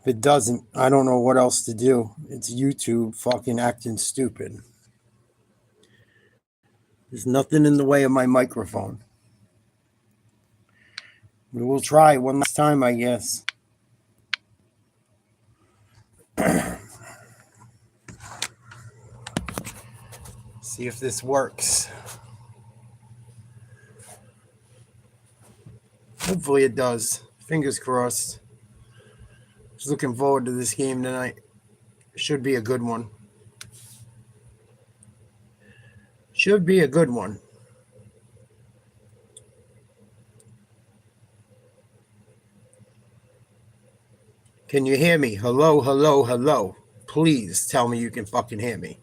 If it doesn't, I don't know what else to do. It's YouTube fucking acting stupid. There's nothing in the way of my microphone. We will try one last time, I guess. See if this works. Hopefully it does. Fingers crossed. Just looking forward to this game tonight. Should be a good one. Should be a good one. Can you hear me? Hello, hello, hello. Please tell me you can fucking hear me.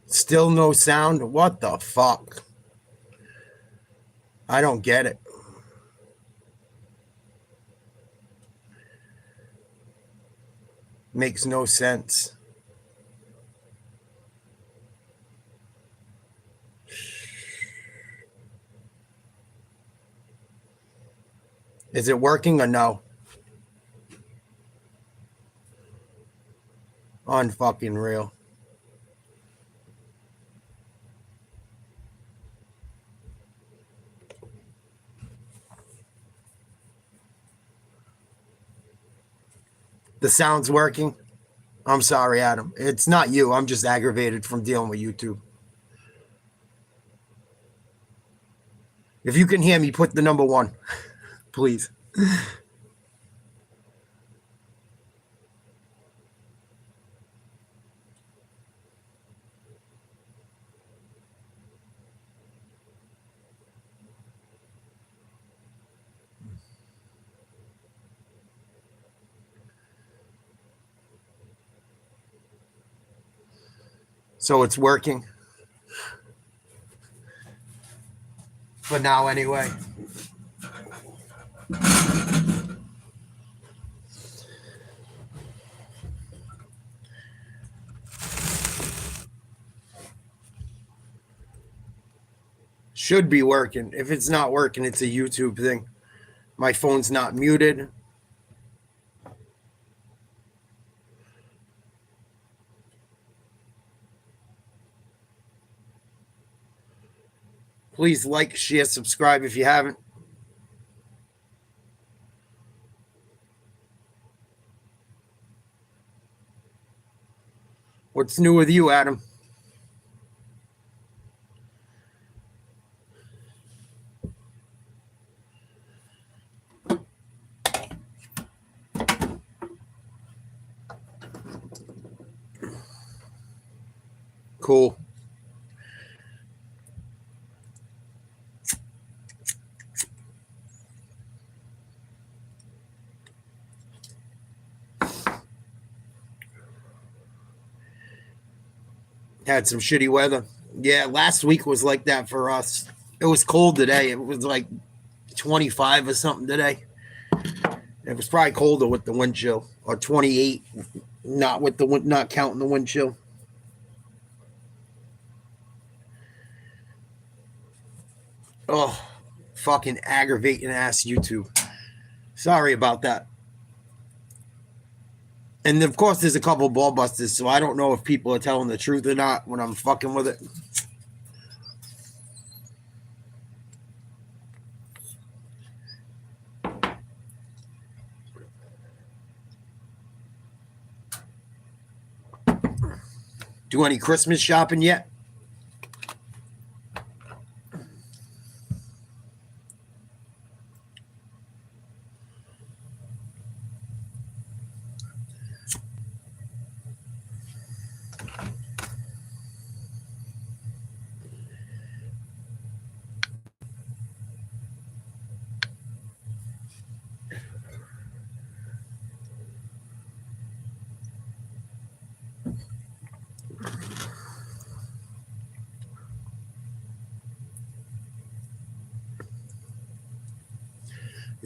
Still no sound? What the fuck? I don't get it. Makes no sense. Is it working or no? Unfucking real. The sound's working? I'm sorry, Adam. It's not you. I'm just aggravated from dealing with YouTube. If you can hear me, put the number 1, please. So it's working. For now, anyway. Should be working. If it's not working, it's a YouTube thing. My phone's not muted. Please like, share, subscribe if you haven't. What's new with you, Adam? Cool. Had some shitty weather. Yeah, last week was like that for us. It was cold today. It was like 25 or something today. It was probably colder with the wind chill, or 28, not counting the wind chill. Oh, fucking aggravating ass YouTube. Sorry about that. And of course, there's a couple ball busters, so I don't know if people are telling the truth or not when I'm fucking with it. Do any Christmas shopping yet?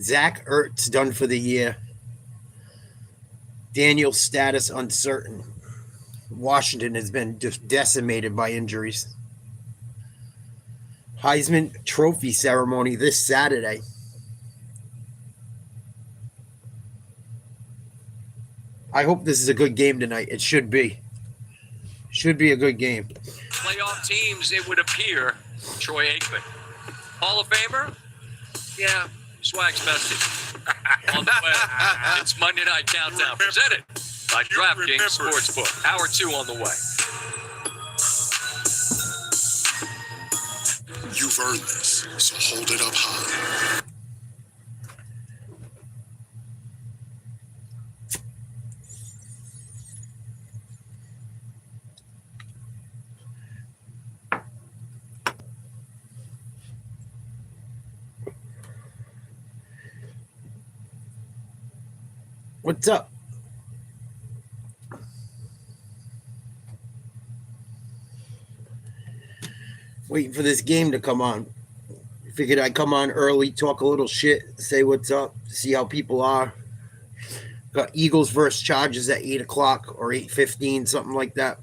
Zach Ertz done for the year. Daniel's status uncertain. Washington has been just decimated by injuries. Heisman Trophy ceremony this Saturday. I hope this is a good game tonight. It should be. Should be a good game. Playoff teams, it would appear. Troy Aikman. Hall of Famer? Yeah, swag's bestie. On the way, it's Monday Night Countdown presented by DraftKings Sportsbook. Hour 2 on the way. You've earned this, so hold it up high. What's up? Waiting for this game to come on. Figured I'd come on early, talk a little shit, say what's up, see how people are. Got Eagles versus Chargers at 8 o'clock or 8:15, something like that.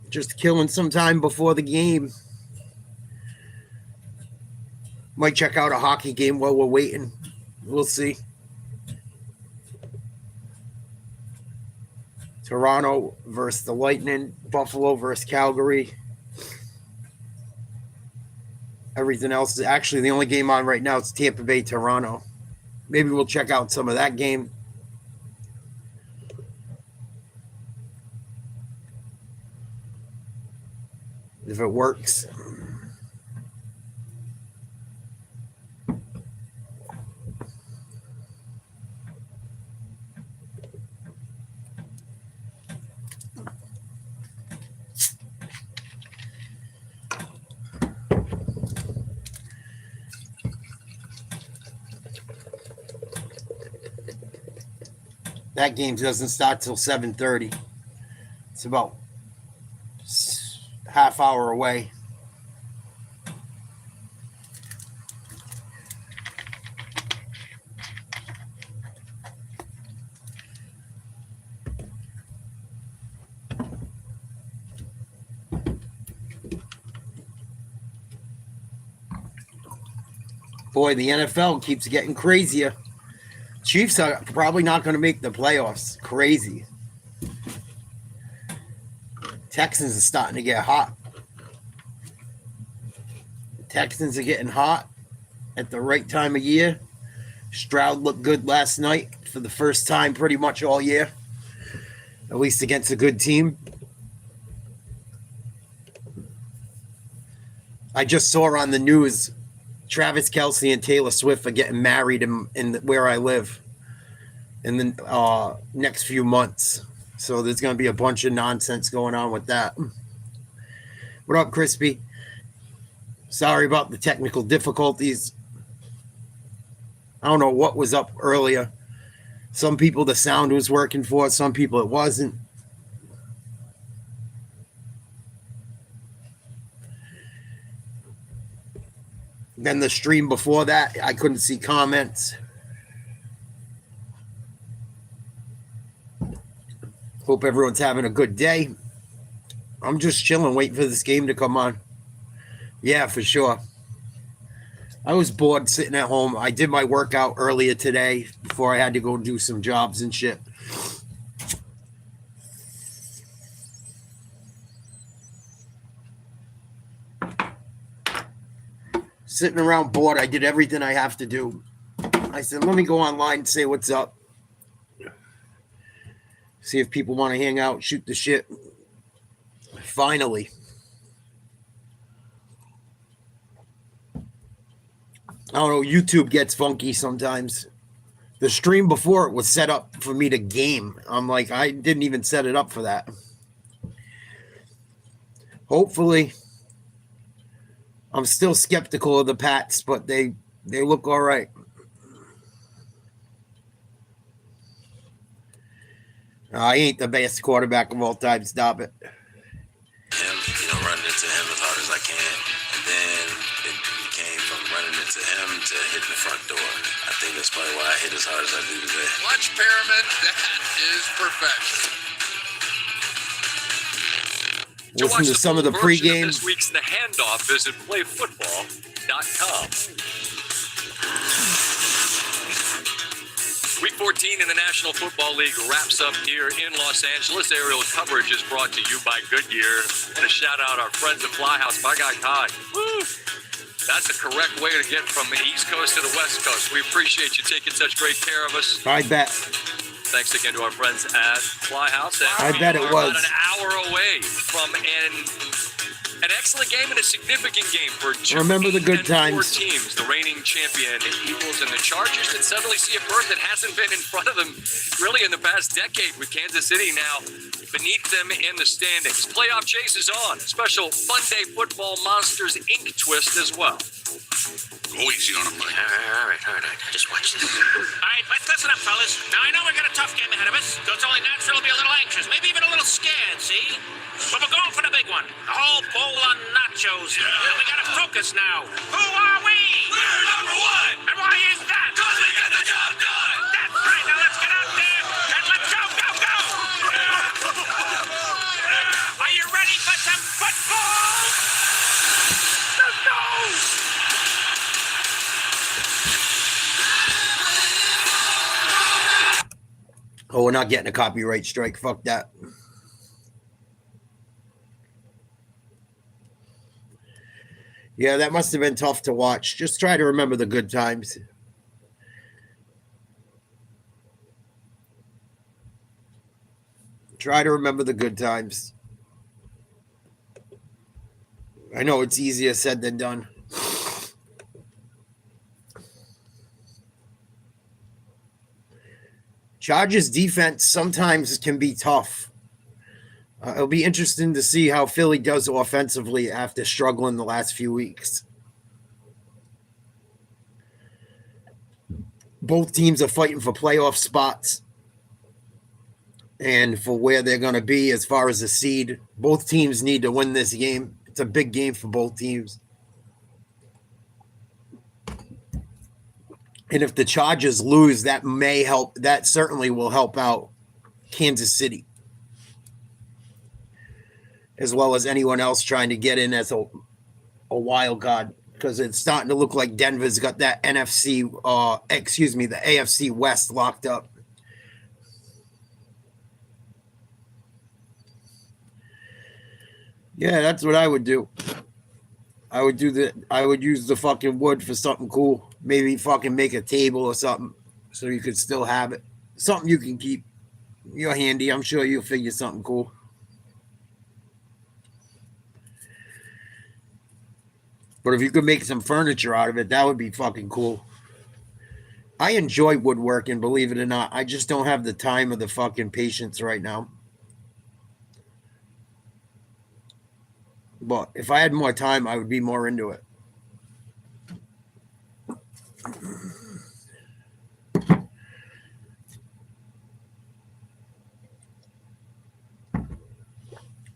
Just killing some time before the game. Might check out a hockey game while we're waiting. We'll see. Toronto versus the Lightning. Buffalo versus Calgary. Everything else is actually the only game on right now. It's Tampa Bay, Toronto. Maybe we'll check out some of that game. If it works. That game doesn't start till 7:30. It's about half hour away. Boy, the NFL keeps getting crazier. Chiefs are probably not going to make the playoffs. Crazy. Texans are starting to get hot. The Texans are getting hot at the right time of year. Stroud looked good last night for the first time pretty much all year, at least against a good team. I just saw on the news Travis Kelce and Taylor Swift are getting married in where I live in the next few months. So there's going to be a bunch of nonsense going on with that. What up, Crispy? Sorry about the technical difficulties. I don't know what was up earlier. Some people the sound was working for, some people it wasn't. Then the stream before that, I couldn't see comments. Hope everyone's having a good day. I'm just chilling, waiting for this game to come on. Yeah, for sure. I was bored sitting at home. I did my workout earlier today before I had to go do some jobs and shit. Sitting around bored, I did everything I have to do. I said, let me go online and say what's up. See if people want to hang out, shoot the shit. Finally. I don't know, YouTube gets funky sometimes. The stream before it was set up for me to game. I'm like, I didn't even set it up for that. Hopefully. I'm still skeptical of the Pats, but they look all right. I ain't the best quarterback of all time. Stop it. Running into him as hard as I can. And then it became from running into him to hitting the front door. I think that's probably why I hit as hard as I do today. Clutch pyramid, that is perfection. Listen to some of the pregame. This week's The Handoff. Visit playfootball.com. Week 14 in the National Football League wraps up here in Los Angeles. Aerial coverage is brought to you by Goodyear. And a shout out our friends at Fly House. My guy Kai. Woo! That's the correct way to get from the East Coast to the West Coast. We appreciate you taking such great care of us. I bet. Thanks again to our friends at Fly House. And I bet it was. about an hour away from an excellent game and a significant game for two Remember the good and four times. teams, the reigning champion Eagles and the Chargers, that suddenly see a berth that hasn't been in front of them really in the past decade, with Kansas City now beneath them in the standings. Playoff chase is on. Special Monday Football Monsters Inc. twist as well. Go easy on him, Mike. All right. Just watch this. All right, but listen up, fellas. Now, I know we got a tough game ahead of us, so it's only natural to be a little anxious, maybe even a little scared, see? But we're going for the big one. A whole bowl of nachos. Yeah. And we got to focus now. Who are we? We're number one! And why is that? Because we get the job done! That's right. Now, let's get out there and let's go! Are you ready for some football? Let's go! Oh, we're not getting a copyright strike. Fuck that. Yeah, that must have been tough to watch. Just try to remember the good times. Try to remember the good times. I know it's easier said than done. Chargers defense sometimes can be tough. It'll be interesting to see how Philly does offensively after struggling the last few weeks. Both teams are fighting for playoff spots and for where they're going to be as far as the seed. Both teams need to win this game. It's a big game for both teams. And if the Chargers lose, that may help. That certainly will help out Kansas City, as well as anyone else trying to get in as a wild card, because it's starting to look like Denver's got that the AFC West locked up. Yeah, that's what I would do. I would use the fucking wood for something cool. Maybe fucking make a table or something so you could still have it. Something you can keep. You're handy. I'm sure you'll figure something cool. But if you could make some furniture out of it, that would be fucking cool. I enjoy woodworking, believe it or not. I just don't have the time or the fucking patience right now. But if I had more time, I would be more into it.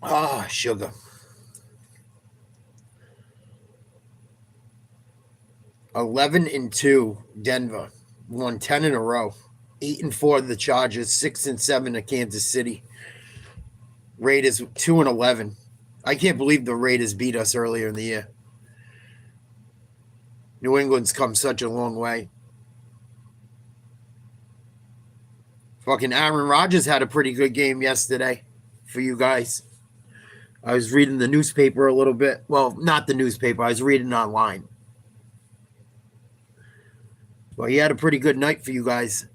Ah, sugar. 11-2, Denver won 10 in a row. 8-4 the Chargers, 6-7 to Kansas City. Raiders 2-11. I can't believe the Raiders beat us earlier in the year. New England's come such a long way. Fucking Aaron Rodgers had a pretty good game yesterday for you guys. I was reading the newspaper a little bit. Well, not the newspaper. I was reading online. Well, he had a pretty good night for you guys.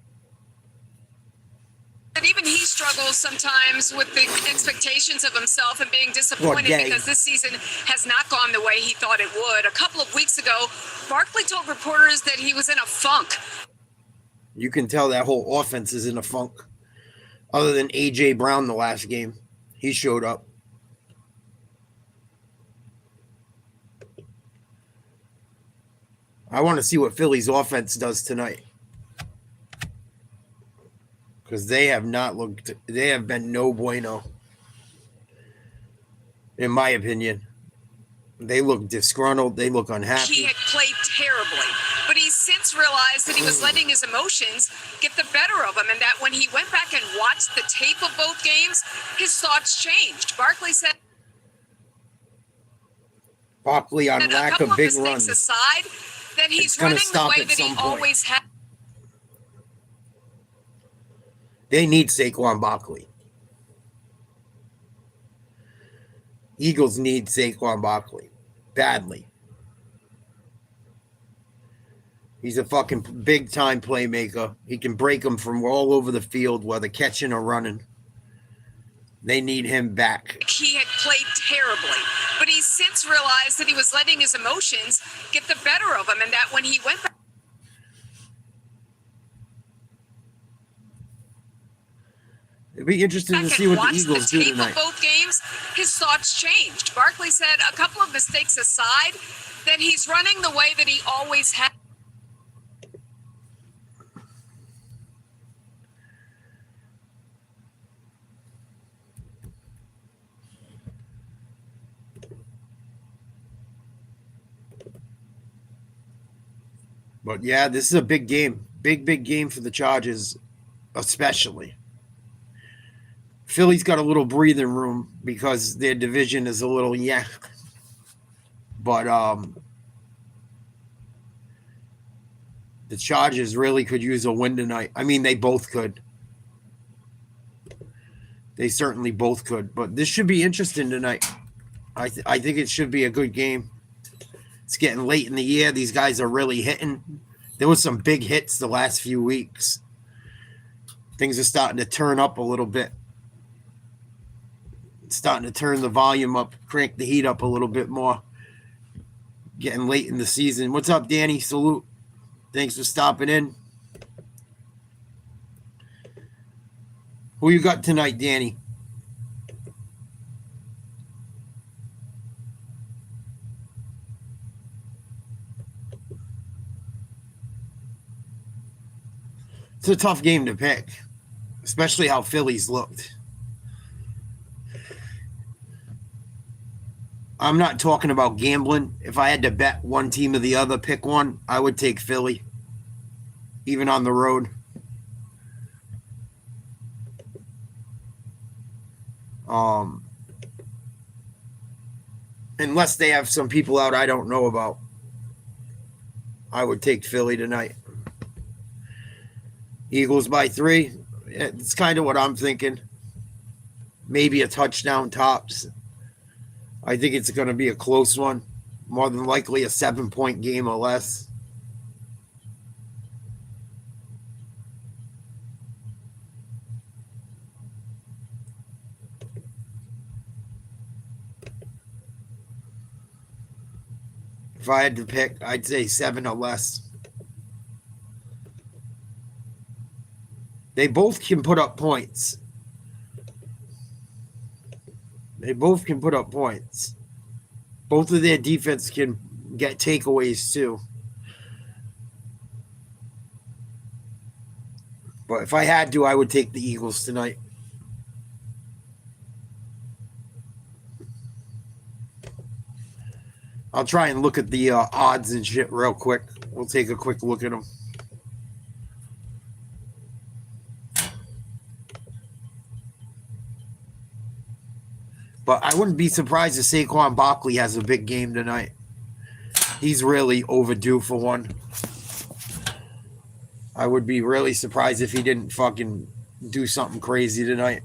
And even he struggles sometimes with the expectations of himself and being disappointed because this season has not gone the way he thought it would. A couple of weeks ago, Barkley told reporters that he was in a funk. You can tell that whole offense is in a funk. Other than A.J. Brown the last game. He showed up. I want to see what Philly's offense does tonight. Because they have been no bueno. In my opinion. They look disgruntled. They look unhappy. He had played terribly, but he's since since realized that he was letting his emotions get the better of him, and that when he went back and watched the tape of both games, his thoughts changed. Barkley said Barkley on lack of big runs. Aside, that he's running the way that he always had. They need Saquon Barkley. Eagles need Saquon Barkley badly. He's a fucking big-time playmaker. He can break them from all over the field, whether catching or running. They need him back. He had played terribly, but he's since realized that he was letting his emotions get the better of him, and that when he went back. It'd be interesting to see what the Eagles do tonight. Both games, his thoughts changed. Barkley said, a couple of mistakes aside, that he's running the way that he always had. But yeah, this is a big game. Big game for the Chargers, especially. Philly's got a little breathing room because their division is a little But the Chargers really could use a win tonight. I mean, they both could. They certainly both could. But this should be interesting tonight. I think it should be a good game. It's getting late in the year. These guys are really hitting. There was some big hits the last few weeks. Things are starting to turn up a little bit. It's starting to turn the volume up, crank the heat up a little bit more. Getting late in the season. What's up, Danny? Salute. Thanks for stopping in. Who you got tonight, Danny? It's a tough game to pick, especially how Philly's looked. I'm not talking about gambling. If I had to bet one team or the other, pick one, I would take Philly, even on the road. Unless they have some people out I don't know about, I would take Philly tonight. Eagles by 3. It's kind of what I'm thinking. Maybe a touchdown tops. I think it's going to be a close one. More than likely a 7-point game or less. If I had to pick, I'd say 7 or less. They both can put up points. Both of their defense can get takeaways too. But if I had to, I would take the Eagles tonight. I'll try and look at the odds and shit real quick. We'll take a quick look at them. But I wouldn't be surprised if Saquon Barkley has a big game tonight. He's really overdue for one. I would be really surprised if he didn't fucking do something crazy tonight.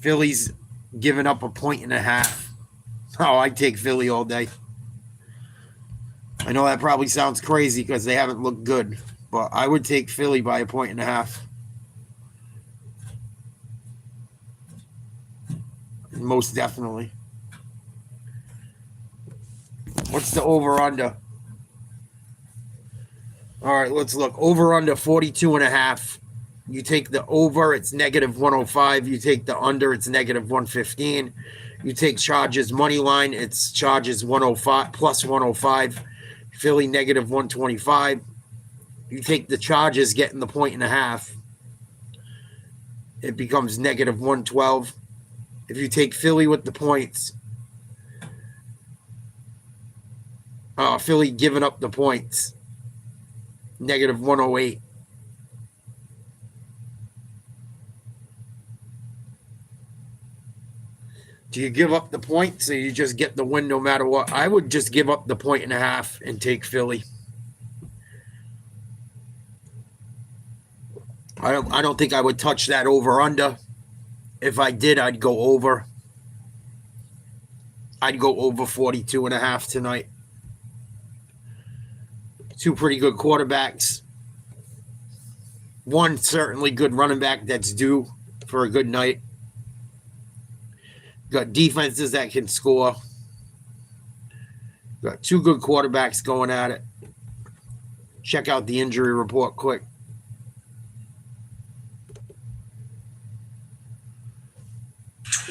Philly's giving up 1.5 points. Oh, I'd take Philly all day. I know that probably sounds crazy because they haven't looked good, but I would take Philly by 1.5 points. Most definitely. What's the over-under? All right, let's look. Over-under 42.5. You take the over, it's negative 105. You take the under, it's negative 115. You take Chargers money line, it's Chargers 105 plus 105. Philly negative 125. You take the Chargers getting the 1.5. It becomes negative 112. If you take Philly with the points, Philly giving up the points, Negative 108. Do you give up the point so you just get the win no matter what? I would just give up the 1.5 and take Philly. I don't think I would touch that over-under. If I did, I'd go over. I'd go over 42.5 tonight. Two pretty good quarterbacks. One certainly good running back that's due for a good night. Got defenses that can score. Got two good quarterbacks going at it. Check out the injury report quick.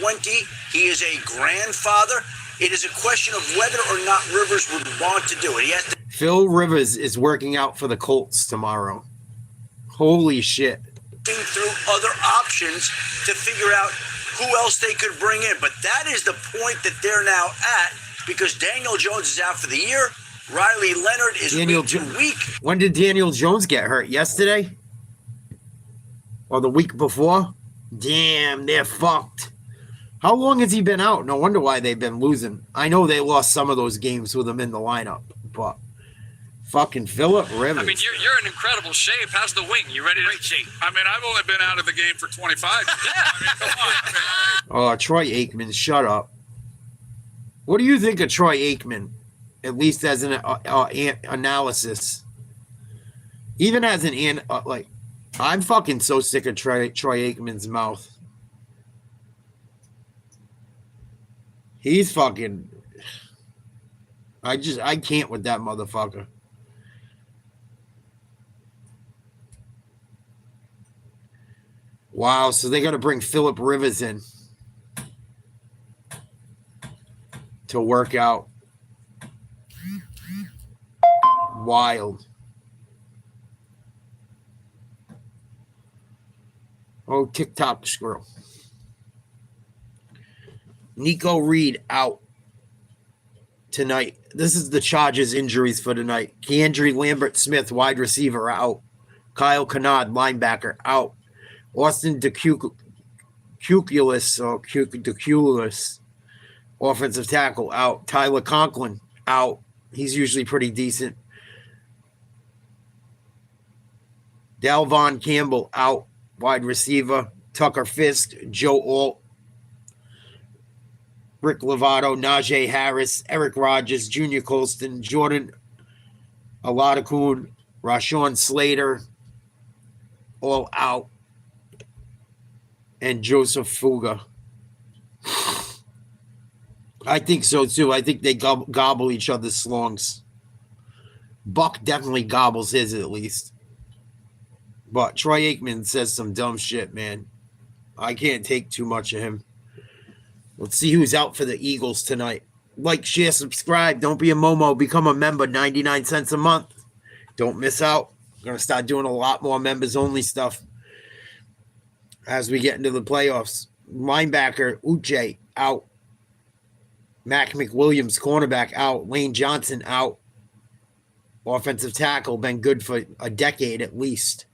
20. He is a grandfather. It is a question of whether or not Rivers would want to do it. He has to. Phil Rivers is working out for the Colts tomorrow. Holy shit. Think through other options to figure out who else they could bring in. But that is the point that they're now at because Daniel Jones is out for the year. Riley Leonard is week. When did Daniel Jones get hurt? Yesterday? Or the week before? Damn, they're fucked. How long has he been out? No wonder why they've been losing. I know they lost some of those games with him in the lineup, but fucking Phillip Rivers. I mean, you're in incredible shape. How's the wing? You ready to see? I mean, I've only been out of the game for 25 years. I mean, come on, man. Oh, Troy Aikman, shut up. What do you think of Troy Aikman? At least as an analysis. Even as an I'm fucking so sick of Troy Aikman's mouth. He's fucking. I can't with that motherfucker. Wow, so they got to bring Phillip Rivers in to work out. Wild. Oh, TikTok squirrel. Nico Reed out tonight. This is the Chargers injuries for tonight. Keandre Lambert-Smith, wide receiver, out. Kyle Kennard, linebacker, out. Austin DeCuculis, offensive tackle, out. Tyler Conklin, out. He's usually pretty decent. Dalvon Campbell, out. Wide receiver. Tucker Fisk, Joe Alt, Rick Lovato, Najee Harris, Eric Rogers, Junior Colston, Jordan Aladakun, Rashawn Slater, all out, and Joseph Fuga. I think so, too. I think they gobble each other's slongs. Buck definitely gobbles his, at least. But Troy Aikman says some dumb shit, man. I can't take too much of him. Let's see who's out for the Eagles tonight. Like, share, subscribe. Don't be a Momo. Become a member. 99 cents a month. Don't miss out. I'm going to start doing a lot more members-only stuff as we get into the playoffs. Linebacker, Uche, out. Mac McWilliams, cornerback, out. Lane Johnson, out. Offensive tackle, been good for a decade at least.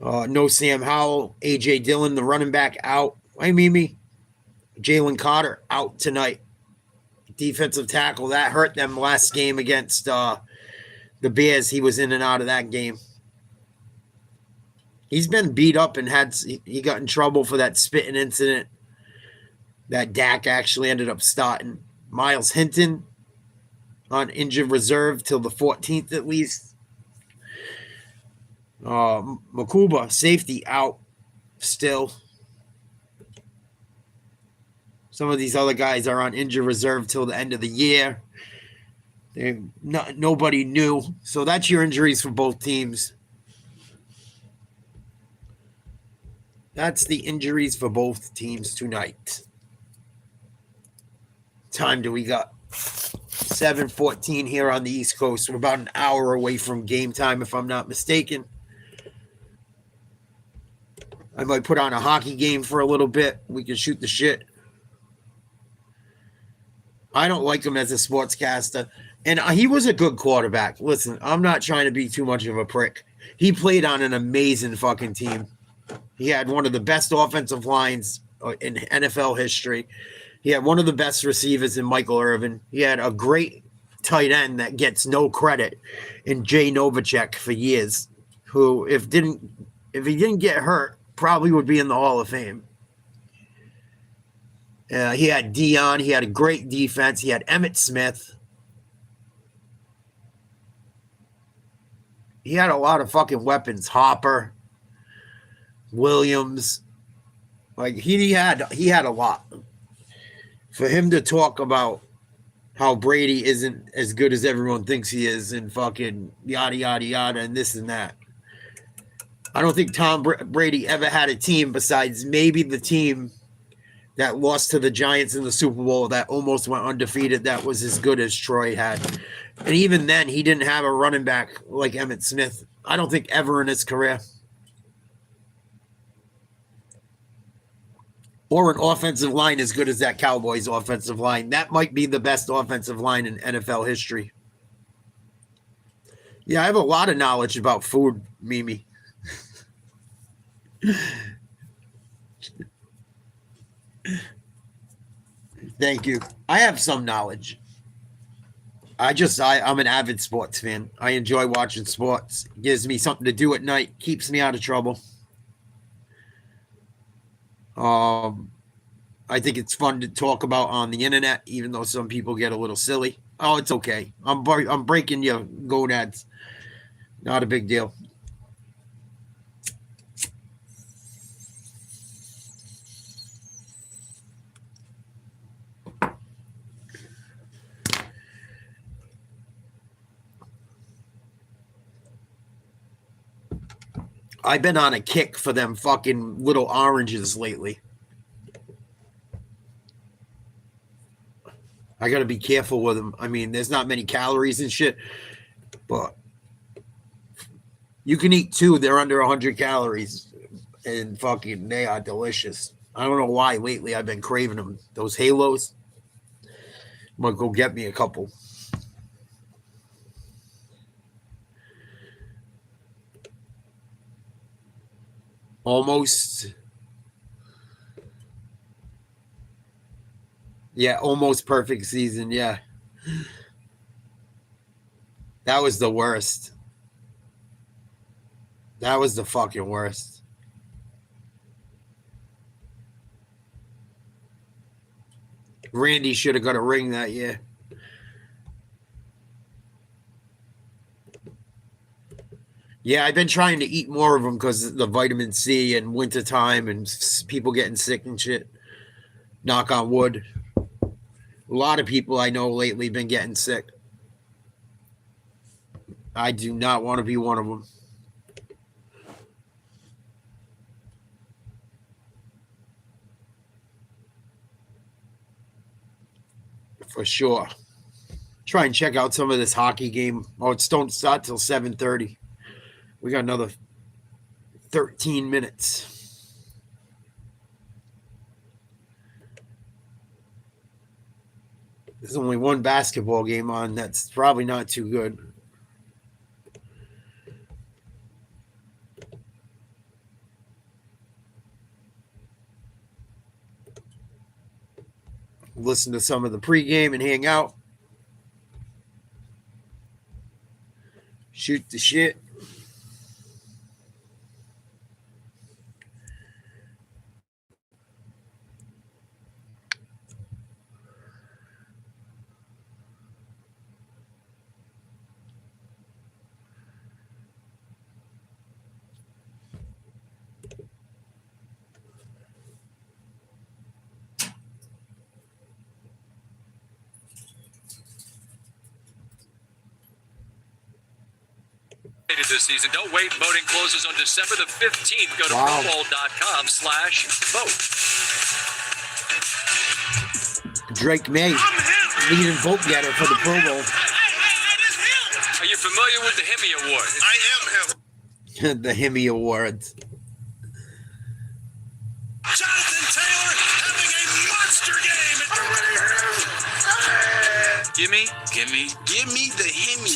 No Sam Howell. A.J. Dillon, the running back, out. Jalen Carter out tonight. Defensive tackle. That hurt them last game against the Bears. He was in and out of that game. He's been beat up and he got in trouble for that spitting incident that Dak actually ended up starting. Miles Hinton on injured reserve till the 14th at least. Makuba, safety, out still. Some of these other guys are on injured reserve till the end of the year. Nobody knew. So that's your injuries for both teams. That's the injuries for both teams tonight. Time do we got? 7:14 here on the East Coast. We're about an hour away from game time, if I'm not mistaken. I might put on a hockey game for a little bit. We can shoot the shit. I don't like him as a sportscaster. And he was a good quarterback. Listen, I'm not trying to be too much of a prick. He played on an amazing fucking team. He had one of the best offensive lines in NFL history. He had one of the best receivers in Michael Irvin. He had a great tight end that gets no credit in Jay Novacek for years, who if he didn't get hurt, probably would be in the Hall of Fame. He had Dion. He had a great defense. He had Emmitt Smith. He had a lot of fucking weapons. Hopper, Williams. Like he had a lot. For him to talk about how Brady isn't as good as everyone thinks he is and fucking yada, yada, yada, and this and that. I don't think Tom Brady ever had a team besides maybe the team that lost to the Giants in the Super Bowl that almost went undefeated that was as good as Troy had. And even then, he didn't have a running back like Emmitt Smith. I don't think ever in his career. Or an offensive line as good as that Cowboys offensive line. That might be the best offensive line in NFL history. Yeah, I have a lot of knowledge about food, Mimi. Thank you. I have some knowledge. I'm an avid sports fan. I enjoy watching sports. It gives me something to do at night. Keeps me out of trouble. I think it's fun to talk about on the internet, even though some people get a little silly. Oh, it's okay. I'm breaking your gonads. Not a big deal. I've been on a kick for them fucking little oranges lately. I got to be careful with them. I mean, there's not many calories and shit, but you can eat two. They're under 100 calories, and fucking they are delicious. I don't know why lately I've been craving them. Those Halos. I'm going to go get me a couple. Almost. Yeah, almost perfect season. Yeah. That was the worst. That was the fucking worst. Randy should have got a ring that year. Yeah, I've been trying to eat more of them because of the vitamin C and wintertime and people getting sick and shit. Knock on wood. A lot of people I know lately been getting sick. I do not want to be one of them. For sure. Try and check out some of this hockey game. Oh, it's don't start till 7:30. We got another 13 minutes. There's only one basketball game on. That's probably not too good. Listen to some of the pregame and hang out. Shoot the shit. This season. Don't wait. Voting closes on December the 15th. Go to ProBowl.com/vote. Drake May, leading vote getter for the Pro Bowl. Are you familiar with the Hemi Award? I am him. The Hemi Awards. Jonathan Taylor having a monster game. Gimme. Give me the Hemi.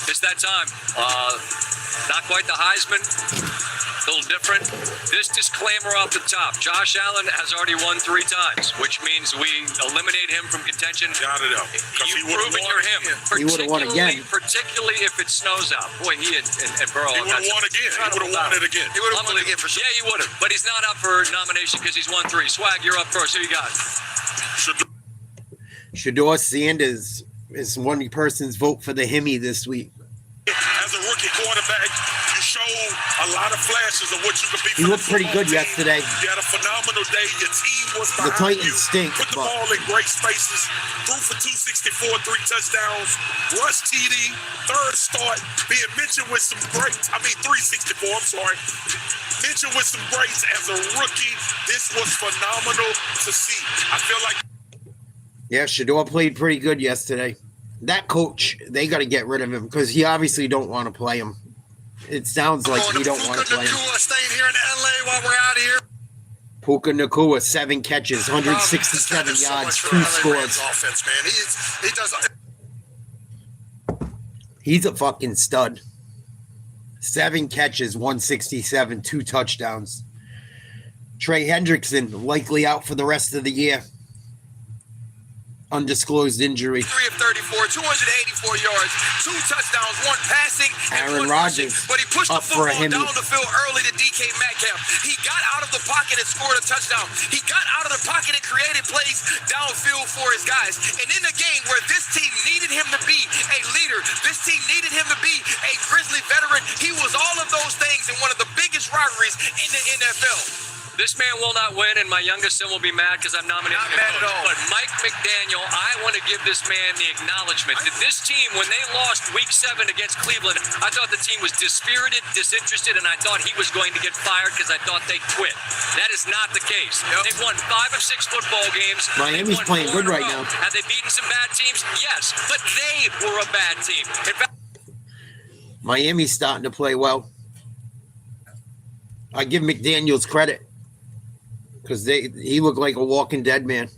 It's that time. Not quite the Heisman. A little different. This disclaimer off the top. Josh Allen has already won 3 times, which means we eliminate him from contention. Got it up. Because he You've would have proven won you're him. again. He would've won again. Particularly if it snows out. Boy, he and Burrow. He would have won again. He would have won it again. He would have won again for sure. Yeah, he would have. But he's not up for nomination because he's won 3. Swag, you're up first. Who you got? Shador Sanders is one person's vote for the Hemi this week. As a rookie quarterback, you showed a lot of flashes of what you could be. He looked pretty good yesterday. You had a phenomenal day. Your team was The behind Titans you. stink, Put the but- ball in great spaces. Threw for 264, 3 touchdowns. Rush TD, third start. Being mentioned with some greats. 364, I'm sorry. Mentioned with some greats as a rookie. This was phenomenal to see. I feel like Yeah, Shador played pretty good yesterday. That coach, they got to get rid of him because he obviously don't want to play him. It sounds like he don't want to play him. Staying here in LA while we're out here. Puka Nacua, 7 catches, 167 yards, 2 scores. Offense, man. He does. He's a fucking stud. 7 catches, 167, 2 touchdowns. Trey Hendrickson likely out for the rest of the year. Undisclosed injury. 3 of 34, 284 yards, 2 touchdowns, 1 passing, Aaron and 1 Rodgers rushing. But he pushed the up for a football Hemi. down the field early to DK Metcalf. He got out of the pocket and scored a touchdown. He got out of the pocket and created plays downfield for his guys. And in the game where this team needed him to be a leader, this team needed him to be a Grizzly veteran, he was all of those things in one of the biggest rivalries in the NFL. This man will not win, and my youngest son will be mad because I'm nominating Not him. mad at all. But Mike McDaniel, I want to give this man the acknowledgement that this team, when they lost Week 7 against Cleveland, I thought the team was dispirited, disinterested, and I thought he was going to get fired because I thought they quit. That is not the case. They've won 5 of 6 football games. Miami's They've won playing 4 good in a right row. now. Have they beaten some bad teams? Yes, but they were a bad team. In fact, Miami's starting to play well. I give McDaniels credit because he looked like a walking dead man.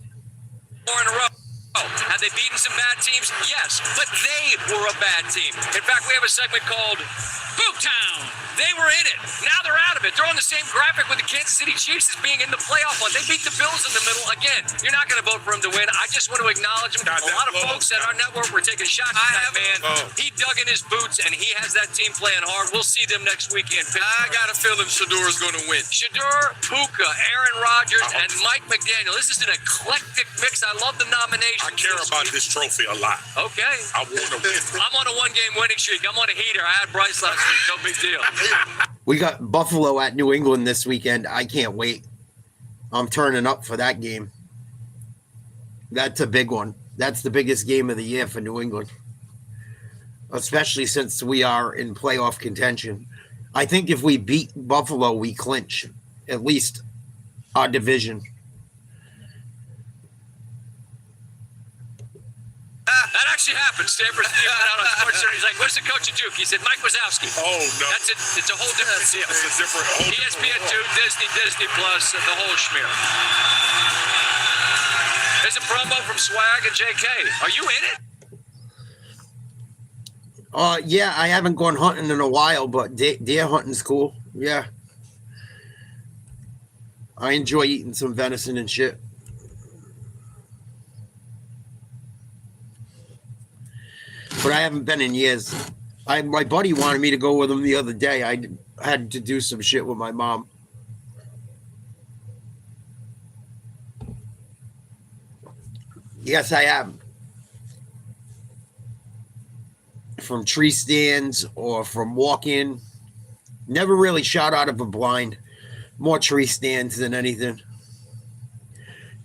4 in a row. Have they beaten some bad teams? Yes, but they were a bad team. In fact, we have a segment called Boot Town. They were in it. Now they're out of it. They're on the same graphic with the Kansas City Chiefs as being in the playoff hunt. They beat the Bills in the middle. Again, you're not going to vote for him to win. I just want to acknowledge him. A lot of folks at our network were taking shots at that man. He dug in his boots, and he has that team playing hard. We'll see them next weekend. I got a feeling Shador's going to win. Shador, Puka, Aaron Rodgers, and Mike McDaniel. This is an eclectic mix. I love the nomination. I care about this trophy a lot. Okay. I want to win. I'm on a 1-game winning streak. I'm on a heater. I had Bryce last week. No big deal. We got Buffalo at New England this weekend. I can't wait. I'm turning up for that game. That's a big one. That's the biggest game of the year for New England, especially since we are in playoff contention. I think if we beat Buffalo, we clinch at least our division. That actually happened. Stanford went out on Sports Center. He's like, "Where's the coach of Duke?" He said, "Mike Wazowski." Oh, no. That's it. It's a whole different deal. It's a different whole ESPN 2, Disney Plus, the whole schmear. There's a promo from Swag and JK. Are you in it? Yeah, I haven't gone hunting in a while, but deer hunting's cool. Yeah. I enjoy eating some venison and shit. But I haven't been in years. My buddy wanted me to go with him the other day. I had to do some shit with my mom. Yes, I have. From tree stands or from walking. Never really shot out of a blind. More tree stands than anything.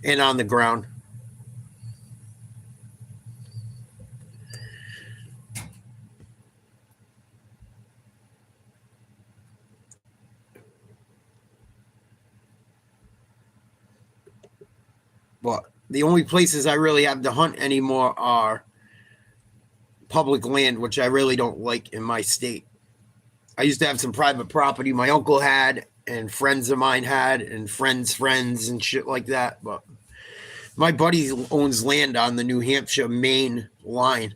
And on the ground. But the only places I really have to hunt anymore are public land, which I really don't like in my state. I used to have some private property my uncle had and friends of mine had and friends' friends and shit like that. But My buddy owns land on the New Hampshire Maine line.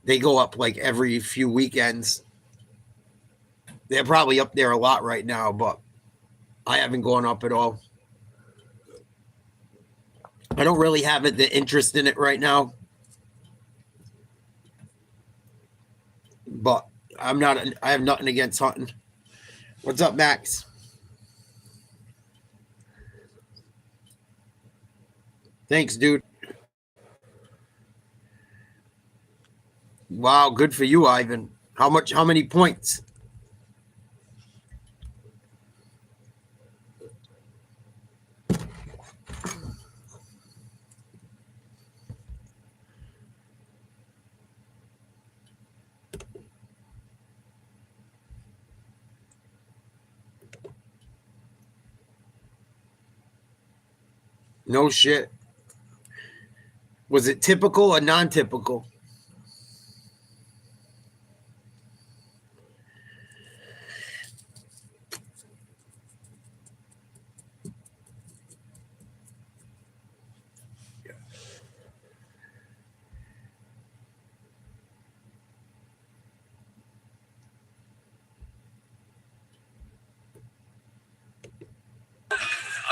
They go up like every few weekends. They're probably up there a lot right now, but I haven't gone up at all. I don't really have the interest in it right now. But I have nothing against hunting. What's up, Max? Thanks, dude. Wow, good for you, Ivan. How many points? No shit. Was it typical or non-typical?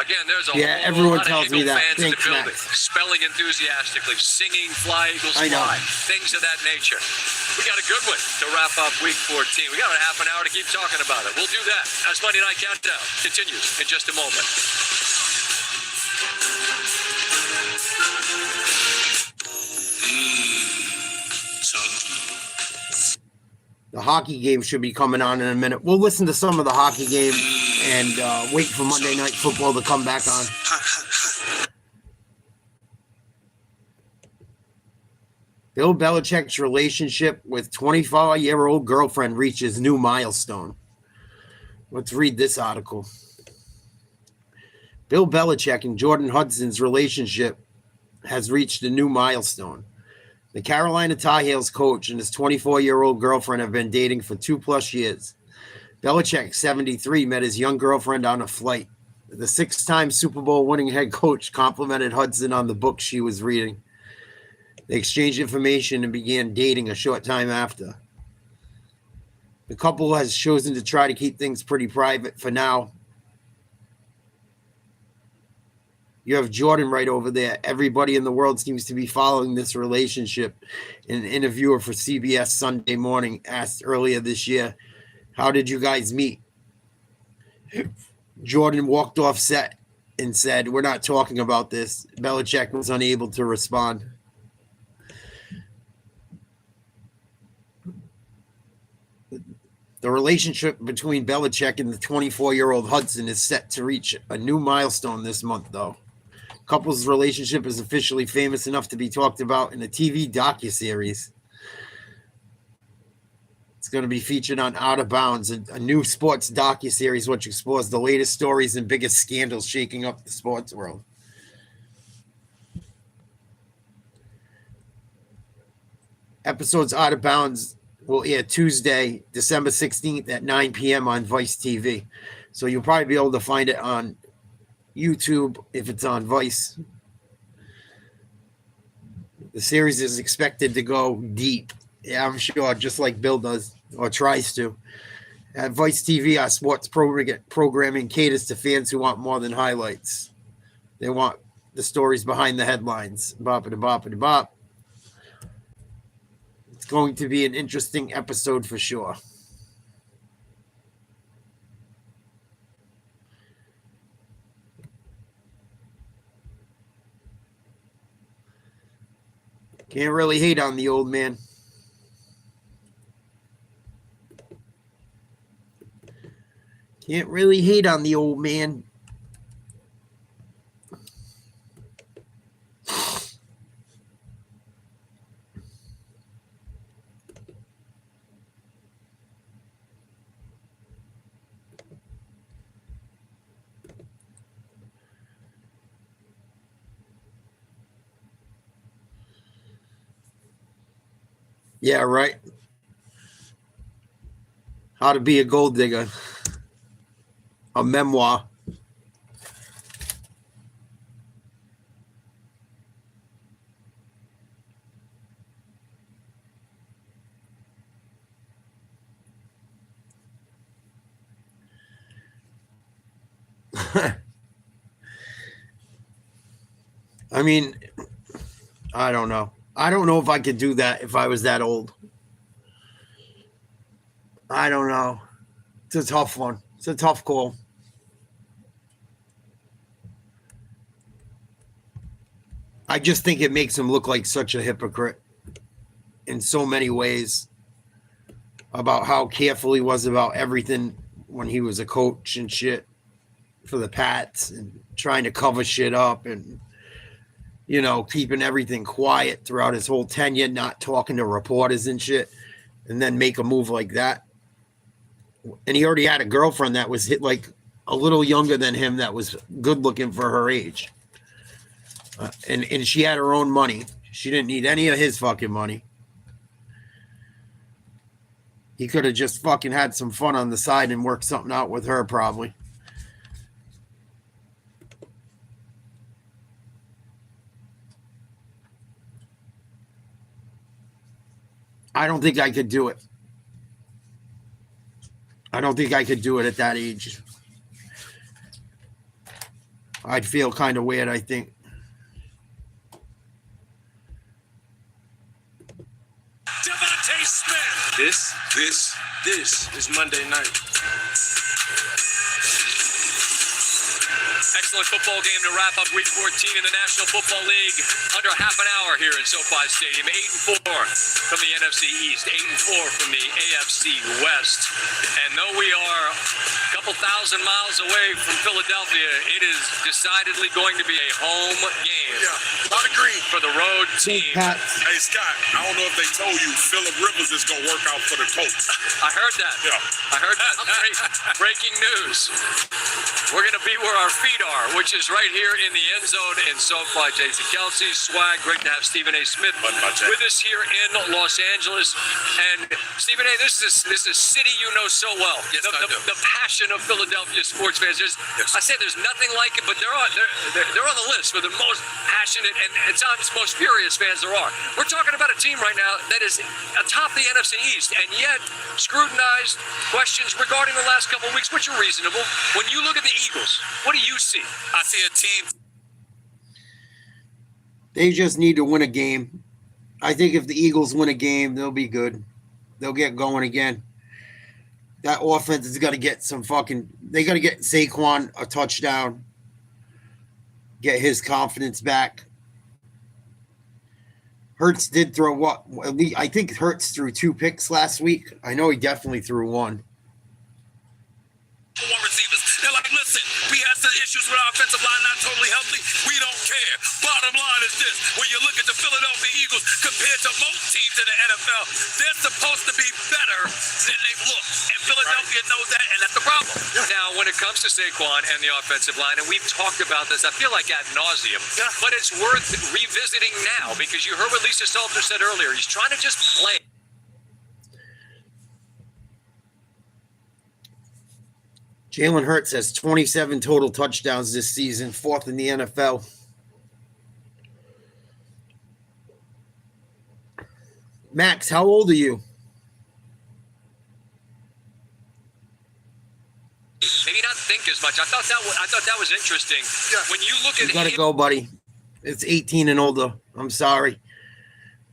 Again, there's a Yeah, whole everyone lot tells of me Eagle that. fans in the Thanks, building, Max. spelling enthusiastically, singing "Fly Eagles I know. Fly," things of that nature. We got a good one to wrap up Week 14. We got a half an hour to keep talking about it. We'll do that as Monday Night Countdown continues in just a moment. The hockey game should be coming on in a minute. We'll listen to some of the hockey game and wait for Monday Night Football to come back on. Bill Belichick's relationship with 24-year-old girlfriend reaches new milestone. Let's read this article. Bill Belichick and Jordan Hudson's relationship has reached a new milestone. The Carolina Tar Heels coach and his 24-year-old girlfriend have been dating for 2+ years. Belichick, 73, met his young girlfriend on a flight. The 6-time Super Bowl winning head coach complimented Hudson on the book she was reading. They exchanged information and began dating a short time after. The couple has chosen to try to keep things pretty private for now. You have Jordan right over there. Everybody in the world seems to be following this relationship. An interviewer for CBS Sunday Morning asked earlier this year, "How did you guys meet?" Jordan walked off set and said, "We're not talking about this." Belichick was unable to respond. The relationship between Belichick and the 24-year-old Hudson is set to reach a new milestone this month, though. Couple's relationship is officially famous enough to be talked about in a TV docuseries. It's going to be featured on Out of Bounds, a new sports docuseries which explores the latest stories and biggest scandals shaking up the sports world. Episodes Out of Bounds will air Tuesday, December 16th at 9 p.m. on Vice TV. So you'll probably be able to find it on YouTube if it's on Vice. The series is expected to go deep. Yeah, I'm sure, just like Bill does, or tries to. At Vice TV, our sports programming caters to fans who want more than highlights. They want the stories behind the headlines. Bop-a-da-bop-a-da-bop. It's going to be an interesting episode for sure. Can't really hate on the old man. Can't really hate on the old man. Yeah, right. How to Be a Gold Digger. A memoir. I mean, I don't know. I don't know if I could do that if I was that old. I don't know. It's a tough one. It's a tough call. I just think it makes him look like such a hypocrite in so many ways about how careful he was about everything when he was a coach and shit for the Pats and trying to cover shit up and, you know, keeping everything quiet throughout his whole tenure, not talking to reporters and shit, and then make a move like that. And he already had a girlfriend that was like a little younger than him that was good looking for her age. And she had her own money. She didn't need any of his fucking money. He could have just fucking had some fun on the side and worked something out with her probably. I don't think I could do it. I don't think I could do it at that age. I'd feel kind of weird, I think. Devontae Smith. This is Monday night. Excellent football game to wrap up Week 14 in the National Football League. Under half an hour here in SoFi Stadium. 8-4 from the NFC East, 8-4 from the AFC West. And though we are a couple thousand miles away from Philadelphia, it is decidedly going to be a home game. Yeah, a lot of green. For the road team. Hey, Scott, I don't know if they told you Phillip Rivers is going to work out for the Colts. I heard that. Yeah. I heard that. Breaking news. We're going to be where our feet are, which is right here in the end zone in SoFi. Jason Kelsey, Swag, great to have Stephen A. Smith with us here in Los Angeles. And Stephen A., this is a city you know so well. Yes, I do. The passion of Philadelphia sports fans. I say there's nothing like it, but they're on the list for the most passionate and at times most furious fans there are. We're talking about a team right now that is atop the NFC East, and yet scrutinized questions regarding the last couple of weeks, which are reasonable. When you look at the Eagles, what do you see? I see a team. They just need to win a game. I think if the Eagles win a game, they'll be good. They'll get going again. That offense has got to get they got to get Saquon a touchdown, get his confidence back. Hurts did throw what? I think Hurts threw 2 picks last week. I know he definitely threw 1. Receivers. They're like, listen, we had some issues with our offensive line not totally healthy. We don't care. Bottom line is this. When you look at the Philadelphia Eagles compared to most teams in the NFL, they're supposed to be better than they've looked. And Philadelphia knows that, and that's the problem. Now, when it comes to Saquon and the offensive line, and we've talked about this, I feel like ad nauseum, but it's worth revisiting now because you heard what Lisa Salter said earlier. He's trying to just play. Jalen Hurts has 27 total touchdowns this season, 4th in the NFL. Max, how old are you? Maybe not think as much. I thought that was interesting. Yeah. When you look at You gotta go, buddy. It's 18 and older. I'm sorry.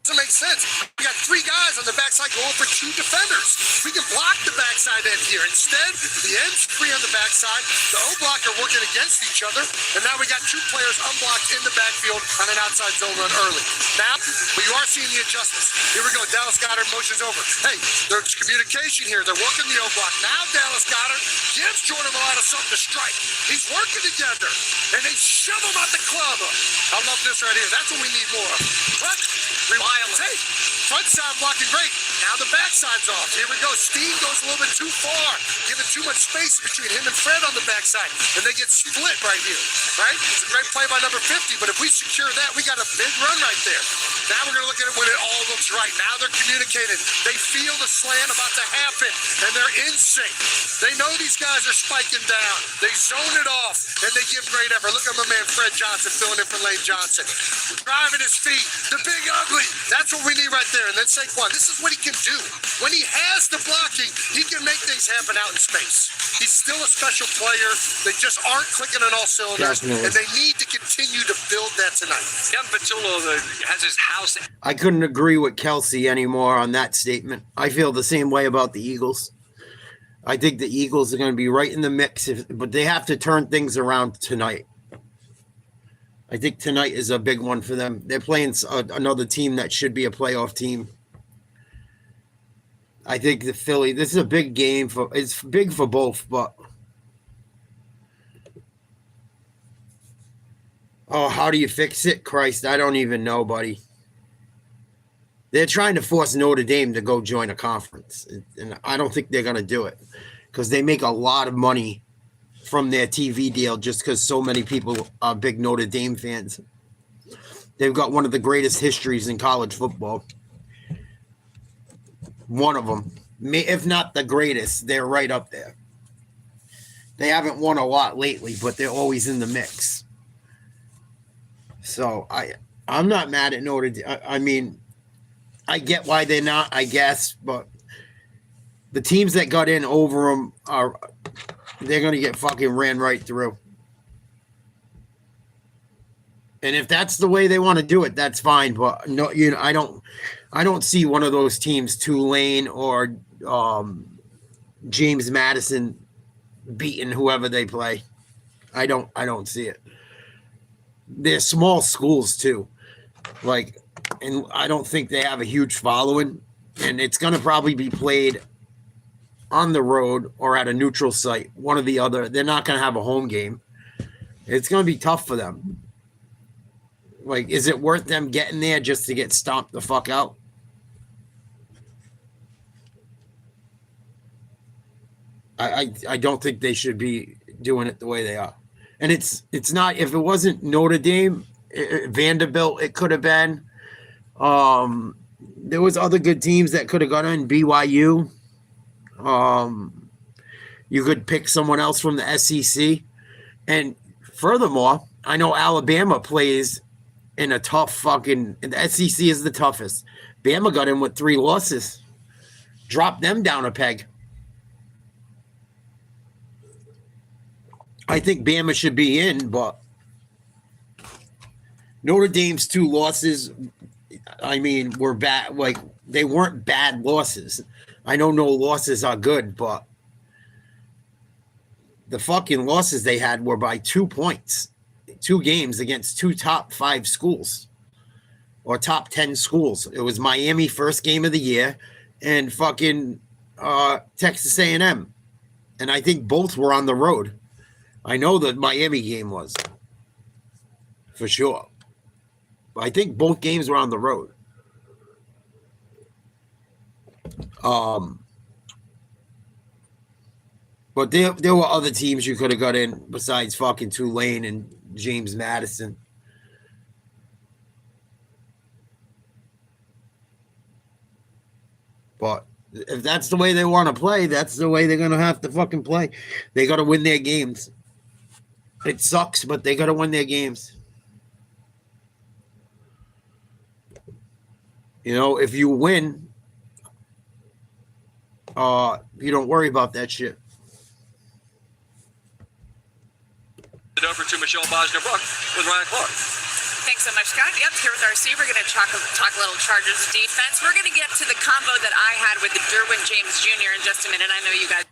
Doesn't make sense. We got 3 guys on the backside going for 2 defenders. We can block the backside end here. Instead, the end's free on the backside. The O-block are working against each other. And now we got 2 players unblocked in the backfield on an outside zone run early. Now, we are seeing the adjustments. Here we go. Dallas Goedert motions over. Hey, there's communication here. They're working the O-block. Now Dallas Goedert gives Jordan Mailata something to strike. He's working together. And they shove him out the club. I love this right here. That's what we need more of. But hey, front side blocking great. Now the backside's off. Here we go. Steen goes a little bit too far, giving too much space between him and Fred on the backside, and they get split right here. Right? It's a great play by number 50, but if we secure that, we got a big run right there. Now we're going to look at it when it all looks right. Now they're communicating. They feel the slant about to happen, and they're in sync. They know these guys are spiking down. They zone it off, and they give great effort. Look at my man Fred Johnson filling in for Lane Johnson. Driving his feet. The big ugly. That's what we need right there. And then Saquon, this is what he can do. When he has the blocking, he can make things happen out in space. He's still a special player. They just aren't clicking on all cylinders, Definitely. and they need to continue to build that tonight. Kevin Patullo has his house. I couldn't agree with Kelsey anymore on that statement. I feel the same way about the Eagles. I think the Eagles are going to be right in the mix, but they have to turn things around tonight. I think tonight is a big one for them. They're playing another team that should be a playoff team. I think the Philly, this is a big game it's big for both, but how do you fix it? Christ, I don't even know, buddy. They're trying to force Notre Dame to go join a conference, and I don't think they're going to do it because they make a lot of money from their TV deal just because so many people are big Notre Dame fans. They've got one of the greatest histories in college football. One of them, if not the greatest, they're right up there. They haven't won a lot lately, but they're always in the mix. So I'm not mad at Notre Dame. I mean, I get why they're not, I guess, but the teams that got in over them they're going to get fucking ran right through. And if that's the way they want to do it, that's fine. But no, I don't see one of those teams, Tulane or James Madison, beating whoever they play. I don't see it. They're small schools too. And I don't think they have a huge following. And it's going to probably be played on the road or at a neutral site, one or the other. They're not going to have a home game. It's going to be tough for them. Is it worth them getting there just to get stomped the fuck out? I don't think they should be doing it the way they are. And it's not, if it wasn't Notre Dame, Vanderbilt, it could have been. There was other good teams that could have gone in, BYU. You could pick someone else from the SEC. And furthermore, I know Alabama plays in a tough the SEC is the toughest. Bama got in with 3 losses. Dropped them down a peg. I think Bama should be in, but Notre Dame's 2 losses, I mean, were bad. They weren't bad losses. I know no losses are good, but the fucking losses they had were by 2 points. 2 games against 2 top 5 schools or top 10 schools. It was Miami first game of the year and fucking Texas A&M. And I think both were on the road. I know the Miami game was for sure. But I think both games were on the road. But there were other teams you could have got in besides fucking Tulane and James Madison. But if that's the way they want to play, that's the way they're going to have to fucking play. They got to win their games. It sucks, but they got to win their games. If you win, you don't worry about that shit. Over to Michelle Bosner-Brook with Ryan Clark. Thanks so much, Scott. Yep, here with RC. We're going to talk a little Chargers defense. We're going to get to the combo that I had with Derwin James Jr. in just a minute. I know you guys.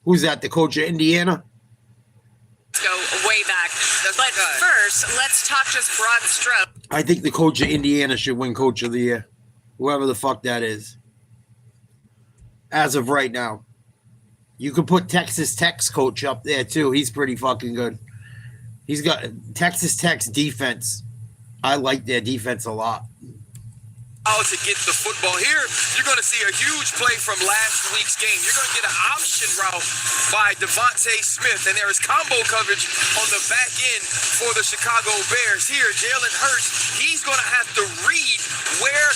Who's that, the coach of Indiana? Let's go way back. But first, let's talk just broad strokes. I think the coach of Indiana should win Coach of the Year. Whoever the fuck that is. As of right now. You could put Texas Tech's coach up there, too. He's pretty fucking good. He's got Texas Tech's defense. I like their defense a lot. To get the football here, you're going to see a huge play from last week's game. You're going to get an option route by Devontae Smith, and there is combo coverage on the back end for the Chicago Bears. Here, Jalen Hurts, he's going to have to read where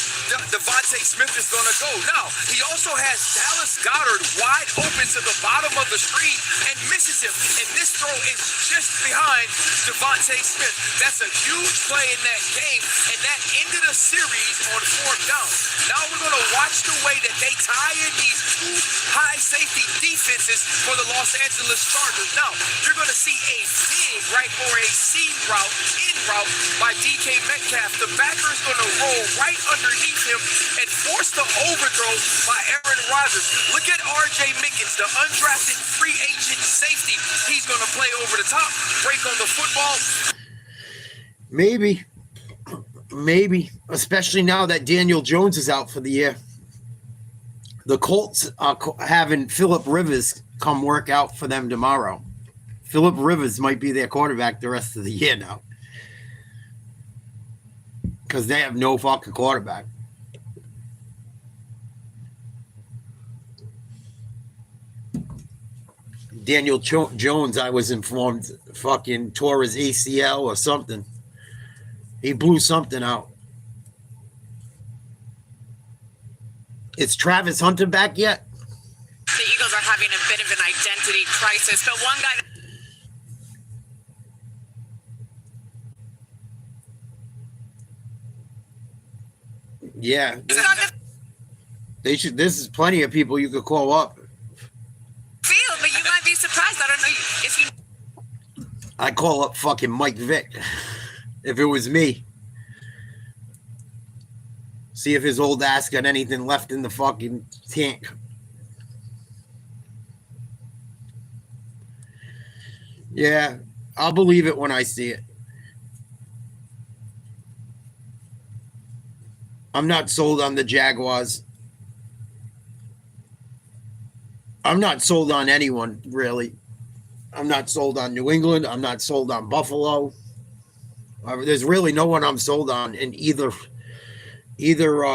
Devontae Smith is going to go. Now, he also has Dallas Goedert wide open to the bottom of the screen and misses him, and this throw is just behind Devontae Smith. That's a huge play in that game, and that ended a series on 4th down. Now we're going to watch the way that they tie in these 2 high safety defenses for the Los Angeles Chargers. Now, you're going to see a big, right, or a seam route, in route by DK Metcalf. The backer is going to roll right underneath him and force the overthrow by Aaron Rodgers. Look at R.J. Mickens, the undrafted free agent safety. He's going to play over the top, break on the football. Maybe, especially now that Daniel Jones is out for the year. The Colts are having Phillip Rivers come work out for them tomorrow. Phillip Rivers might be their quarterback the rest of the year now, because they have no fucking quarterback. Daniel Jones, I was informed, fucking tore his ACL or something. He blew something out. Is Travis Hunter back yet? The Eagles are having a bit of an identity crisis, but one guy... Yeah. They should. This is plenty of people you could call up. Field, but you might be surprised. I don't know if you... I call up fucking Mike Vick if it was me. See if his old ass got anything left in the fucking tank. Yeah, I'll believe it when I see it. I'm not sold on the Jaguars. I'm not sold on anyone, really. I'm not sold on New England. I'm not sold on Buffalo. There's really no one I'm sold on in either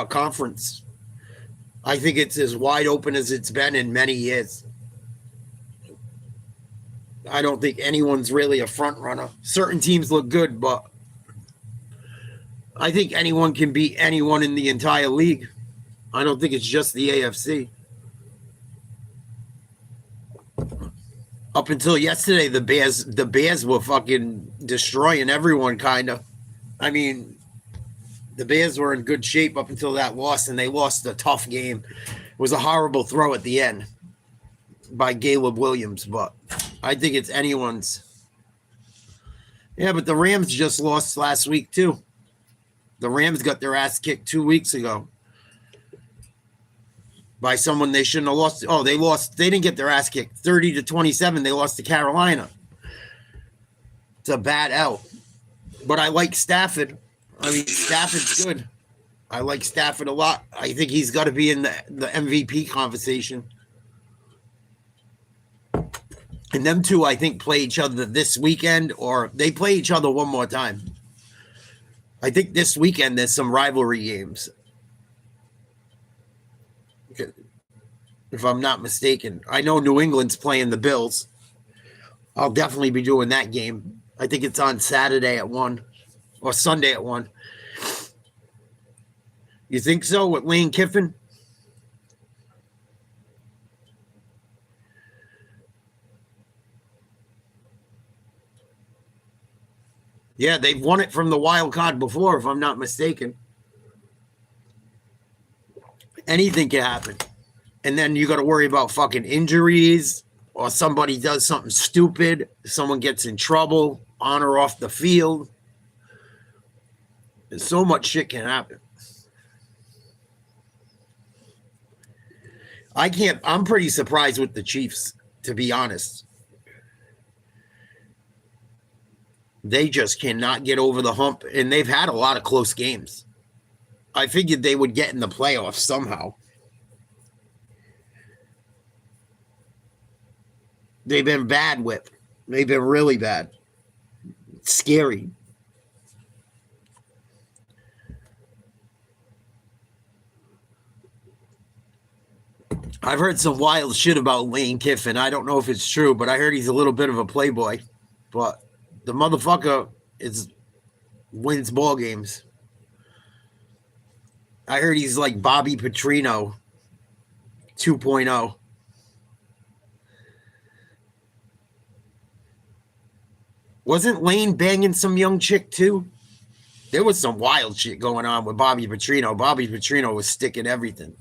conference. I think it's as wide open as it's been in many years. I don't think anyone's really a front runner. Certain teams look good, but I think anyone can beat anyone in the entire league. I don't think it's just the AFC. Up until yesterday, the Bears were fucking destroying everyone, kind of. I mean, the Bears were in good shape up until that loss, and they lost a tough game. It was a horrible throw at the end by Caleb Williams, but I think it's anyone's. Yeah, but the Rams just lost last week, too. The Rams got their ass kicked 2 weeks ago by someone they shouldn't have lost. Oh, they lost. They didn't get their ass kicked. 30-27, they lost to Carolina. It's a bad out. But I like Stafford. I mean, Stafford's good. I like Stafford a lot. I think he's got to be in the MVP conversation. And them two, I think, play each other this weekend, or they play each other one more time. I think this weekend there's some rivalry games, if I'm not mistaken. I know New England's playing the Bills. I'll definitely be doing that game. I think it's on Saturday at 1 or Sunday at 1. You think so with Lane Kiffin? Yeah, they've won it from the wild card before, if I'm not mistaken. Anything can happen. And then you got to worry about fucking injuries, or somebody does something stupid, someone gets in trouble on or off the field. There's so much shit can happen. I'm pretty surprised with the Chiefs, to be honest. They just cannot get over the hump, and they've had a lot of close games. I figured they would get in the playoffs somehow. They've been bad with. They've been really bad. It's scary. I've heard some wild shit about Lane Kiffin. I don't know if it's true, but I heard he's a little bit of a playboy. But the motherfucker wins ball games. I heard he's like Bobby Petrino 2.0. Wasn't Lane banging some young chick too? There was some wild shit going on with Bobby Petrino. Bobby Petrino was sticking everything.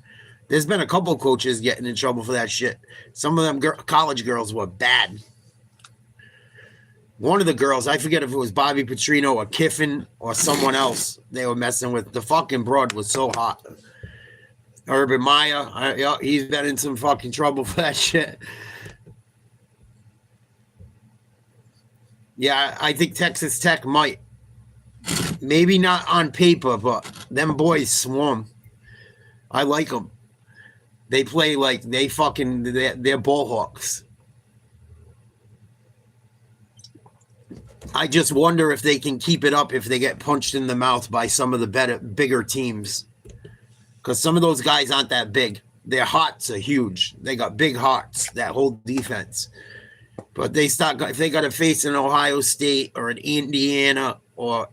There's been a couple coaches getting in trouble for that shit. Some of them college girls were bad. One of the girls, I forget if it was Bobby Petrino or Kiffin or someone else they were messing with. The fucking broad was so hot. Urban Meyer, he's been in some fucking trouble for that shit. Yeah, I think Texas Tech might. Maybe not on paper, but them boys swarm. I like them. They play like they're bullhawks. I just wonder if they can keep it up if they get punched in the mouth by some of the bigger teams. Because some of those guys aren't that big. Their hearts are huge. They got big hearts, that whole defense. But if they got to face an Ohio State or an Indiana or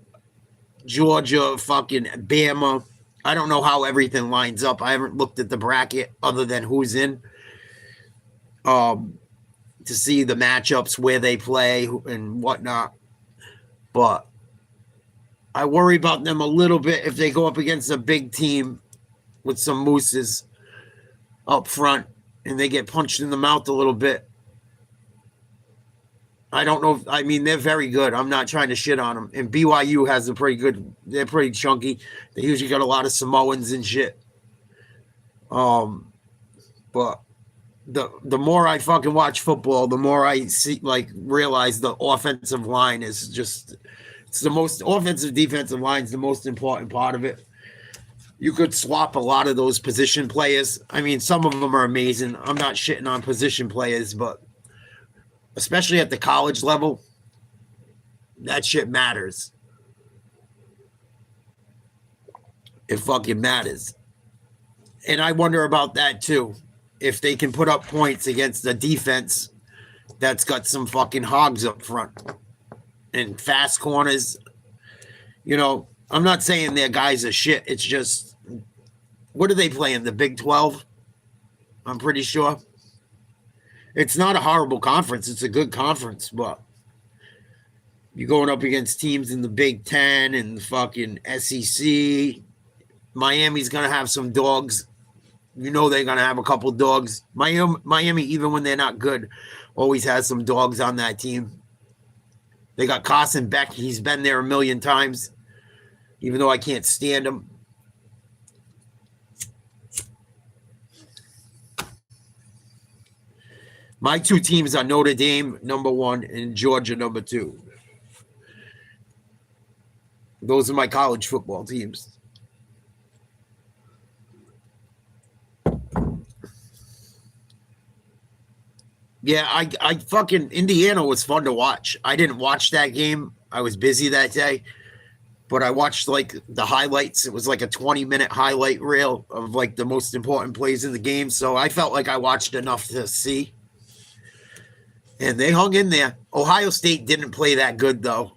Georgia, fucking Bama, I don't know how everything lines up. I haven't looked at the bracket other than who's in to see the matchups, where they play and whatnot. But I worry about them a little bit if they go up against a big team with some mooses up front and they get punched in the mouth a little bit. I don't know. They're very good. I'm not trying to shit on them. And BYU has they're pretty chunky. They usually got a lot of Samoans and shit. But the more I fucking watch football, the more I realize the offensive line is just, it's the most offensive defensive line is the most important part of it. You could swap a lot of those position players. Some of them are amazing. I'm not shitting on position players, but especially at the college level, that shit matters. It fucking matters. And I wonder about that too. If they can put up points against the defense that's got some fucking hogs up front and fast corners. I'm not saying their guys are shit. It's just, what are they playing? The Big 12? I'm pretty sure. It's not a horrible conference. It's a good conference, but you're going up against teams in the Big 10 and the fucking SEC. Miami's going to have some dogs. They're going to have a couple dogs. Miami, even when they're not good, always has some dogs on that team. They got Carson Beck. He's been there a million times, even though I can't stand him. My two teams are Notre Dame, number 1, and Georgia, number 2. Those are my college football teams. Yeah, I fucking, Indiana was fun to watch. I didn't watch that game. I was busy that day. But I watched the highlights. It was like a 20-minute highlight reel of the most important plays in the game. So I felt like I watched enough to see. And they hung in there. Ohio State didn't play that good, though.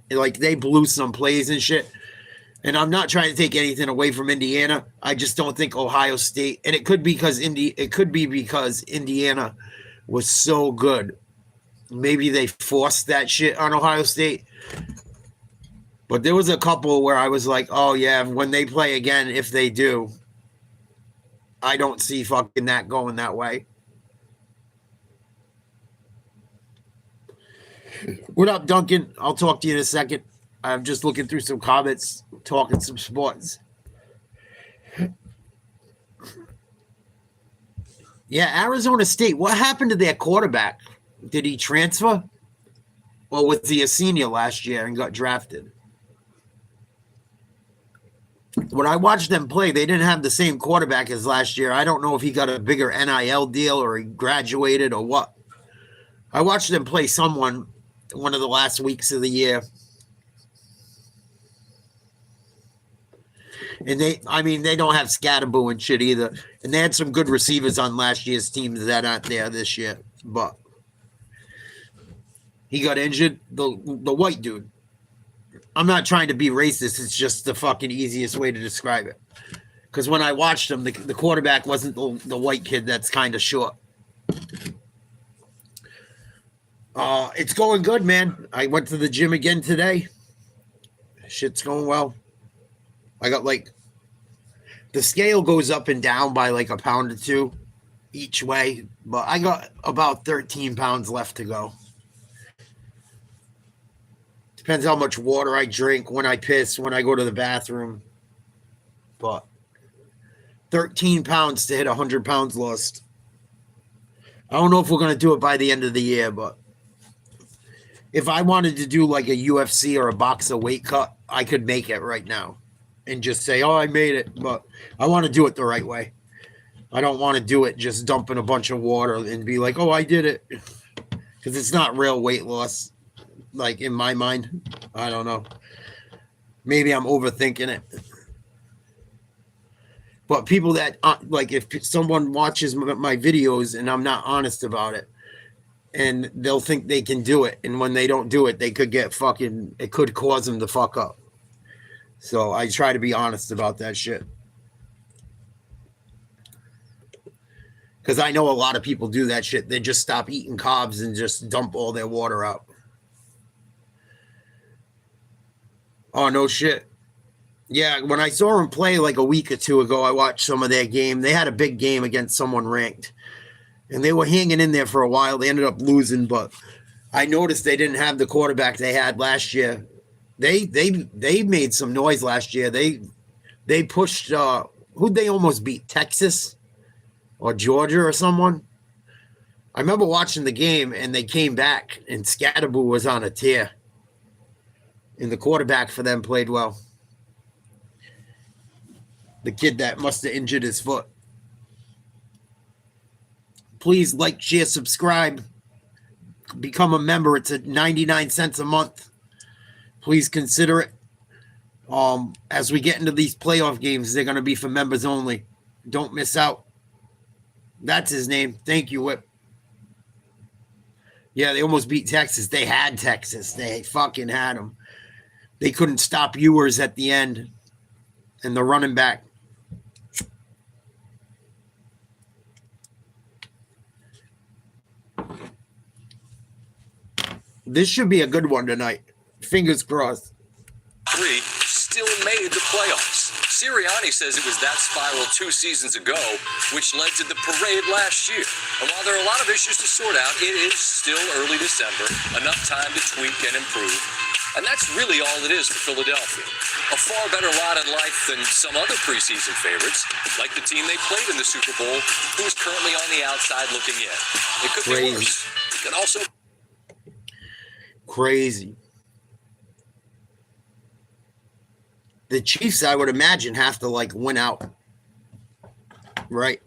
They blew some plays and shit. And I'm not trying to take anything away from Indiana. I just don't think Ohio State, and it could be because Indiana was so good. Maybe they forced that shit on Ohio State. But there was a couple where I was like, oh, yeah, when they play again, if they do, I don't see fucking that going that way. What up, Duncan? I'll talk to you in a second. I'm just looking through some comments, talking some sports. Yeah, Arizona State. What happened to their quarterback? Did he transfer? Or was he a senior last year and got drafted? When I watched them play, they didn't have the same quarterback as last year. I don't know if he got a bigger NIL deal or he graduated or what. I watched them play someone one of the last weeks of the year. And they don't have Scatterboo and shit either. And they had some good receivers on last year's teams that aren't there this year. But he got injured. The white dude. I'm not trying to be racist. It's just the fucking easiest way to describe it. Because when I watched him, the quarterback wasn't the white kid that's kind of short. It's going good, man. I went to the gym again today. Shit's going well. I got The scale goes up and down by like a pound or two each way, but I got about 13 pounds left to go. Depends how much water I drink, when I piss, when I go to the bathroom. But 13 pounds to hit 100 pounds lost. I don't know if we're going to do it by the end of the year, but if I wanted to do like a UFC or a boxer weight cut, I could make it right now and just say, oh, I made it. But I want to do it the right way. I don't want to do it just dumping a bunch of water and be like, oh, I did it. Because it's not real weight loss, like in my mind. I don't know. Maybe I'm overthinking it. But people that, like, if someone watches my videos and I'm not honest about it, and they'll think they can do it, and when they don't do it, they could get fucking, it could cause them to fuck up. So I try to be honest about that shit. Because I know a lot of people do that shit. They just stop eating carbs and just dump all their water out. Oh, no shit. Yeah, when I saw them play like a week or two ago, I watched some of their game. They had a big game against someone ranked. And they were hanging in there for a while. They ended up losing, but I noticed they didn't have the quarterback they had last year. They made some noise last year. They pushed who'd they almost beat? Texas or Georgia or someone? I remember watching the game and they came back and Scatterboo was on a tear. And the quarterback for them played well. The kid that must have injured his foot. Please like, share, subscribe. Become a member. It's at 99 cents a month. Please consider it. As we get into these playoff games, they're going to be for members only. Don't miss out. That's his name. Thank you, Whip. Yeah, they almost beat Texas. They had Texas. They fucking had them. They couldn't stop Ewers at the end. And the running back. This should be a good one tonight. Fingers crossed. 3 still made the playoffs. Sirianni says it was that spiral 2 seasons ago, which led to the parade last year. And while there are a lot of issues to sort out, it is still early December, enough time to tweak and improve. And that's really all it is for Philadelphia. A far better lot in life than some other preseason favorites, like the team they played in the Super Bowl, who is currently on the outside looking in. It could be worse. It could also... Crazy. The Chiefs, I would imagine, have to like win out. Right?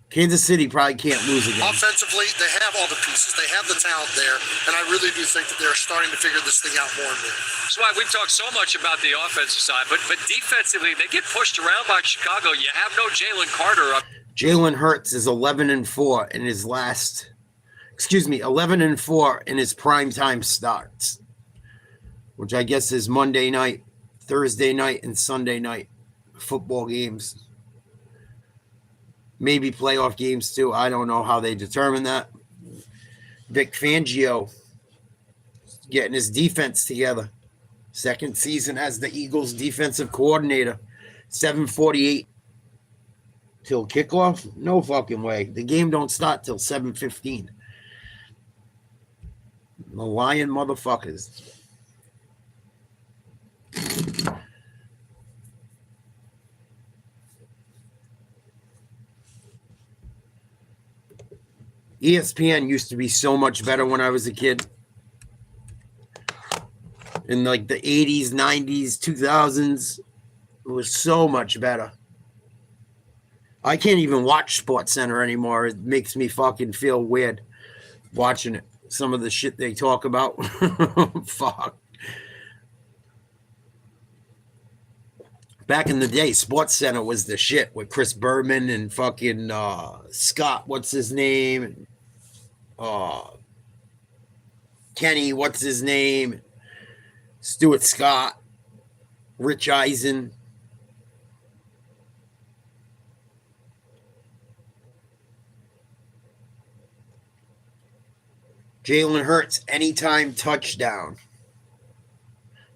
Kansas City probably can't lose again. Offensively, they have all the pieces. They have the talent there, and I really do think that they're starting to figure this thing out more and more. That's why we've talked so much about the offensive side, but defensively, they get pushed around by Chicago. You have no Jalen Carter up. Jalen Hurts is 11-4 in his 11-4 in his primetime starts, which I guess is Monday night, Thursday night, and Sunday night football games. Maybe playoff games too. I don't know how they determine that. Vic Fangio getting his defense together. Second season as the Eagles defensive coordinator. 7:48 till kickoff? No fucking way. The game don't start till 7:15. The lying motherfuckers. ESPN used to be so much better when I was a kid. In like the 80s, 90s, 2000s, it was so much better. I can't even watch Sports Center anymore. It makes me fucking feel weird watching it. Some of the shit they talk about. Fuck. Back in the day, Sports Center was the shit with Chris Berman and fucking Scott, what's his name? Kenny, what's his name? Stuart Scott, Rich Eisen. Jalen Hurts, anytime touchdown.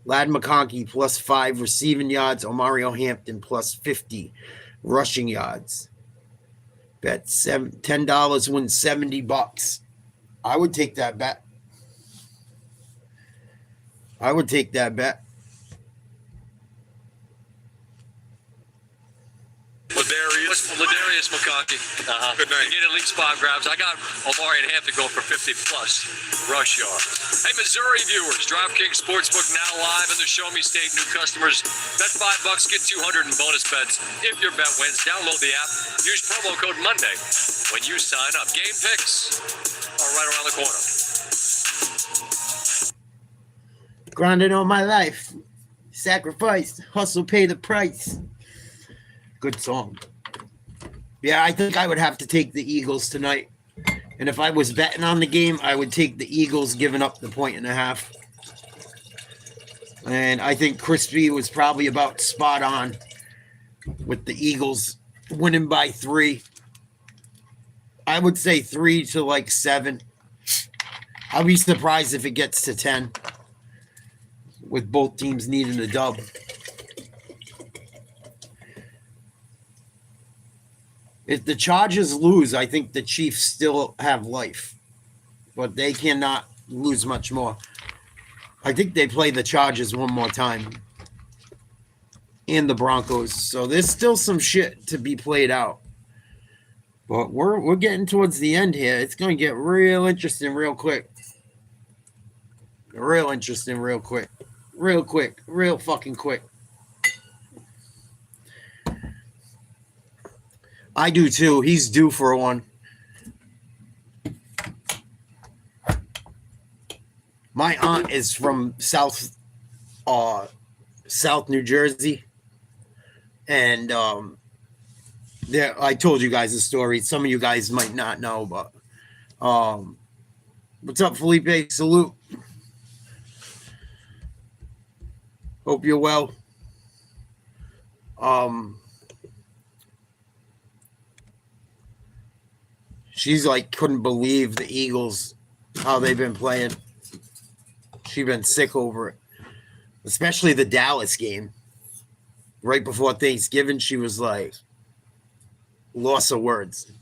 Lad McConkey plus 5 receiving yards. Omario Hampton plus 50 rushing yards. Bet $10 wins $70. I would take that bet. I would take that bet. Ladarius McConkey. Good night. Get at least 5 grabs. I got Omari and Hampton going for 50 plus rush yards. Hey, Missouri viewers, DraftKings Sportsbook now live in the Show Me State. New customers, bet $5, get 200 in bonus bets. If your bet wins, download the app. Use promo code Monday when you sign up. Game picks are right around the corner. Grinding all my life. Sacrifice. Hustle, pay the price. Good song. Yeah, I think I would have to take the Eagles tonight. And if I was betting on the game, I would take the Eagles giving up the 1.5. And I think Crispy was probably about spot on with the Eagles winning by 3. I would say 3 to like 7. I'll be surprised if it gets to 10 with both teams needing a dub. If the Chargers lose, I think the Chiefs still have life. But they cannot lose much more. I think they play the Chargers one more time. And the Broncos. So there's still some shit to be played out. But we're getting towards the end here. It's going to get real interesting real quick. Real interesting real quick. Real quick. Real fucking quick. I do too. He's due for one. My aunt is from South New Jersey. And I told you guys the story. Some of you guys might not know, but what's up, Felipe? Salute. Hope you're well. She's like couldn't believe the Eagles, how they've been playing. She's been sick over it. Especially the Dallas game. Right before Thanksgiving, she was like, loss of words.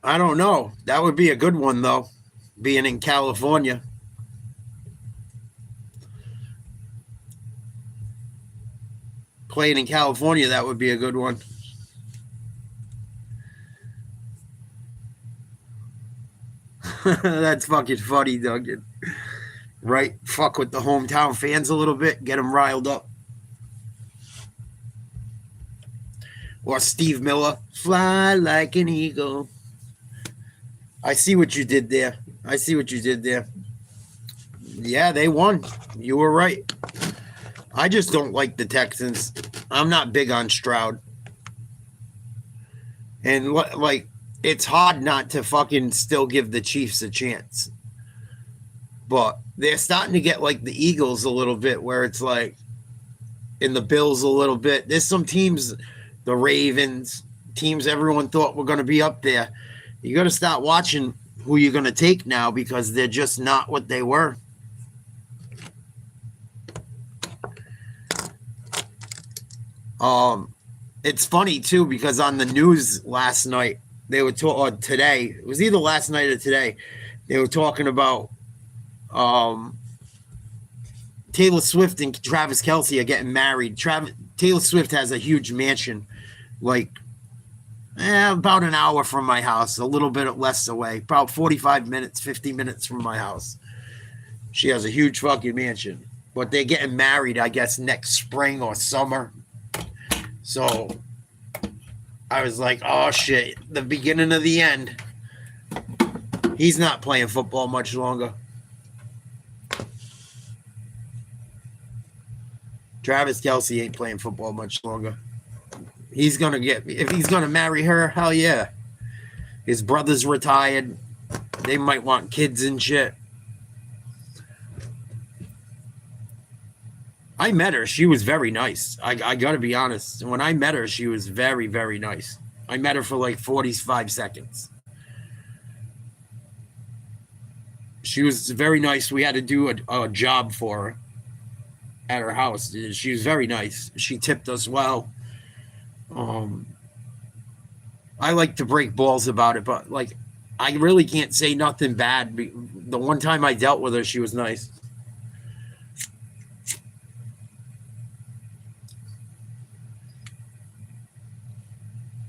I don't know. That would be a good one, though, being in California. Playing in California, that would be a good one. That's fucking funny, Duncan. Right? Fuck with the hometown fans a little bit. Get them riled up. Or Steve Miller. Fly like an eagle. I see what you did there. Yeah, they won. You were right. I just don't like the Texans. I'm not big on Stroud. And like, it's hard not to fucking still give the Chiefs a chance. But they're starting to get like the Eagles a little bit, where it's like, in the Bills a little bit. There's some teams, the Ravens, teams everyone thought were going to be up there. You got to start watching who you're going to take now, because they're just not what they were. It's funny too, because on the news last night, they were talking, today, it was either last night or today, they were talking about Taylor Swift and Travis Kelce are getting married. Taylor Swift has a huge mansion, like about an hour from my house, a little bit less away, about 45 minutes, 50 minutes from my house. She has a huge fucking mansion, but they're getting married, I guess, next spring or summer. So I was like, oh shit, the beginning of the end. He's not playing football much longer. Travis Kelce ain't playing football much longer. He's going to if he's going to marry her, hell yeah. His brother's retired. They might want kids and shit. I met her. She was very nice. I got to be honest. When I met her, she was very, very nice. I met her for like 45 seconds. She was very nice. We had to do a job for her at her house. She was very nice. She tipped us well. I like to break balls about it, but like I really can't say nothing bad. The one time I dealt with her, she was nice.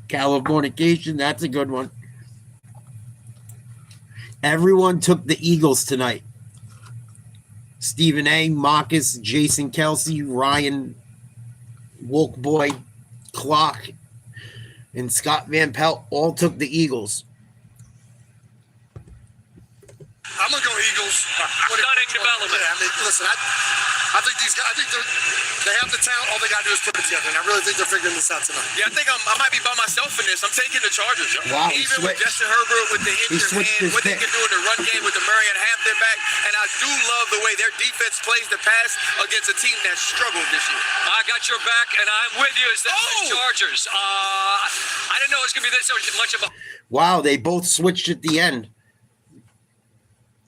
Californication, that's a good one. Everyone took the Eagles tonight. Stephen A., Marcus, Jason Kelsey, Ryan, Wolk Boy, Clark, and Scott Van Pelt all took the Eagles. I'm gonna go Eagles. Stunning development. Yeah, I mean, listen, I think these guys. I think they have the talent. All they got to do is put it together, and I really think they're figuring this out tonight. Yeah, I think I might be by myself in this. I'm taking the Chargers. Wow, Even with Justin Herbert with the injured hand, what they can do in the run game with the Marion Hampton back, and I do love the way their defense plays the pass against a team that struggled this year. I got your back, and I'm with you. It's the Chargers. I didn't know it was going to be this much of a... Wow, they both switched at the end.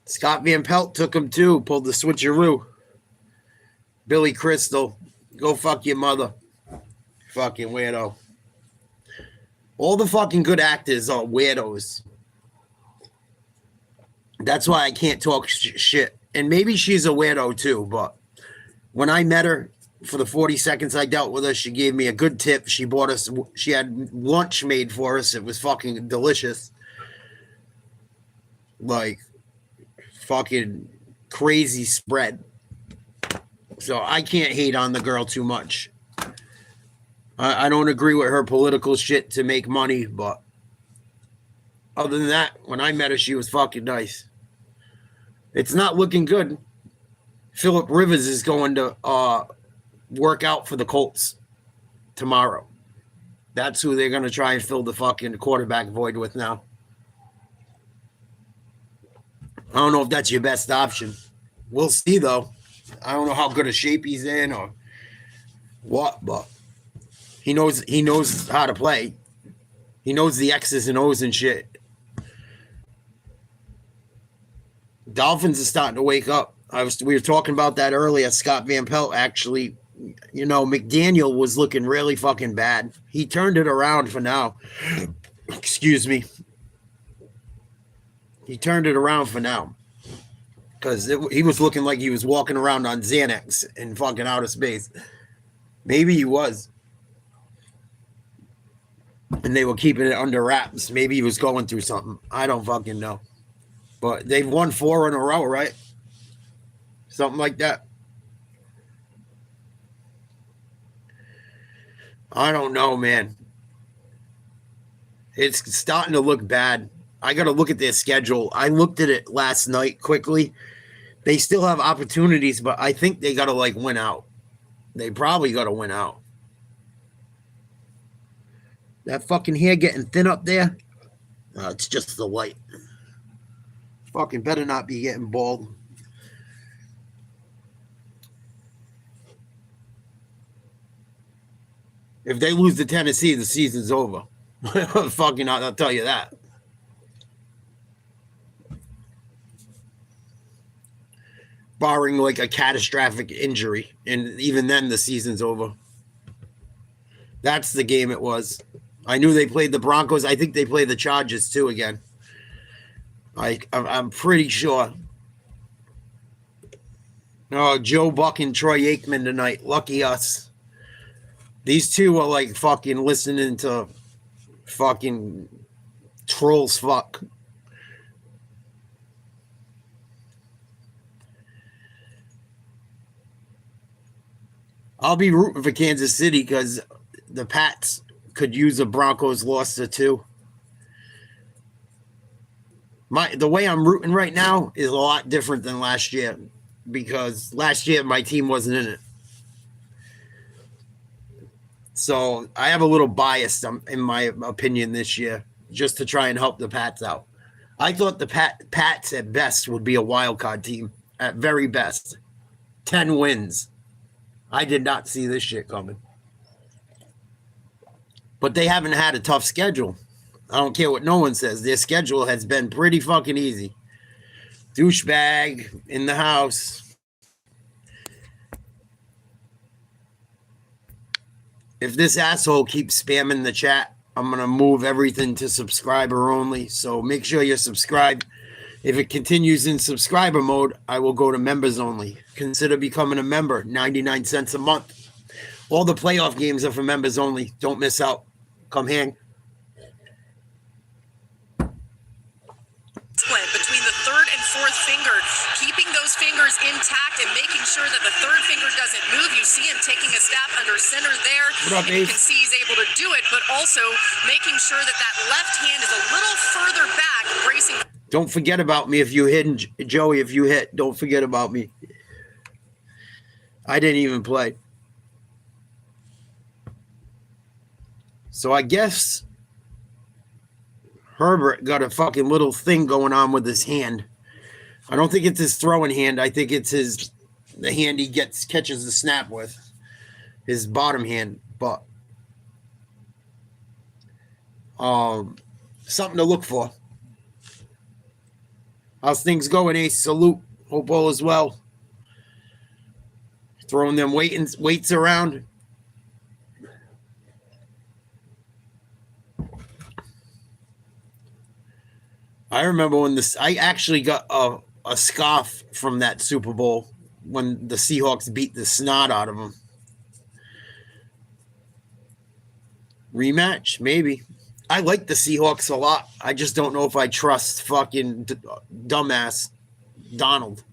Scott Van Pelt took him too, pulled the switcheroo. Billy Crystal, go fuck your mother. Fucking weirdo. All the fucking good actors are weirdos. That's why I can't talk shit. And maybe she's a weirdo too, but when I met her, for the 40 seconds I dealt with her, she gave me a good tip. She had lunch made for us. It was fucking delicious. Like, fucking crazy spread. So I can't hate on the girl too much. I don't agree with her political shit to make money, but other than that, when I met her, she was fucking nice. It's not looking good. Phillip Rivers is going to work out for the Colts tomorrow. That's who they're going to try and fill the fucking quarterback void with now. I don't know if that's your best option. We'll see, though. I don't know how good a shape he's in or what, but he knows how to play. He knows the X's and O's and shit. Dolphins are starting to wake up. We were talking about that earlier. Scott Van Pelt actually, McDaniel was looking really fucking bad. He turned it around for now. Excuse me. He turned it around for now. Because he was looking like he was walking around on Xanax in fucking outer space. Maybe he was. And they were keeping it under wraps. Maybe he was going through something. I don't fucking know. But they've won 4 in a row, right? Something like that. I don't know, man. It's starting to look bad. I got to look at their schedule. I looked at it last night quickly. They still have opportunities, but I think they got to win out. They probably got to win out. That fucking hair getting thin up there. It's just the light. Fucking better not be getting bald. If they lose to Tennessee, the season's over. Fucking, I'll tell you that. Barring a catastrophic injury. And even then, the season's over. That's the game it was. I knew they played the Broncos. I think they play the Chargers, too, again. I'm pretty sure. Oh, Joe Buck and Troy Aikman tonight. Lucky us. These two are fucking listening to fucking trolls fuck. I'll be rooting for Kansas City because the Pats could use a Broncos loss or two. The way I'm rooting right now is a lot different than last year because last year my team wasn't in it. So I have a little bias in my opinion this year just to try and help the Pats out. I thought the Pats at best would be a wild card team at very best. 10 wins. I did not see this shit coming. But they haven't had a tough schedule. I don't care what no one says. Their schedule has been pretty fucking easy. Douchebag in the house. If this asshole keeps spamming the chat, I'm going to move everything to subscriber only. So make sure you're subscribed. If it continues in subscriber mode, I will go to members only. Consider becoming a member, 99 cents a month. All the playoff games are for members only. Don't miss out. Come hang. Split between the third and fourth finger, keeping those fingers intact and making sure that the third finger doesn't move. You see him taking a step under center there. What up, and you Ace? can see he's able to do it, but also making sure that that left hand is a little further back, bracing. Don't forget about me if you hit, Joey. If you hit, don't forget about me. I didn't even play. So I guess Herbert got a fucking little thing going on with his hand. I don't think it's his throwing hand. I think it's the hand he catches the snap with, his bottom hand. But something to look for. How's things going, Ace? Salute. Hope all is well. Throwing them weights around. I remember when I actually got a scarf from that Super Bowl when the Seahawks beat the snot out of them. Rematch? Maybe. I like the Seahawks a lot. I just don't know if I trust fucking dumbass Donald.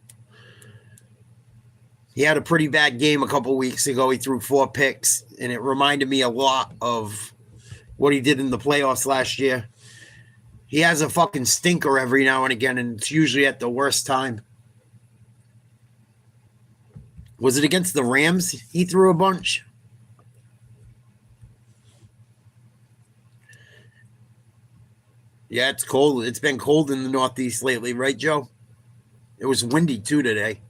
He had a pretty bad game a couple weeks ago. He threw 4 picks, and it reminded me a lot of what he did in the playoffs last year. He has a fucking stinker every now and again, and it's usually at the worst time. Was it against the Rams? He threw a bunch. Yeah, it's cold. It's been cold in the Northeast lately, right, Joe? It was windy, too, today.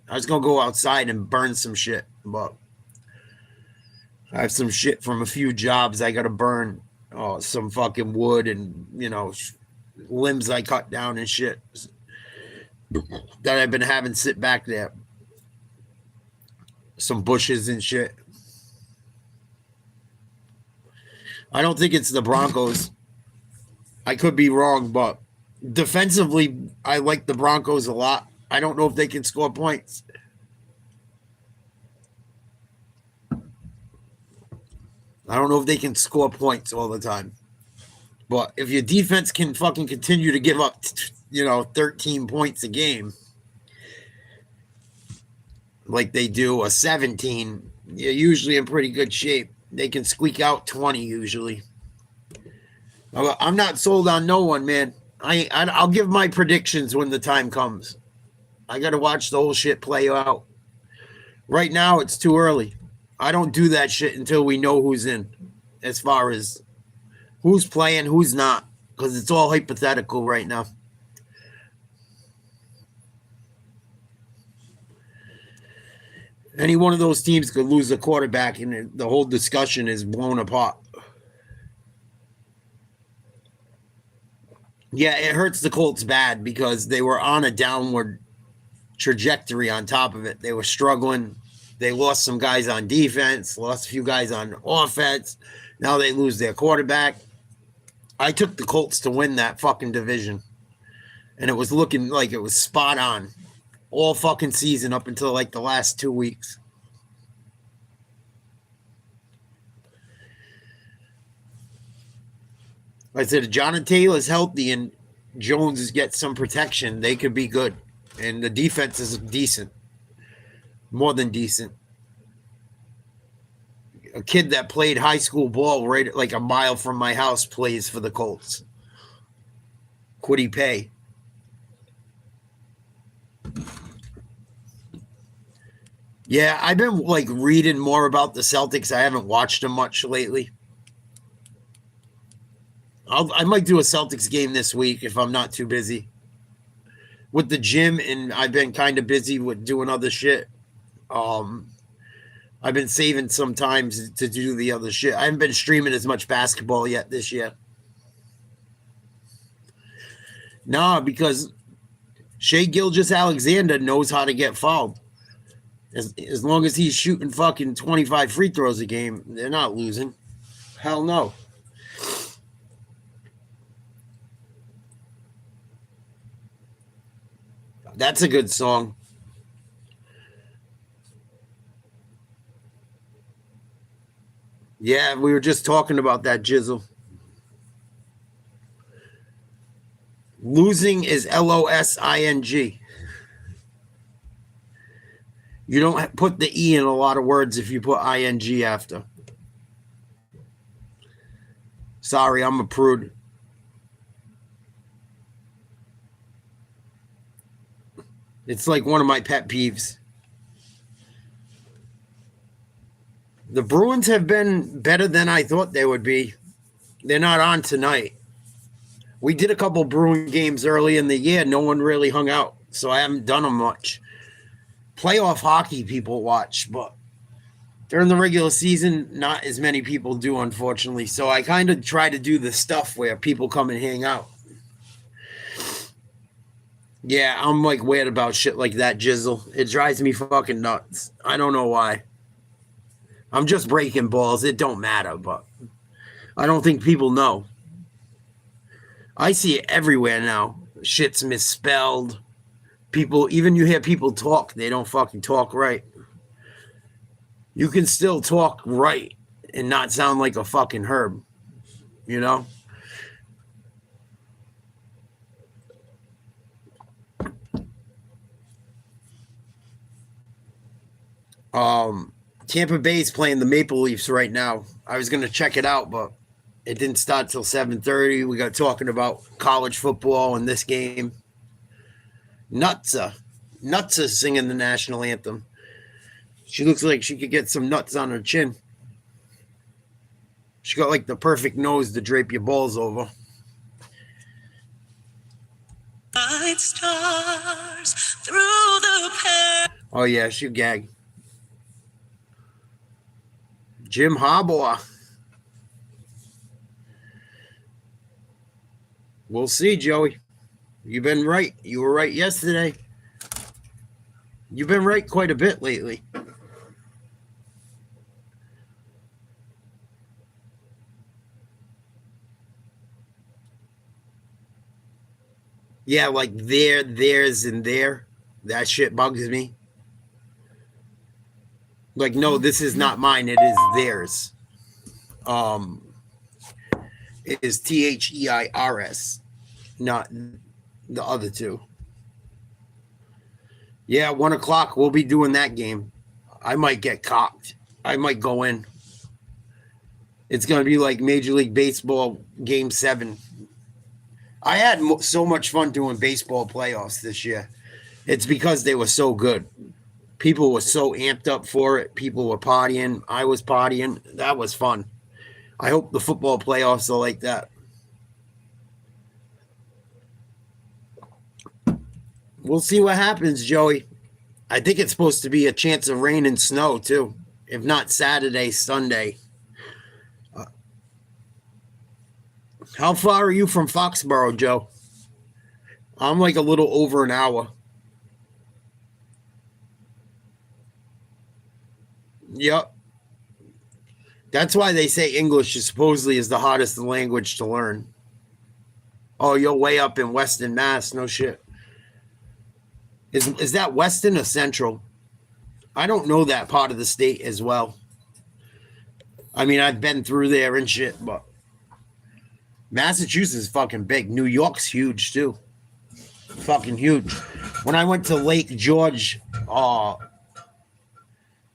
I was going to go outside and burn some shit, but I have some shit from a few jobs I got to burn. Some fucking wood and, limbs I cut down and shit that I've been having sit back there. Some bushes and shit. I don't think it's the Broncos. I could be wrong, but defensively, I like the Broncos a lot. I don't know if they can score points. I don't know if they can score points all the time. But if your defense can fucking continue to give up, 13 points a game, like they do, or 17, you're usually in pretty good shape. They can squeak out 20 usually. I'm not sold on no one, man. I'll give my predictions when the time comes. I got to watch the whole shit play out. Right now, it's too early. I don't do that shit until we know who's in, as far as who's playing, who's not, because it's all hypothetical right now. Any one of those teams could lose a quarterback, and the whole discussion is blown apart. Yeah, it hurts the Colts bad because they were on a downward trajectory on top of it. They were struggling. They lost some guys on defense, lost a few guys on offense. Now they lose their quarterback. I took the Colts to win that fucking division, and it was looking like it was spot on all fucking season up until like the last 2 weeks. I said, if Jonathan Taylor's healthy and Jones gets some protection, they could be good. And the defense is decent. More than decent. A kid that played high school ball right like a mile from my house plays for the Colts. Quiddy Pay. Yeah, I've been like reading more about the Celtics. I haven't watched them much lately. I might do a Celtics game this week if I'm not too busy with the gym, and I've been kind of busy with doing other shit. I've been saving some times to do the other shit. I haven't been streaming as much basketball yet this year. Nah, because Shea Gilgeous-Alexander knows how to get fouled. As long as he's shooting fucking 25 free throws a game, they're not losing. Hell no. That's a good song. Yeah, we were just talking about that, Jizzle. Losing is Losing. You don't put the E in a lot of words if you put ing after. Sorry, I'm a prude. It's like one of my pet peeves. The Bruins have been better than I thought they would be. They're not on tonight. We did a couple Bruin games early in the year. No one really hung out, so I haven't done them much. Playoff hockey people watch, but during the regular season, not as many people do, unfortunately. So I kind of try to do the stuff where people come and hang out. Yeah, I'm like weird about shit like that, Jizzle. It drives me fucking nuts. I don't know why. I'm just breaking balls. It don't matter, but I don't think people know. I see it everywhere now. Shit's misspelled. People, even you hear people talk, they don't fucking talk right. You can still talk right and not sound like a fucking herb, you know? Tampa Bay's playing the Maple Leafs right now. I was going to check it out, but it didn't start till 7:30. We got talking about college football and this game. Nutsa singing the national anthem. She looks like she could get some nuts on her chin. She got like the perfect nose to drape your balls over. Bright stars through the Oh yeah, she gag. Jim Harbaugh. We'll see, Joey. You've been right. You were right yesterday. You've been right quite a bit lately. Yeah, like there, there's, and there. That shit bugs me. Like, no, this is not mine. It is theirs. It is THEIRS, not the other two. Yeah, 1 o'clock. We'll be doing that game. I might get cocked. I might go in. It's going to be like Major League Baseball Game 7. I had so much fun doing baseball playoffs this year. It's because they were so good. People were so amped up for it. People were partying. I was partying. That was fun. I hope the football playoffs are like that. We'll see what happens, Joey. I think it's supposed to be a chance of rain and snow, too. If not Saturday, Sunday. How far are you from Foxborough, Joe? I'm like a little over an hour. Yep. That's why they say English is supposedly is the hardest language to learn. Oh, you're way up in Western Mass. No shit. Is that Western or Central? I don't know that part of the state as well. I mean, I've been through there and shit, but Massachusetts is fucking big. New York's huge, too. Fucking huge. When I went to Lake George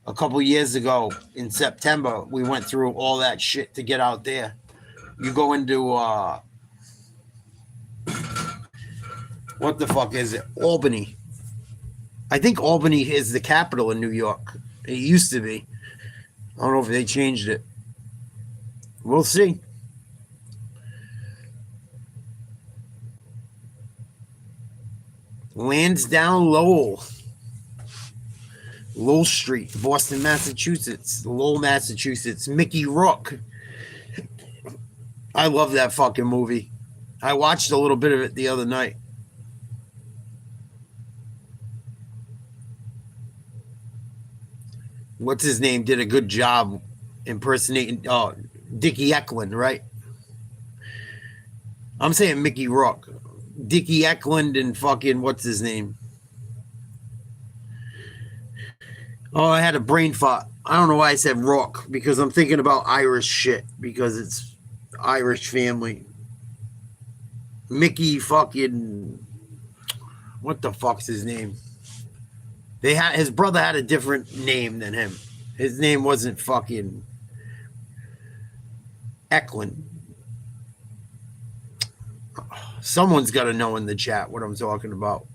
a couple years ago in September, we went through all that shit to get out there. You go into, what the fuck is it? Albany. I think Albany is the capital in New York. It used to be. I don't know if they changed it. We'll see. Lansdowne Lowell. Lowell Street, Boston, Massachusetts. Lowell, Massachusetts. Mickey Rourke. I love that fucking movie. I watched a little bit of it the other night. What's his name? Did a good job impersonating Dickie Eklund, right? I'm saying Mickey Rourke. Dickie Eklund and fucking what's his name? Oh, I had a brain fart. I don't know why I said Rourke, because I'm thinking about Irish shit, because it's Irish family. Mickey fucking, what the fuck's his name? His brother had a different name than him. His name wasn't fucking Eklund. Someone's got to know in the chat what I'm talking about.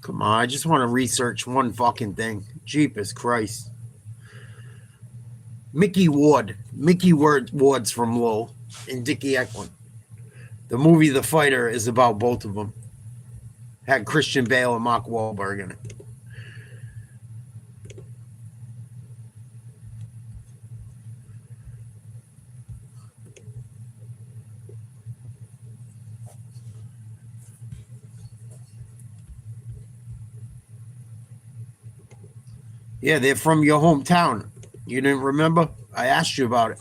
Come on, I just want to research one fucking thing. Jeepers Christ. Mickey Ward. Mickey Ward's from Lowell and Dickie Eklund. The movie The Fighter is about both of them. Had Christian Bale and Mark Wahlberg in it. Yeah, they're from your hometown. You didn't remember? I asked you about it.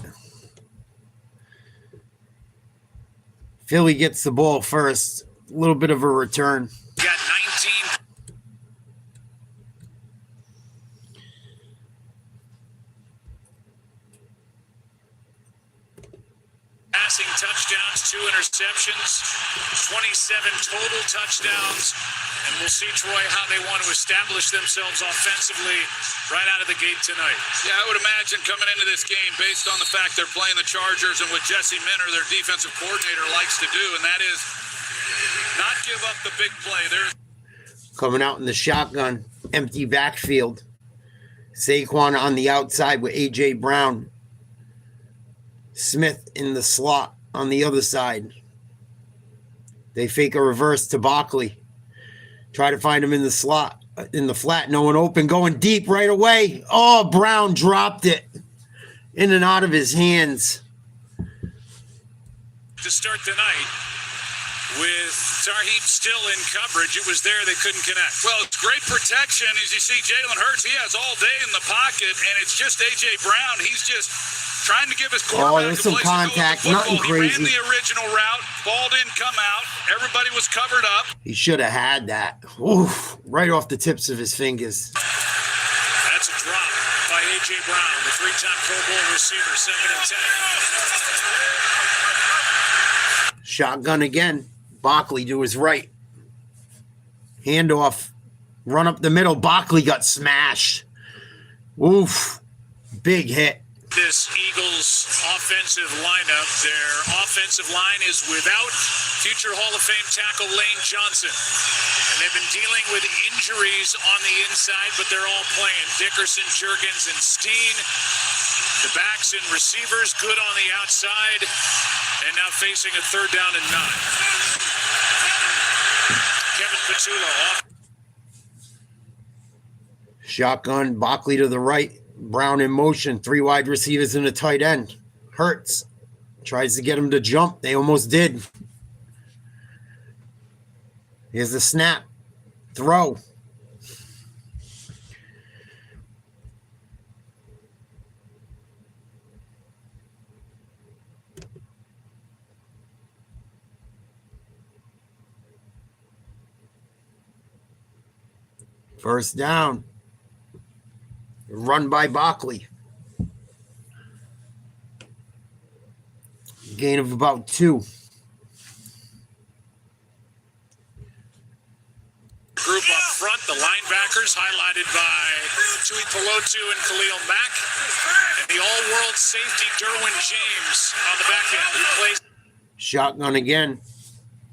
Philly gets the ball first. A little bit of a return. Got 19. Passing touchdowns, 2 interceptions, 27 total touchdowns. And we'll see, Troy, how they want to establish themselves offensively right out of the gate tonight. Yeah, I would imagine coming into this game, based on the fact they're playing the Chargers and what Jesse Minter, their defensive coordinator, likes to do, and that is not give up the big play. Coming out in the shotgun, empty backfield. Saquon on the outside with A.J. Brown. Smith in the slot on the other side. They fake a reverse to Barkley. Try to find him in the slot, in the flat, no one open, going deep right away. Oh, Brown dropped it in and out of his hands. To start the night with Tarheeb still in coverage. It was there, they couldn't connect. Well, it's great protection. As you see, Jalen Hurts, he has all day in the pocket, and it's just A.J. Brown. He's just trying to give his quarterback there's some contact, nothing He crazy. ran the original route, ball didn't come out. Everybody was covered up. He should have had that. Oof, right off the tips of his fingers. That's a drop by A.J. Brown, the 3-time Pro Bowl receiver, 2nd and 10. Shotgun again. Barkley to his right. Handoff. Run up the middle. Barkley got smashed. Oof. Big hit. This Eagles offensive lineup, their offensive line is without future Hall of Fame tackle Lane Johnson. And they've been dealing with injuries on the inside, but they're all playing. Dickerson, Juergens, and Steen. The backs and receivers good on the outside. And now facing a 3rd down and 9. Kevin Petula off. Shotgun. Barkley to the right. Brown in motion, 3 wide receivers and a tight end. Hurts. Tries to get him to jump. They almost did. Here's the snap. Throw. First down. Run by Barkley. Gain of about 2. Group up front, the linebackers highlighted by Tui Pelotu and Khalil Mack. And the all-world safety Derwin James on the back end, who plays. Shotgun again.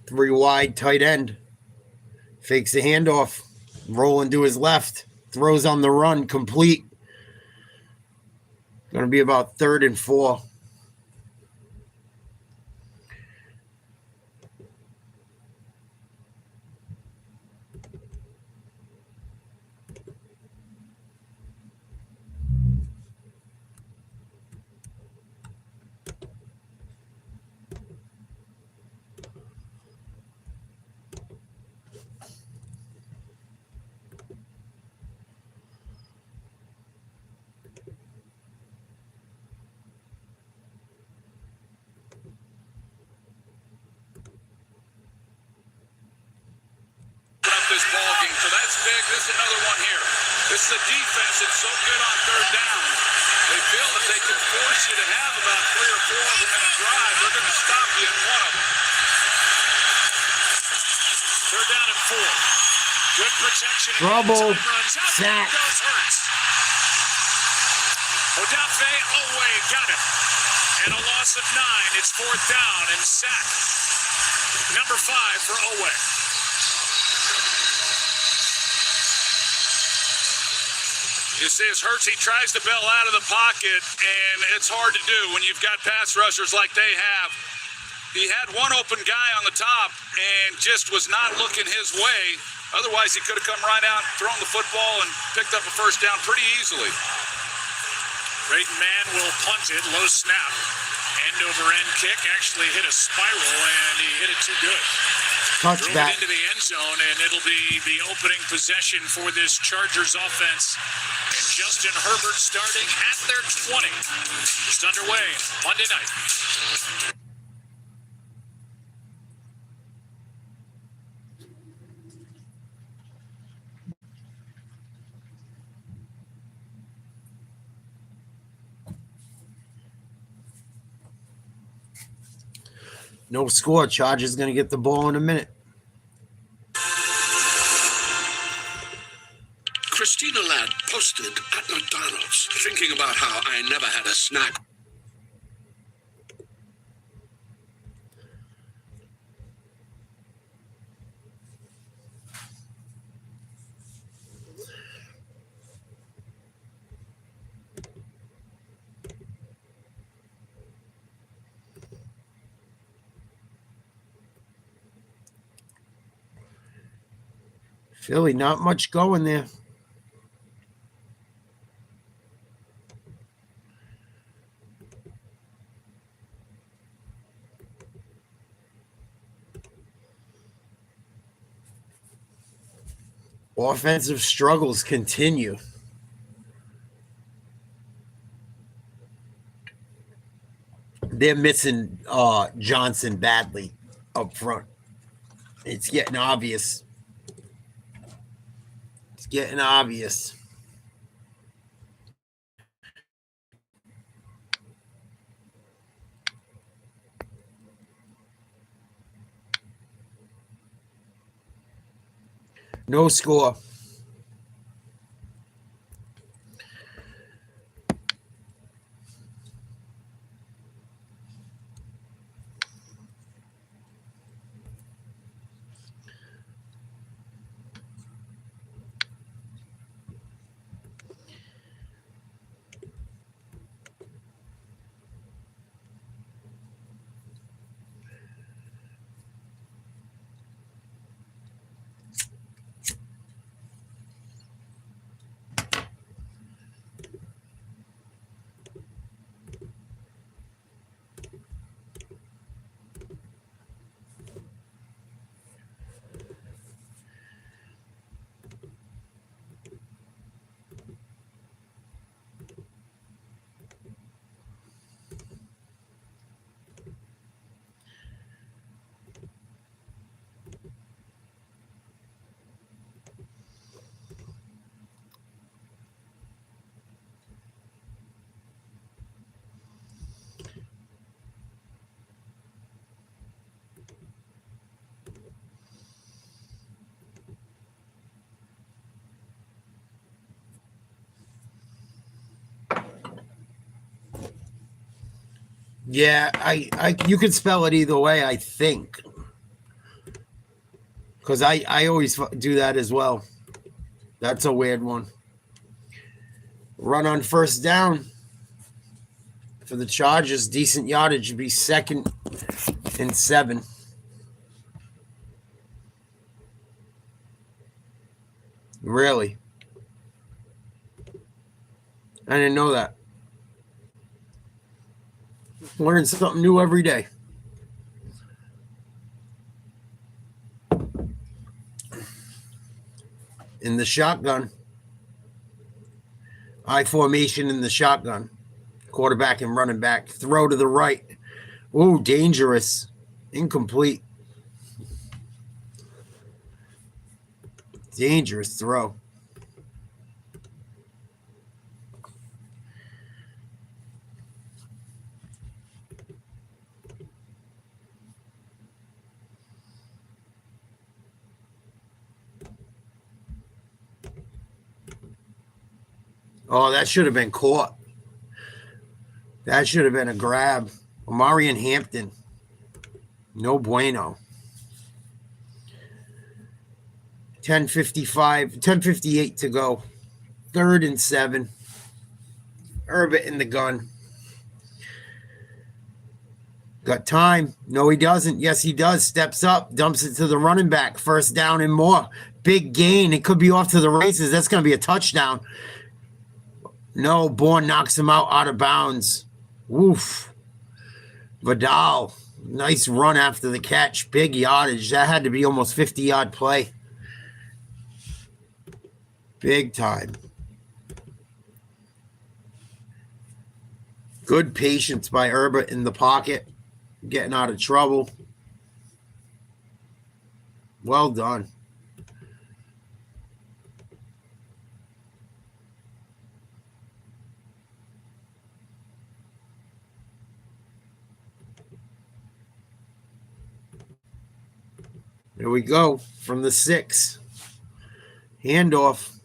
3 wide, tight end. Fakes the handoff. Rolling to his left. Throws on the run, complete. Going to be about 3rd and 4. This ball game, so that's big. This is another one here. This is a defense that's so good on 3rd down. They feel that they can force you to have about 3 or 4 of them in a drive. They're going to stop you in one of them. 3rd down and 4. Good protection. Trouble. Sack. Odafe Owe got it. And a loss of 9. It's 4th down and sack. Number 5 for Owe. You see, as Hurts, he tries to bail out of the pocket, and it's hard to do when you've got pass rushers like they have. He had one open guy on the top and just was not looking his way. Otherwise, he could have come right out, thrown the football, and picked up a 1st down pretty easily. Brayton Mann will punt it, low snap. End-over-end kick, actually hit a spiral, and he hit it too good. Drove it into the end zone, and it'll be the opening possession for this Chargers offense. And Justin Herbert starting at their 20. Just underway Monday night. No score. Chargers going to get the ball in a minute. Christina Ladd posted at McDonald's, thinking about how I never had a snack. Philly, not much going there. Offensive struggles continue. They're missing Johnson badly up front. It's getting obvious. It's getting obvious. No score. Yeah, you could spell it either way, I think. Because I always do that as well. That's a weird one. Run on first down for the Chargers. Decent yardage would be 2nd and 7. Really? I didn't know that. Learn something new every day. In the shotgun. I formation in the shotgun. Quarterback and running back. Throw to the right. Ooh, dangerous. Incomplete. Dangerous throw. Oh, that should have been caught. That should have been a grab. Omari and Hampton. No bueno. 10:58 to go. 3rd and 7. Herbert in the gun. Got time. No, he doesn't. Yes, he does. Steps up. Dumps it to the running back. First down and more. Big gain. It could be off to the races. That's going to be a touchdown. No, Bourne knocks him out of bounds. Woof. Vidal. Nice run after the catch. Big yardage. That had to be almost 50-yard play. Big time. Good patience by Herbert in the pocket. Getting out of trouble. Well done. Here we go from the 6. Handoff.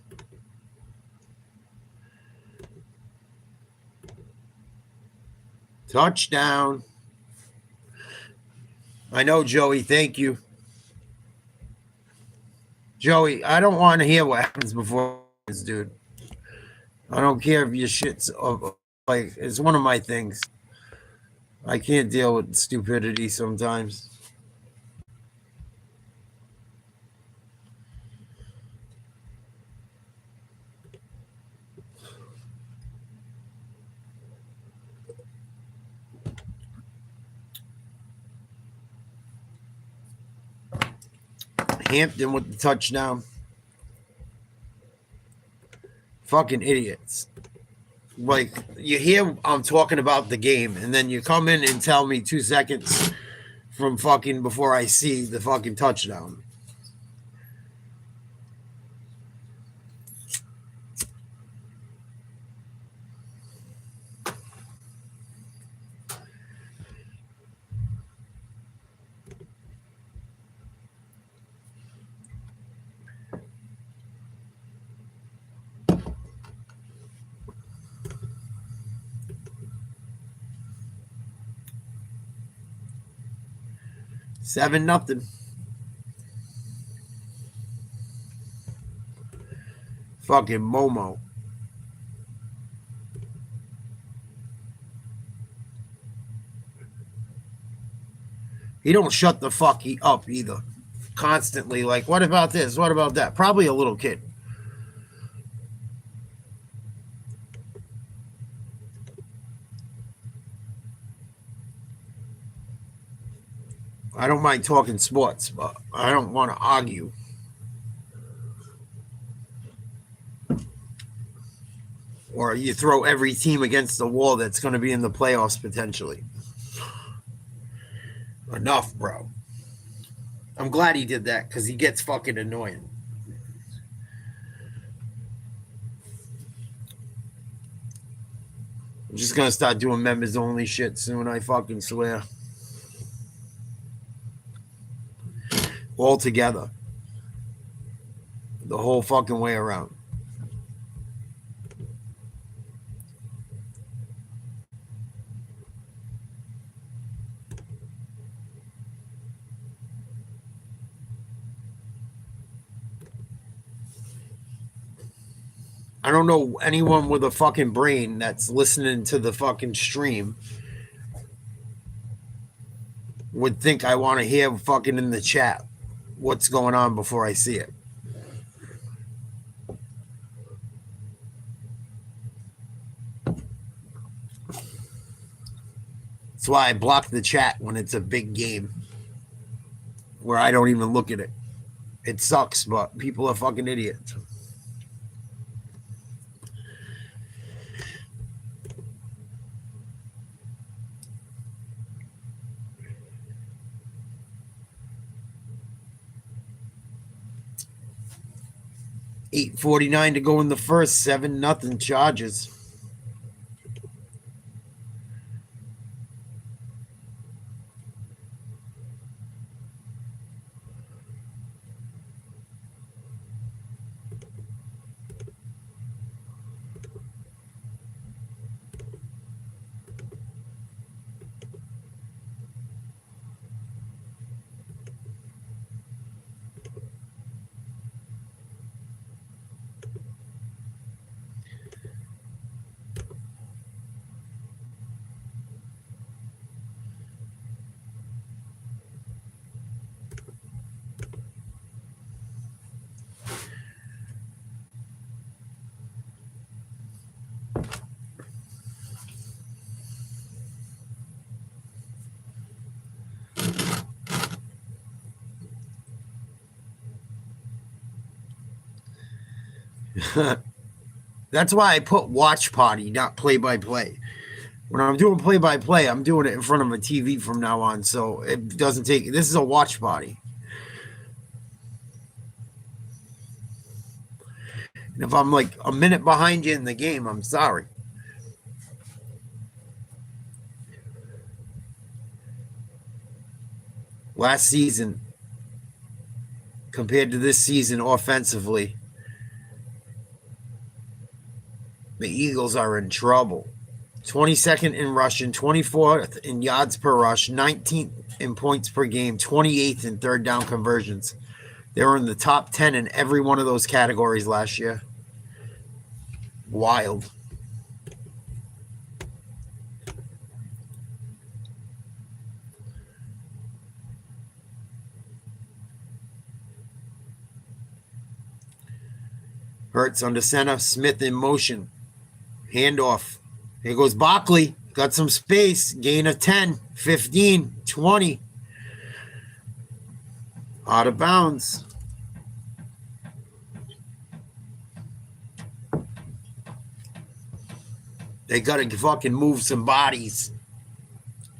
Touchdown. I know, Joey. Thank you. Joey, I don't want to hear what happens before this, dude. I don't care if your shit's like, it's one of my things. I can't deal with stupidity sometimes. Hampton with the touchdown. Fucking idiots. Like, you hear I'm talking about the game, and then you come in and tell me 2 seconds from fucking before I see the fucking touchdown. Seven nothing. Fucking Momo. He don't shut the fuck up either. Constantly like, what about this? What about that? Probably a little kid. I don't mind talking sports, but I don't want to argue. Or you throw every team against the wall that's going to be in the playoffs potentially. Enough, bro. I'm glad he did that because he gets fucking annoying. I'm just going to start doing members only shit soon, I fucking swear. All together. The whole fucking way around. I don't know anyone with a fucking brain that's listening to the fucking stream would think I want to hear fucking in the chat what's going on before I see it. That's why I block the chat when it's a big game where I don't even look at it. It sucks, but people are fucking idiots. $8:49 to go in the first. 7-0 Chargers. That's why I put watch party, not play-by-play. When I'm doing play-by-play, I'm doing it in front of a TV from now on, so it doesn't take... This is a watch party. And if I'm like a minute behind you in the game, I'm sorry. Last season, compared to this season offensively, the Eagles are in trouble. 22nd in rushing, 24th in yards per rush, 19th in points per game, 28th in third down conversions. They were in the top 10 in every one of those categories last year. Wild. Hurts under center, Smith in motion. Handoff. Here goes Barkley. Got some space. Gain of 10, 15, 20. Out of bounds. They got to fucking move some bodies.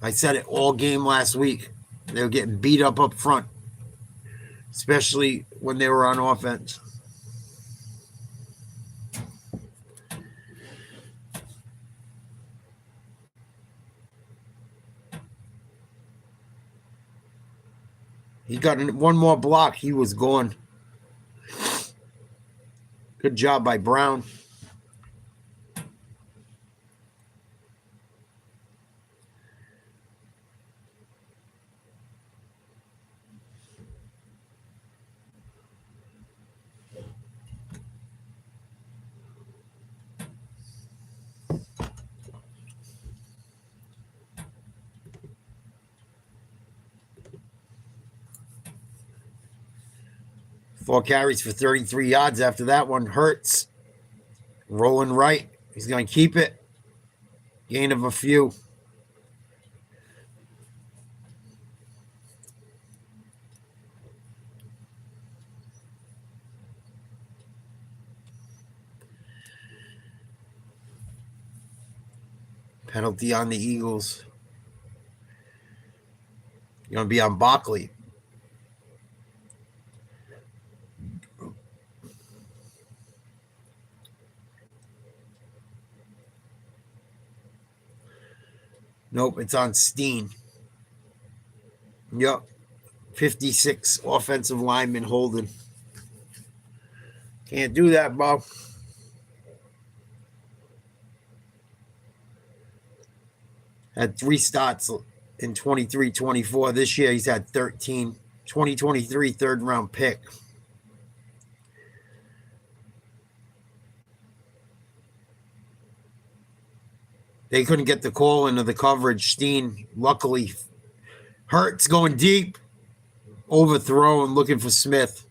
I said it all game last week. They were getting beat up front, especially when they were on offense. He got one more block. He was gone. Good job by Brown. Four carries for 33 yards after that one. Hurts. Rolling right. He's going to keep it. Gain of a few. Penalty on the Eagles. Going to be on Barkley. Nope, it's on Steen. Yep. 56 offensive linemen holding. Can't do that, Bob. Had 3 starts in 23-24. This year he's had 13. 2023 third round pick. They couldn't get the call into the coverage. Steen, luckily, Hurts going deep, overthrown, looking for Smith.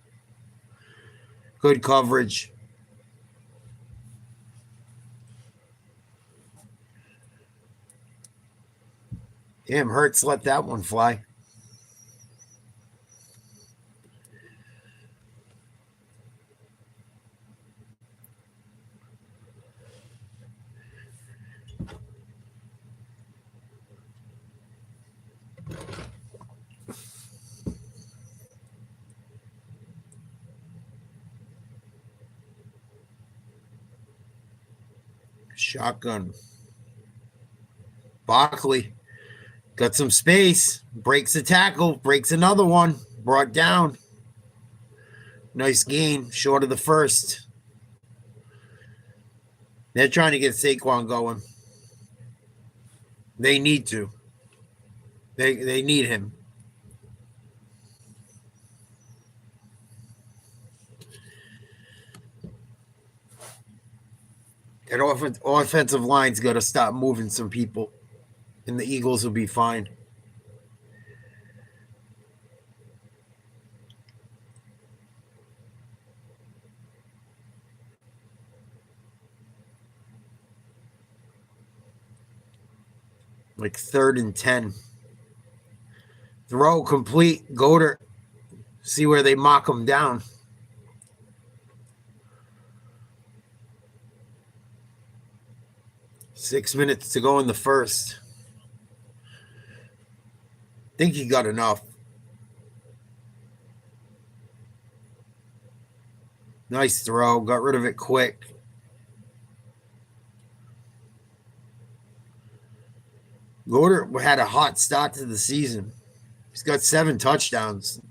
Good coverage. Damn, Hurts let that one fly. Shotgun. Barkley got some space. Breaks a tackle. Breaks another one. Brought down. Nice gain. Short of the first. They're trying to get Saquon going. They need to. They need him. That offensive line's got to stop moving some people, and the Eagles will be fine. Like 3rd and 10. Throw complete. Goddard. See where they mock him down. Six minutes to go in the first. Think he got enough. Nice throw. Got rid of it quick. Goddard had a hot start to the season. He's got 7 touchdowns.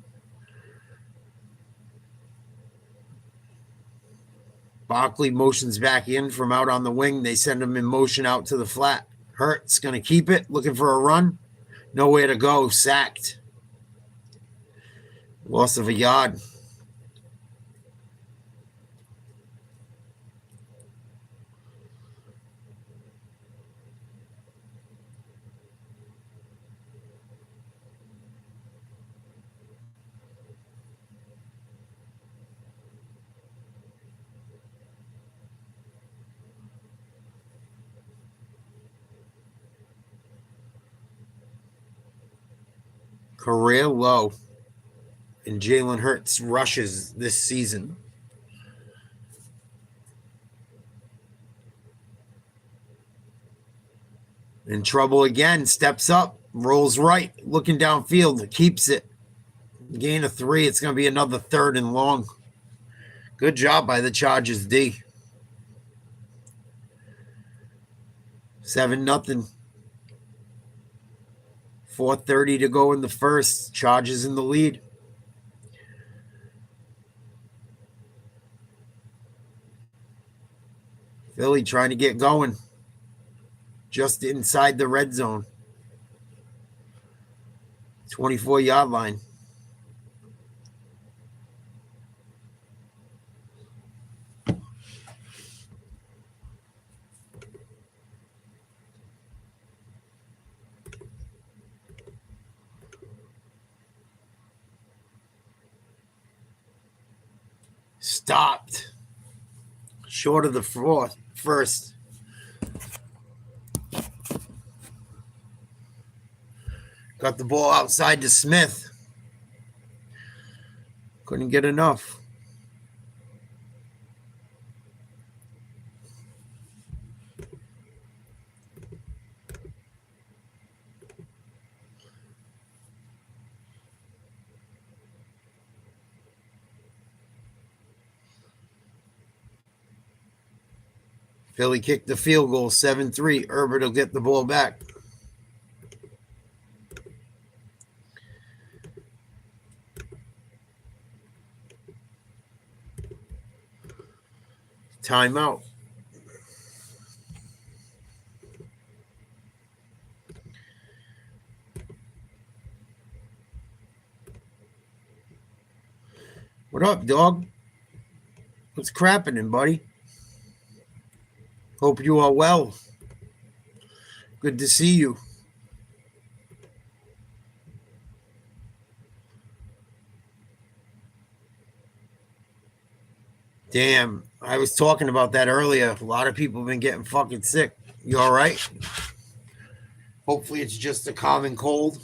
Barkley motions back in from out on the wing. They send him in motion out to the flat. Hurts going to keep it. Looking for a run. Nowhere to go. Sacked. Loss of a yard. Career low in Jalen Hurts rushes this season. In trouble again. Steps up. Rolls right. Looking downfield. Keeps it. Gain of 3. It's going to be another 3rd and long. Good job by the Chargers D. 7-0. 4:30 to go in the first. Chargers in the lead. Philly trying to get going. Just inside the red zone. 24-yard line. Stopped. Short of the first. Got the ball outside to Smith. Couldn't get enough. Philly kicked the field goal, 7-3. Herbert will get the ball back. Timeout. What up, dog? What's crapping, buddy? Hope you are well. Good to see you. Damn, I was talking about that earlier. A lot of people have been getting fucking sick. You all right? Hopefully it's just a common cold.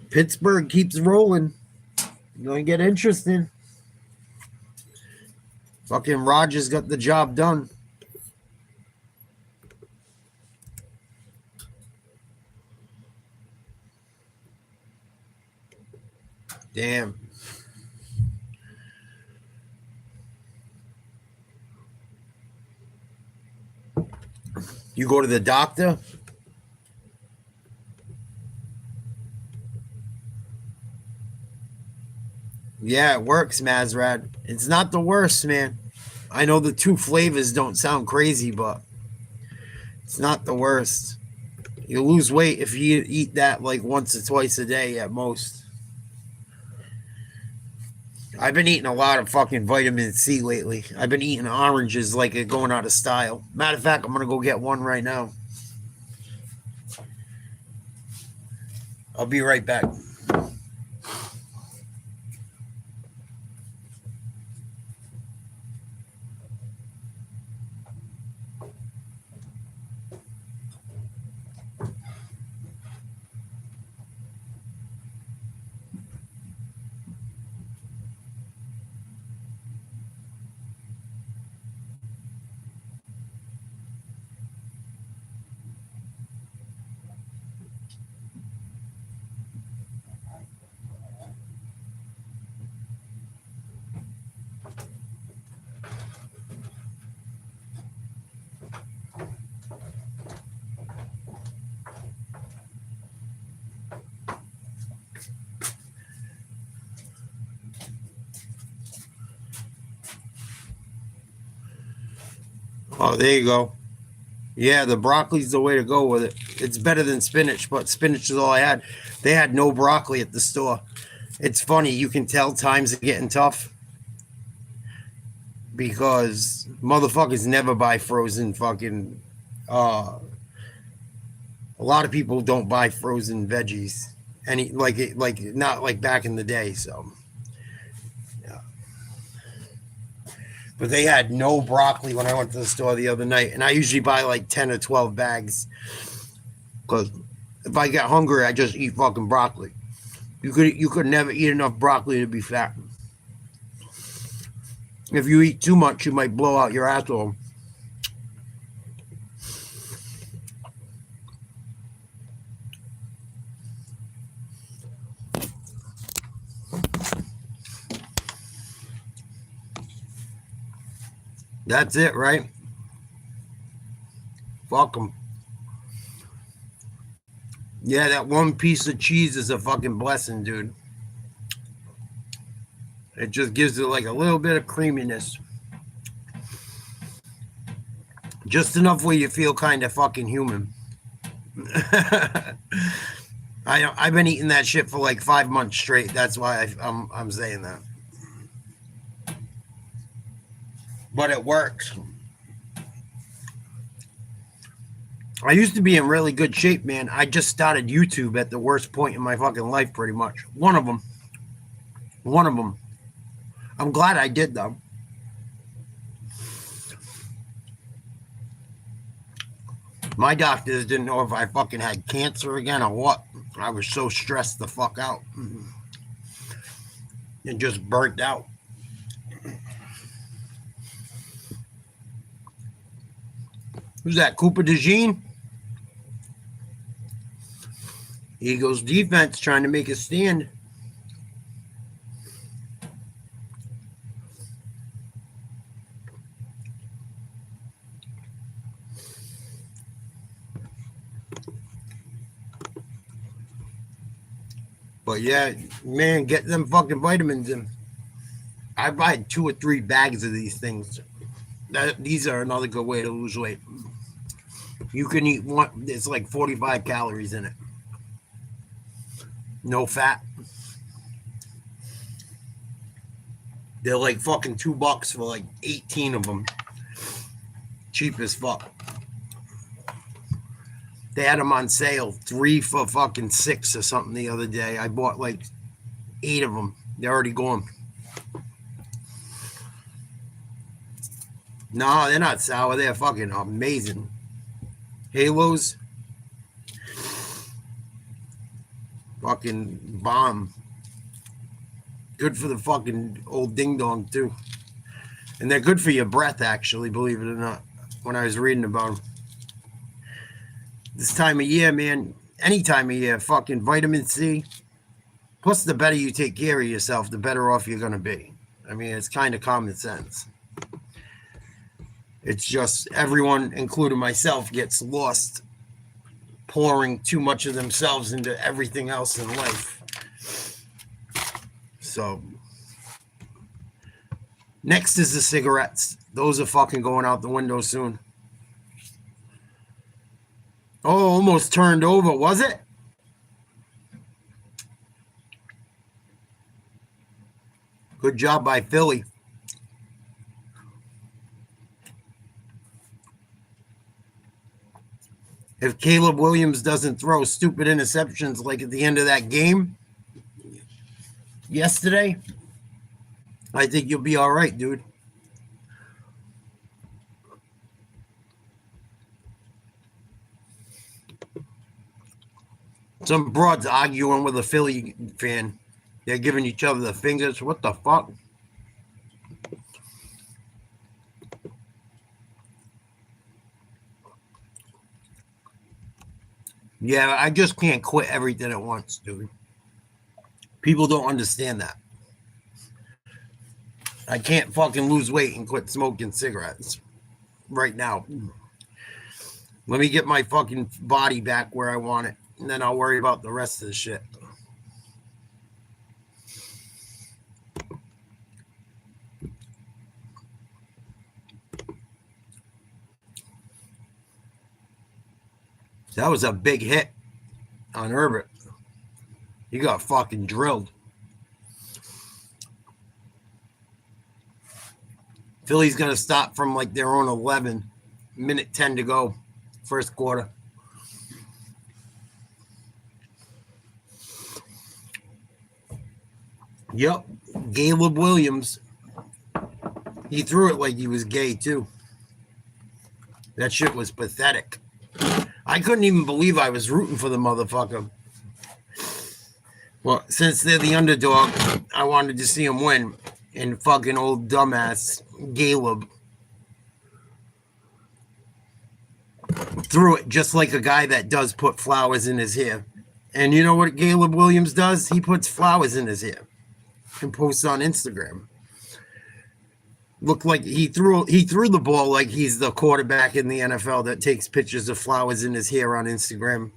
Pittsburgh keeps rolling. Going to get interesting. Fucking Rodgers got the job done. Damn. You go to the doctor? Yeah, it works, Mazrad. It's not the worst, man. I know the 2 flavors don't sound crazy, but it's not the worst. You lose weight if you eat that like once or twice a day at most. I've been eating a lot of fucking vitamin C lately. I've been eating oranges like it's going out of style. Matter of fact, I'm going to go get one right now. I'll be right back. Oh, there you go. Yeah, the broccoli's the way to go with it. It's better than spinach, but spinach is all I had. They had no broccoli at the store. It's funny. You can tell times are getting tough because motherfuckers never buy frozen fucking... a lot of people don't buy frozen veggies. Not like back in the day, so... But they had no broccoli when I went to the store the other night. And I usually buy like 10 or 12 bags. Because if I get hungry, I just eat fucking broccoli. You could never eat enough broccoli to be fat. If you eat too much, you might blow out your asshole. That's it, right? Fuck 'em. Yeah, that one piece of cheese is a fucking blessing, dude. It just gives it like a little bit of creaminess. Just enough where you feel kind of fucking human. I've been eating that shit for like 5 months straight. That's why I'm saying that. But it works. I used to be in really good shape, man. I just started YouTube at the worst point in my fucking life, pretty much. One of them. I'm glad I did, though. My doctors didn't know if I fucking had cancer again or what. I was so stressed the fuck out. And just burnt out. Who's that? Cooper DeJean? Eagles defense trying to make a stand. But yeah, man, get them fucking vitamins in. I buy 2 or 3 bags of these things. These are another good way to lose weight. You can eat one. It's like 45 calories in it. No fat. They're like fucking $2 for like 18 of them. Cheap as fuck. They had them on sale, 3 for fucking $6 or something the other day. I bought like 8 of them. They're already gone. No, they're not sour. They're fucking amazing. Halos. Fucking bomb. Good for the fucking old ding dong too. And they're good for your breath, actually, believe it or not, when I was reading about them. This time of year, man, any time of year, fucking vitamin C. Plus, the better you take care of yourself, the better off you're going to be. I mean, it's kind of common sense. It's just everyone, including myself, gets lost pouring too much of themselves into everything else in life. So, next is the cigarettes. Those are fucking going out the window soon. Oh, almost turned over, was it? Good job by Philly. If Caleb Williams doesn't throw stupid interceptions like at the end of that game yesterday, I think you'll be all right, dude. Some broads arguing with a Philly fan. They're giving each other the fingers. What the fuck? Yeah, I just can't quit everything at once, dude. People don't understand that. I can't fucking lose weight and quit smoking cigarettes right now. Let me get my fucking body back where I want it, and then I'll worry about the rest of the shit. That was a big hit on Herbert. He got fucking drilled. Philly's going to stop from like their own 11. Minute 10 to go. First quarter. Yep. Caleb Williams. He threw it like he was gay too. That shit was pathetic. I couldn't even believe I was rooting for the motherfucker. Well, since they're the underdog, I wanted to see him win. And fucking old dumbass Caleb threw it just like a guy that does put flowers in his hair. And you know what Caleb Williams does? He puts flowers in his hair and posts on Instagram. Looked like he threw the ball like he's the quarterback in the NFL that takes pictures of flowers in his hair on Instagram.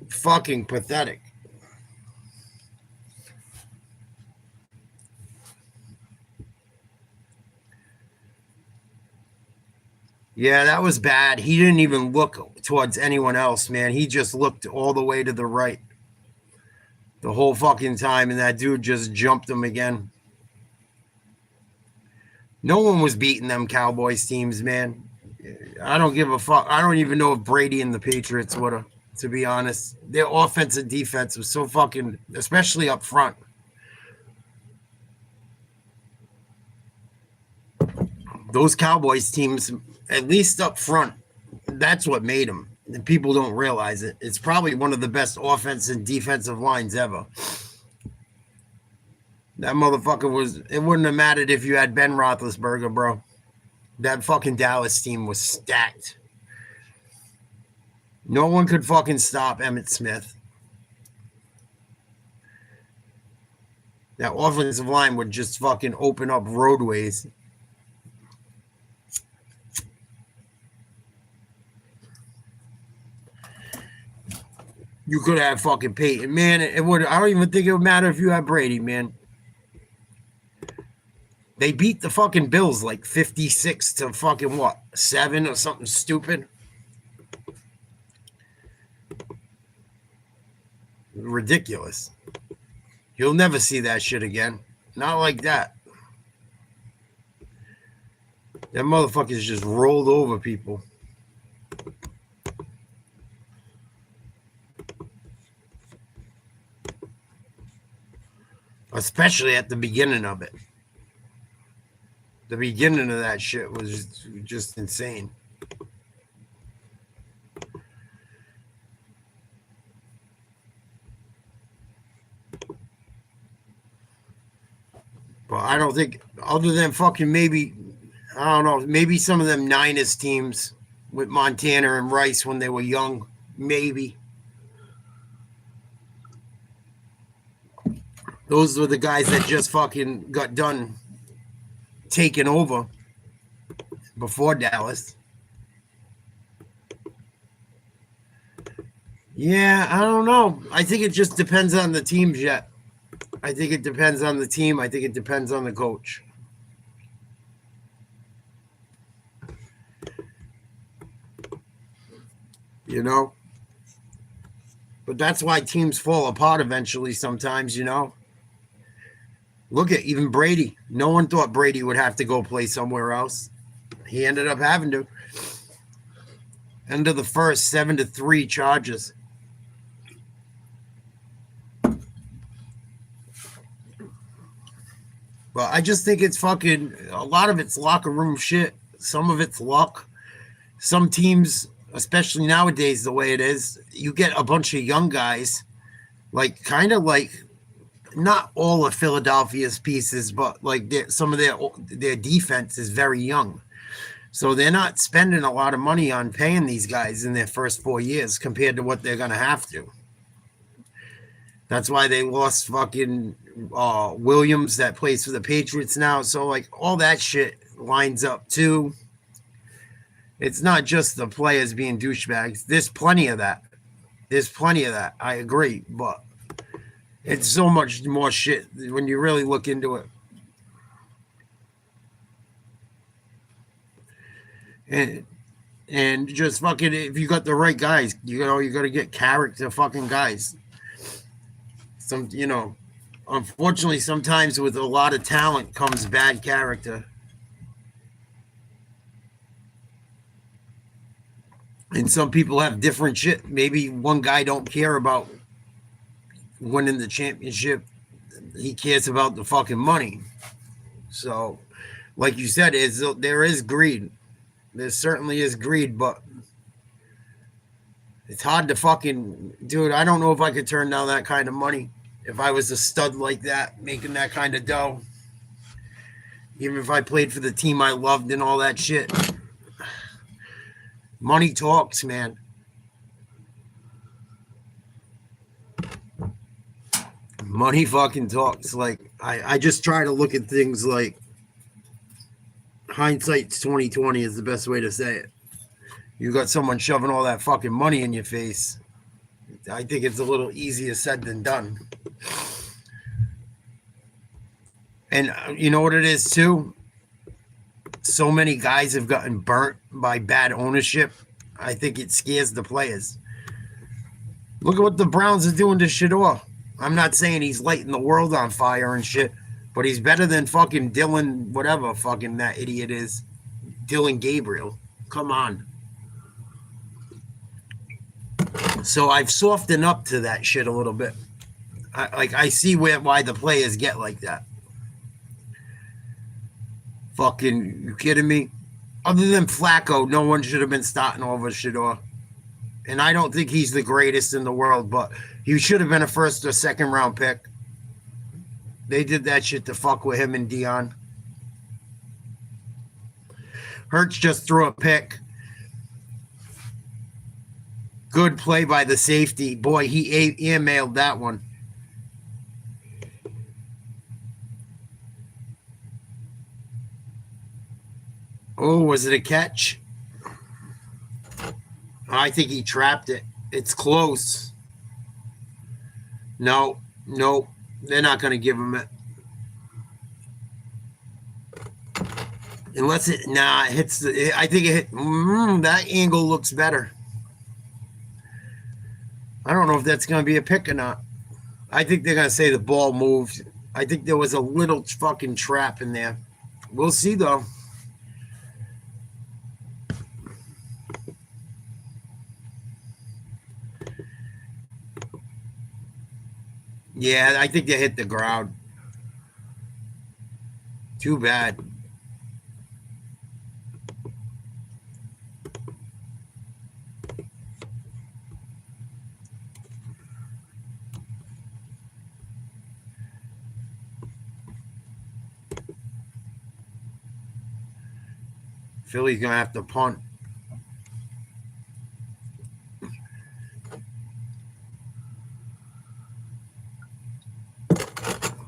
Fucking pathetic. Yeah, that was bad. He didn't even look towards anyone else, man. He just looked all the way to the right the whole fucking time, and that dude just jumped him again. No one was beating them Cowboys teams, man. I don't give a fuck. I don't even know if Brady and the Patriots would have, to be honest. Their offense and defense was so fucking, especially up front. Those Cowboys teams, at least up front, that's what made them. And people don't realize it. It's probably one of the best offense and defensive lines ever. That motherfucker was, it wouldn't have mattered if you had Ben Roethlisberger, bro. That fucking Dallas team was stacked. No one could fucking stop Emmitt Smith. That offensive line would just fucking open up roadways. You could have fucking Peyton, man. It would. I don't even think it would matter if you had Brady, man. They beat the fucking Bills like 56 to fucking what, 7 or something stupid. Ridiculous. You'll never see that shit again. Not like that. That motherfuckers just rolled over people. Especially at the beginning of it. The beginning of that shit was just insane. But I don't think, other than fucking maybe, I don't know, maybe some of them Niners teams with Montana and Rice when they were young, maybe. Those were the guys that just fucking got done taking over before Dallas. Yeah, I don't know. I think it just depends on the teams yet. I think it depends on the team. I think it depends on the coach. You know? But that's why teams fall apart eventually sometimes, you know? Look at even Brady. No one thought Brady would have to go play somewhere else. He ended up having to. End of the first, 7-3 Chargers. But I just think it's fucking, a lot of it's locker room shit. Some of it's luck. Some teams, especially nowadays, the way it is, you get a bunch of young guys, like kind of like, not all of Philadelphia's pieces, but like some of their defense is very young. So they're not spending a lot of money on paying these guys in their first 4 years compared to what they're going to have to. That's why they lost fucking Williams that plays for the Patriots now. So like all that shit lines up too. It's not just the players being douchebags. There's plenty of that. I agree. But it's so much more shit when you really look into it. And just fucking, if you got the right guys, you know, you got to get character fucking guys. You know, unfortunately, sometimes with a lot of talent comes bad character. And some people have different shit. Maybe one guy don't care about winning the championship. He cares about the fucking money. So, like you said, there is greed. There certainly is greed, but it's hard to fucking, dude, I don't know if I could turn down that kind of money. If I was a stud like that, making that kind of dough, even if I played for the team I loved and all that shit. Money talks, man. Money fucking talks. Like, I just try to look at things like hindsight's 20/20 is the best way to say it. You got someone shoving all that fucking money in your face. I think it's a little easier said than done. And you know what it is too? So many guys have gotten burnt by bad ownership. I think it scares the players. Look at what the Browns are doing to Shador. I'm not saying he's lighting the world on fire and shit, but he's better than fucking Dylan, whatever fucking that idiot is. Dylan Gabriel. Come on. So I've softened up to that shit a little bit. I see why the players get like that. Fucking, you kidding me? Other than Flacco, no one should have been starting over Shador. And I don't think he's the greatest in the world, but he should have been a first or second round pick. They did that shit to fuck with him and Dion. Hurts just threw a pick. Good play by the safety. Boy, he airmailed that one. Oh, was it a catch? I think he trapped it. It's close. No, they're not going to give him it. Unless it hits the. I think it hit. That angle looks better. I don't know if that's going to be a pick or not. I think they're going to say the ball moved. I think there was a little fucking trap in there. We'll see, though. Yeah, I think they hit the ground. Too bad. Philly's going to have to punt.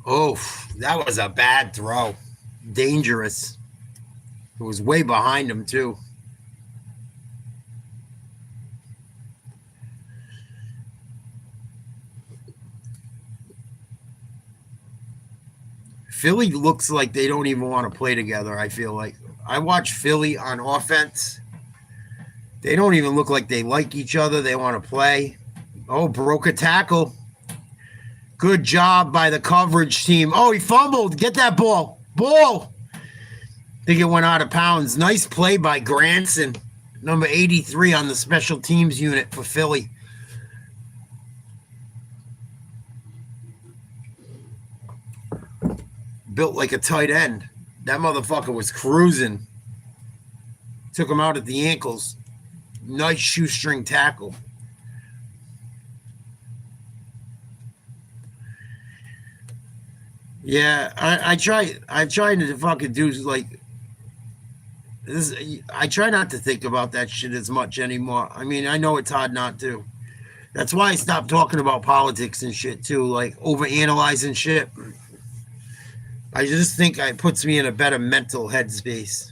Oh, that was a bad throw. Dangerous. It was way behind him, too. Philly looks like they don't even want to play together, I feel like. I watch Philly on offense. They don't even look like they like each other. They want to play. Oh, broke a tackle. Good job by the coverage team. Oh, he fumbled. Get that ball. Ball. I think it went out of bounds. Nice play by Granson, number 83 on the special teams unit for Philly. Built like a tight end. That motherfucker was cruising. Took him out at the ankles. Nice shoestring tackle. Yeah, I'm trying to fucking do like this. I try not to think about that shit as much anymore. I mean, I know it's hard not to. That's why I stopped talking about politics and shit too, like overanalyzing shit. I just think it puts me in a better mental headspace.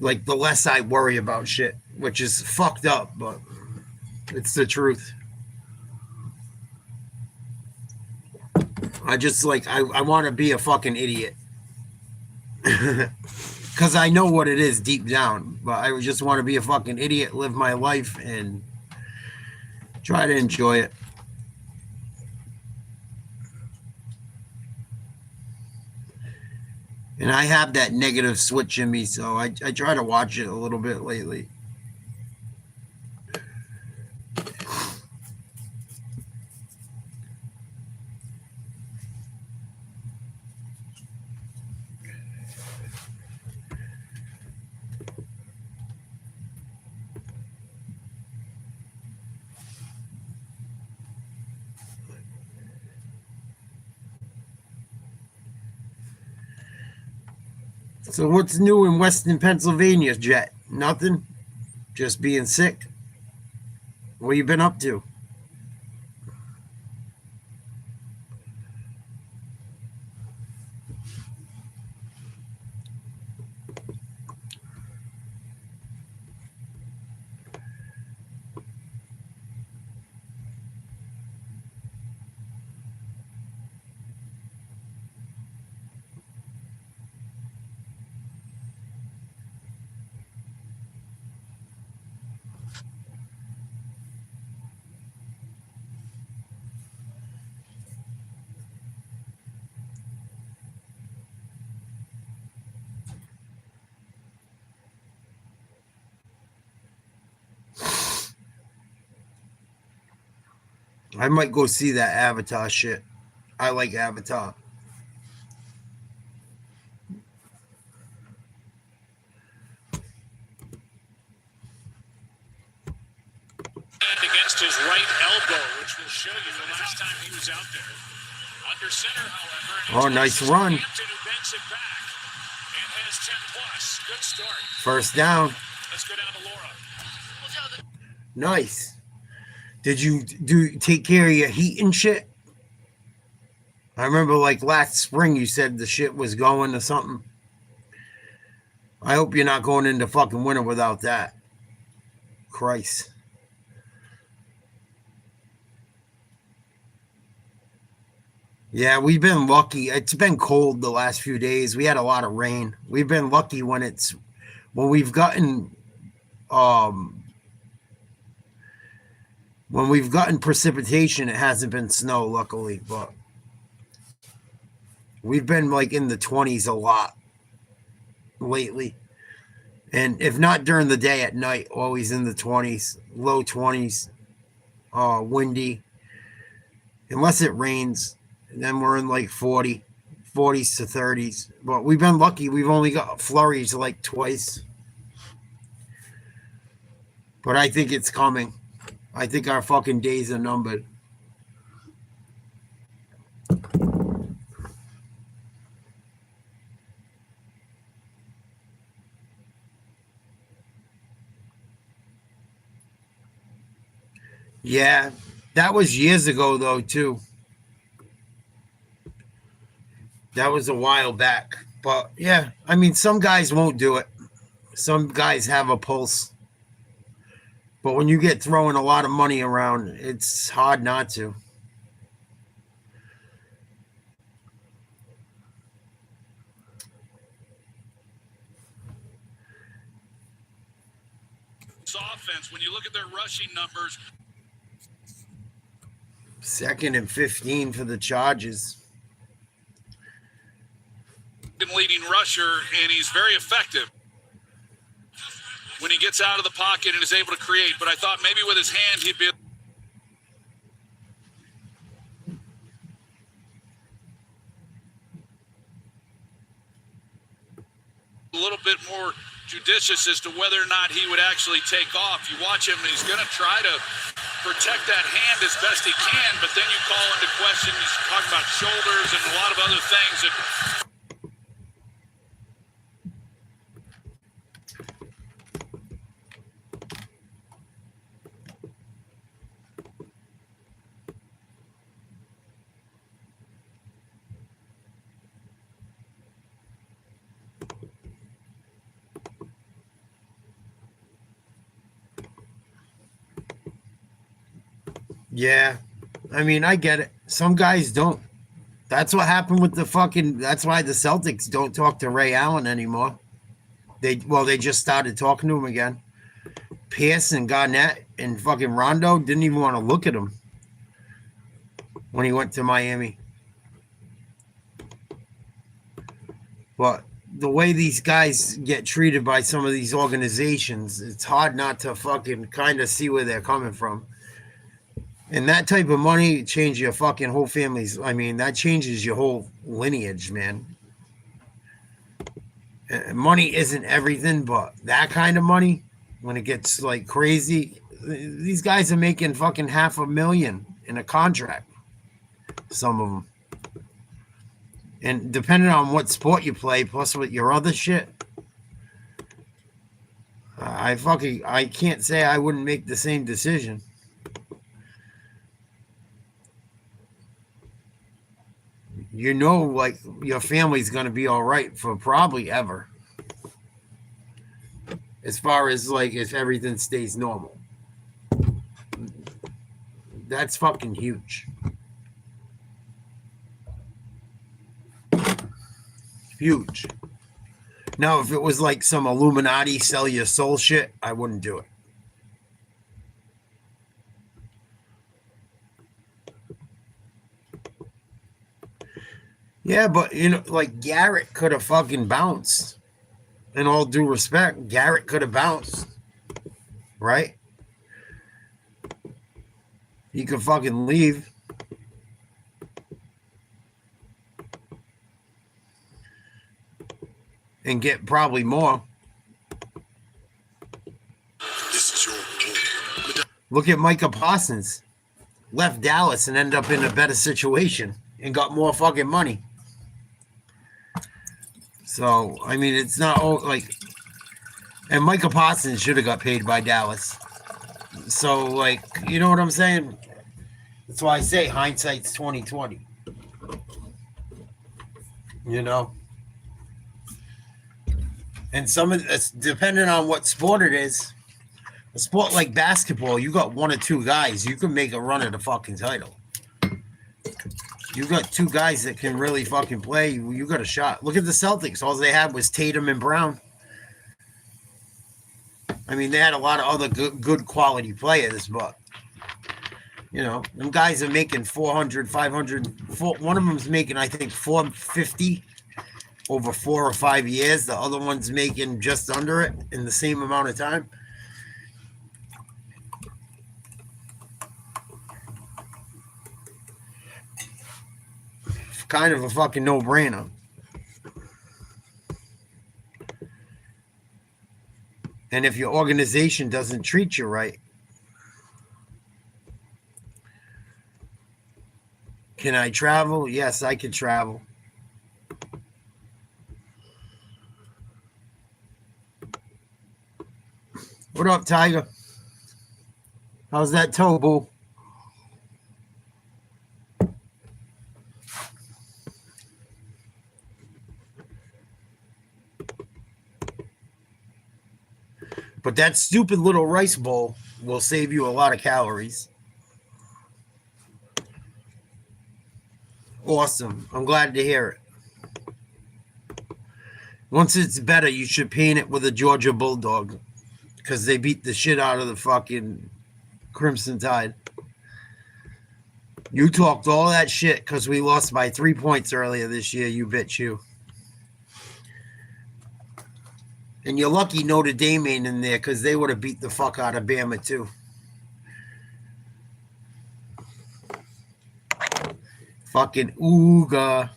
Like the less I worry about shit, which is fucked up, but it's the truth. I just like I want to be a fucking idiot because I know what it is deep down, but I just want to be a fucking idiot, live my life, and try to enjoy it. And I have that negative switch in me, so I try to watch it a little bit lately. So what's new in Western Pennsylvania, Jet? Nothing? Just being sick? What you been up to? I might go see that Avatar shit. I like Avatar. Against his right elbow, which will show you the last time he was out there. Under center, however. Oh, nice run. Who banks it back and has 10 plus. Good start. First down. Let's go down to Laura. Nice. Did you take care of your heat and shit? I remember like last spring you said the shit was going or something. I hope you're not going into fucking winter without that. Christ. Yeah, we've been lucky. It's been cold the last few days. We had a lot of rain. We've been lucky when we've gotten precipitation, it hasn't been snow, luckily, but we've been like in the 20s a lot lately. And if not during the day, at night, always in the 20s, low 20s, windy. Unless it rains, and then we're in like 40s to 30s. But we've been lucky. We've only got flurries like twice. But I think it's coming. I think our fucking days are numbered. Yeah, that was years ago, though, too. That was a while back. But, yeah, I mean, some guys won't do it. Some guys have a pulse. But when you get throwing a lot of money around, it's hard not to. Offense, when you look at their rushing numbers. 2nd and 15 for the Chargers. Leading rusher, and he's very effective when he gets out of the pocket and is able to create. But I thought maybe with his hand he'd be a little bit more judicious as to whether or not he would actually take off. You watch him, and he's going to try to protect that hand as best he can, but then you call into question, he's talking about shoulders and a lot of other things that Yeah, I mean, I get it. Some guys don't. That's what happened with that's why the Celtics don't talk to Ray Allen anymore. They just started talking to him again. Pierce and Garnett and fucking Rondo didn't even want to look at him when he went to Miami. But the way these guys get treated by some of these organizations, it's hard not to fucking kind of see where they're coming from. And that type of money changes your fucking whole family's. I mean, that changes your whole lineage, man. Money isn't everything, but that kind of money, when it gets like crazy, these guys are making fucking $500,000 in a contract. Some of them. And depending on what sport you play, plus with your other shit, I can't say I wouldn't make the same decision. You know, like, your family's going to be all right for probably ever. As far as, like, if everything stays normal. That's fucking huge. Huge. Now, if it was like some Illuminati sell your soul shit, I wouldn't do it. Yeah, but, you know, like, Garrett could have fucking bounced. In all due respect, Garrett could have bounced. Right? He could fucking leave. And get probably more. This is your Look at Micah Parsons. Left Dallas and ended up in a better situation and got more fucking money. So, I mean, it's not like, and Micah Parsons should have got paid by Dallas. So, like, you know what I'm saying? That's why I say hindsight's 20/20. You know? And some of it's depending on what sport it is. A sport like basketball, you got one or two guys, you can make a run at the fucking title. You got two guys that can really fucking play. You got a shot. Look at the Celtics. All they had was Tatum and Brown. I mean, they had a lot of other good quality players, but, you know, them guys are making 400, 500. One of them's making, I think, 450 over 4 or 5 years. The other one's making just under it in the same amount of time. Kind of a fucking no-brainer. And if your organization doesn't treat you right, can I travel? Yes, I can travel. What up, Tiger? How's that toe, boo? But that stupid little rice bowl will save you a lot of calories. Awesome. I'm glad to hear it. Once it's better, you should paint it with a Georgia Bulldog because they beat the shit out of the fucking Crimson Tide. You talked all that shit because we lost by 3 points earlier this year, you bitch you. And you're lucky Notre Dame ain't in there because they would have beat the fuck out of Bama too. Fucking ooga.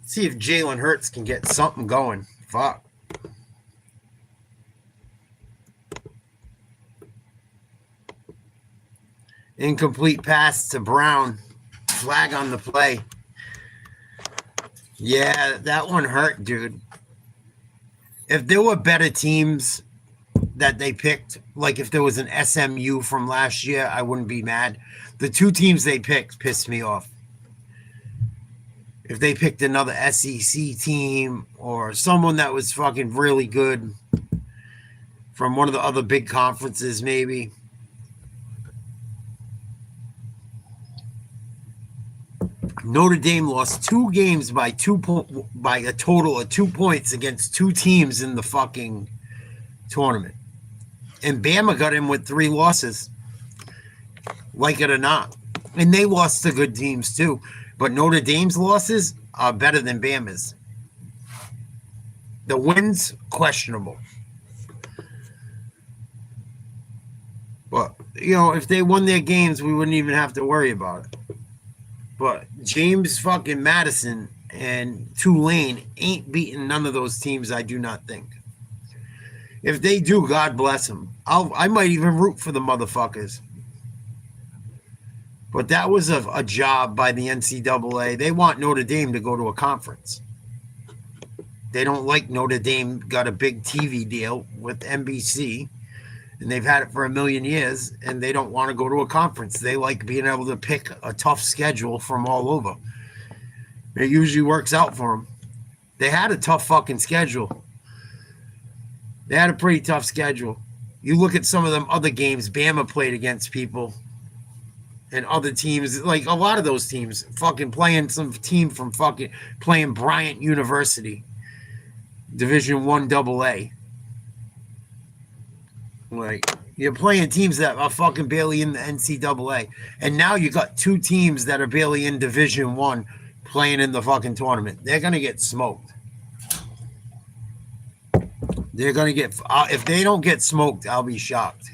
See if Jalen Hurts can get something going. Fuck. Incomplete pass to Brown. Flag on the play. Yeah, that one hurt, dude. If there were better teams that they picked, like if there was an SMU from last year, I wouldn't be mad. The two teams they picked pissed me off. If they picked another SEC team or someone that was fucking really good from one of the other big conferences, maybe. Notre Dame lost 2 games by a total of 2 points against 2 teams in the fucking tournament. And Bama got in with 3 losses. Like it or not. And they lost to good teams too. But Notre Dame's losses are better than Bama's. The wins, questionable. But, you know, if they won their games, we wouldn't even have to worry about it. But James fucking Madison and Tulane ain't beating none of those teams, I do not think. If they do, God bless them. I might even root for the motherfuckers. But that was a job by the NCAA. They want Notre Dame to go to a conference. They don't like Notre Dame got a big TV deal with NBC. And they've had it for a million years, and they don't want to go to a conference. They like being able to pick a tough schedule from all over. It usually works out for them. They had a tough fucking schedule. They had a pretty tough schedule. You look at some of them other games Bama played against people and other teams, like a lot of those teams fucking playing some team from fucking playing Bryant University, Division I AA. Like, you're playing teams that are fucking barely in the NCAA. And now you got 2 teams that are barely in Division I playing in the fucking tournament. They're going to get smoked. They're going to get... if they don't get smoked, I'll be shocked.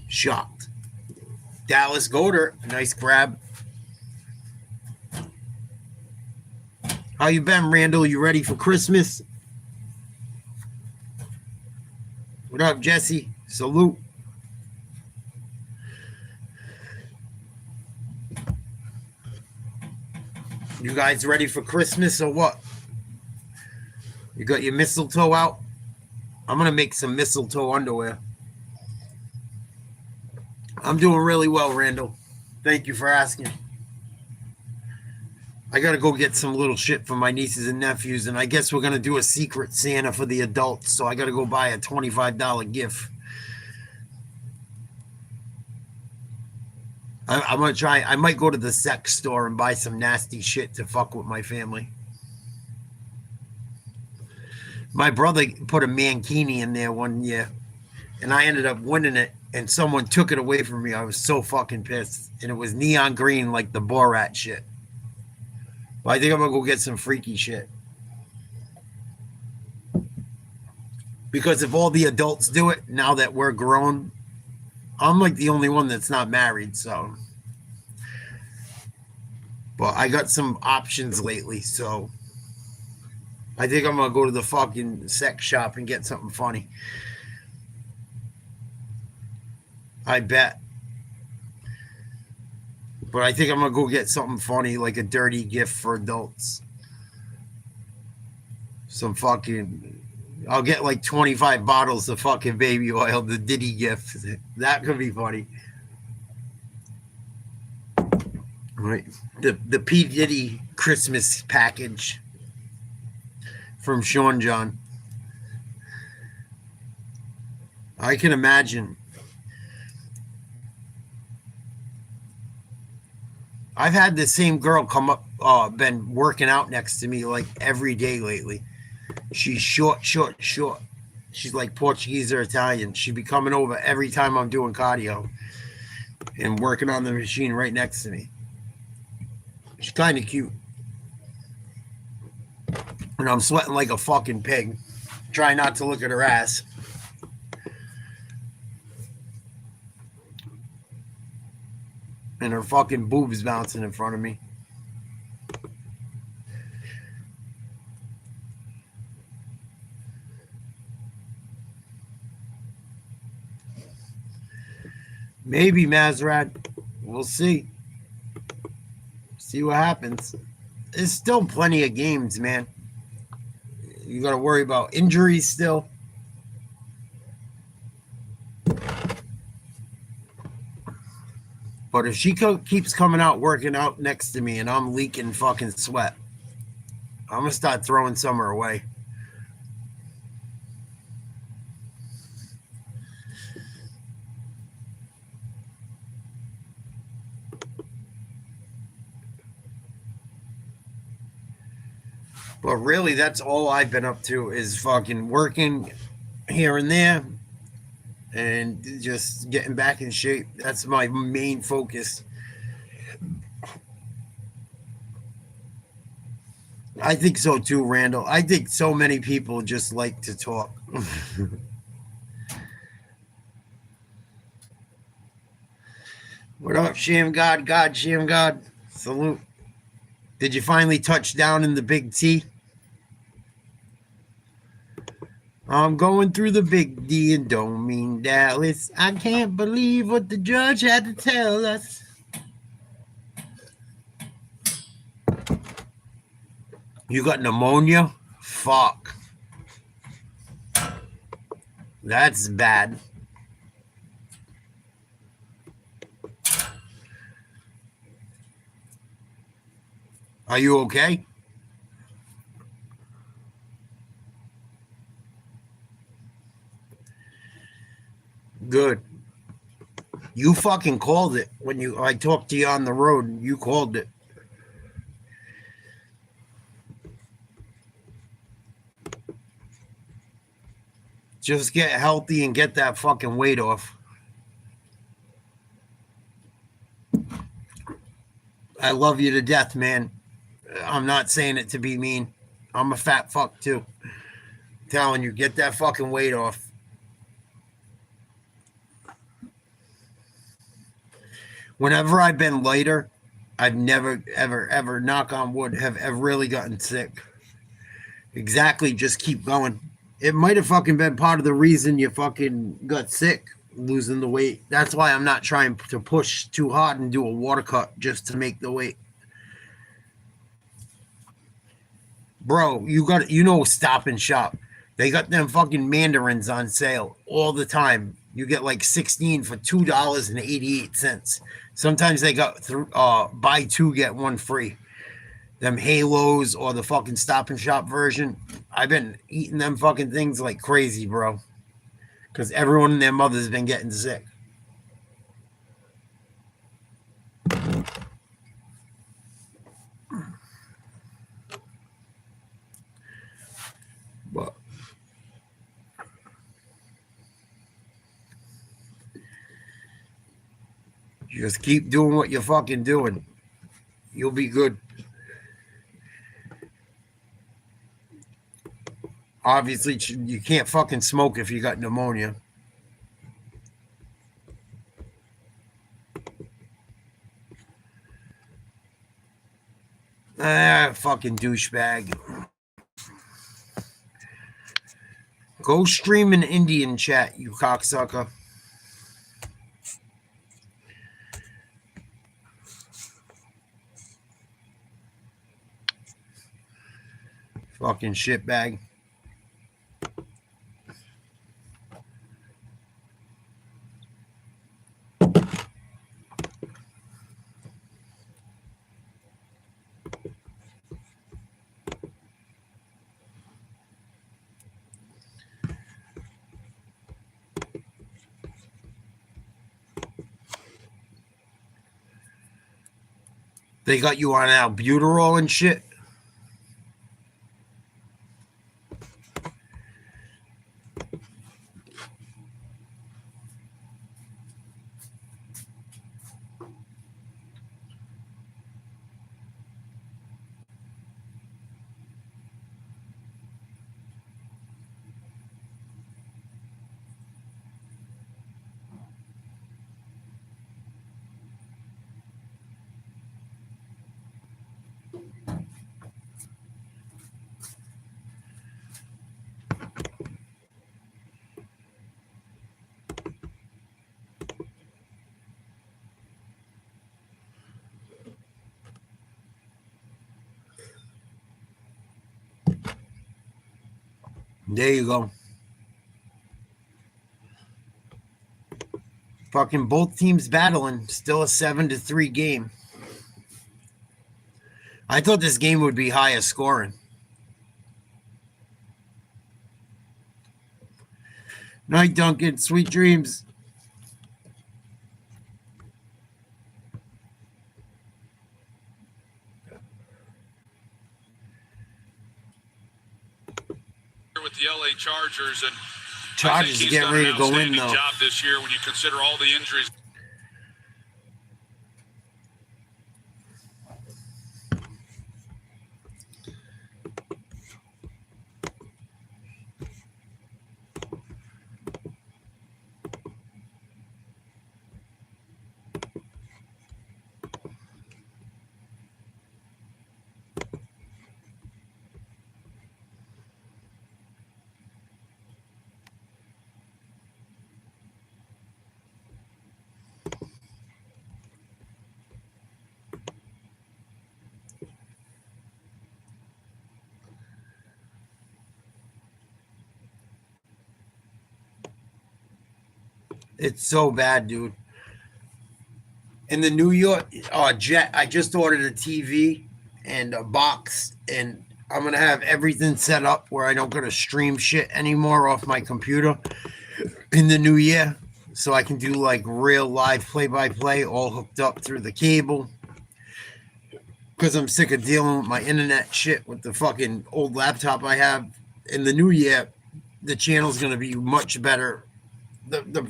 Shocked. Dallas Goddard, nice grab. How you been, Randall? You ready for Christmas? What up, Jesse? Salute. You guys ready for Christmas or what? You got your mistletoe out? I'm going to make some mistletoe underwear. I'm doing really well, Randall. Thank you for asking. I got to go get some little shit for my nieces and nephews, and I guess we're going to do a secret Santa for the adults, so I got to go buy a $25 gift. I'm going to try. I might go to the sex store and buy some nasty shit to fuck with my family. My brother put a mankini in there one year, and I ended up winning it, and someone took it away from me. I was so fucking pissed, and it was neon green like the Borat shit. But I think I'm going to go get some freaky shit. Because if all the adults do it, now that we're grown, I'm like the only one that's not married, so. But I got some options lately, so. I think I'm going to go to the fucking sex shop and get something funny. I bet. But I think I'm going to go get something funny, like a dirty gift for adults. Some fucking... I'll get like 25 bottles of fucking baby oil, the Diddy gift. That could be funny. Right. The P. Diddy Christmas package from Sean John. I can imagine. I've had the same girl come up, been working out next to me like every day lately. She's short. She's like Portuguese or Italian. She'd be coming over every time I'm doing cardio and working on the machine right next to me. She's kind of cute. And I'm sweating like a fucking pig. Try not to look at her ass. And her fucking boobs bouncing in front of me. Maybe, Mazrad. We'll see. See what happens. There's still plenty of games, man. You got to worry about injuries still. But if she keeps coming out, working out next to me, and I'm leaking fucking sweat, I'm going to start throwing some her away. But really, that's all I've been up to is fucking working here and there and just getting back in shape. That's my main focus. I think so too, Randall. I think so many people just like to talk. What up, Sham God? Sham God. Salute. Did you finally touch down in the Big T? I'm going through the Big D and don't mean Dallas. I can't believe what the judge had to tell us. You got pneumonia? Fuck. That's bad. Are you okay? Good. You fucking called it when I talked to you on the road. You called it. Just get healthy and get that fucking weight off. I love you to death, man. I'm not saying it to be mean. I'm a fat fuck too. I'm telling you, get that fucking weight off. Whenever I've been lighter, I've never, ever, knock on wood, have ever really gotten sick. Exactly, just keep going. It might have fucking been part of the reason you fucking got sick, losing the weight. That's why I'm not trying to push too hard and do a water cut just to make the weight. Bro, Stop and Shop. They got them fucking mandarins on sale all the time. You get like 16 for $2.88. Sometimes they got buy two, get one free. them Halos or the fucking Stop and Shop version. I've been eating them fucking things like crazy, bro. Because everyone and their mother's been getting sick. But you just keep doing what you're fucking doing. You'll be good. Obviously, you can't fucking smoke if you got pneumonia. Fucking douchebag. Go stream in Indian chat, you cocksucker. Fucking shitbag. They got you on albuterol and shit. There you go. Fucking both teams battling. Still a 7-3 game. I thought this game would be higher scoring. Night, Duncan. Sweet dreams. With the LA Chargers, and Chargers are getting ready to go in though. Job this year when you consider all the injuries. It's so bad, dude. In the New York Jet, I just ordered a TV and a box, and I'm going to have everything set up where I don't got to stream shit anymore off my computer in the new year. So I can do like real live play-by-play all hooked up through the cable. Because I'm sick of dealing with my internet shit with the fucking old laptop I have. In the new year, the channel's going to be much better. The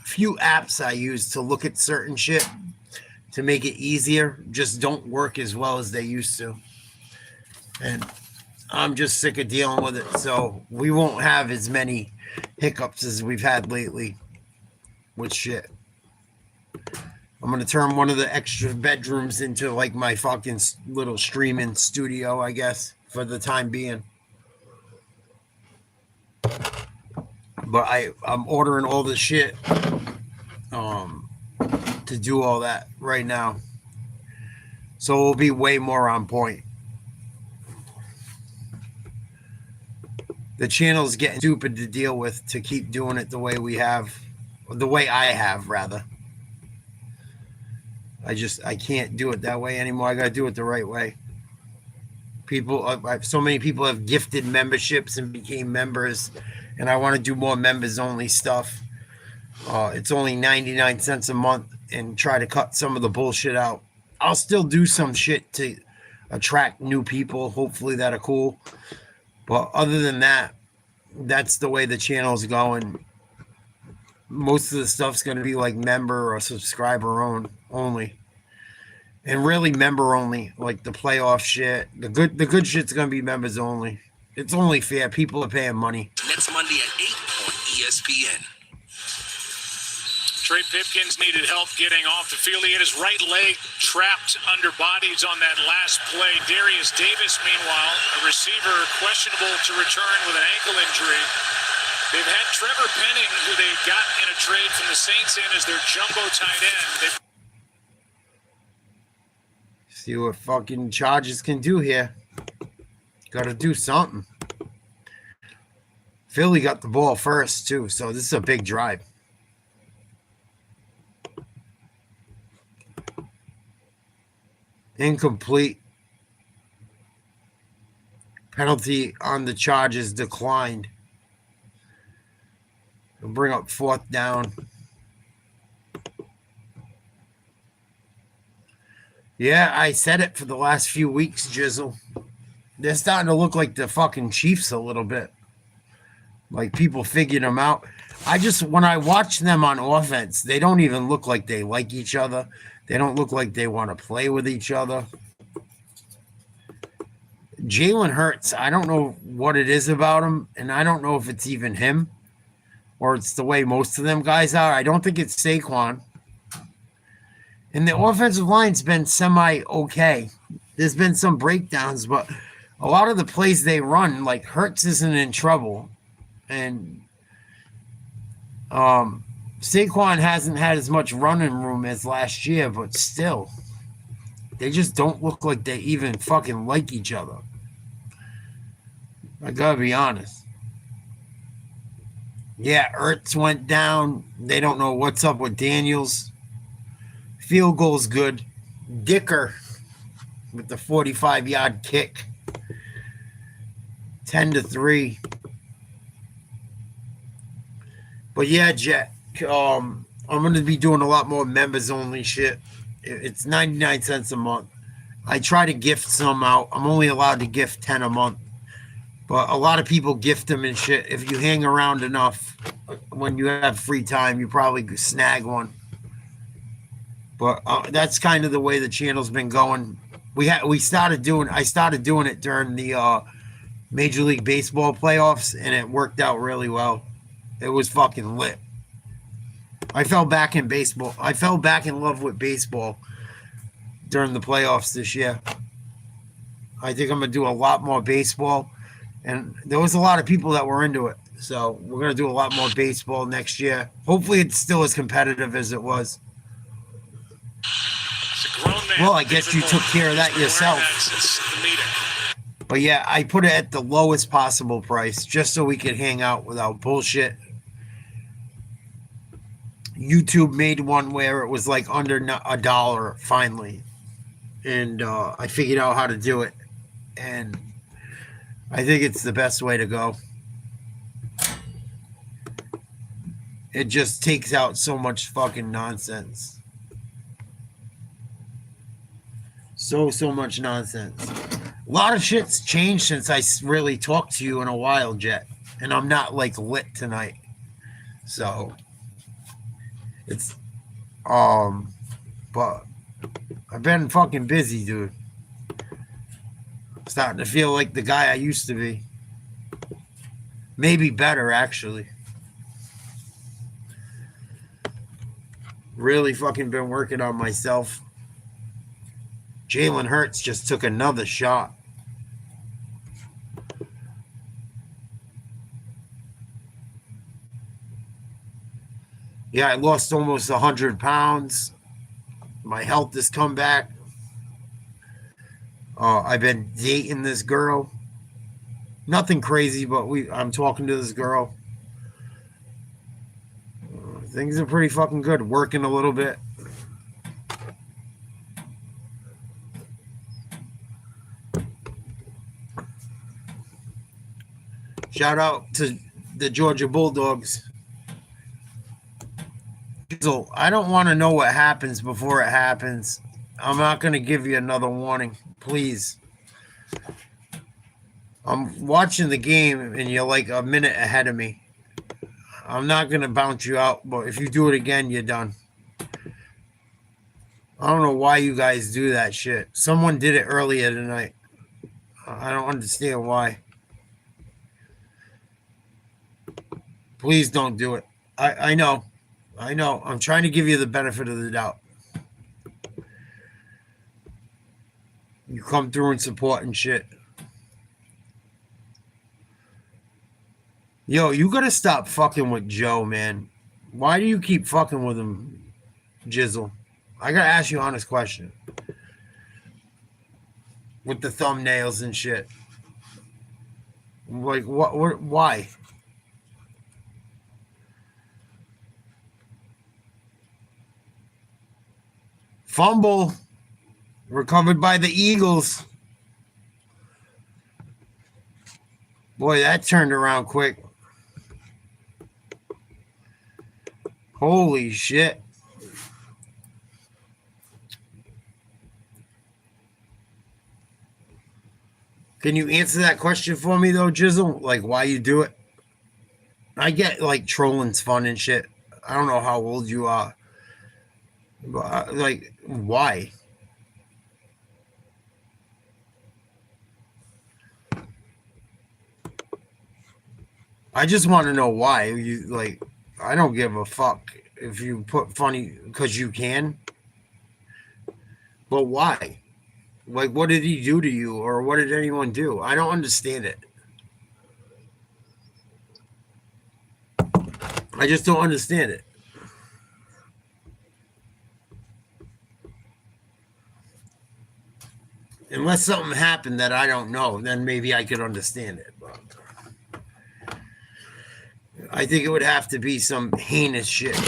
few apps I use to look at certain shit to make it easier just don't work as well as they used to. And I'm just sick of dealing with it. So we won't have as many hiccups as we've had lately with shit. I'm going to turn one of the extra bedrooms into like my fucking little streaming studio, I guess, for the time being. But I'm ordering all the shit to do all that right now. So it'll be way more on point. The channel's getting stupid to deal with to keep doing it the way we have, the way I have, rather. I can't do it that way anymore. I got to do it the right way. So many people have gifted memberships and became members, and I want to do more members only stuff. It's only 99 cents a month, and try to cut some of the bullshit out. I'll still do some shit to attract new people, hopefully that are cool. But other than that, that's the way the channel's going. Most of the stuff's going to be like member or subscriber only. And really member only, like the playoff shit. The good shit's going to be members only. It's only fair. People are paying money. Next Monday at 8 on ESPN. Trey Pipkins needed help getting off the field. He had his right leg trapped under bodies on that last play. Darius Davis, meanwhile, a receiver questionable to return with an ankle injury. They've had Trevor Penning, who they got in a trade from the Saints in as their jumbo tight end. See what fucking Chargers can do here. Got to do something. Philly got the ball first, too, so this is a big drive. Incomplete. Penalty on the Chargers declined. We'll bring up 4th down. Yeah, I said it for the last few weeks, Jizzle. They're starting to look like the fucking Chiefs a little bit. Like people figured them out. When I watch them on offense, they don't even look like they like each other. They don't look like they want to play with each other. Jalen Hurts, I don't know what it is about him, and I don't know if it's even him or it's the way most of them guys are. I don't think it's Saquon. And the offensive line's been semi-okay. There's been some breakdowns, but a lot of the plays they run, like Hurts isn't in trouble. And Saquon hasn't had as much running room as last year, but still, they just don't look like they even fucking like each other. I gotta be honest. Yeah, Ertz went down. They don't know what's up with Daniels. Field goal's good. Dicker with the 45-yard kick. 10-3. But yeah, Jet, I'm going to be doing a lot more members only shit. It's 99 cents a month. I try to gift some out. I'm only allowed to gift 10 a month. But a lot of people gift them and shit. If you hang around enough, when you have free time, you probably snag one. But that's kind of the way the channel's been going. I started doing it during the Major League Baseball playoffs, and it worked out really well. It was fucking lit. I fell back in baseball. I fell back in love with baseball during the playoffs this year. I think I'm going to do a lot more baseball. And there was a lot of people that were into it. So we're going to do a lot more baseball next year. Hopefully it's still as competitive as it was. Well, I guess you took care of that yourself. But yeah, I put it at the lowest possible price just so we could hang out without bullshit. YouTube made one where it was like under $1 finally. And I figured out how to do it. And I think it's the best way to go. It just takes out so much fucking nonsense. So much nonsense. A lot of shit's changed since I really talked to you in a while, Jet. And I'm not like lit tonight. So it's but I've been fucking busy, dude. Starting to feel like the guy I used to be. Maybe better, actually. Really fucking been working on myself. Jalen Hurts just took another shot. Yeah, I lost almost 100 pounds. My health has come back. I've been dating this girl. Nothing crazy, but I'm talking to this girl. Things are pretty fucking good. Working a little bit. Shout out to the Georgia Bulldogs. So I don't want to know what happens before it happens. I'm not going to give you another warning. Please. I'm watching the game and you're like a minute ahead of me. I'm not going to bounce you out, but if you do it again, you're done. I don't know why you guys do that shit. Someone did it earlier tonight. I don't understand why. Please don't do it. I know. I know. I'm trying to give you the benefit of the doubt. You come through and support and shit. Yo, you gotta stop fucking with Joe, man. Why do you keep fucking with him, Jizzle? I gotta ask you an honest question. With the thumbnails and shit. Like, what why? Fumble. Recovered by the Eagles. Boy, that turned around quick. Holy shit. Can you answer that question for me, though, Jizzle? Like, why you do it? I get, like, trolling's fun and shit. I don't know how old you are. But, like, why? I just want to know why. You, like, I don't give a fuck if you put funny because you can. But why? Like, what did he do to you, or what did anyone do? I don't understand it. I just don't understand it. Unless something happened that I don't know, then maybe I could understand it. But I think it would have to be some heinous shit.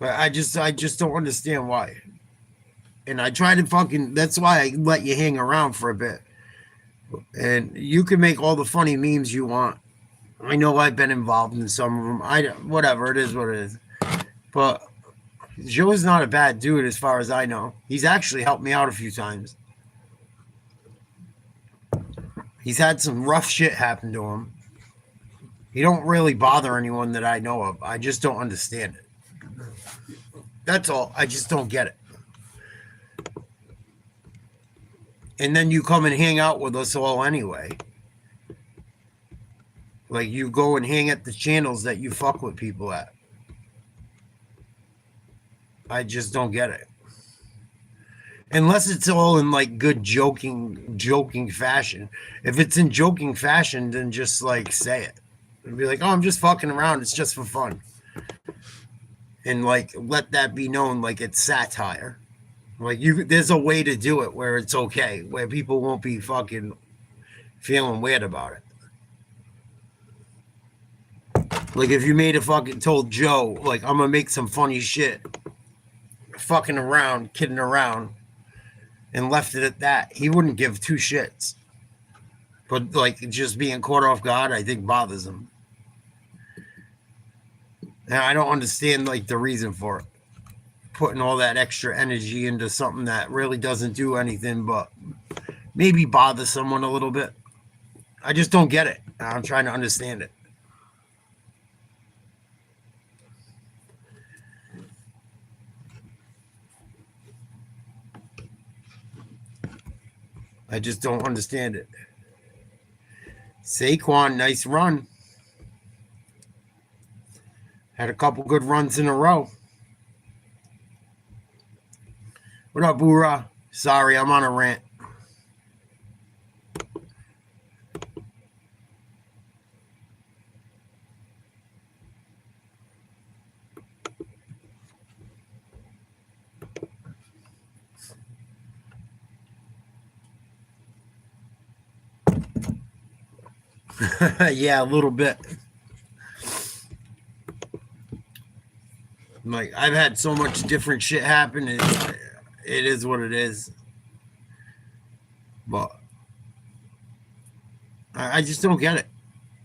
But I just don't understand why. And I try to fucking, that's why I let you hang around for a bit. And you can make all the funny memes you want. I know I've been involved in some of them. Whatever, it is what it is. But Joe's not a bad dude as far as I know. He's actually helped me out a few times. He's had some rough shit happen to him. He don't really bother anyone that I know of. I just don't understand it. That's all. I just don't get it. And then you come and hang out with us all anyway. Like, you go and hang at the channels that you fuck with people at. I just don't get it. Unless it's all in, like, good joking fashion. If it's in joking fashion, then just, like, say it. And be like, oh, I'm just fucking around. It's just for fun. And, like, let that be known, like, it's satire. Like, there's a way to do it where it's okay, where people won't be fucking feeling weird about it. Like, if you made a fucking told Joe, like, I'm gonna make some funny shit, fucking around, kidding around, and left it at that, he wouldn't give two shits. But, like, just being caught off guard, I think bothers him. And I don't understand, like, the reason for it. Putting all that extra energy into something that really doesn't do anything but maybe bother someone a little bit. I just don't get it. I'm trying to understand it. I just don't understand it. Saquon, nice run. Had a couple good runs in a row. What up, Boora? Sorry, I'm on a rant. Yeah, a little bit. Like, I've had so much different shit happen. It is what it is. But I just don't get it.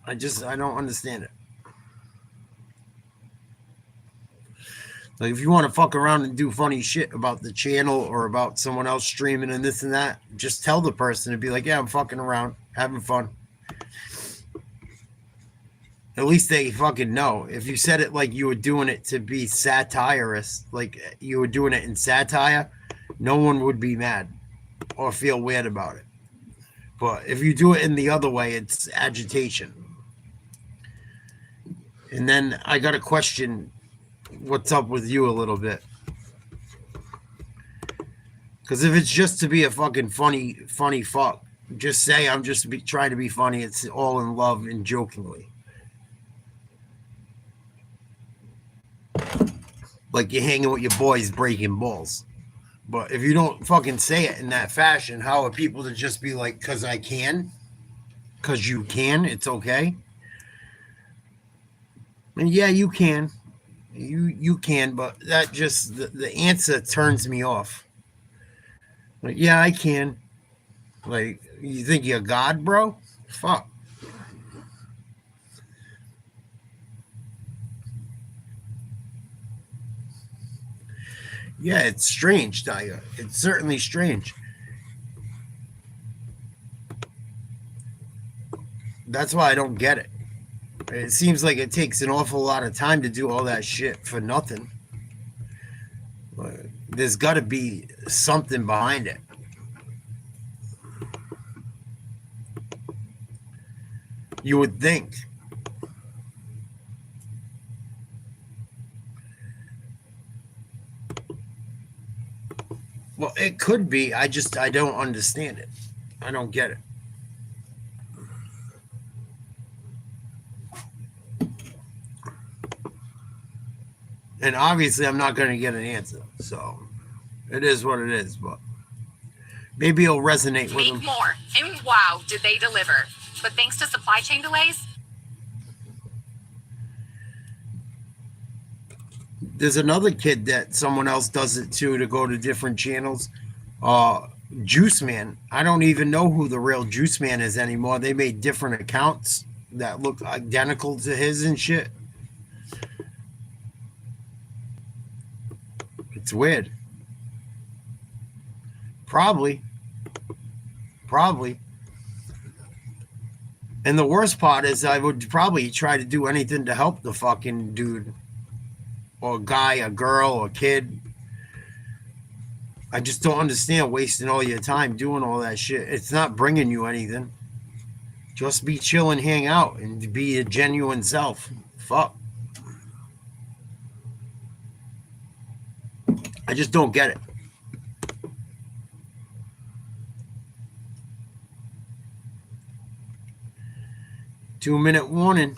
I don't understand it. Like, if you want to fuck around and do funny shit about the channel or about someone else streaming and this and that, just tell the person and be like, yeah, I'm fucking around, having fun. At least they fucking know. If you said it like you were doing it to be satirist, like you were doing it in satire, no one would be mad or feel weird about it. But if you do it in the other way, it's agitation. And then I got a question. What's up with you a little bit? Because if it's just to be a fucking funny fuck, just say I'm just trying to be funny. It's all in love and jokingly. Like you're hanging with your boys breaking balls. But if you don't fucking say it in that fashion, how are people to just be like, because I can? Because you can, it's okay? And yeah, you can. You can, but that just, the answer turns me off. Like, yeah, I can. Like, you think you're God, bro? Fuck. Yeah, it's strange, Tiger. It's certainly strange. That's why I don't get it. It seems like it takes an awful lot of time to do all that shit for nothing. There's got to be something behind it. You would think. Well, it could be. I don't understand it. I don't get it. And obviously, I'm not going to get an answer. So, it is what it is. But maybe it'll resonate with them. Make more. And wow, did they deliver. But thanks to supply chain delays. There's another kid that someone else does it to go to different channels. Juice Man. I don't even know who the real Juice Man is anymore. They made different accounts that look identical to his and shit. It's weird. Probably. And the worst part is I would probably try to do anything to help the fucking dude. Or guy, a girl, a kid. I just don't understand wasting all your time doing all that shit. It's not bringing you anything. Just be chill and hang out and be a genuine self. Fuck. I just don't get it. Two-minute warning.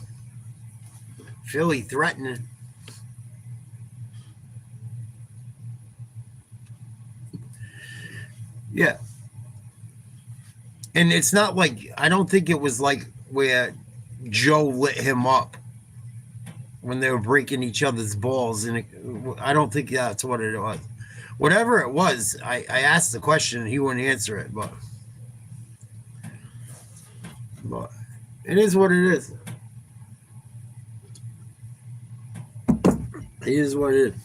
Philly threatening. Yeah. And it's not like, I don't think it was like where Joe lit him up when they were breaking each other's balls. And I don't think that's what it was. Whatever it was, I asked the question and he wouldn't answer it. But it is what it is. It is what it is.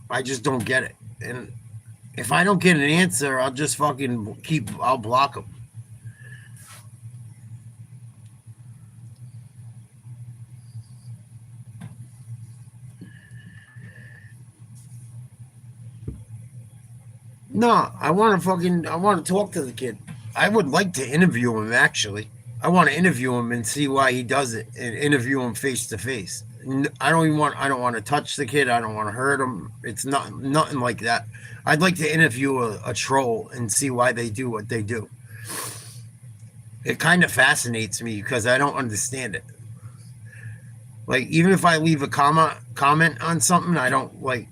I just don't get it. And if I don't get an answer, I'll just fucking I'll block them. No, I want to talk to the kid. I would like to interview him, actually. I want to interview him and see why he does it and interview him face to face. I don't want to touch the kid. I don't want to hurt him. It's nothing like that. I'd like to interview a troll and see why they do what they do. It kind of fascinates me because I don't understand it. Like, even if I leave a comment on something, I don't like,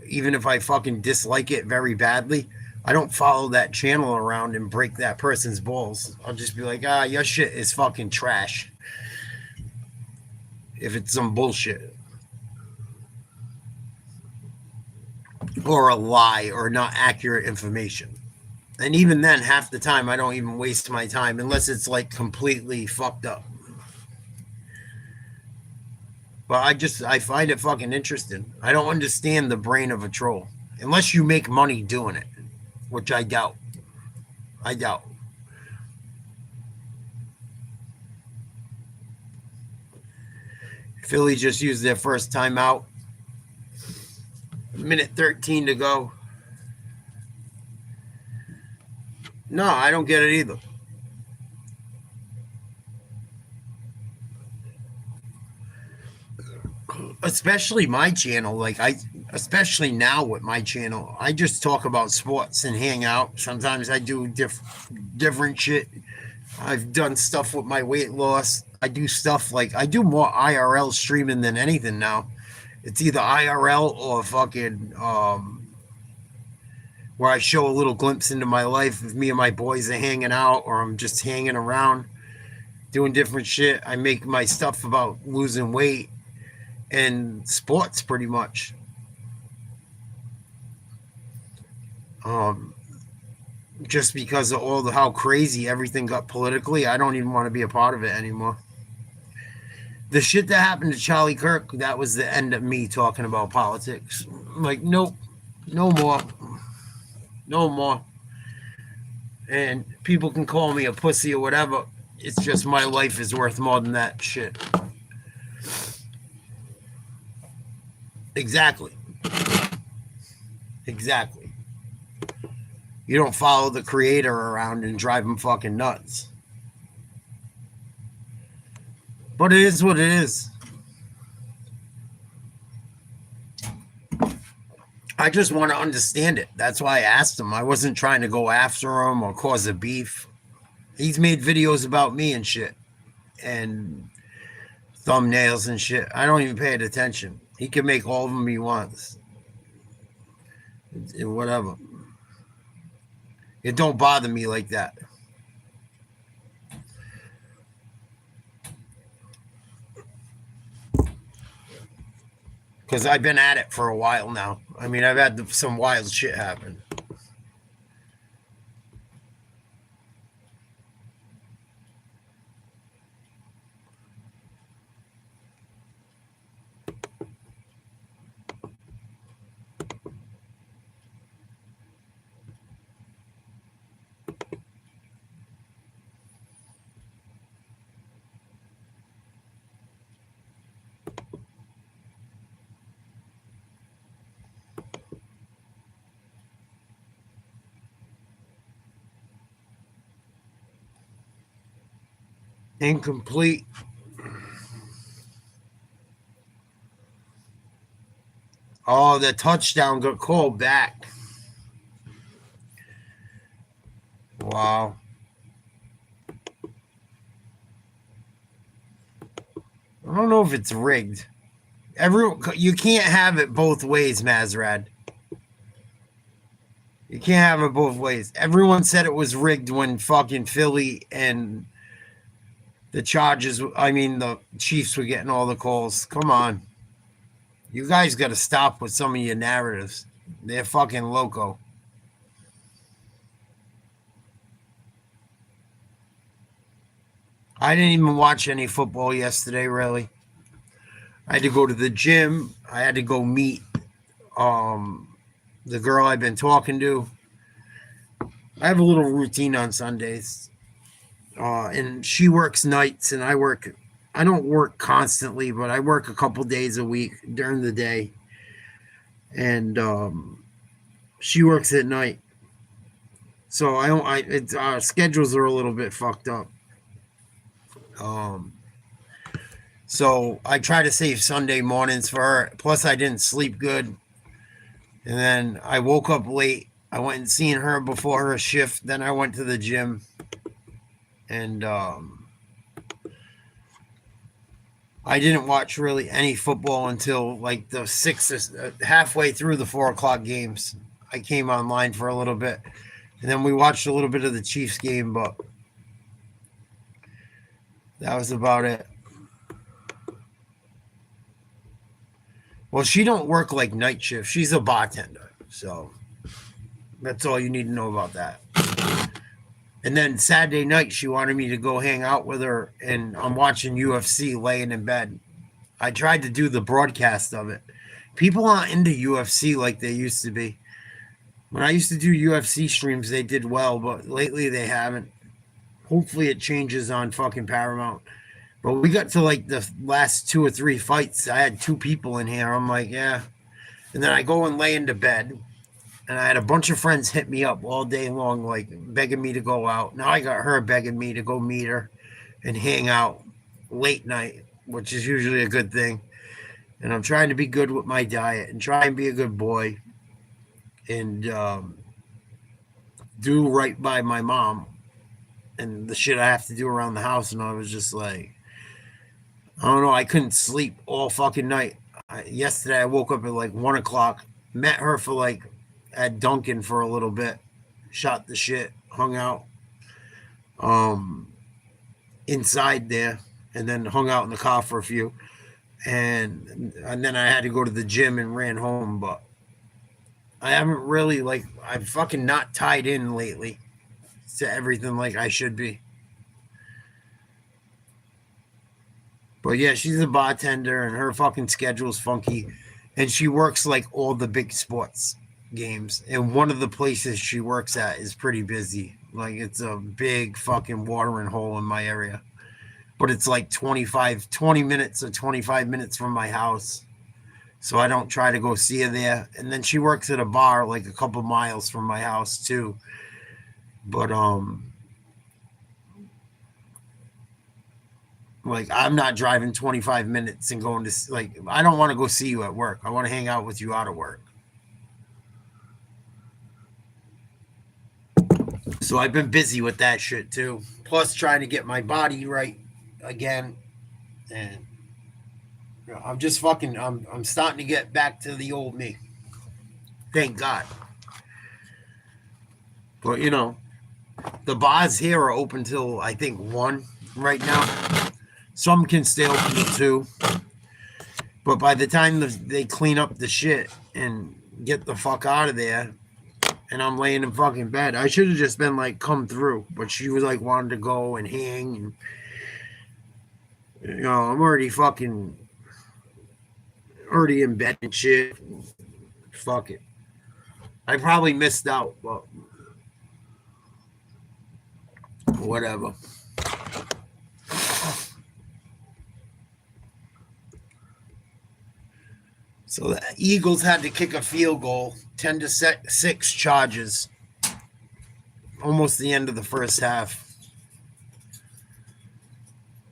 even if I fucking dislike it very badly, I don't follow that channel around and break that person's balls. I'll just be like, your shit is fucking trash. If it's some bullshit. Or a lie or not accurate information. And even then, half the time, I don't even waste my time unless it's like completely fucked up. But I find it fucking interesting. I don't understand the brain of a troll. Unless you make money doing it. Which I doubt. I doubt. Philly just used their first timeout. Minute 13 to go. No, I don't get it either. Especially my channel, especially now with my channel, I just talk about sports and hang out. Sometimes I do different shit. I've done stuff with my weight loss. I do stuff I do more IRL streaming than anything now. It's either IRL or fucking where I show a little glimpse into my life if me and my boys are hanging out or I'm just hanging around doing different shit. I make my stuff about losing weight and sports pretty much. Just because of how crazy everything got politically, I don't even want to be a part of it anymore. The shit that happened to Charlie Kirk, that was the end of me talking about politics. Nope, no more. No more. And people can call me a pussy or whatever. It's just my life is worth more than that shit. Exactly. Exactly. You don't follow the creator around and drive him fucking nuts. But it is what it is. I just want to understand it. That's why I asked him. I wasn't trying to go after him or cause a beef. He's made videos about me and shit. And thumbnails and shit. I don't even pay it attention. He can make all of them he wants. Whatever. It don't bother me like that. Because I've been at it for a while now. I mean, I've had some wild shit happen. Incomplete. Oh, the touchdown got called back. Wow. I don't know if it's rigged. You can't have it both ways, Mazrad. You can't have it both ways. Everyone said it was rigged when fucking Philly and the Chiefs were getting all the calls. Come on. You guys got to stop with some of your narratives. They're fucking loco. I didn't even watch any football yesterday, really. I had to go to the gym. I had to go meet the girl I've been talking to. I have a little routine on Sundays. And she works nights and I don't work constantly, but I work a couple days a week during the day. And she works at night. So our schedules are a little bit fucked up. So I try to save Sunday mornings for her. Plus I didn't sleep good. And then I woke up late. I went and seen her before her shift. Then I went to the gym. And I didn't watch really any football until like the halfway through the 4 o'clock games. I came online for a little bit. And then we watched a little bit of the Chiefs game, but that was about it. Well, she don't work like night shift. She's a bartender. So that's all you need to know about that. And then Saturday night, she wanted me to go hang out with her, and I'm watching UFC laying in bed. I tried to do the broadcast of it. People aren't into UFC like they used to be. When I used to do UFC streams, they did well, but lately they haven't. Hopefully it changes on fucking Paramount. But we got to like the last 2 or 3 fights. I had 2 people in here. I'm like, yeah. And then I go and lay into bed. And I had a bunch of friends hit me up all day long, like begging me to go out. Now I got her begging me to go meet her and hang out late night, which is usually a good thing. And I'm trying to be good with my diet and try and be a good boy and do right by my mom and the shit I have to do around the house. And I was just like, I don't know. I couldn't sleep all fucking night. Yesterday I woke up at like 1 o'clock, met her for like at Dunkin' for a little bit, shot the shit, hung out inside there, and then hung out in the car for a few, and then I had to go to the gym and ran home. But I haven't really, like, I'm fucking not tied in lately to everything like I should be. But yeah, she's a bartender and her fucking schedule's funky, and she works like all the big sports games, and one of the places she works at is pretty busy. Like, it's a big fucking watering hole in my area, but it's like 20 minutes or 25 minutes from my house, so I don't try to go see her there. And then she works at a bar like a couple miles from my house too, but like, I'm not driving 25 minutes and going to, like, I don't want to go see you at work. I want to hang out with you out of work. So I've been busy with that shit too. Plus trying to get my body right again. And you know, I'm just fucking, I'm starting to get back to the old me. Thank God. But you know, the bars here are open till I think 1 right now. Some can stay open till 2. But by the time they clean up the shit and get the fuck out of there, and I'm laying in fucking bed, I should have just been like, come through. But she was like, wanted to go and hang. And, you know, I'm already in bed and shit. Fuck it. I probably missed out, but whatever. So the Eagles had to kick a field goal, 10-6 Chargers, almost the end of the first half.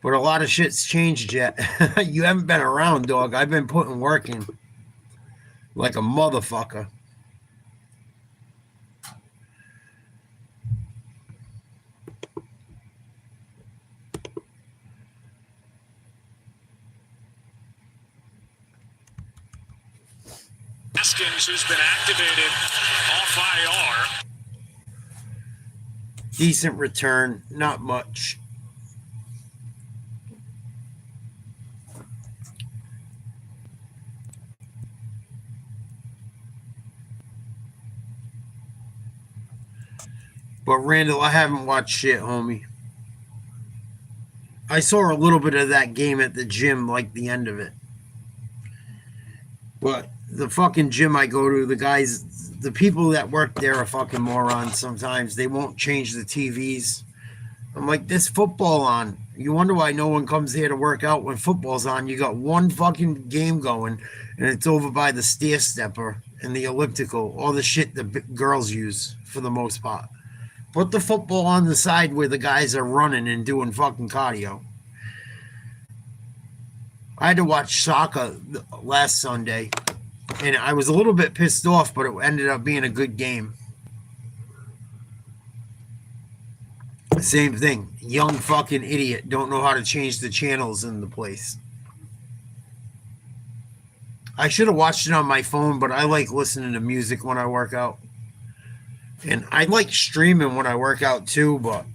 But a lot of shit's changed yet. You haven't been around, dog. I've been putting work in like a motherfucker. Haskins, who's been activated off IR. Decent return, not much. But Randall, I haven't watched shit, homie. I saw a little bit of that game at the gym, like the end of it. But the fucking gym I go to, the people that work there are fucking morons sometimes. They won't change the TVs. I'm like, there's football on. You wonder why no one comes here to work out when football's on. You got one fucking game going, and it's over by the stair stepper and the elliptical, all the shit the girls use for the most part. Put the football on the side where the guys are running and doing fucking cardio. I had to watch soccer last Sunday, and I was a little bit pissed off, but it ended up being a good game. Same thing. Young fucking idiot. Don't know how to change the channels in the place. I should have watched it on my phone, but I like listening to music when I work out. And I like streaming when I work out too, but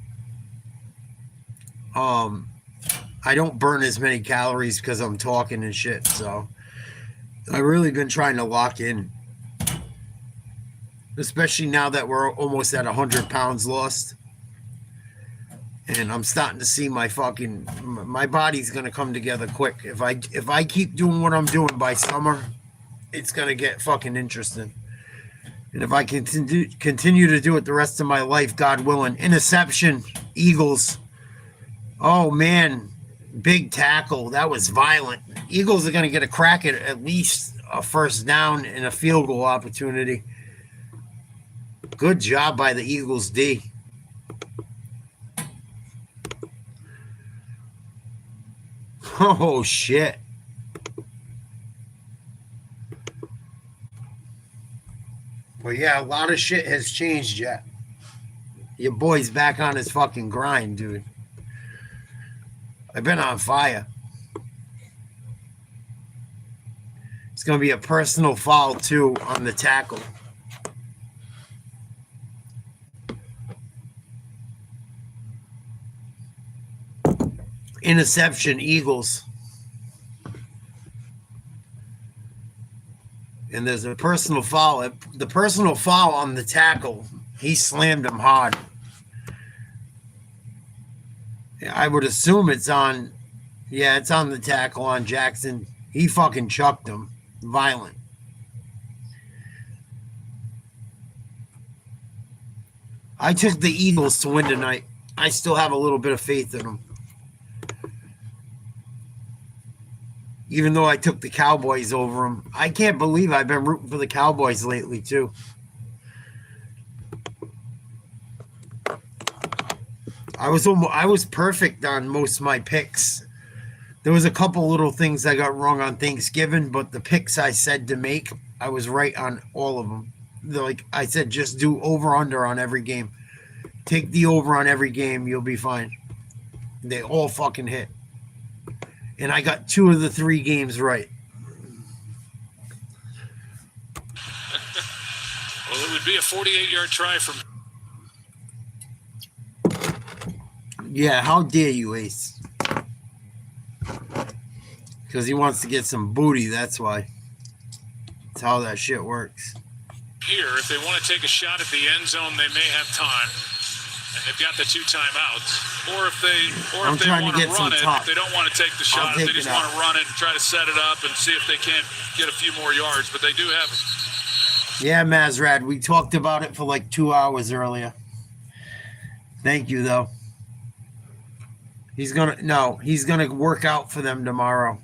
I don't burn as many calories because I'm talking and shit. So I've really been trying to lock in, especially now that we're almost at 100 pounds lost. And I'm starting to see my body's gonna come together quick. If I keep doing what I'm doing by summer, it's gonna get fucking interesting. And if I continue to do it the rest of my life, God willing. Interception, Eagles. Oh man, big tackle. That was violent. Eagles are gonna get a crack at least a first down and a field goal opportunity. Good job by the Eagles D. Oh, shit. Well, yeah, a lot of shit has changed yet. Your boy's back on his fucking grind, dude. I've been on fire. It's going to be a personal foul, too, on the tackle. Interception, Eagles. And there's a personal foul. The personal foul on the tackle, he slammed him hard. I would assume it's on, yeah, it's on the tackle on Jackson. He fucking chucked him. Violent. I took the Eagles to win tonight. I still have a little bit of faith in them. Even though I took the Cowboys over them. I can't believe I've been rooting for the Cowboys lately, too. I was perfect on most of my picks. There was a couple little things I got wrong on Thanksgiving, but the picks I said to make, I was right on all of them. Like I said, just do over-under on every game. Take the over on every game, you'll be fine. They all fucking hit. And I got 2 of the 3 games right. Well, it would be a 48-yard try from... Yeah, how dare you, Ace? Because he wants to get some booty, that's why. That's how that shit works. Here, if they want to take a shot at the end zone, they may have time. And they've got the 2 timeouts. Or if they want to run it, if they don't want to take the shot, if they just want to run it and try to set it up and see if they can't get a few more yards. But they do have... Yeah, Mazrad, we talked about it for like 2 hours earlier. Thank you, though. He's gonna work out for them tomorrow.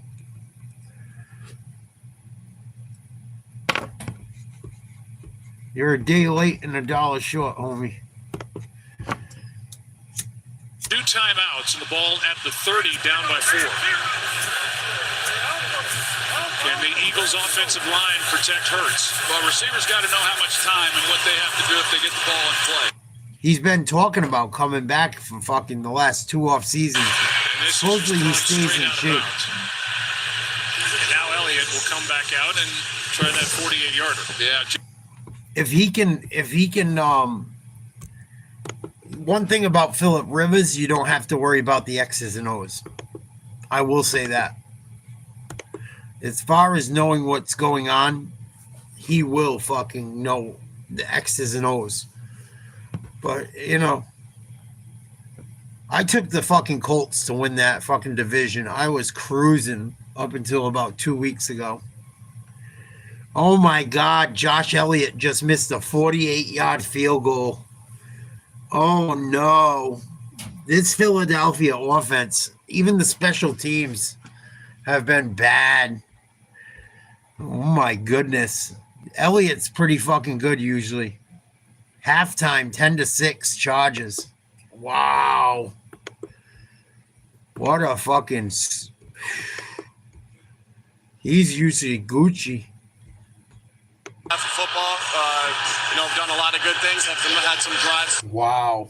You're a day late and $1 short, homie. 2 timeouts and the ball at the 30, down by 4. Can the Eagles' offensive line protect Hurts? Well, receivers got to know how much time and what they have to do if they get the ball in play. He's been talking about coming back for fucking the last 2 off seasons. Supposedly he stays in shape. And now Elliott will come back out and try that 48-yarder. Yeah. If he can, one thing about Phillip Rivers, you don't have to worry about the X's and O's. I will say that. As far as knowing what's going on, he will fucking know the X's and O's. But, I took the fucking Colts to win that fucking division. I was cruising up until about 2 weeks ago. Oh, my God. Josh Elliott just missed a 48-yard field goal. Oh, no. This Philadelphia offense, even the special teams, have been bad. Oh, my goodness. Elliott's pretty fucking good usually. Halftime, 10-6 Chargers. Wow. What a fucking... He's usually Gucci. For football, I've done a lot of good things. I've had some drives. Wow.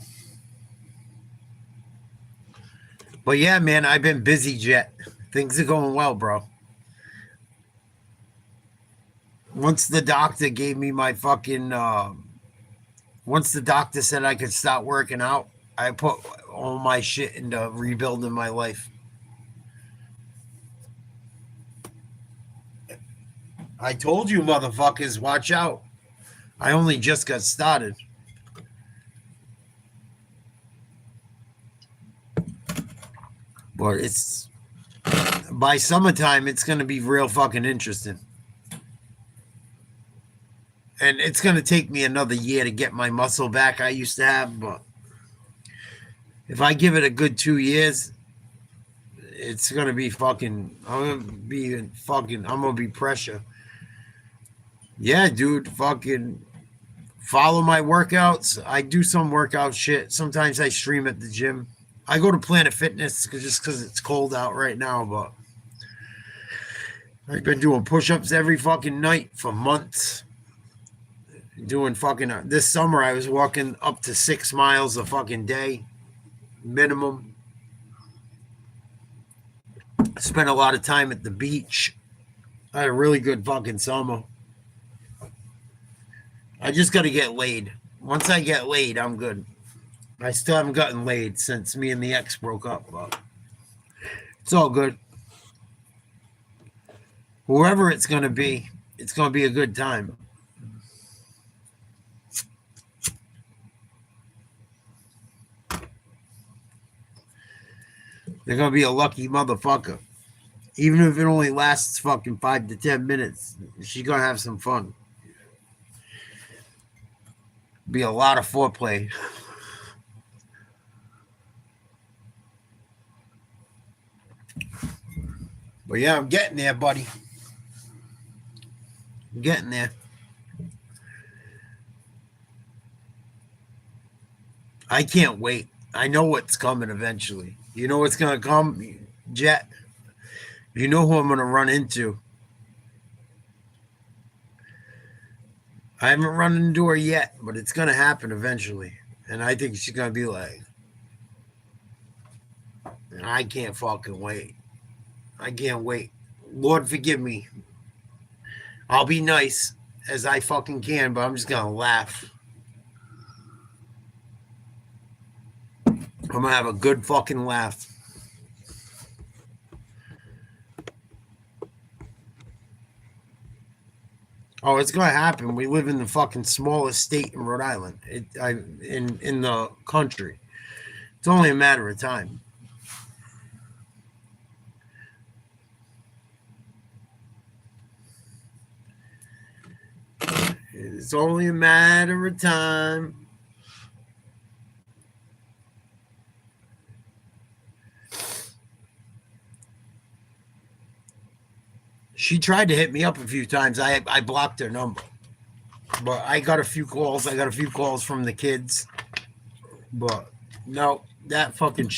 But yeah, man, I've been busy, Jet. Things are going well, bro. Once the doctor gave me my fucking Once the doctor said I could start working out, I put all my shit into rebuilding my life. I told you motherfuckers, watch out. I only just got started. But it's by summertime, it's going to be real fucking interesting. And it's going to take me another year to get my muscle back I used to have. But if I give it a good 2 years, it's going to be fucking, I'm going to be pressure. Yeah, dude, fucking follow my workouts. I do some workout shit. Sometimes I stream at the gym. I go to Planet Fitness just because it's cold out right now, but I've been doing push-ups every fucking night for months. Doing fucking, this summer I was walking up to 6 miles a fucking day, minimum. Spent a lot of time at the beach. I had a really good fucking summer. I just got to get laid. Once I get laid, I'm good. I still haven't gotten laid since me and the ex broke up, but it's all good. Whoever it's going to be a good time. They're going to be a lucky motherfucker. Even if it only lasts fucking 5 to 10 minutes, she's going to have some fun. Be a lot of foreplay. But yeah, I'm getting there, buddy. I'm getting there. I can't wait. I know what's coming eventually. You know what's going to come, Jet? You know who I'm going to run into. I haven't run into her yet, but it's going to happen eventually. And I think she's going to be like, and I can't fucking wait. I can't wait. Lord, forgive me. I'll be nice as I fucking can, but I'm just going to laugh. I'm going to have a good fucking laugh. Oh, it's going to happen. We live in the fucking smallest state in Rhode Island, in the country. It's only a matter of time. It's only a matter of time. She tried to hit me up a few times. I blocked her number. But I got a few calls. I got a few calls from the kids. But no, that fucking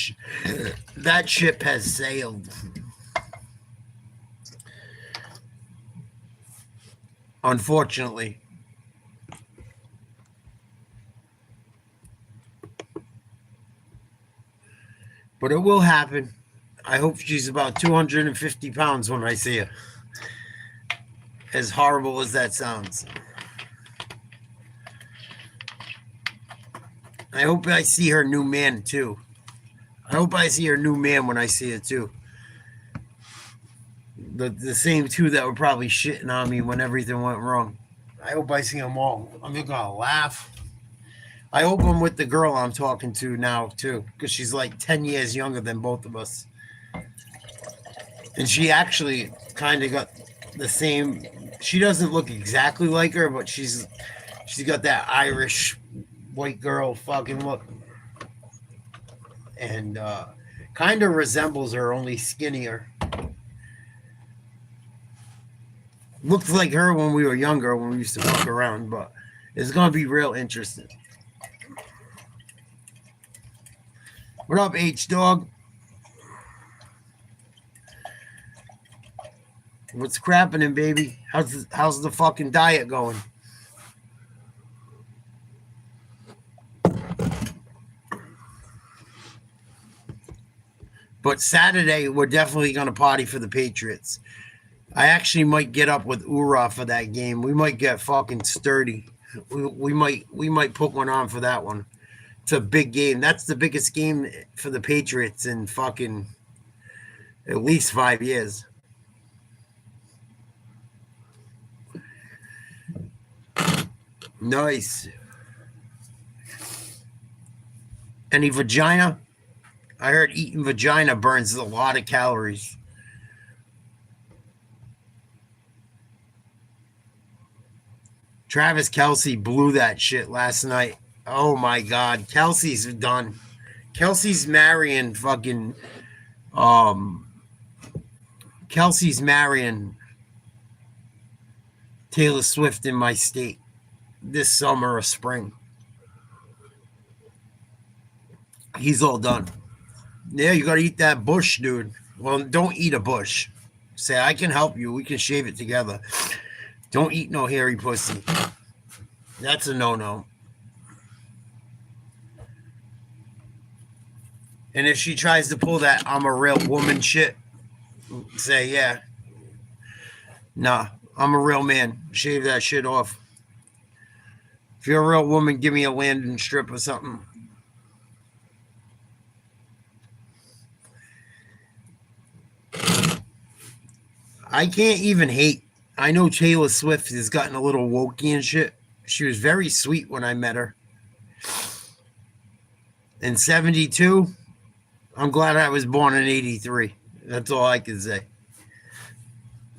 that ship has sailed. Unfortunately. But it will happen. I hope she's about 250 pounds when I see her. As horrible as that sounds. I hope I see her new man too. I hope I see her new man when I see her too. The same two that were probably shitting on me when everything went wrong. I hope I see them all. I'm just gonna laugh. I hope I'm with the girl I'm talking to now too, because she's like 10 years younger than both of us. And she actually kind of got the same. She doesn't look exactly like her, but she's got that Irish white girl fucking look. And kind of resembles her, only skinnier. Looked like her when we were younger, when we used to fuck around, but it's going to be real interesting. What up, H-Dog? What's crapping, baby? How's the fucking diet going? But Saturday, we're definitely going to party for the Patriots. I actually might get up with Ura for that game. We might get fucking sturdy. We might put one on for that one. It's a big game. That's the biggest game for the Patriots in fucking at least 5 years. Nice. Any vagina? I heard eating vagina burns a lot of calories. Travis Kelce blew that shit last night. Oh my God. Kelsey's done. Kelsey's marrying fucking Kelsey's marrying Taylor Swift in my state this summer or spring. He's all done. Yeah, you gotta eat that bush, dude. Well, don't eat a bush. Say, I can help you. We can shave it together. Don't eat no hairy pussy. That's a no-no. And if she tries to pull that I'm a real woman shit, say, yeah. Nah, I'm a real man. Shave that shit off. If you're a real woman, give me a landing strip or something. I can't even hate. I know Taylor Swift has gotten a little wokey and shit. She was very sweet when I met her. In 72, I'm glad I was born in 83. That's all I can say.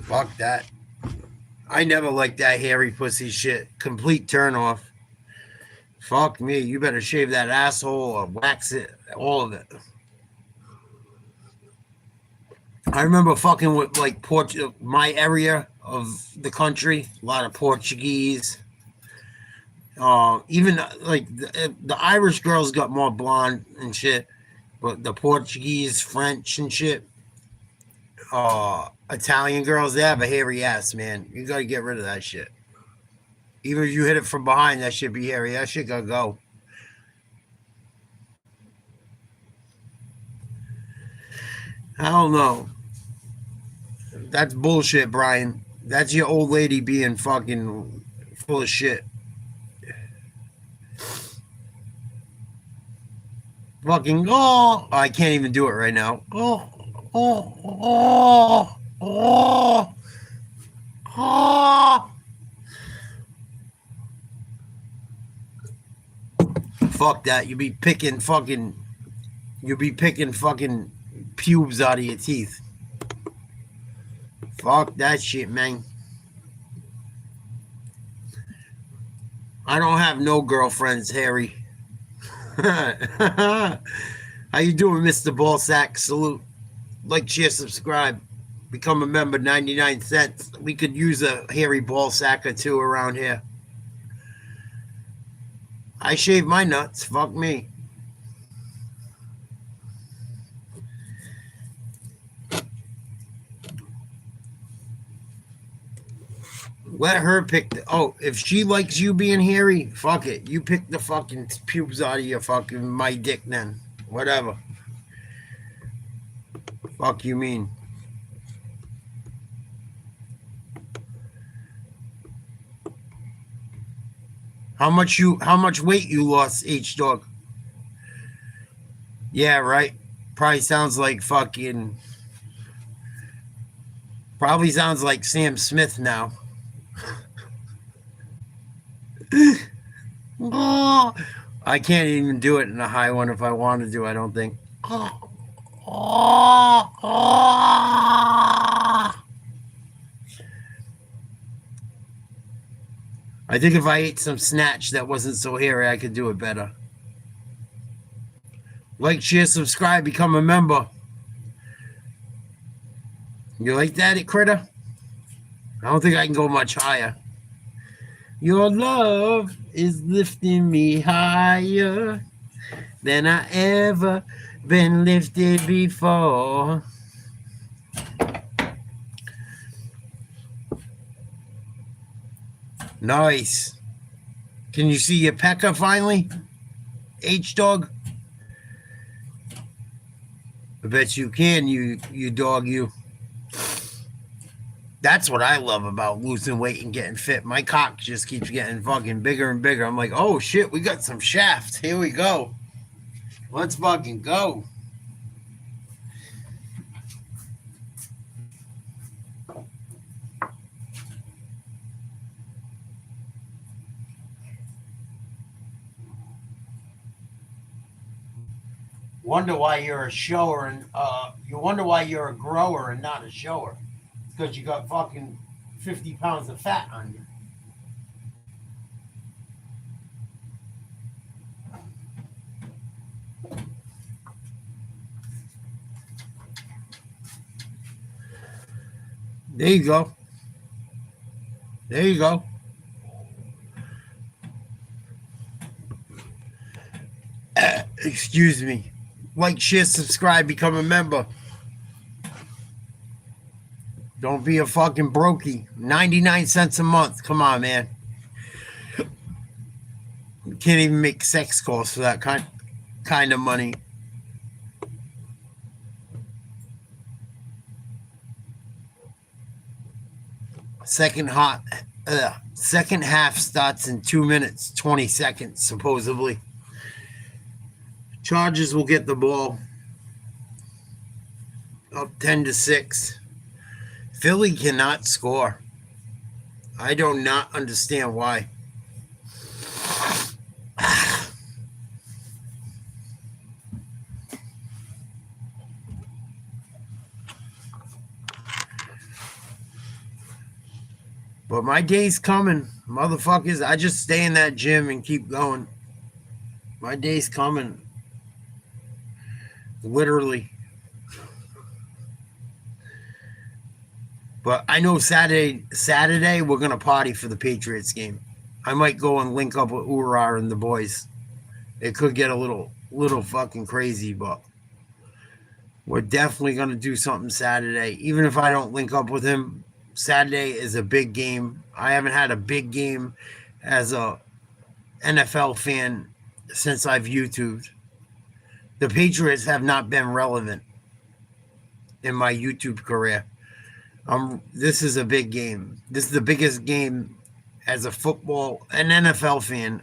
Fuck that. I never liked that hairy pussy shit. Complete turn off. Fuck me. You better shave that asshole or wax it. All of it. I remember fucking with like my area of the country. A lot of Portuguese. Even like the Irish girls got more blonde and shit. But the Portuguese, French and shit. Italian girls, they have a hairy ass, man. You gotta get rid of that shit. Even if you hit it from behind, that shit be hairy. That shit gotta go. I don't know. That's bullshit, Brian. That's your old lady being fucking full of shit. Fucking, I can't even do it right now. Fuck that. You be picking fucking pubes out of your teeth. Fuck that shit, man. I don't have no girlfriends, Harry. How you doing, Mr. Ballsack? Salute. Like, share, subscribe. Become a member, 99 cents. We could use a hairy ballsack or two around here. I shave my nuts. Fuck me. Let her pick if she likes you being hairy, fuck it. You pick the fucking pubes out of your fucking my dick then. Whatever. Fuck you mean. How much weight you lost, H-Dog? Yeah, right. Probably sounds like Sam Smith now. I can't even do it in a high one if I want to do. I don't think. I think if I ate some snatch that wasn't so hairy, I could do it better. Like, share, subscribe, become a member. You like that, Critter? I don't think I can go much higher. Your love is lifting me higher than I ever been lifted before. Nice. Can you see your pecker finally? H-Dog? I bet you can, you dog, you. That's what I love about losing weight and getting fit. My cock just keeps getting fucking bigger and bigger. I'm like, oh shit, we got some shaft. Here we go. Let's fucking go. Wonder why you're a shower and you wonder why you're a grower and not a shower. It's because you got fucking 50 pounds of fat on you. There you go. There you go. Excuse me. Like, share, subscribe, become a member. Don't be a fucking brokey. 99 cents a month. Come on, man. You can't even make sex calls for that kind of money. Second half starts in 2 minutes, 20 seconds, supposedly. Chargers will get the ball up 10-6. Philly cannot score. I do not understand why. But my day's coming, motherfuckers. I just stay in that gym and keep going. My day's coming. Literally. But I know Saturday we're going to party for the Patriots game. I might go and link up with Urar and the boys. It could get a little fucking crazy, but we're definitely going to do something Saturday. Even if I don't link up with him, Saturday is a big game. I haven't had a big game as a NFL fan since I've YouTubed. The Patriots have not been relevant in my YouTube career. This is a big game. This is the biggest game as a football and NFL fan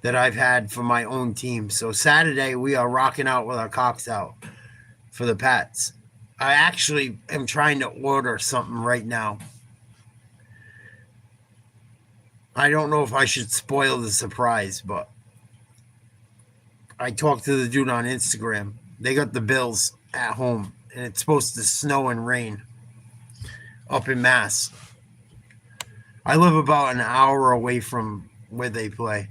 that I've had for my own team. So Saturday we are rocking out with our cocks out for the Pats. I actually am trying to order something right now. I don't know if I should spoil the surprise, but I talked to the dude on Instagram. They got the Bills at home, and it's supposed to snow and rain up in Mass. I live about an hour away from where they play.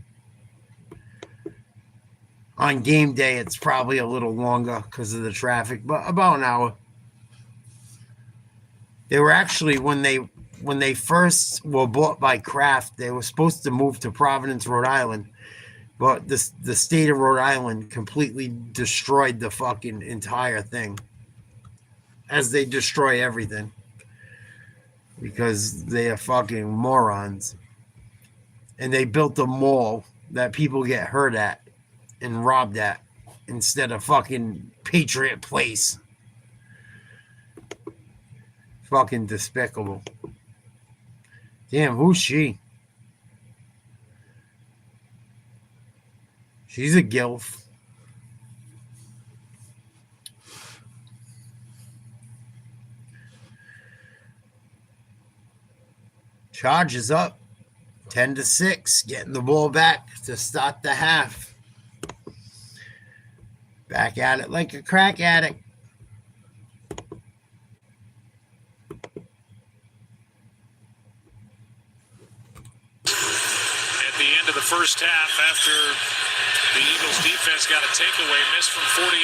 On game day, it's probably a little longer because of the traffic, but about an hour. They were actually, when they first were bought by Kraft, they were supposed to move to Providence, Rhode Island, but the state of Rhode Island completely destroyed the fucking entire thing, as they destroy everything, because they are fucking morons. And they built a mall that people get hurt at and robbed at instead of fucking Patriot Place. Fucking despicable. Damn, who's she? She's a gilf. Charges up 10-6, getting the ball back to start the half. Back at it like a crack addict. At the end of the first half, after the Eagles defense got a takeaway, missed from 48.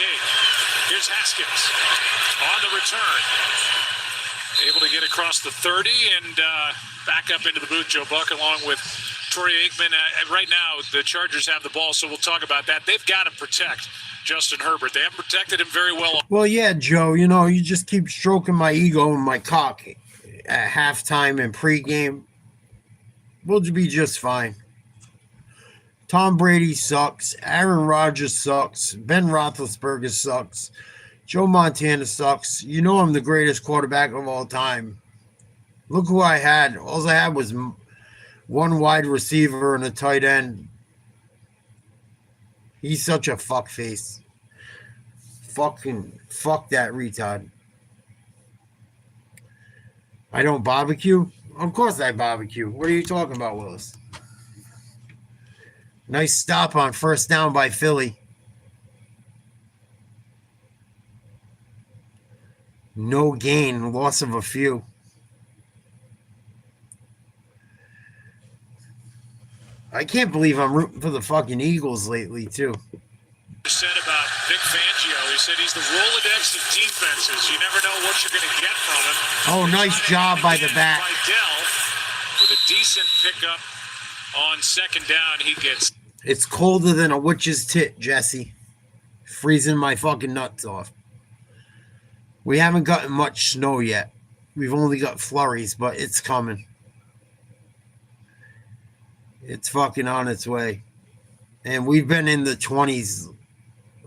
Here's Haskins on the return. Able to get across the 30 and back up into the booth. Joe Buck along with Troy Aikman. Right now, the Chargers have the ball, so we'll talk about that. They've got to protect Justin Herbert. They have protected him very well. Well, yeah, Joe, you just keep stroking my ego and my cock at halftime and pregame. We'll be just fine. Tom Brady sucks. Aaron Rodgers sucks. Ben Roethlisberger sucks. Joe Montana sucks. You know I'm the greatest quarterback of all time. Look who I had. All I had was one wide receiver and a tight end. He's such a fuckface. Fuck that retard. I don't barbecue? Of course I barbecue. What are you talking about, Willis? Nice stop on first down by Philly. No gain, loss of a few. I can't believe I'm rooting for the fucking Eagles lately, too. Said about Vic Fangio, he said he's the Rolodex of defenses. You never know what you're going to get from him. Oh, nice job by the back. Vidal with a decent pickup on second down. He gets. It's colder than a witch's tit, Jesse. Freezing my fucking nuts off. We haven't gotten much snow yet. We've only got flurries, but it's coming. It's fucking on its way. And we've been in the 20s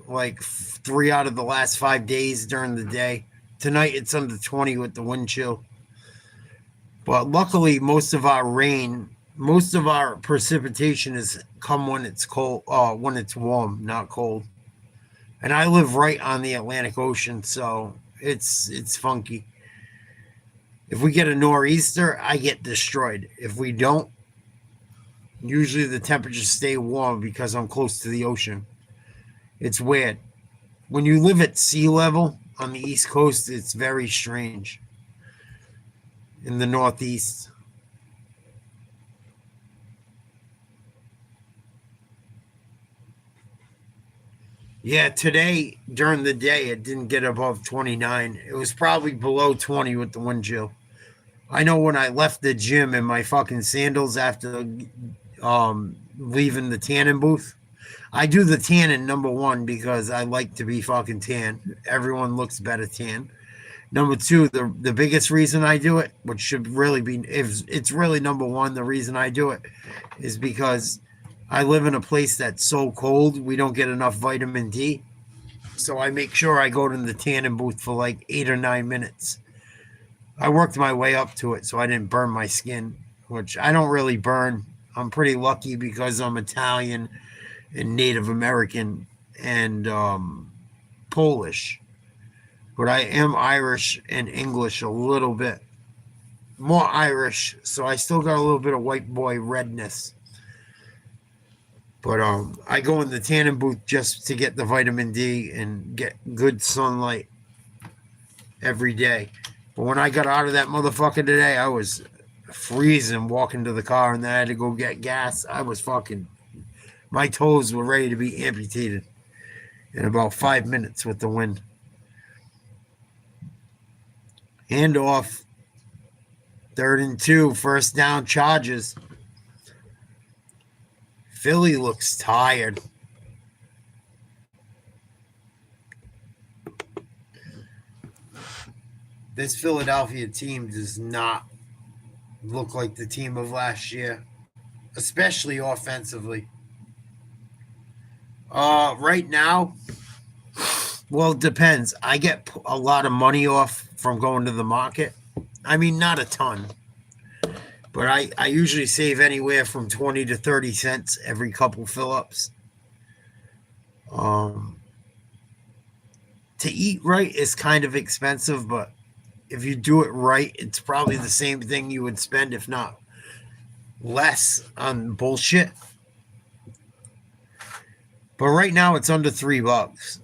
like 3 out of the last 5 days during the day. Tonight it's under 20 with the wind chill. But luckily most of our rain, most of our precipitation is come when it's cold, when it's warm, not cold. And I live right on the Atlantic Ocean, so it's funky. If we get a nor'easter, I get destroyed. If we don't, usually the temperatures stay warm because I'm close to the ocean. It's weird. When you live at sea level on the East Coast, it's very strange. In the Northeast. Yeah, today, during the day, it didn't get above 29. It was probably below 20 with the wind chill. I know when I left the gym in my fucking sandals after leaving the tanning booth. I do the tanning, number one, because I like to be fucking tan. Everyone looks better tan. Number two, the biggest reason I do it, which should really be, if it's really number one, the reason I do it is because I live in a place that's so cold, we don't get enough vitamin D. So I make sure I go to the tanning booth for like 8 or 9 minutes. I worked my way up to it so I didn't burn my skin, which I don't really burn. I'm pretty lucky because I'm Italian and Native American and Polish. But I am Irish and English a little bit. More Irish, so I still got a little bit of white boy redness. But I go in the tanning booth just to get the vitamin D and get good sunlight every day. But when I got out of that motherfucker today, I was freezing walking to the car, and then I had to go get gas. I was fucking, my toes were ready to be amputated in about 5 minutes with the wind. Hand off, 3rd and 2, first down, Chargers. Philly looks tired. This Philadelphia team does not look like the team of last year, especially offensively. Right now, well, it depends. I get a lot of money off from going to the market. I mean, not a ton, but I usually save anywhere from 20 to 30 cents every couple fill-ups. To eat right is kind of expensive, but if you do it right, it's probably the same thing you would spend, if not less, on bullshit. But right now it's under $3,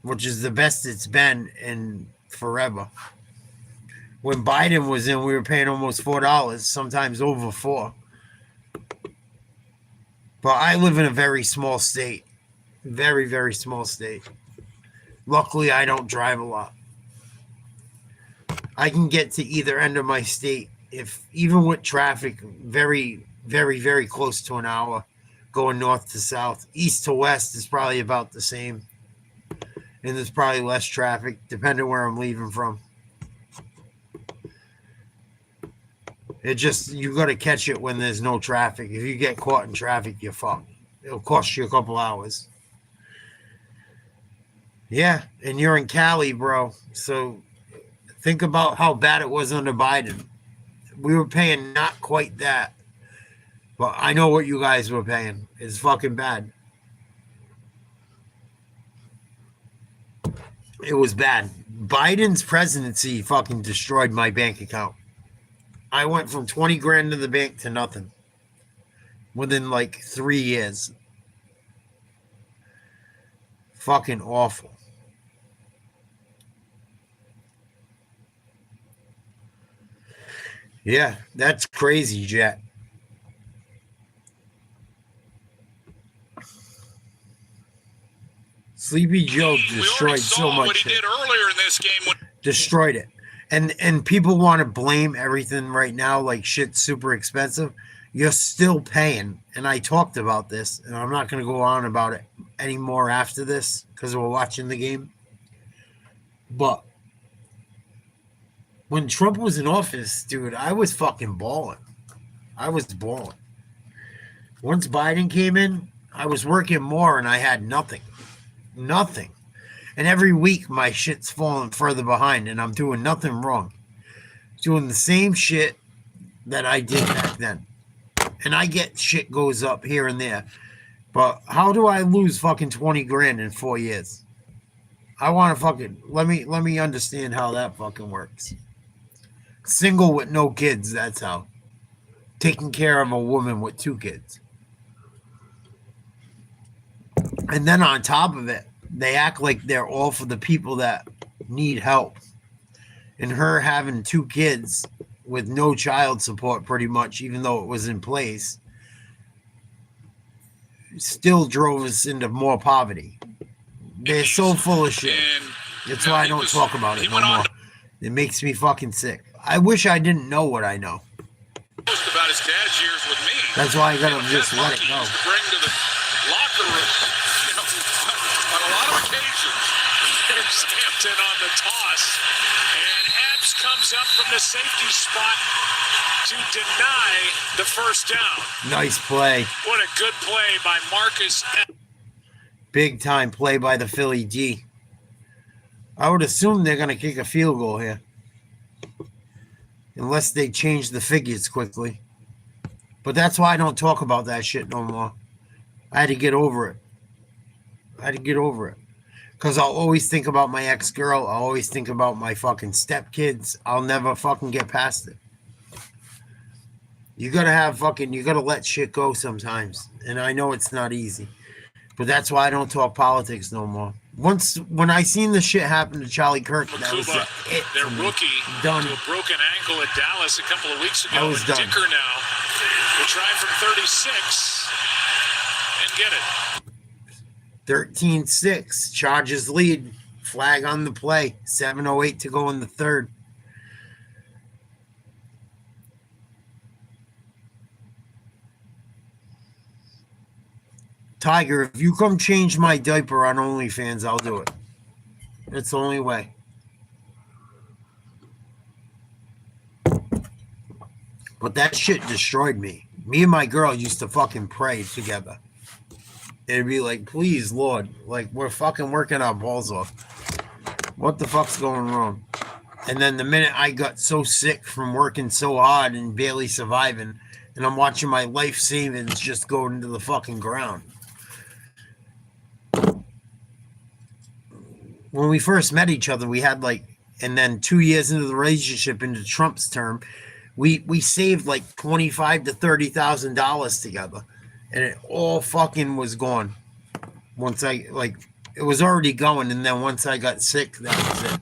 which is the best it's been in forever. When Biden was in, we were paying almost $4, sometimes over $4. But I live in a very small state. Very, very small state. Luckily, I don't drive a lot. I can get to either end of my state, if even with traffic, very, very, very close to an hour, going north to south. East to west is probably about the same. And there's probably less traffic, depending where I'm leaving from. It just, you got to catch it when there's no traffic. If you get caught in traffic, you're fucked. It'll cost you a couple hours. Yeah, and you're in Cali, bro. So Think about how bad it was under Biden. We were paying not quite that. But I know what you guys were paying. It's fucking bad. It was bad. Biden's presidency fucking destroyed my bank account. I went from 20 grand in the bank to nothing within like 3 years. Fucking awful. Yeah, that's crazy, Jet. Sleepy Joe destroyed so much what he shit. did earlier in this game. Destroyed it. And people want to blame everything right now like shit's super expensive. You're still paying. And I talked about this, and I'm not going to go on about it anymore after this because we're watching the game. But when Trump was in office, dude, I was fucking balling. I was balling. Once Biden came in, I was working more and I had nothing. Nothing. And every week my shit's falling further behind and I'm doing nothing wrong. Doing the same shit that I did back then. And I get shit goes up here and there. But how do I lose fucking 20 grand in 4 years? I want to fucking let me understand how that fucking works. Single with no kids, that's how. Taking care of a woman with 2 kids. And then on top of it, they act like they're all for the people that need help. And her having 2 kids with no child support pretty much, even though it was in place, still drove us into more poverty. They're so full of shit. That's why I don't talk about it no more. It makes me fucking sick. I wish I didn't know what I know. About his dad's years with me. That's why I gotta just let it go. Bring to the locker room, on a lot of occasions. There's Hampton on the toss, and Epps comes up from the safety spot to deny the first down. Nice play. What a good play by Marcus Epps. Big time play by the Philly D. I would assume they're gonna kick a field goal here. Unless they change the figures quickly. But that's why I don't talk about that shit no more. I had to get over it. Because I'll always think about my ex-girl. I'll always think about my fucking stepkids. I'll never fucking get past it. You gotta let shit go sometimes. And I know it's not easy. But that's why I don't talk politics no more. When I seen the shit happen to Charlie Kirk, that was it. Their rookie done. to a broken ankle at Dallas a couple of weeks ago. I was done. Dicker now will try from 36 and get it. 13-6. Chargers lead. Flag on the play. 7:08 to go in the third. Tiger, if you come change my diaper on OnlyFans, I'll do it. It's the only way. But that shit destroyed me. Me and my girl used to fucking pray together. It'd be like, please, Lord, like we're fucking working our balls off. What the fuck's going wrong? And then the minute I got so sick from working so hard and barely surviving, and I'm watching my life savings just go into the fucking ground. When we first met each other, we had and then 2 years into the relationship, into Trump's term, we saved like $25,000 to $30,000 together, and it all fucking was gone. Once it was already going, and then once I got sick, that was it.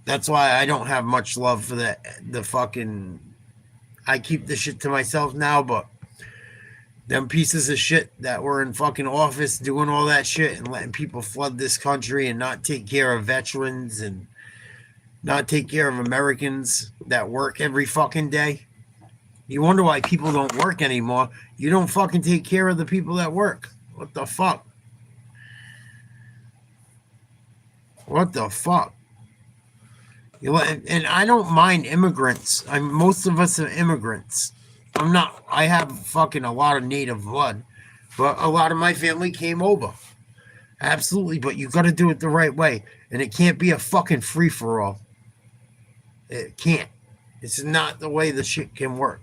That's why I don't have much love for the fucking. I keep the shit to myself now, but. Them pieces of shit that were in fucking office doing all that shit and letting people flood this country and not take care of veterans and not take care of Americans that work every fucking day. You wonder why people don't work anymore. You don't fucking take care of the people that work. What the fuck? What the fuck? And I don't mind immigrants. Most of us are immigrants. I have fucking a lot of native blood, but a lot of my family came over. Absolutely, but you got to do it the right way. And it can't be a fucking free-for-all. It can't. It's not the way the shit can work.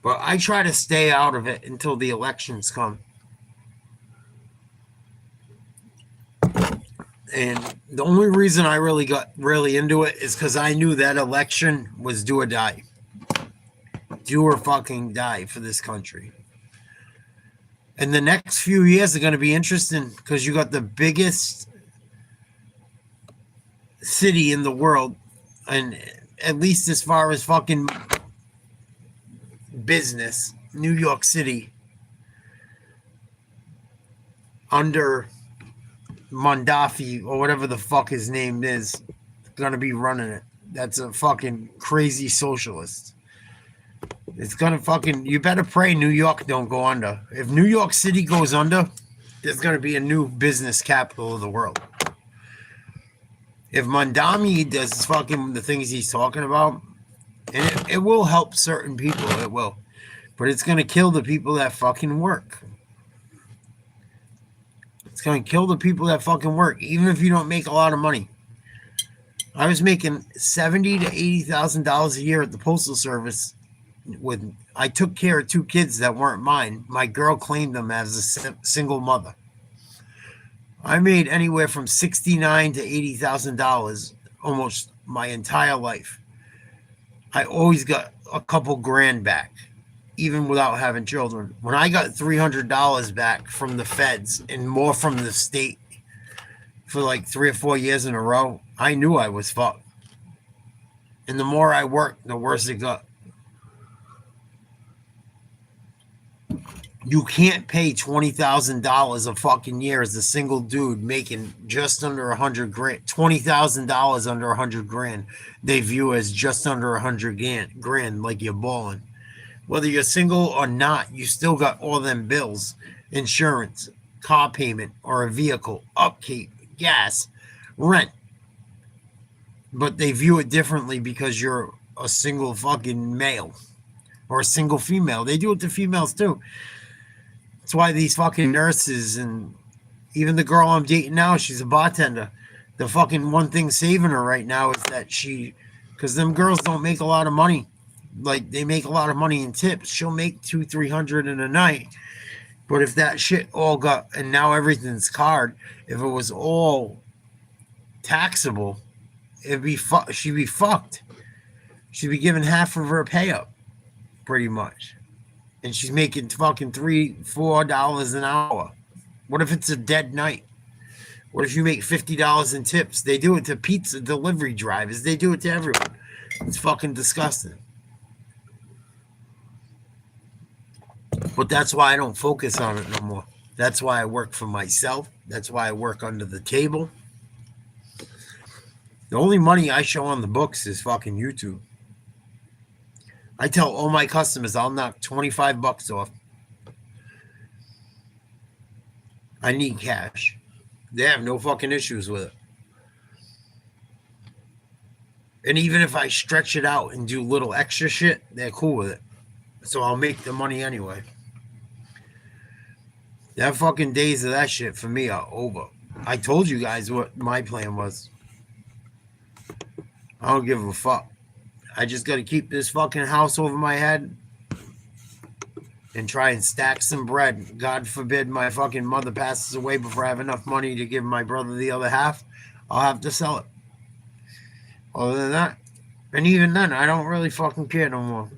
But I try to stay out of it until the elections come. And the only reason I really got into it is because I knew that election was do or die. Do or fucking die for this country. And the next few years are going to be interesting because you got the biggest city in the world, and at least as far as fucking business, New York City, under Mondafi or whatever the fuck his name is, going to be running it. That's a fucking crazy socialist. It's gonna fucking, you better pray New York don't go under. If New York City goes under, there's gonna be a new business capital of the world. If Mondami does fucking the things he's talking about, and it will help certain people, it will. But it's gonna kill the people that fucking work. It's gonna kill the people that fucking work, even if you don't make a lot of money. I was making $70,000 to $80,000 a year at the Postal Service. I took care of 2 kids that weren't mine. My girl claimed them as a single mother. I made anywhere from $69,000 to $80,000 almost my entire life. I always got a couple grand back, even without having children. When I got $300 back from the feds and more from the state for like 3 or 4 years in a row, I knew I was fucked. And the more I worked, the worse it got. You can't pay $20,000 a fucking year as a single dude making just under 100 grand. $20,000 under 100 grand. They view as just under 100 grand, like you're balling. Whether you're single or not, you still got all them bills, insurance, car payment, or a vehicle, upkeep, gas, rent. But they view it differently because you're a single fucking male or a single female. They do it to females too. That's why these fucking nurses and even the girl I'm dating now, she's a bartender. The fucking one thing saving her right now is that because them girls don't make a lot of money. Like, they make a lot of money in tips. She'll make $200-300 in a night. But if that shit all got, and now everything's card, if it was all taxable, she'd be fucked. She'd be given half of her pay up, pretty much. And she's making fucking $3-4 an hour. What if it's a dead night? What if you make $50 in tips? They do it to pizza delivery drivers. They do it to everyone. It's fucking disgusting. But that's why I don't focus on it no more. That's why I work for myself. That's why I work under the table. The only money I show on the books is fucking YouTube. I tell all my customers I'll knock $25 off. I need cash. They have no fucking issues with it. And even if I stretch it out and do little extra shit, they're cool with it. So I'll make the money anyway. That fucking days of that shit for me are over. I told you guys what my plan was. I don't give a fuck. I just got to keep this fucking house over my head and try and stack some bread. God forbid my fucking mother passes away before I have enough money to give my brother the other half. I'll have to sell it. Other than that, and even then, I don't really fucking care no more.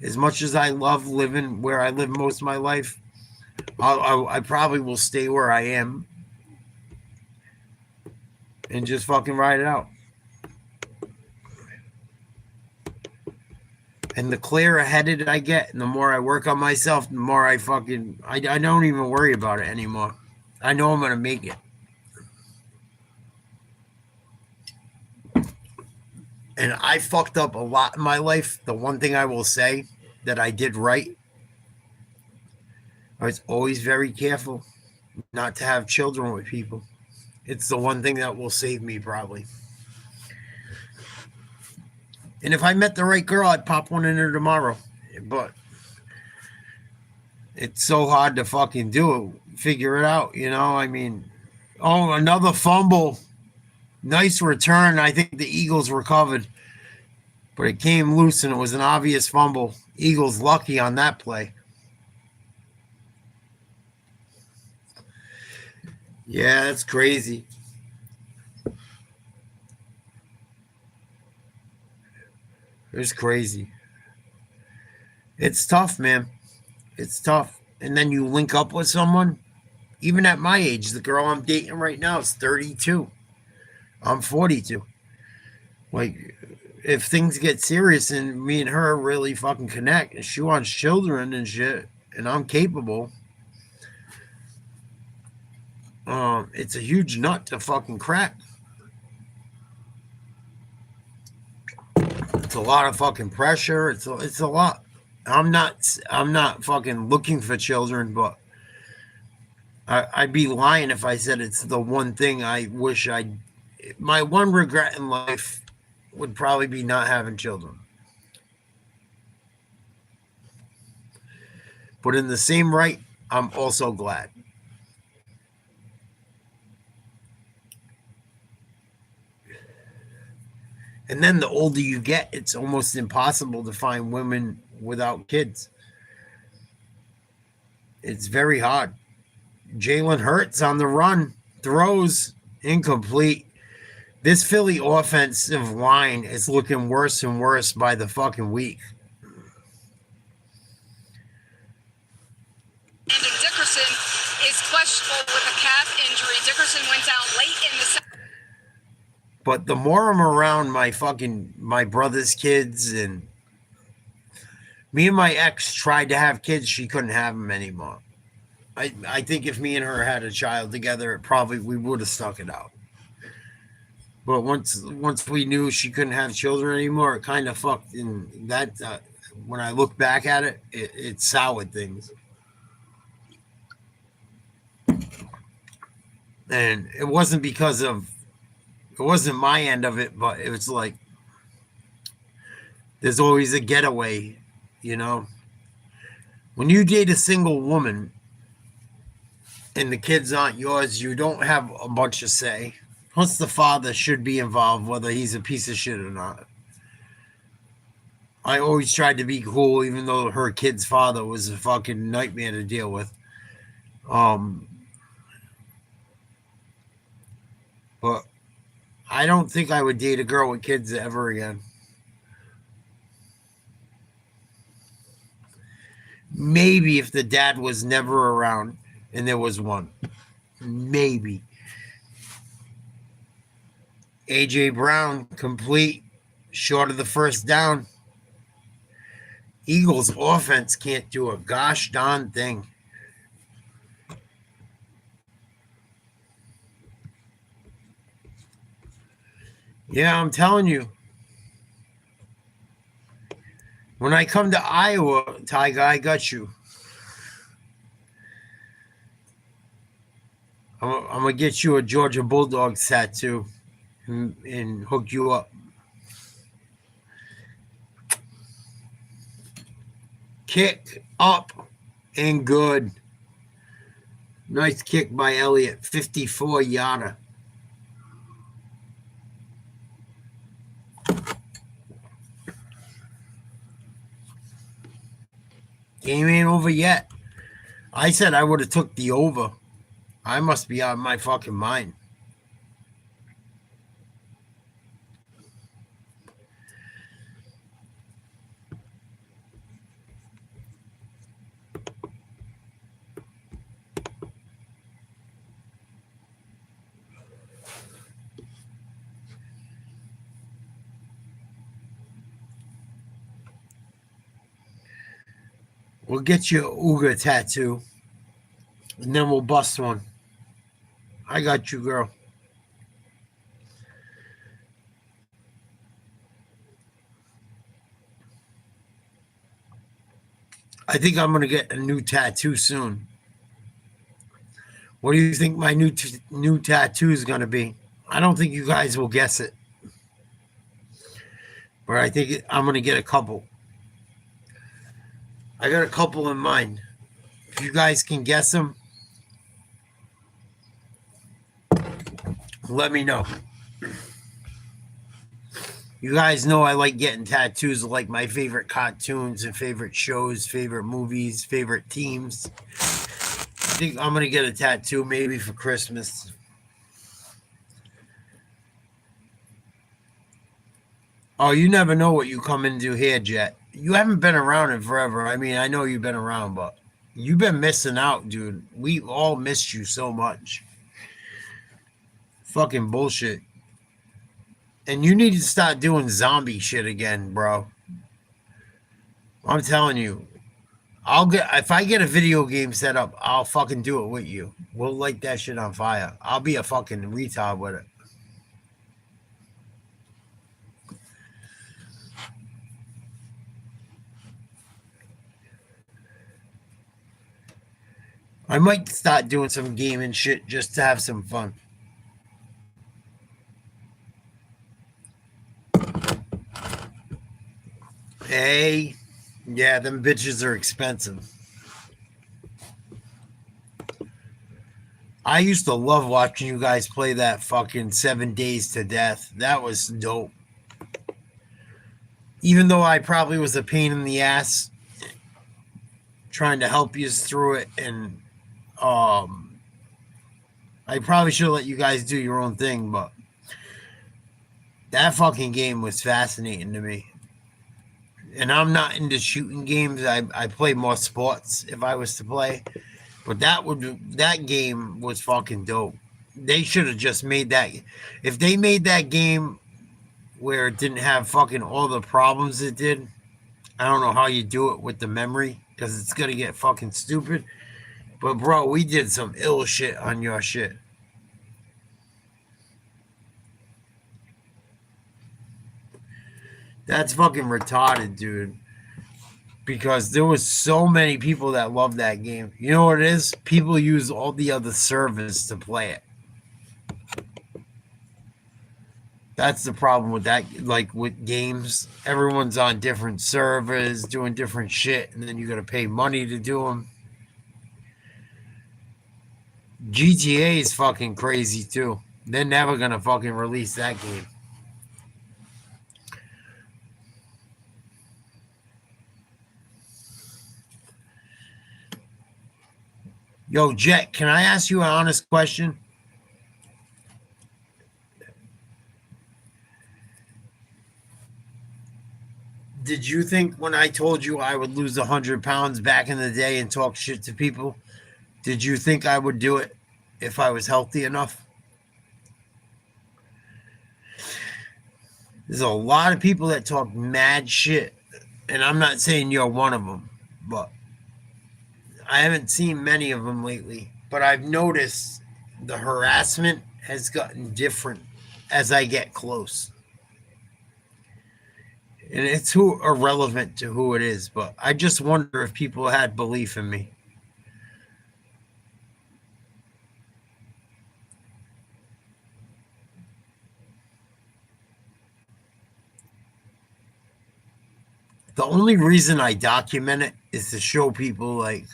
As much as I love living where I live most of my life, I probably will stay where I am and just fucking ride it out. And the clearer headed I get, and the more I work on myself, the more I don't even worry about it anymore. I know I'm going to make it. And I fucked up a lot in my life. The one thing I will say that I did right, I was always very careful not to have children with people. It's the one thing that will save me probably. And if I met the right girl, I'd pop one in her tomorrow. But it's so hard to fucking do it. Figure it out, you know? I mean, oh, another fumble. Nice return. I think the Eagles recovered. But it came loose and it was an obvious fumble. Eagles lucky on that play. Yeah, that's crazy. It's crazy. It's tough, man. It's tough. And then you link up with someone. Even at my age, the girl I'm dating right now is 32. I'm 42. Like, if things get serious and me and her really fucking connect and she wants children and shit and I'm capable, it's a huge nut to fucking crack. It's a lot of fucking pressure. It's a lot. I'm not fucking looking for children, but I'd be lying if I said it's the one thing I wish my one regret in life would probably be not having children. But in the same right, I'm also glad. And then the older you get, it's almost impossible to find women without kids. It's very hard. Jalen Hurts on the run, throws incomplete. This Philly offensive line is looking worse and worse by the fucking week. Brandon Dickerson is questionable with a calf injury. Dickerson went down late in the second. But the more I'm around my brother's kids, and me and my ex tried to have kids, she couldn't have them anymore. I think if me and her had a child together, we would have stuck it out. But once we knew she couldn't have children anymore, it kind of fucked. And that when I look back at it, it soured things. And it wasn't it wasn't my end of it, but it was like, there's always a getaway, you know? When you date a single woman and the kids aren't yours, you don't have a bunch of say. Plus, the father should be involved, whether he's a piece of shit or not. I always tried to be cool, even though her kid's father was a fucking nightmare to deal with. But I don't think I would date a girl with kids ever again. Maybe if the dad was never around and there was one. Maybe. A.J. Brown, complete, short of the first down. Eagles offense can't do a gosh darn thing. Yeah, I'm telling you. When I come to Iowa, Tiger, I got you. I'm going to get you a Georgia Bulldogs tattoo and hook you up. Kick up and good. Nice kick by Elliott. 54-yarder. Game ain't over yet. I said I would have took the over. I must be out of my fucking mind. We'll get you an Uga tattoo, and then we'll bust one. I got you, girl. I think I'm going to get a new tattoo soon. What do you think my new tattoo is going to be? I don't think you guys will guess it. But I think I'm going to get a couple. I got a couple in mind. If you guys can guess them, let me know. You guys know I like getting tattoos of like my favorite cartoons and favorite shows, favorite movies, favorite teams. I think I'm going to get a tattoo maybe for Christmas. Oh, you never know what you come into here, Jet. You haven't been around in forever. I mean, I know you've been around, but you've been missing out, dude. We all missed you so much. Fucking bullshit. And you need to start doing zombie shit again, bro. I'm telling you. If I get a video game set up, I'll fucking do it with you. We'll light that shit on fire. I'll be a fucking retard with it. I might start doing some gaming shit just to have some fun. Hey, yeah, them bitches are expensive. I used to love watching you guys play that fucking 7 Days to Death. That was dope. Even though I probably was a pain in the ass trying to help you through it, and I probably should have let you guys do your own thing, but that fucking game was fascinating to me. And I'm not into shooting games. I play more sports if I was to play. But that game was fucking dope. They should have just made that. If they made that game where it didn't have fucking all the problems it did, I don't know how you do it with the memory, because it's going to get fucking stupid. But, bro, we did some ill shit on your shit. That's fucking retarded, dude. Because there was so many people that love that game. You know what it is? People use all the other servers to play it. That's the problem with that. Like with games, everyone's on different servers doing different shit, and then you got to pay money to do them. GTA is fucking crazy too. They're never gonna fucking release that game. Yo, Jet, can I ask you an honest question? Did you think when I told you I would lose 100 pounds back in the day and talk shit to people, did you think I would do it if I was healthy enough? There's a lot of people that talk mad shit, and I'm not saying you're one of them, but I haven't seen many of them lately. But I've noticed the harassment has gotten different as I get close. And it's irrelevant to who it is, but I just wonder if people had belief in me. The only reason I document it is to show people, like,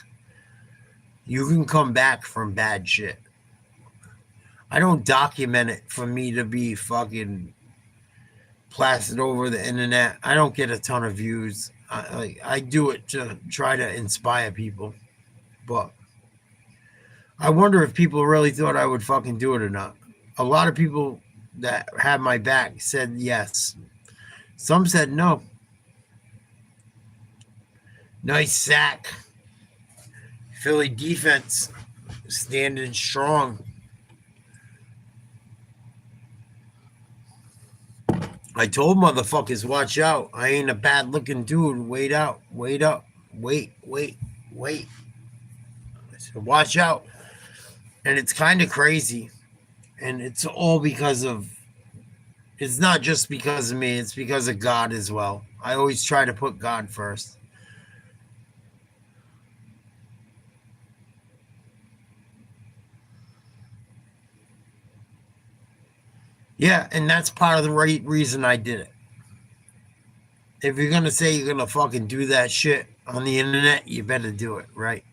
you can come back from bad shit. I don't document it for me to be fucking plastered over the internet. I don't get a ton of views. I do it to try to inspire people. But I wonder if people really thought I would fucking do it or not. A lot of people that had my back said yes. Some said no. Nice sack. Philly defense standing strong. I told motherfuckers, watch out. I ain't a bad looking dude. Wait out. Wait up. Wait. I said, watch out. And it's kind of crazy. And it's all because of, it's not just because of me. It's because of God as well. I always try to put God first. Yeah, and that's part of the right reason I did it. If you're going to say you're going to fucking do that shit on the internet, you better do it, right?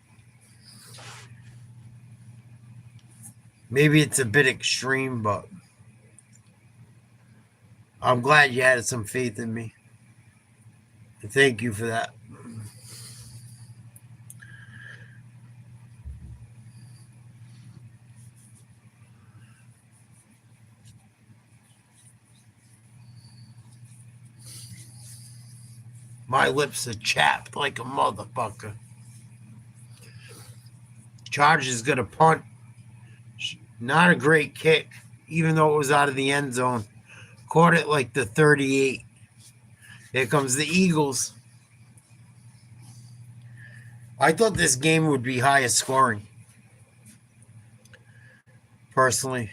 Maybe it's a bit extreme, but I'm glad you had some faith in me. And thank you for that. My lips are chapped like a motherfucker. Chargers got a punt. Not a great kick, even though it was out of the end zone. Caught it like the 38. Here comes the Eagles. I thought this game would be higher scoring. Personally.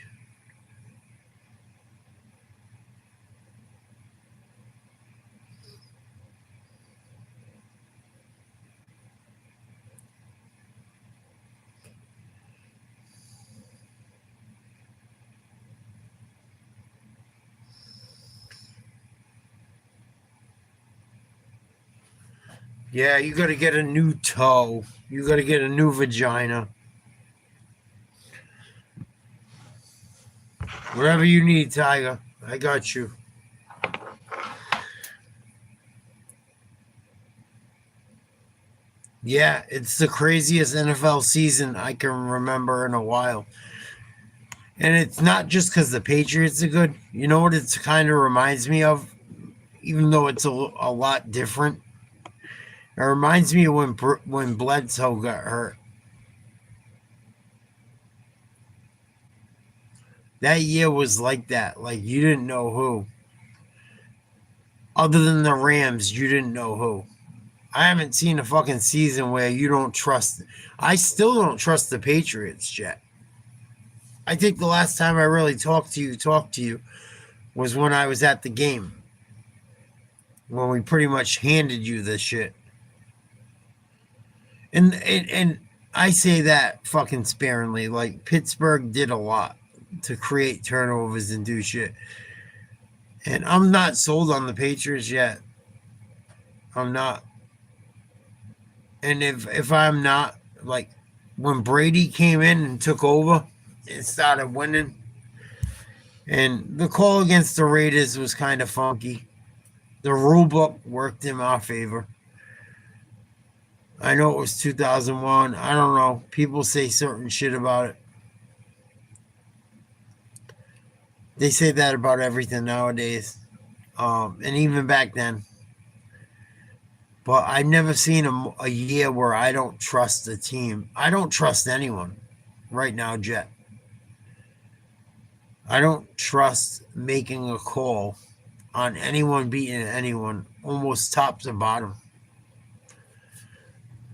Yeah, you got to get a new toe. You got to get a new vagina. Whatever you need, Tiger. I got you. Yeah, it's the craziest NFL season I can remember in a while. And it's not just because the Patriots are good. You know what it kind of reminds me of? Even though it's a lot different. It reminds me of when Bledsoe got hurt. That year was like that. Like, you didn't know who. Other than the Rams, you didn't know who. I haven't seen a fucking season where you don't trust. I still don't trust the Patriots yet. I think the last time I really talked to you was when I was at the game. When we pretty much handed you this shit. And I say that fucking sparingly. Like, Pittsburgh did a lot to create turnovers and do shit. And I'm not sold on the Patriots yet. I'm not. And if I'm not, like, when Brady came in and took over and started winning, and the call against the Raiders was kind of funky. The rule book worked in our favor. I know it was 2001. I don't know. People say certain shit about it. They say that about everything nowadays. And even back then. But I've never seen a year where I don't trust the team. I don't trust anyone right now, Jet. I don't trust making a call on anyone beating anyone, almost top to bottom.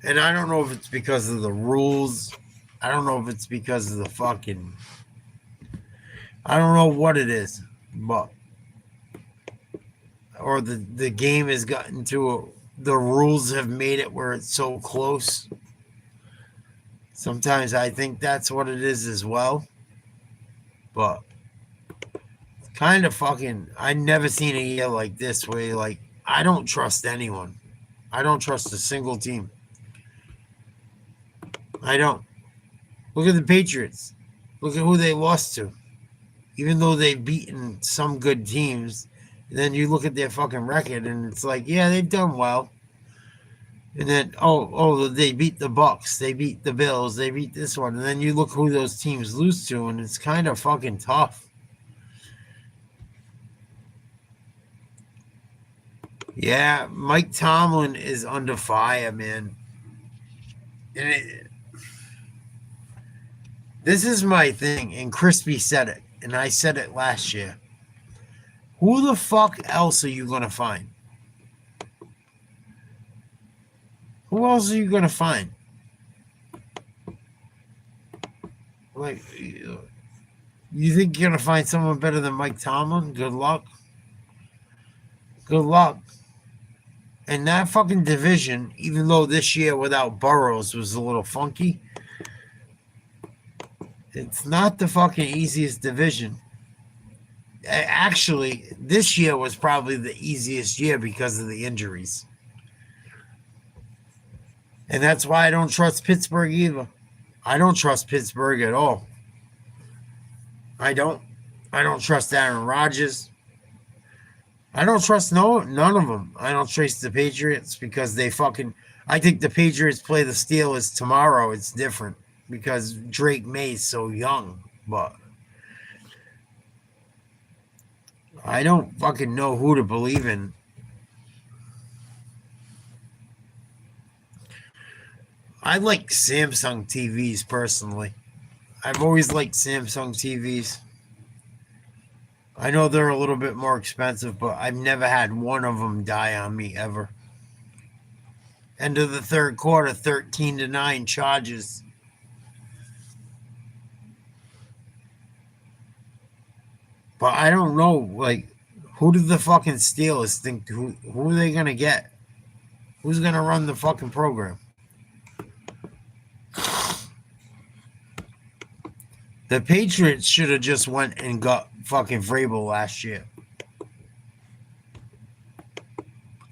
And I don't know if it's because of the rules. I don't know if it's because of the fucking... I don't know what it is, but... Or the game has gotten to... The rules have made it where it's so close. Sometimes I think that's what it is as well. But... Kind of fucking... I've never seen a year like this where, like, I don't trust anyone. I don't trust a single team. I don't. Look at the Patriots. Look at who they lost to. Even though they've beaten some good teams, then you look at their fucking record and it's like, yeah, they've done well. And then, they beat the Bucks. They beat the Bills. They beat this one. And then you look who those teams lose to, and it's kind of fucking tough. Yeah, Mike Tomlin is under fire, man. And this is my thing, and Crispy said it, and I said it last year. Who the fuck else are you going to find? Who else are you going to find? Like, you think you're going to find someone better than Mike Tomlin? Good luck. Good luck. And that fucking division, even though this year without Burrows was a little funky, it's not the fucking easiest division. actually, this year was probably the easiest year because of the injuries. And that's why I don't trust Pittsburgh either. I don't trust Pittsburgh at all. I don't trust Aaron Rodgers. I don't trust none of them. I don't trust the Patriots because I think the Patriots play the Steelers tomorrow. It's different because Drake May's so young, but I don't fucking know who to believe in. I like Samsung TVs personally. I've always liked Samsung TVs. I know they're a little bit more expensive, but I've never had one of them die on me ever. End of the third quarter, 13-9 Chargers. But I don't know, like, who do the fucking Steelers think? Who are they going to get? Who's going to run the fucking program? The Patriots should have just went and got fucking Vrabel last year.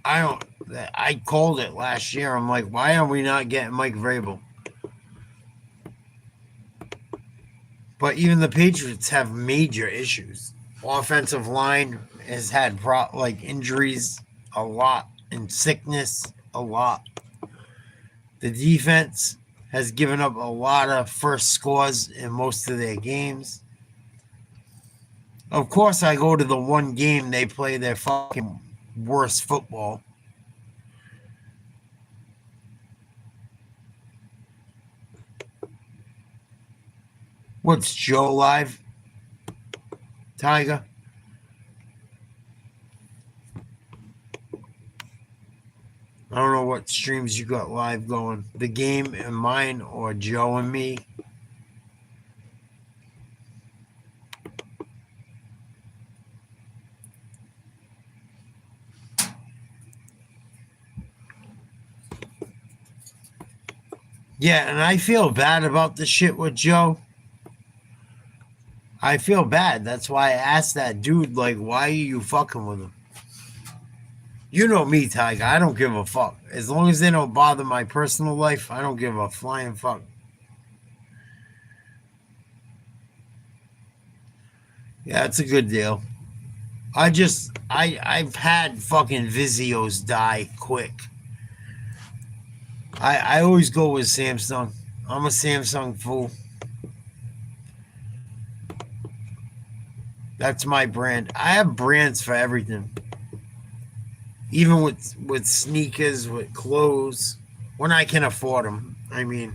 I called it last year. I'm like, why are we not getting Mike Vrabel? But even the Patriots have major issues. Offensive line has had injuries a lot and sickness a lot. The defense has given up a lot of first scores in most of their games. Of course, I go to the one game they play their fucking worst football. What's Joe live? Tiger? I don't know what streams you got live going. The game and mine or Joe and me. Yeah, and I feel bad about the shit with Joe. I feel bad. That's why I asked that dude, like, why are you fucking with him? You know me, Tiger. I don't give a fuck. As long as they don't bother my personal life, I don't give a flying fuck. Yeah, it's a good deal. I've had fucking Vizios die quick. I always go with Samsung. I'm a Samsung fool. That's my brand. I have brands for everything. Even with sneakers, with clothes, when I can afford them. I mean,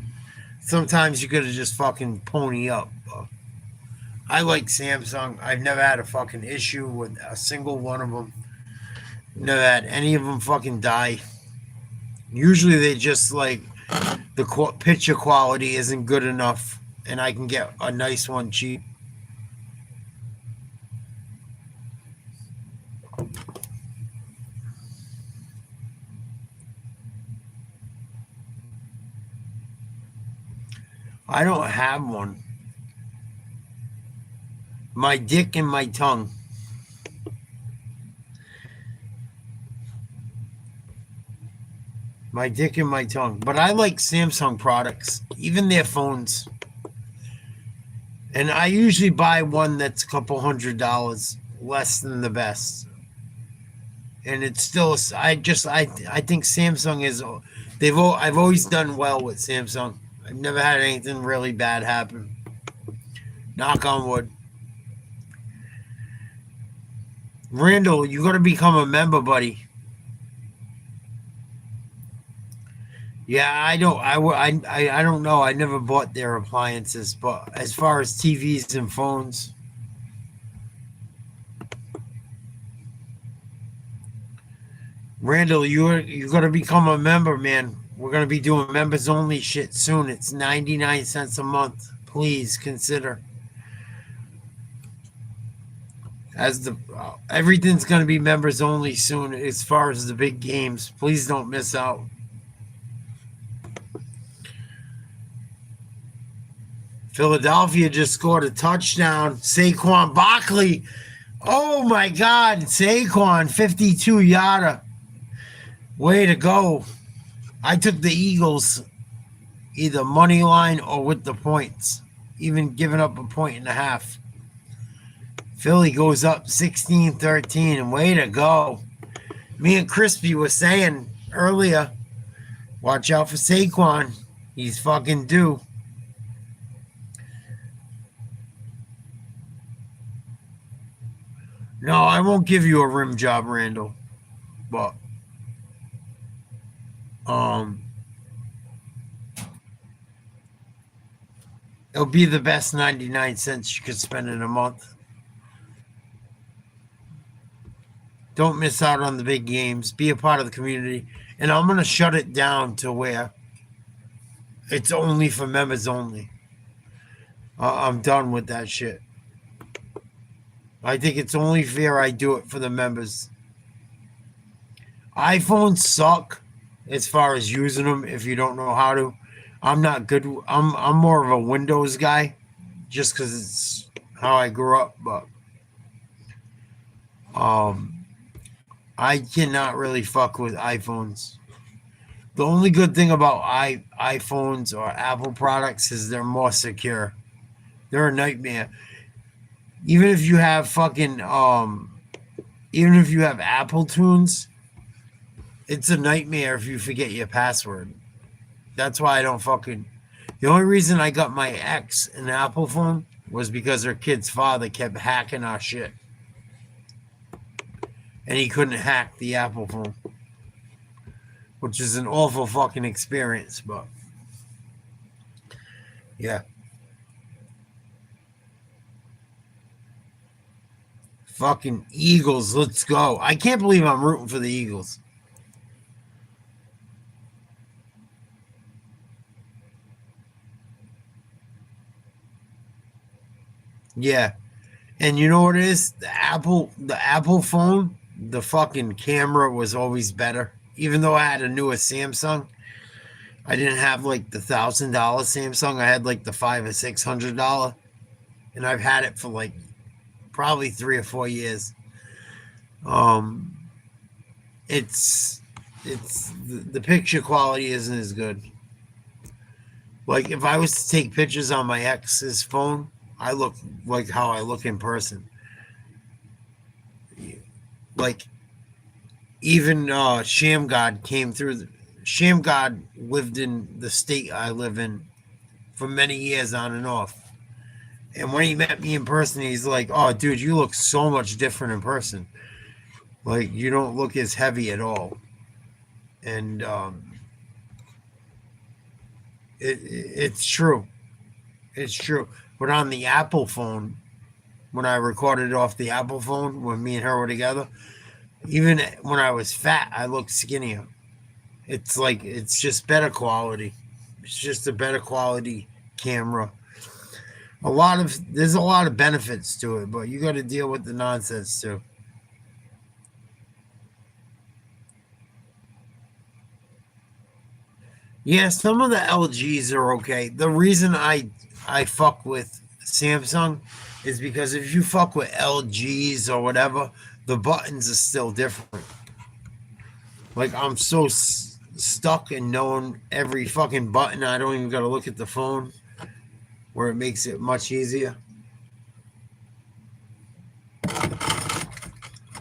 sometimes you gotta just fucking pony up. I like Samsung. I've never had a fucking issue with a single one of them. Never had any of them fucking die. Usually they just like the picture quality isn't good enough and I can get a nice one cheap. I don't have one. My dick and my tongue. My dick and my tongue. But I like Samsung products, even their phones. And I usually buy one that's a couple $100 less than the best. And it's still, I think Samsung is, I've always done well with Samsung. I've never had anything really bad happen. Knock on wood. Randall, you got to become a member, buddy. Yeah, I don't know. I never bought their appliances, but as far as TVs and phones, Randall, you're gonna become a member, man. We're gonna be doing members only shit soon. It's 99 cents a month. Please consider. Everything's gonna be members only soon as far as the big games. Please don't miss out. Philadelphia just scored a touchdown. Saquon Barkley Oh my God, Saquon, 52 yarder. Way to go. I took the Eagles either money line or with the points, even giving up a point and a half. Philly goes up 16-13, and way to go. Me and Crispy were saying earlier, watch out for Saquon. He's fucking due. No, I won't give you a rim job, Randall. But it'll be the best 99 cents you could spend in a month. Don't miss out on the big games. Be a part of the community. And I'm going to shut it down to where it's only for members only. I'm done with that shit. I think it's only fair I do it for the members. iPhones suck as far as using them if you don't know how to. I'm not good. I'm more of a Windows guy just because it's how I grew up. But I cannot really fuck with iPhones. The only good thing about iPhones or Apple products is they're more secure. They're a nightmare. Even if you have fucking even if you have Apple Tunes, it's a nightmare if you forget your password. That's why I don't fucking. The only reason I got my ex an Apple phone was because her kid's father kept hacking our shit. And he couldn't hack the Apple phone. Which is an awful fucking experience, but yeah. Fucking Eagles, let's go. I can't believe I'm rooting for the Eagles. Yeah. And you know what it is? The Apple phone, the fucking camera was always better. Even though I had a newer Samsung, I didn't have like the $1,000 Samsung. I had like the $500 or $600, and I've had it for like probably 3 or 4 years. It's the picture quality isn't as good. Like if I was to take pictures on my ex's phone, I look like how I look in person. Like even Shamgod came through. Shamgod lived in the state I live in for many years on and off. And when he met me in person, he's like, "Oh, dude, you look so much different in person. Like you don't look as heavy at all." And it's true. It's true. But on the Apple phone, when I recorded off the Apple phone when me and her were together, even when I was fat, I looked skinnier. It's like it's just better quality. It's just a better quality camera. There's a lot of benefits to it, but you got to deal with the nonsense too. Yeah, some of the LGs are okay. The reason I fuck with Samsung is because if you fuck with LGs or whatever, the buttons are still different. Like I'm so stuck in knowing every fucking button, I don't even got to look at the phone, where it makes it much easier.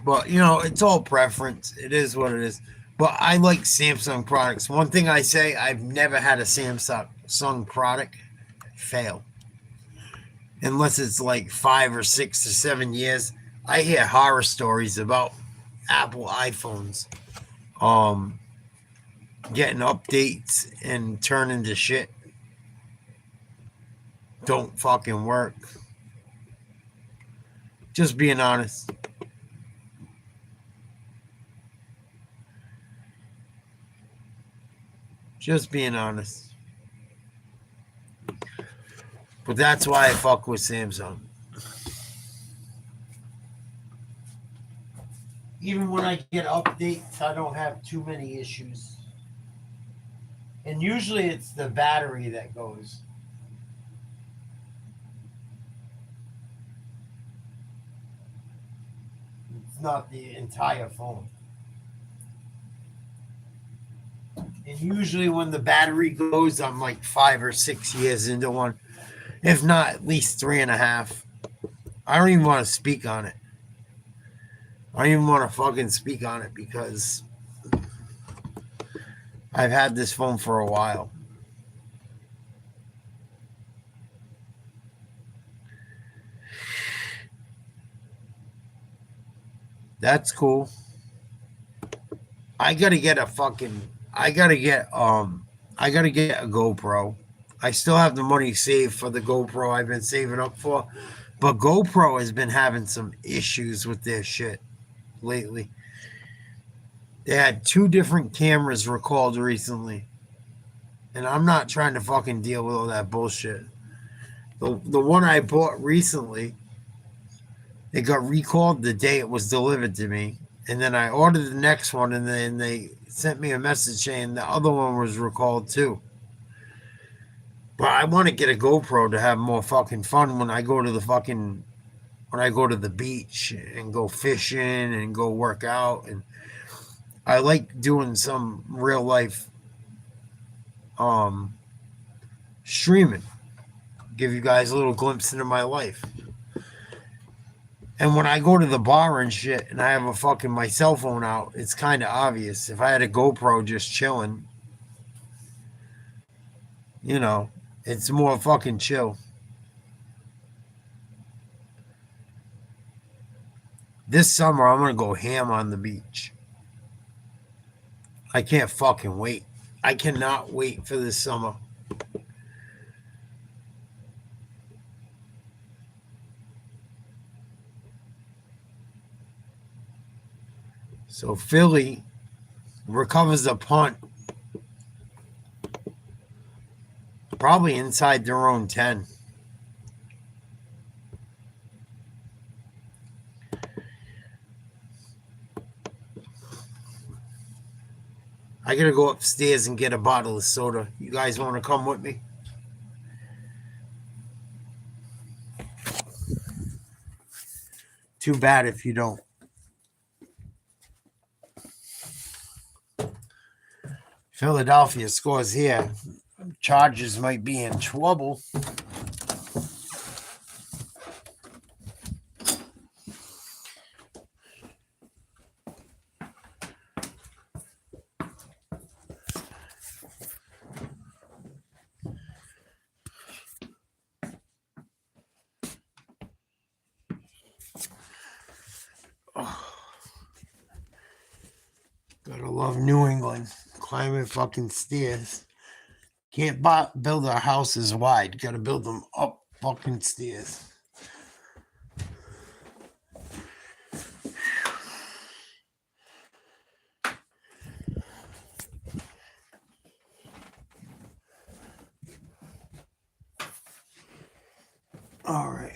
But you know, it's all preference. It is what it is. But I like Samsung products. One thing I say, I've never had a Samsung product fail. Unless it's like 5 or 6 or 7 years. I hear horror stories about Apple iPhones getting updates and turning to shit. Don't fucking work. Just being honest. Just being honest. But that's why I fuck with Samsung. Even when I get updates, I don't have too many issues. And usually it's the battery that goes. It's not the entire phone. And usually when the battery goes, I'm like 5 or 6 years into one. If not, at least 3.5. I don't even want to speak on it. I don't even want to fucking speak on it because I've had this phone for a while. That's cool. I gotta get a GoPro. I still have the money saved for the GoPro I've been saving up for. But GoPro has been having some issues with their shit lately. They had 2 different cameras recalled recently. And I'm not trying to fucking deal with all that bullshit. The one I bought recently, it got recalled the day it was delivered to me. And then I ordered the next one, and then they sent me a message saying the other one was recalled too. But I want to get a GoPro to have more fucking fun when I go to the beach and go fishing and go work out. And I like doing some real life streaming. Give you guys a little glimpse into my life. And when I go to the bar and shit and I have my cell phone out, it's kind of obvious. If I had a GoPro just chilling, it's more fucking chill. This summer, I'm going to go ham on the beach. I can't fucking wait. I cannot wait for this summer. So Philly recovers a punt. Probably inside their own 10. I gotta go upstairs and get a bottle of soda. You guys want to come with me? Too bad if you don't. Philadelphia scores here. Chargers might be in trouble. Gotta love New England. Climbing fucking stairs. Can't build our houses wide. Gotta build them up fucking stairs. All right.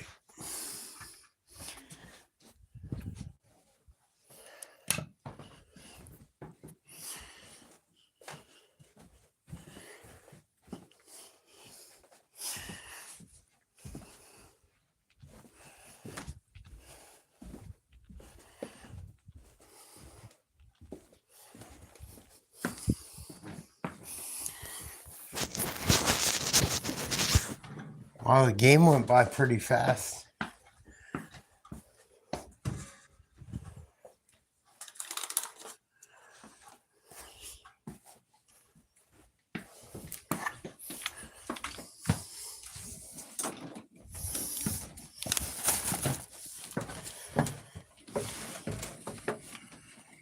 Wow, the game went by pretty fast.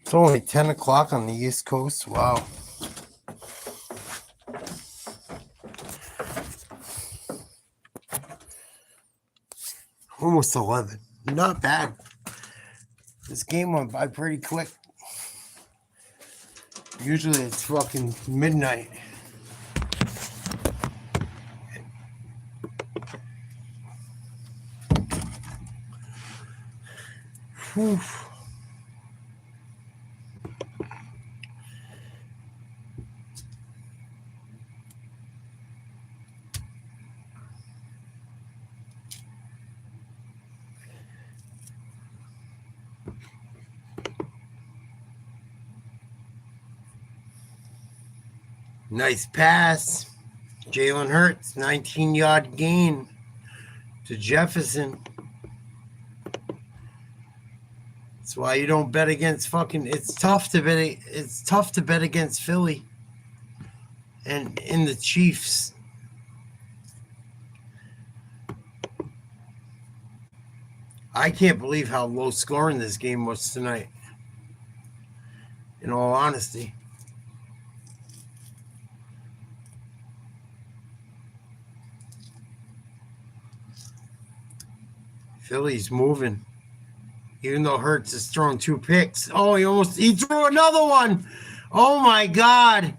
It's only 10 o'clock on the East Coast. Wow. Almost 11. Not bad. This game went by pretty quick. Usually it's fucking midnight. Whew. Nice pass. Jalen Hurts, 19-yard gain to Jefferson. That's why you don't bet against fucking. It's tough to bet. It's tough to bet against Philly and in the Chiefs. I can't believe how low scoring this game was tonight. In all honesty. Philly's moving. Even though Hurts has thrown 2 picks. Oh, he threw another one. Oh my God.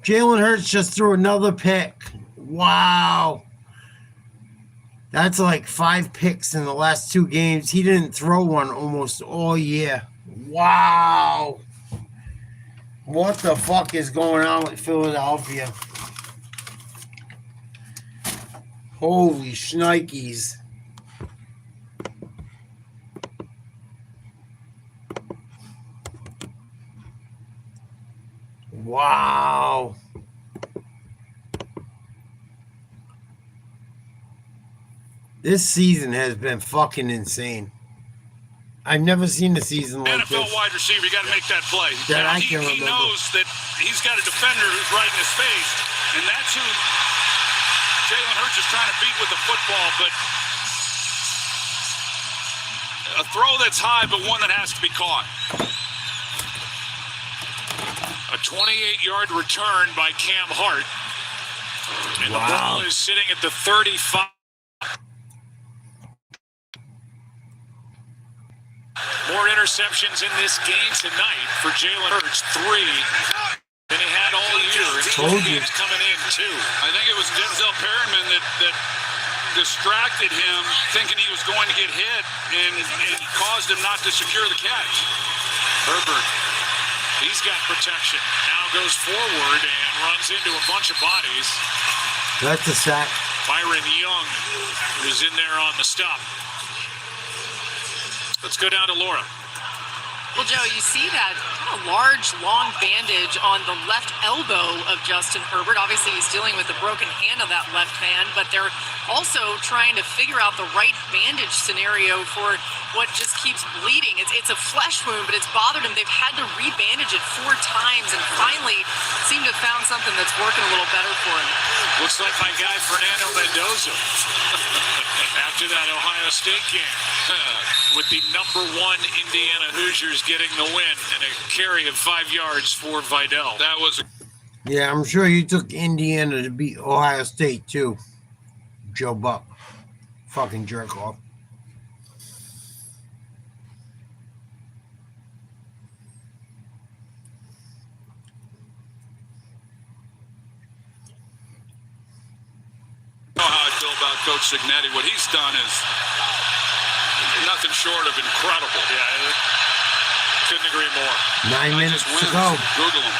Jalen Hurts just threw another pick. Wow. That's like 5 picks in the last 2 games. He didn't throw one almost all year. Wow. What the fuck is going on with Philadelphia? Holy shnikes. Wow. This season has been fucking insane. I've never seen a season like NFL this. wide receiver, you got to make that play. That Now, I can he remember. knows that he's got a defender who's right in his face, and that's who Jalen Hurts is trying to beat with the football, but a throw that's high, but one that has to be caught. A 28-yard return by Cam Hart. And the ball is sitting at the 35. More interceptions in this game tonight for Jalen Hurts. 3 than he had all year. Told you. Games coming in, 2. I think it was Denzel Perryman that distracted him, thinking he was going to get hit, and caused him not to secure the catch. Herbert, he's got protection. Now goes forward and runs into a bunch of bodies. That's a sack. Byron Young was in there on the stop. Let's go down to Laura. Well, Joe, you see that large, long bandage on the left elbow of Justin Herbert. Obviously, he's dealing with a broken hand on that left hand, but they're also trying to figure out the right bandage scenario for what just keeps bleeding. It's a flesh wound, but it's bothered him. They've had to rebandage it 4 times and finally seem to have found something that's working a little better for him. Looks like my guy Fernando Mendoza after that Ohio State game with the #1 Indiana Hoosiers getting the win and a carry of 5 yards for Vidal. That was Yeah, I'm sure you took Indiana to beat Ohio State too. Joe Buck. Fucking jerk off. know how I feel about Coach Signetti. What he's done is nothing short of incredible. Yeah, couldn't agree more. 9 minutes to go. Google him.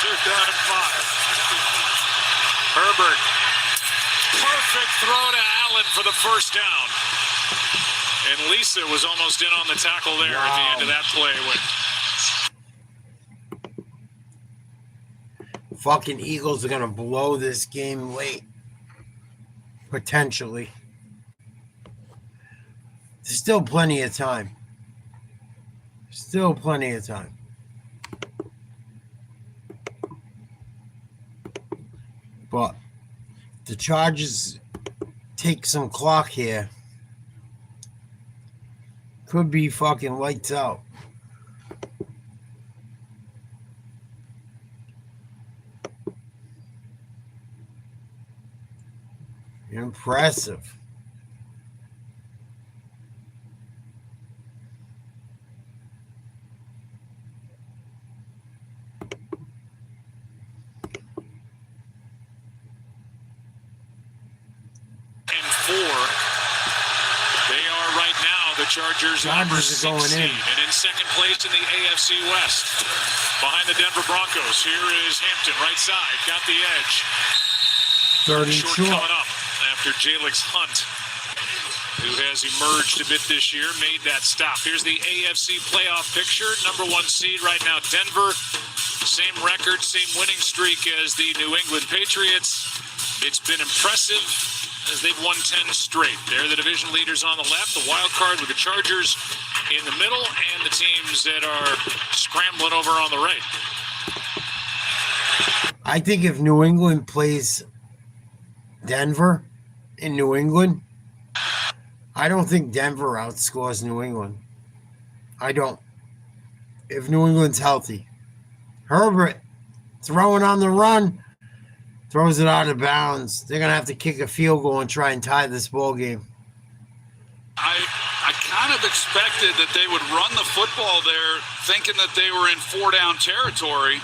2nd down and 5. Herbert. Perfect throw to Allen for the first down. And Lisa was almost in on the tackle there at the end of that play. Fucking Eagles are going to blow this game late. Potentially. There's still plenty of time. Still plenty of time. But the Chargers take some clock here. Could be fucking lights out. Impressive. And 4. They are right now the Chargers are going in. And in second place in the AFC West. Behind the Denver Broncos. Here is Hampton, right side. Got the edge. 30 short coming up after Jalix Hunt, who has emerged a bit this year, made that stop. Here's the AFC playoff picture. #1 seed right now, Denver. same record, same winning streak as the New England Patriots. It's been impressive as they've won 10 straight. They're the division leaders on the left, the wild card with the Chargers in the middle, and the teams that are scrambling over on the right. I think if New England plays Denver in New England, I don't think Denver outscores New England. I don't. If New England's healthy. Herbert throwing on the run, throws it out of bounds. They're going to have to kick a field goal and try and tie this ball game. I kind of expected that they would run the football there, thinking that they were in 4-down territory.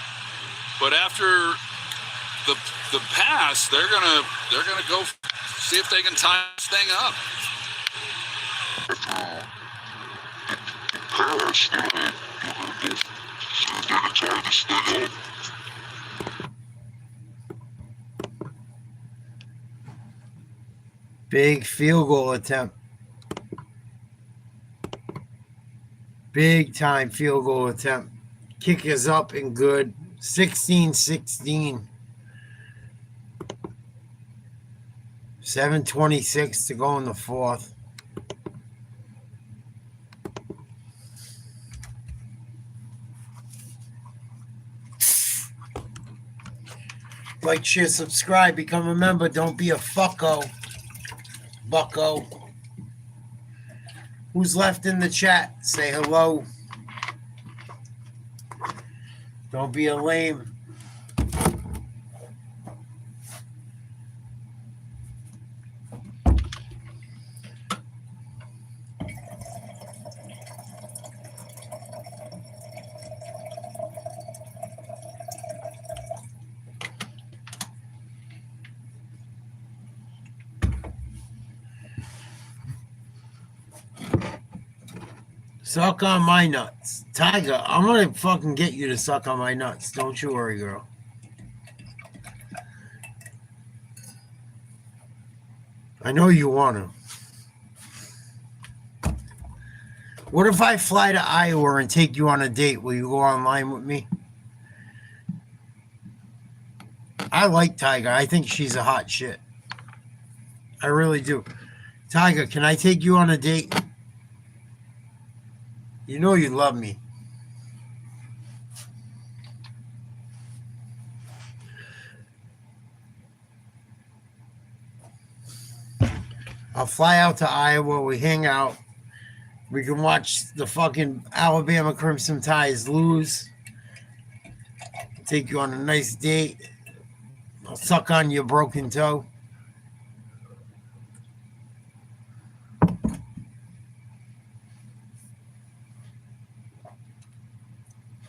But after the pass, they're gonna go see if they can tie this thing up. Big field goal attempt. Big time field goal attempt. Kick is up and good. 16-16. 7:26 to go in the fourth. Like, share, subscribe, become a member. Don't be a fucko. Bucko. Who's left in the chat? Say hello. Don't be a lame. Suck on my nuts. Tiger, I'm going to fucking get you to suck on my nuts. Don't you worry, girl. I know you want to. What if I fly to Iowa and take you on a date? Will you go online with me? I like Tiger. I think she's a hot shit. I really do. Tiger, can I take you on a date? You know you love me. I'll fly out to Iowa. We hang out. We can watch the fucking Alabama Crimson Tides lose. Take you on a nice date. I'll suck on your broken toe.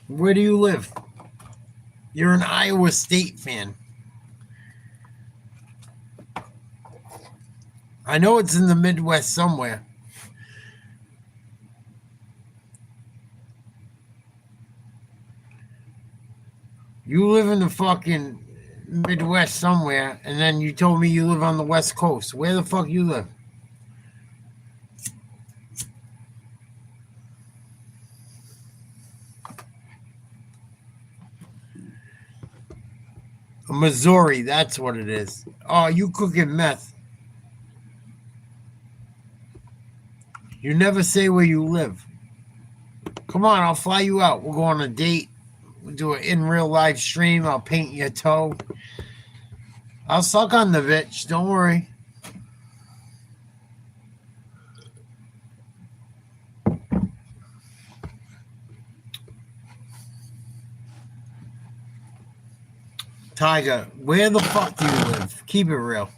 Where do you live? You're an Iowa State fan. I know it's in the Midwest somewhere. You live in the fucking Midwest somewhere, and then you told me you live on the West Coast. Where the fuck you live? Missouri, that's what it is. Oh, you cooking meth. You never say where you live. Come on, I'll fly you out. We'll go on a date. We'll do it in real live stream. I'll paint your toe. I'll suck on the bitch. Don't worry. Tiger, where the fuck do you live? Keep it real.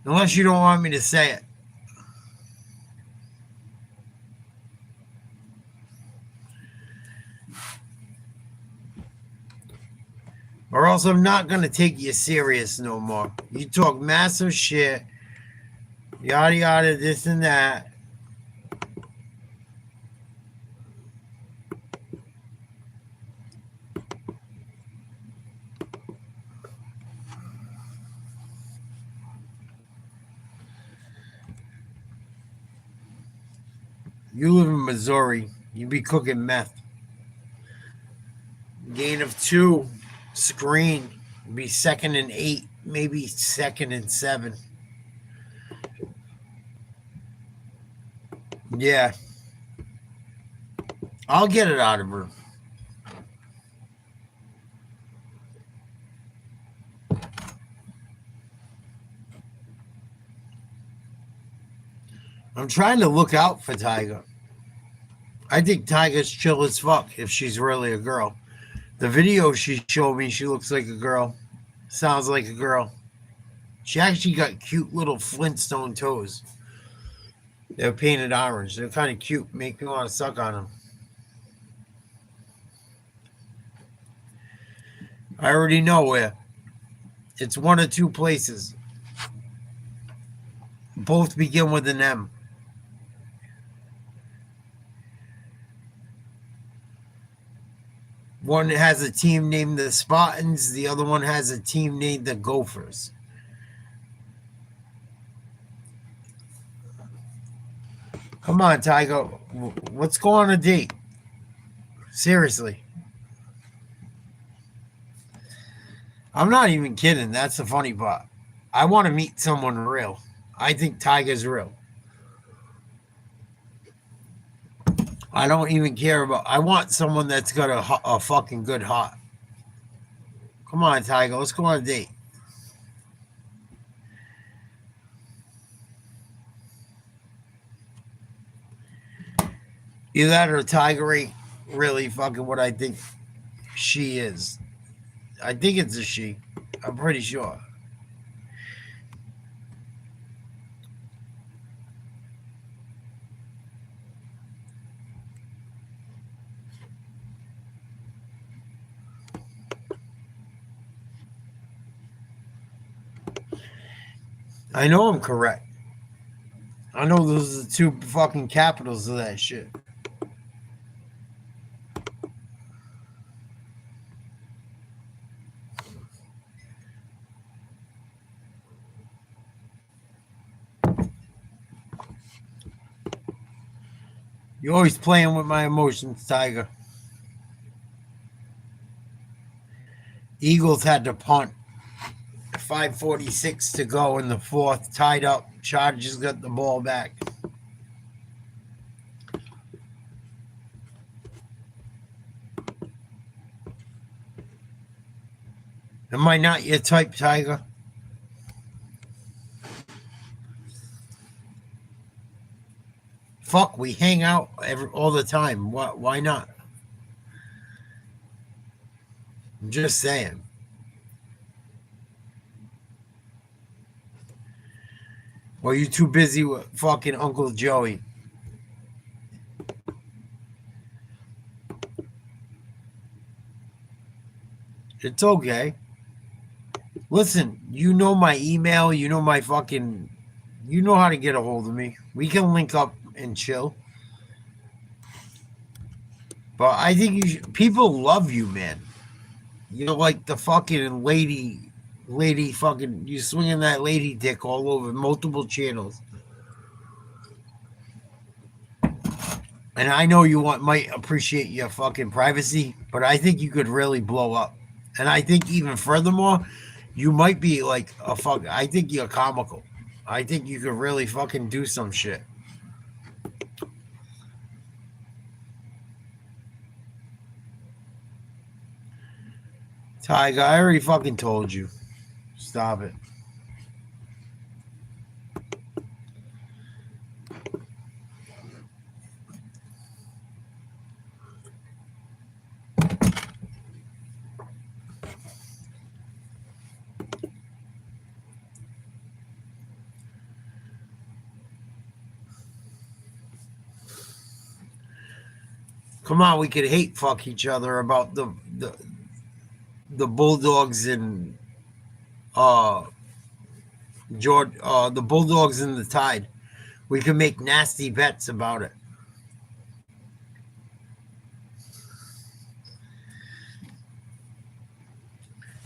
Unless you don't want me to say it. Or else I'm not going to take you serious no more. You talk massive shit. Yada yada, this and that. You live in Missouri. You be cooking meth. Gain of 2. Screen. Be 2nd and 8. Maybe 2nd and 7. Yeah. I'll get it out of her. I'm trying to look out for Tiger. I think Tiger's chill as fuck if she's really a girl. The video she showed me, she looks like a girl. Sounds like a girl. She actually got cute little Flintstone toes. They're painted orange. They're kind of cute. Make me want to suck on them. I already know where. It's one or two places. Both begin with an M. One has a team named the Spartans. The other one has a team named the Gophers. Come on, Tiger. Let's go on a date. Seriously. I'm not even kidding. That's the funny part. I want to meet someone real. I think Tiger's real. I don't even care about... I want someone that's got a fucking good heart. Come on, Tiger. Let's go on a date. Either that or Tiger ain't really fucking what I think she is. I think it's a she. I'm pretty sure. I know I'm correct. I know those are the two fucking capitals of that shit. You're always playing with my emotions, Tiger. Eagles had to punt. 5:46 to go in the fourth. Tied up. Chargers got the ball back. Am I not your type, Tiger? Fuck, we hang out all the time. Why not? I'm just saying. Well, you too busy with fucking Uncle Joey. It's okay. Listen, you know my email. You know my fucking... You know how to get a hold of me. We can link up and chill. But I think people love you, man. You're like the fucking lady fucking... You swinging that lady dick all over multiple channels. And I know you might appreciate your fucking privacy, but I think you could really blow up. And I think even furthermore, you might be like a fuck... I think you're comical. I think you could really fucking do some shit. Tiger, I already fucking told you. Stop it. Come on, we could hate fuck each other about the Bulldogs and the Bulldogs and the Tide. We can make nasty bets about it.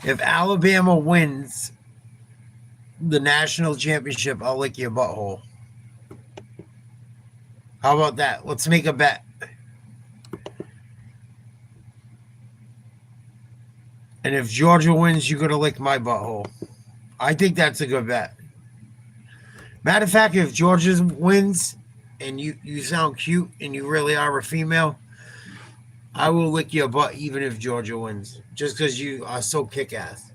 If Alabama wins the national championship, I'll lick your butthole. How about that? Let's make a bet. And if Georgia wins, you're going to lick my butthole. I think that's a good bet. Matter of fact, if Georgia wins and you sound cute and you really are a female, I will lick your butt even if Georgia wins. Just because you are so kick-ass.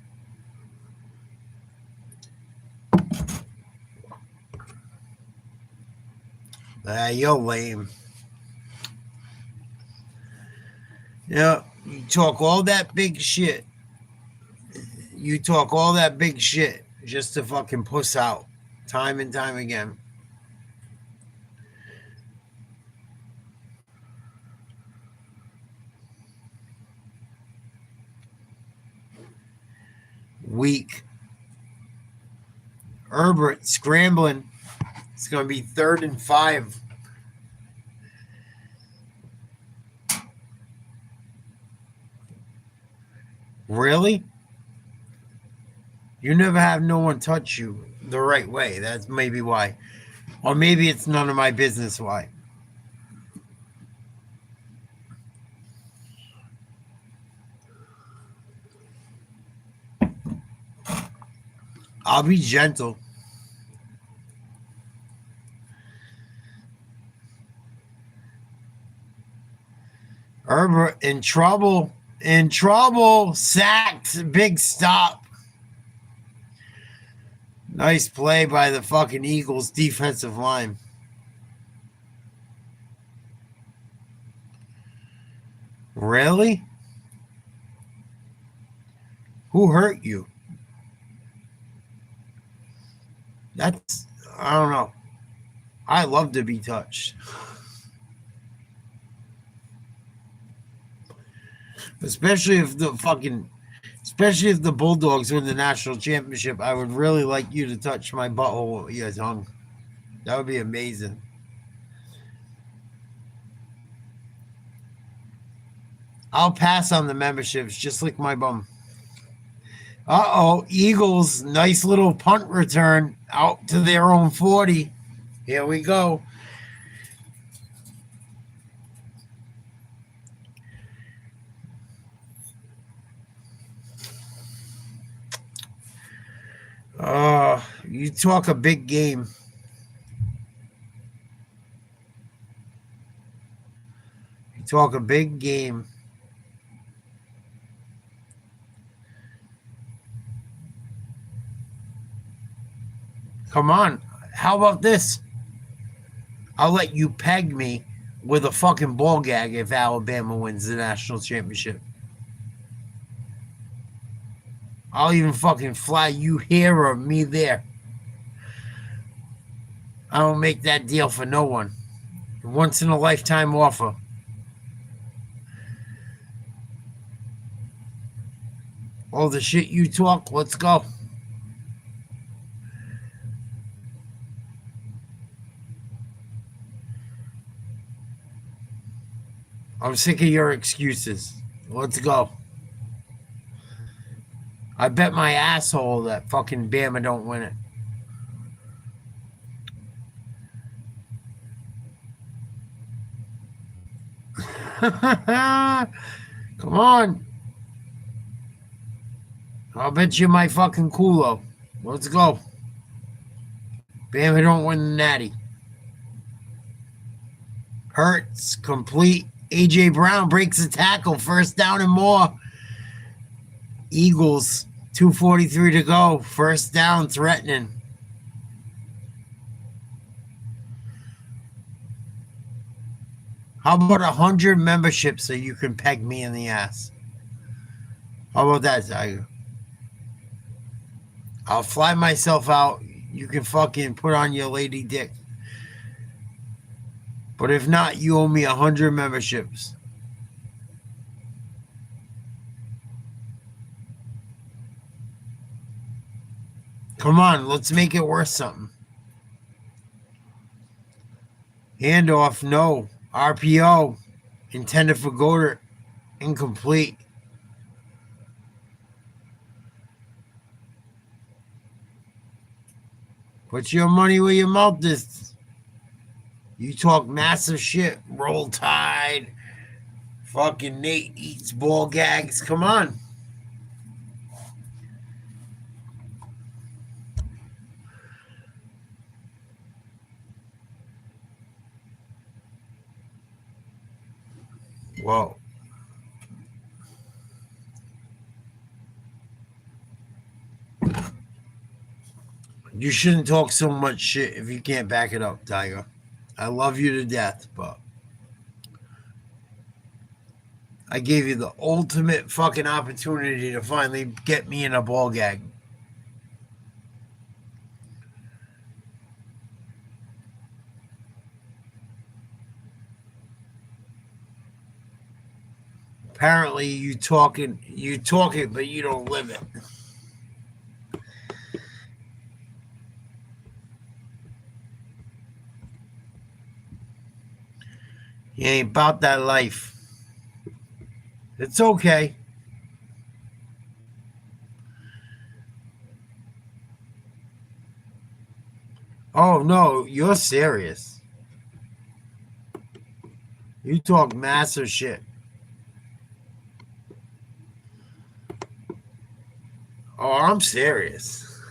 You're lame. Yeah, you talk all that big shit. You talk all that big shit just to fucking puss out time and time again. Weak. Herbert scrambling. It's going to be 3rd and 5. Really? You never have no one touch you the right way. That's maybe why. Or maybe it's none of my business why. I'll be gentle. Herbert in trouble. In trouble. Sacked. Big stop. Nice play by the fucking Eagles defensive line. Really? Who hurt you? That's, I don't know. I love to be touched. Especially if the Bulldogs win the national championship, I would really like you to touch my butthole with your tongue. That would be amazing. I'll pass on the memberships, just like my bum. Uh-oh, Eagles, nice little punt return out to their own 40. Here we go. You talk a big game. You talk a big game. Come on. How about this? I'll let you peg me with a fucking ball gag if Alabama wins the national championship. I'll even fucking fly you here or me there. I don't make that deal for no one. Once in a lifetime offer. All the shit you talk, let's go. I'm sick of your excuses. Let's go. I bet my asshole that fucking Bama don't win it. Come on. I'll bet you my fucking culo. Let's go. Bama don't win the natty. Hurts, complete. A.J. Brown breaks a tackle. 1st down and more. Eagles, 2:43 to go. 1st down, threatening. How about 100 memberships so you can peg me in the ass? How about that, Tiger? I'll fly myself out. You can fucking put on your lady dick. But if not, you owe me 100 memberships. Come on, let's make it worth something. Handoff, no. RPO, intended for Goddard, incomplete. Put your money where your mouth is. You talk massive shit. Roll Tide. Fucking Nate eats ball gags. Come on. Whoa. You shouldn't talk so much shit if you can't back it up, Tiger. I love you to death, but I gave you the ultimate fucking opportunity to finally get me in a ball gag. Apparently you talk it, but you don't live it. You ain't about that life. It's okay. Oh no, you're serious. You talk massive shit. Oh, I'm serious.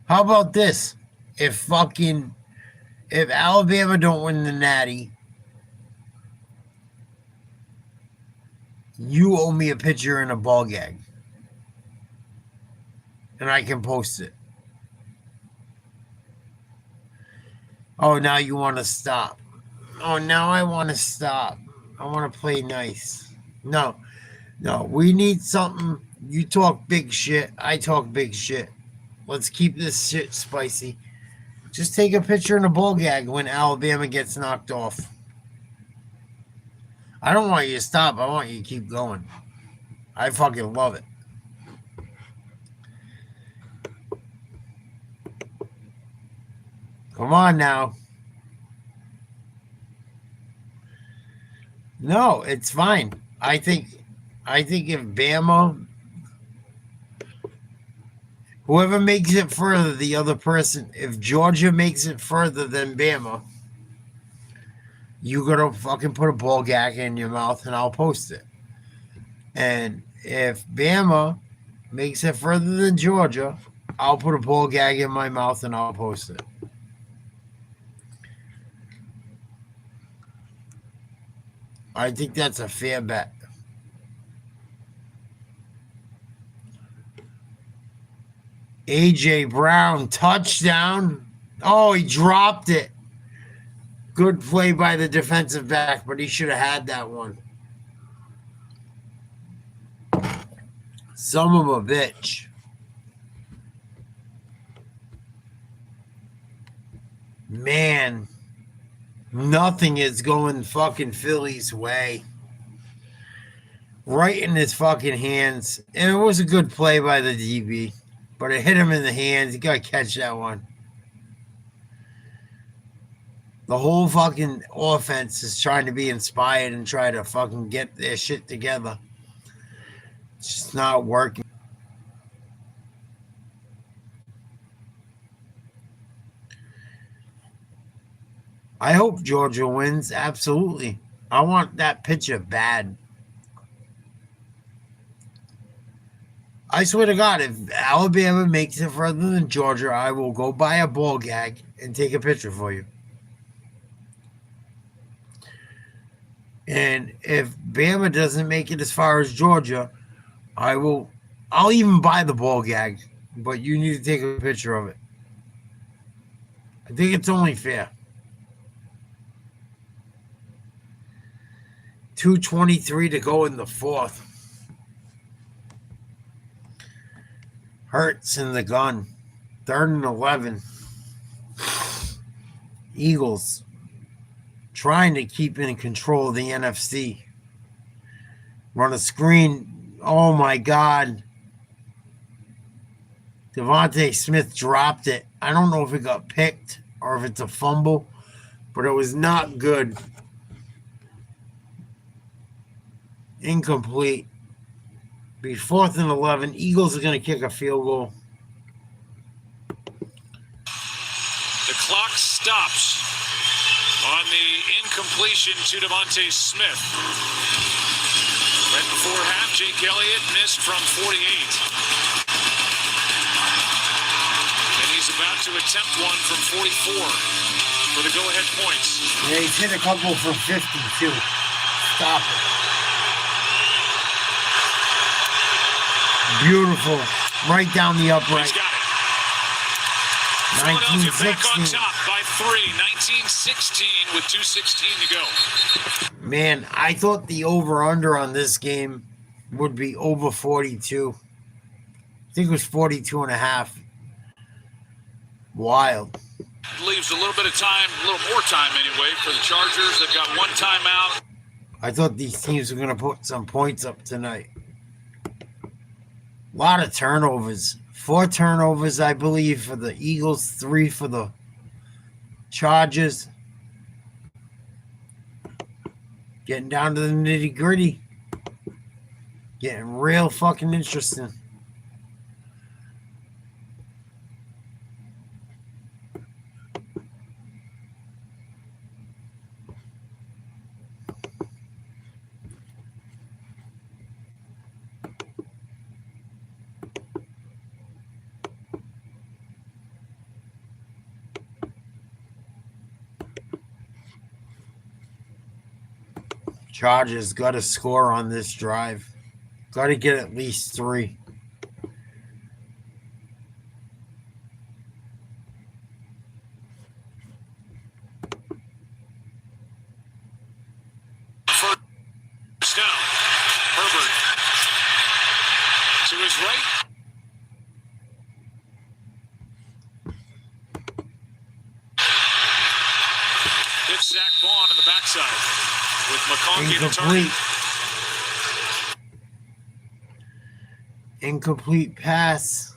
How about this? If Alabama don't win the Natty, you owe me a picture and a ball gag. And I can post it. Oh, now you want to stop. Oh, now I want to stop. I want to play nice. No, we need something. You talk big shit. I talk big shit. Let's keep this shit spicy. Just take a picture and a ball gag when Alabama gets knocked off. I don't want you to stop. I want you to keep going. I fucking love it. Come on now. No, it's fine. I think if Bama, whoever makes it further, the other person, if Georgia makes it further than Bama, you gotta fucking put a ball gag in your mouth and I'll post it. And if Bama makes it further than Georgia, I'll put a ball gag in my mouth and I'll post it. I think that's a fair bet. A.J. Brown, touchdown. Oh, he dropped it. Good play by the defensive back, but he should have had that one. Son of a bitch. Man. Nothing is going fucking Philly's way. Right in his fucking hands. And it was a good play by the DB. But it hit him in the hands. You gotta catch that one. The whole fucking offense is trying to be inspired and try to fucking get their shit together. It's just not working. I hope Georgia wins. Absolutely. I want that picture bad. I swear to God, if Alabama makes it further than Georgia, I will go buy a ball gag and take a picture for you. And if Bama doesn't make it as far as Georgia, I'll even buy the ball gag, but you need to take a picture of it. I think it's only fair. 2:23 to go in the fourth. Hurts in the gun. 3rd and 11. Eagles trying to keep in control of the NFC. Run a screen. Oh my God. Devontae Smith dropped it. I don't know if it got picked or if it's a fumble, but it was not good. Incomplete. Be 4th and 11. Eagles are going to kick a field goal. The clock stops on the incompletion to Devontae Smith. Right before half, Jake Elliott missed from 48. And he's about to attempt one from 44 for the go-ahead points. Yeah, he's hit a couple from 50 too. Stop it. Beautiful. Right down the upright. He's got it. Philadelphia back on 1916. top by 3. 19-16 with 2:16 to go. Man, I thought the over-under on this game would be over 42. I think it was 42 and a half. Wild. Leaves a little bit of time, a little more time anyway, for the Chargers. They've got one timeout. I thought these teams were going to put some points up tonight. A lot of turnovers. 4 turnovers, I believe, for the Eagles, 3 for the Chargers. Getting down to the nitty-gritty. Getting real fucking interesting. Chargers got to score on this drive. Got to get at least 3. First down. Herbert to his right. Hits Zach Vaughn on the backside with McConkey to target. Incomplete pass.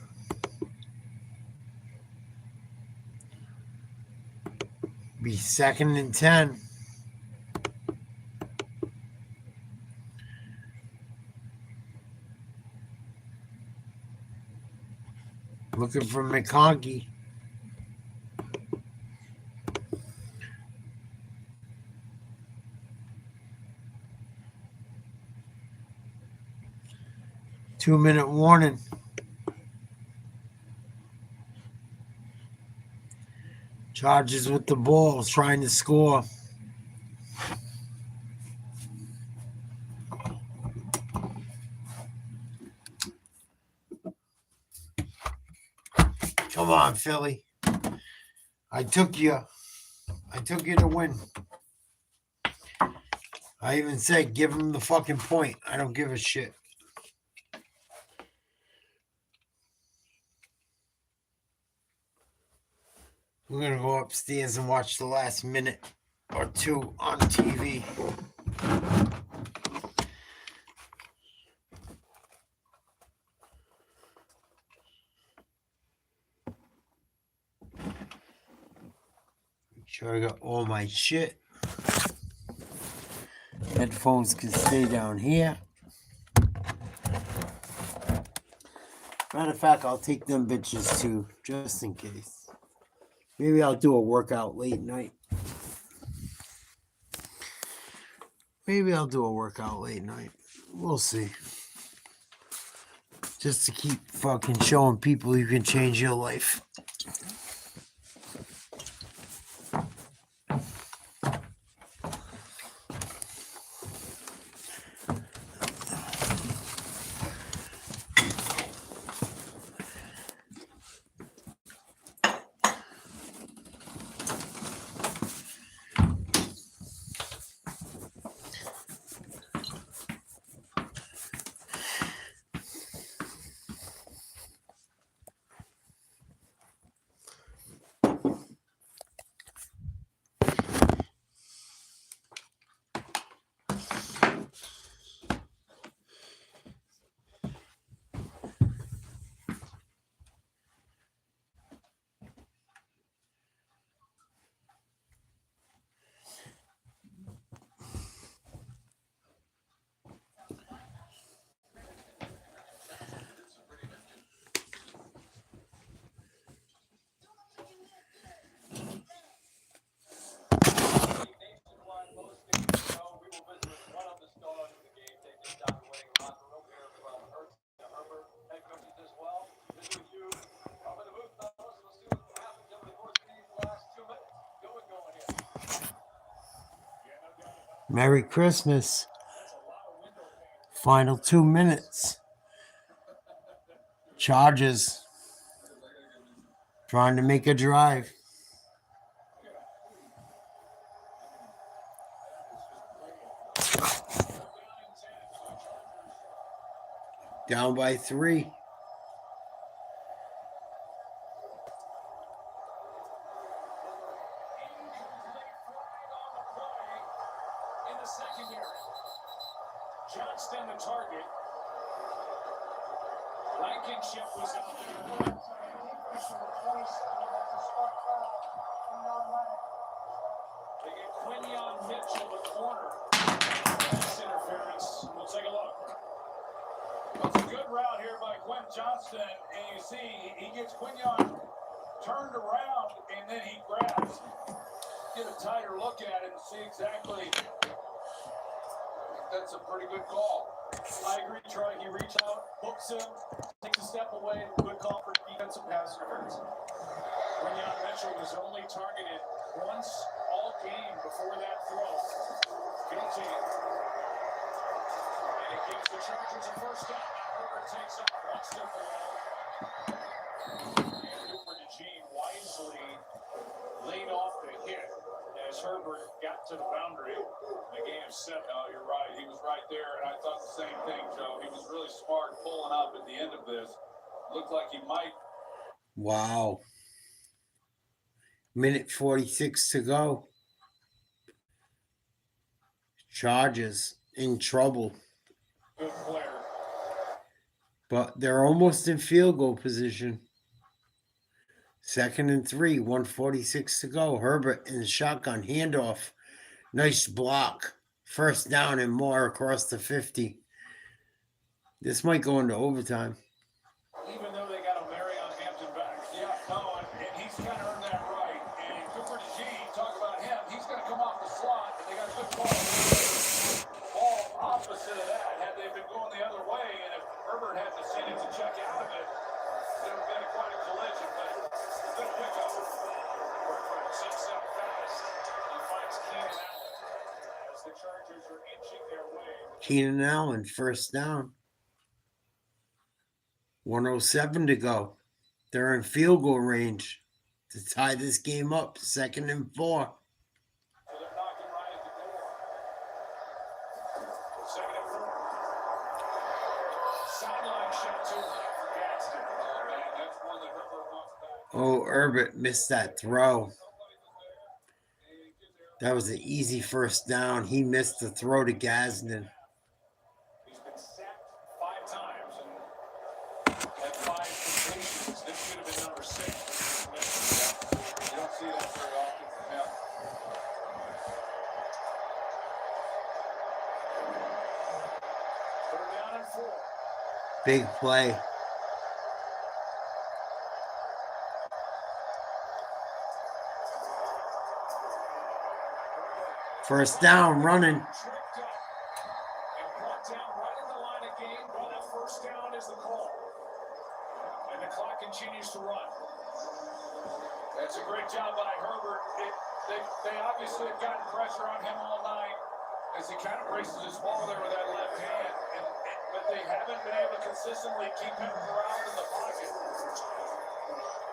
Be 2nd and 10. Looking for McConkey. Two-minute warning. Chargers with the ball, trying to score. Come on, Philly. I took you to win. I even said give him the fucking point. I don't give a shit. We're going to go upstairs and watch the last minute or 2 on TV. Make sure I got all my shit. Headphones can stay down here. Matter of fact, I'll take them bitches too, just in case. Maybe I'll do a workout late night. We'll see. Just to keep fucking showing people you can change your life. Merry Christmas. Final 2 minutes. Chargers trying to make a drive. Down by 3. Johnston the target. Blankenship was out there. They get Quinyon Mitchell the corner. Pass interference. We'll take a look. It's a good route here by Quinn Johnston, and you see he gets Quinyon turned around, and then he grabs. Get a tighter look at it and see exactly. That's a pretty good call. I agree, Troy. He reached out, hooks him, takes a step away. Good call for defensive pass interference. Quinyon Mitchell was only targeted once all game before that throw. Guilty. And it gives the Chargers a first down. Now Herbert takes up one step away. And Cooper DeJean wisely laid off the hit as Herbert got to the boundary. The game set. Oh, you're right. He was right there, and I thought the same thing, Joe. He was really smart pulling up at the end of this. Looked like he might. Wow. Minute 46 to go. Chargers in trouble. Good player. But they're almost in field goal position. 2nd and 3, 1:46 to go. Herbert in the shotgun handoff. Nice block. First down and more across the 50. This might go into overtime. Even though they got a Marion Hampton back. Yeah, no, and he's kind of earned that right. And Cooper DeJean, talk about him. He's going to come off the slot, and they got a good ball. All opposite of that. Had they been going the other way, and if Herbert had decided to check out of it, it would have been quite a collision. But a good pickup. Sets up fast. He finds Keenan Allen as the Chargers are inching their way. Keenan Allen, first down. 1:07 to go. They're in field goal range to tie this game up. 2nd and 4. So they're knocking right at the door. 2nd and 4. Sideline shot too high for Gadsden. Oh, man, that's one that Herbert wants back. Oh, Herbert missed that throw. That was an easy first down. He missed the throw to Gadsden. He's been sacked 5 times and had 5 completions. This should have been number 6. You don't see that very often from him. Third down and 4. Big play. First down, running. Tricked up and brought down right at the line of game. Well, that first down is the call. And the clock continues to run. That's a great job by Herbert. They obviously have gotten pressure on him all night as he kind of braces his ball there with that left hand. But they haven't been able to consistently keep him around in the pocket.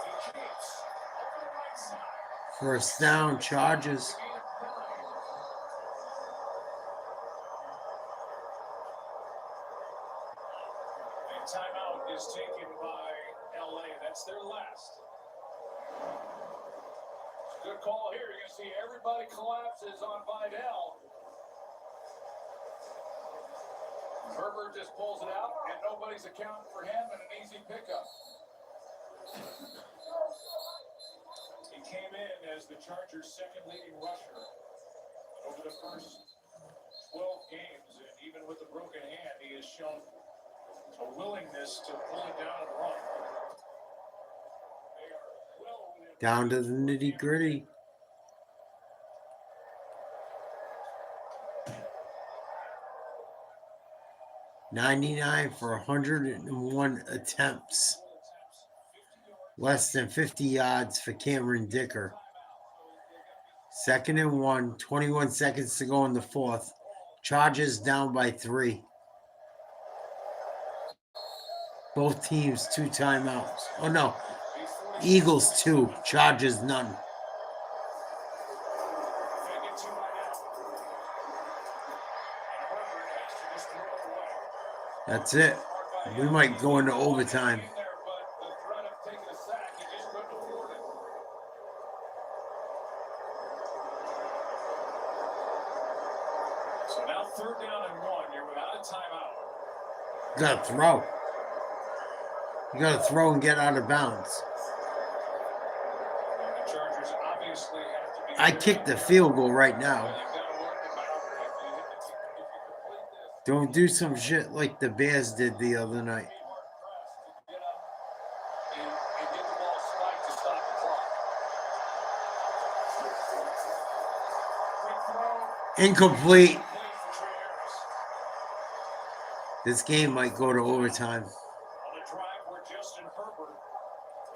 He keeps on the right side. First down, Chargers. Timeout is taken by LA. That's their last. It's a good call here. You're going to see everybody collapses on Vidal. Herbert just pulls it out, and nobody's accounting for him, and an easy pickup. He came in as the Chargers' second leading rusher over the first 12 games, and even with a broken hand, he has shown a willingness to pull it down and run. Down to the nitty gritty. $99 for 101 attempts. Less than 50 yards for Cameron Dicker. 2nd and 1, 21 seconds to go in the fourth. Chargers down by 3. Both teams 2 timeouts. Oh, no. Eagles 2, Chargers none. That's it. We might go into overtime. So now 3rd down and 1. You're without a timeout. You gotta throw. You gotta throw and get out of bounds. The Chargers obviously have to be. I kicked the field goal right now. Don't do some shit like the Bears did the other night. Incomplete. This game might go to overtime. On a drive where Justin Herbert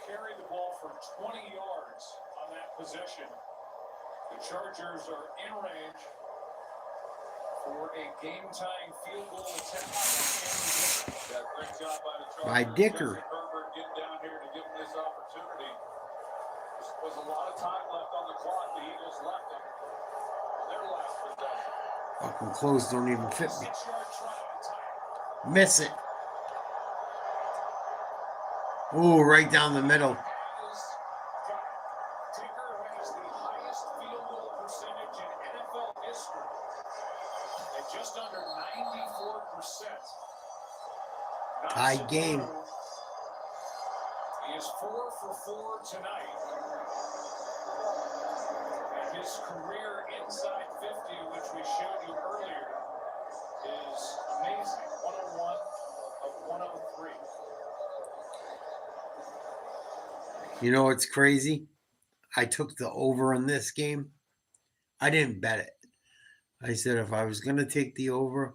carried the ball for 20 yards on that possession. The Chargers are in range for a game-tying field goal attempt. That great job by the Chargers. By Dicker. Justin Herbert getting down here to give him this opportunity. There was a lot of time left on the clock. The Eagles left him. Their last possession. Fucking clothes don't even fit me. Miss it. Oh, right down the middle. Dicker has the highest field goal percentage in NFL history at just under 94%. Tie game. He is 4 for 4 tonight. And his career inside 50, which we showed you earlier, is amazing. 101 of 103. You know what's crazy? I took the over in this game. I didn't bet it. I said if I was going to take the over,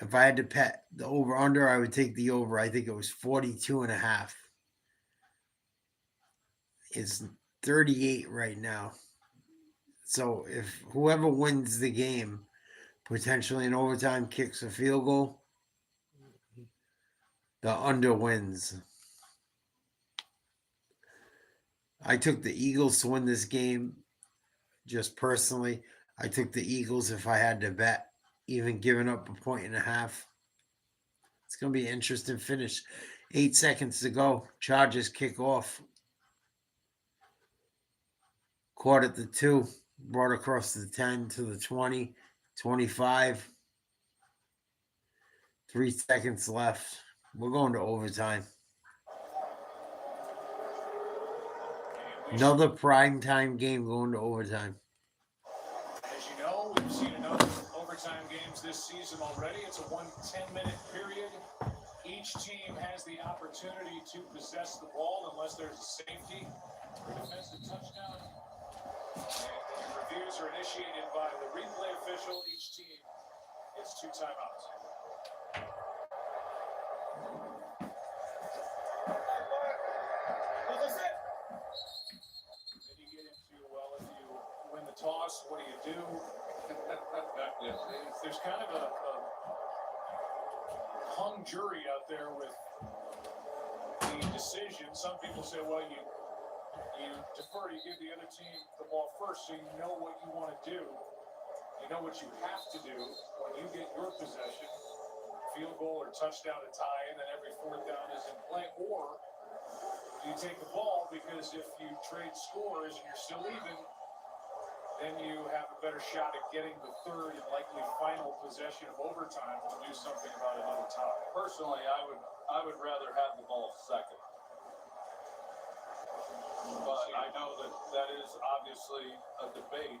if I had to bet the over under, I would take the over. I think it was 42.5. It's 38 right now. So if whoever wins the game, potentially in overtime, kicks a field goal, the under wins. I took the Eagles to win this game. Just personally, I took the Eagles if I had to bet, even giving up 1.5. It's going to be an interesting finish. 8 seconds to go. Chargers kick off. Caught at the 2. Brought across the 10 to the 20. 25. 3 seconds left. We're going to overtime. Another primetime game going to overtime. As you know, we've seen enough overtime games this season already. It's a 10-minute period. Each team has the opportunity to possess the ball unless there's a safety or defensive touchdown. And reviews are initiated by the replay official. Each team gets 2 timeouts. Then you get into, well, if you win the toss, what do you do? There's kind of a hung jury out there with the decision. Some people say, well, you defer, you give the other team the ball first so you know what you want to do. You know what you have to do when you get your possession, field goal or touchdown to tie, and then every 4th down is in play. Or do you take the ball because if you trade scores and you're still even, then you have a better shot at getting the 3rd and likely final possession of overtime to do something about another tie. Personally, I would rather have the ball second. But I know that is obviously a debate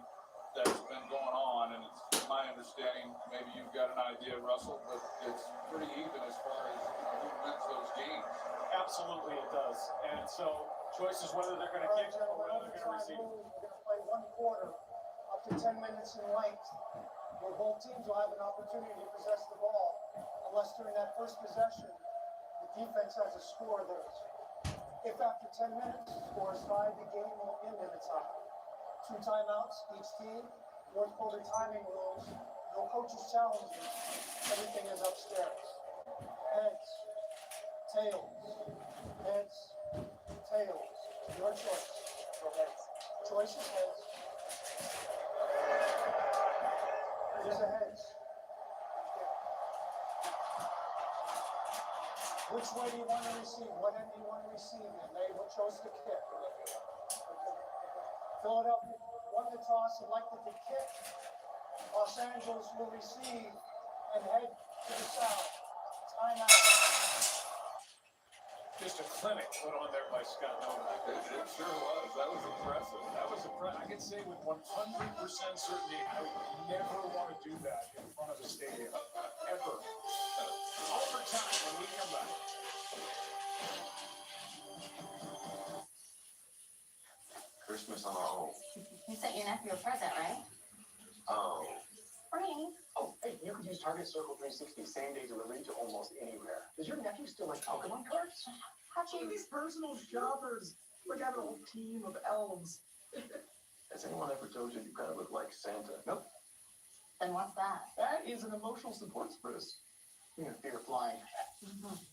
that's been going on, and it's my understanding, maybe you've got an idea, Russell, but it's pretty even as far as who wins those games. Absolutely it does. And so choice is whether they're going to kick or whether they're going to receive. We're going to play 1 quarter up to 10 minutes in length, where both teams will have an opportunity to possess the ball, unless during that first possession, the defense has a score there. If after 10 minutes the score is tied, the game will end in a tie. 2 timeouts each team. Fourth quarter timing rules. No coaches challenging. Everything is upstairs. Heads, tails, heads, tails. Your choice. Go heads. Choice is heads. Here's a heads. Which way do you want to receive? What end do you want to receive? And they chose to kick. Philadelphia won the toss, elected to kick. Los Angeles will receive and head to the south. Timeout. Just a clinic put on there by Scott Novak. It sure was. That was impressive. That was impressive. I can say with 100% certainty, I would never want to do that in front of the stadium. Ever. Overtime when we come back. Christmas on our own. You sent your nephew a present, right? Oh. Free. Oh, hey, you can use Target Circle 360 same-day delivery to almost anywhere. Does your nephew still like Pokemon cards? These personal shoppers. Like having a whole team of elves. Has anyone ever told you kind of look like Santa? Nope. Then what's that? That is an emotional support spruce. You know, fear of flying.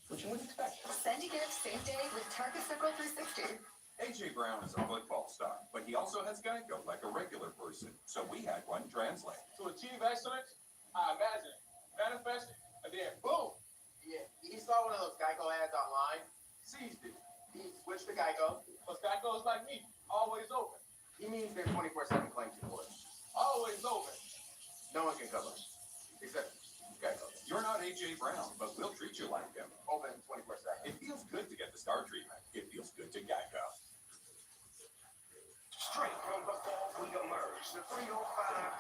What you would expect. Send a gift same day with Target Circle 360. AJ Brown is a football star, but he also has Geico like a regular person. So we had one translate. To achieve excellence, I imagine, manifest it, and then boom! Yeah, he saw one of those Geico ads online, seized it. He switched to Geico, because Geico is like me, always open. He means they're 24/7 claim support. Always open. No one can cover us, except Geico. You're not AJ Brown, but we'll treat you like him. Open 24/7. It feels good to get the star treatment. It feels good to Geico. Straight from the fall, we emerge. The 305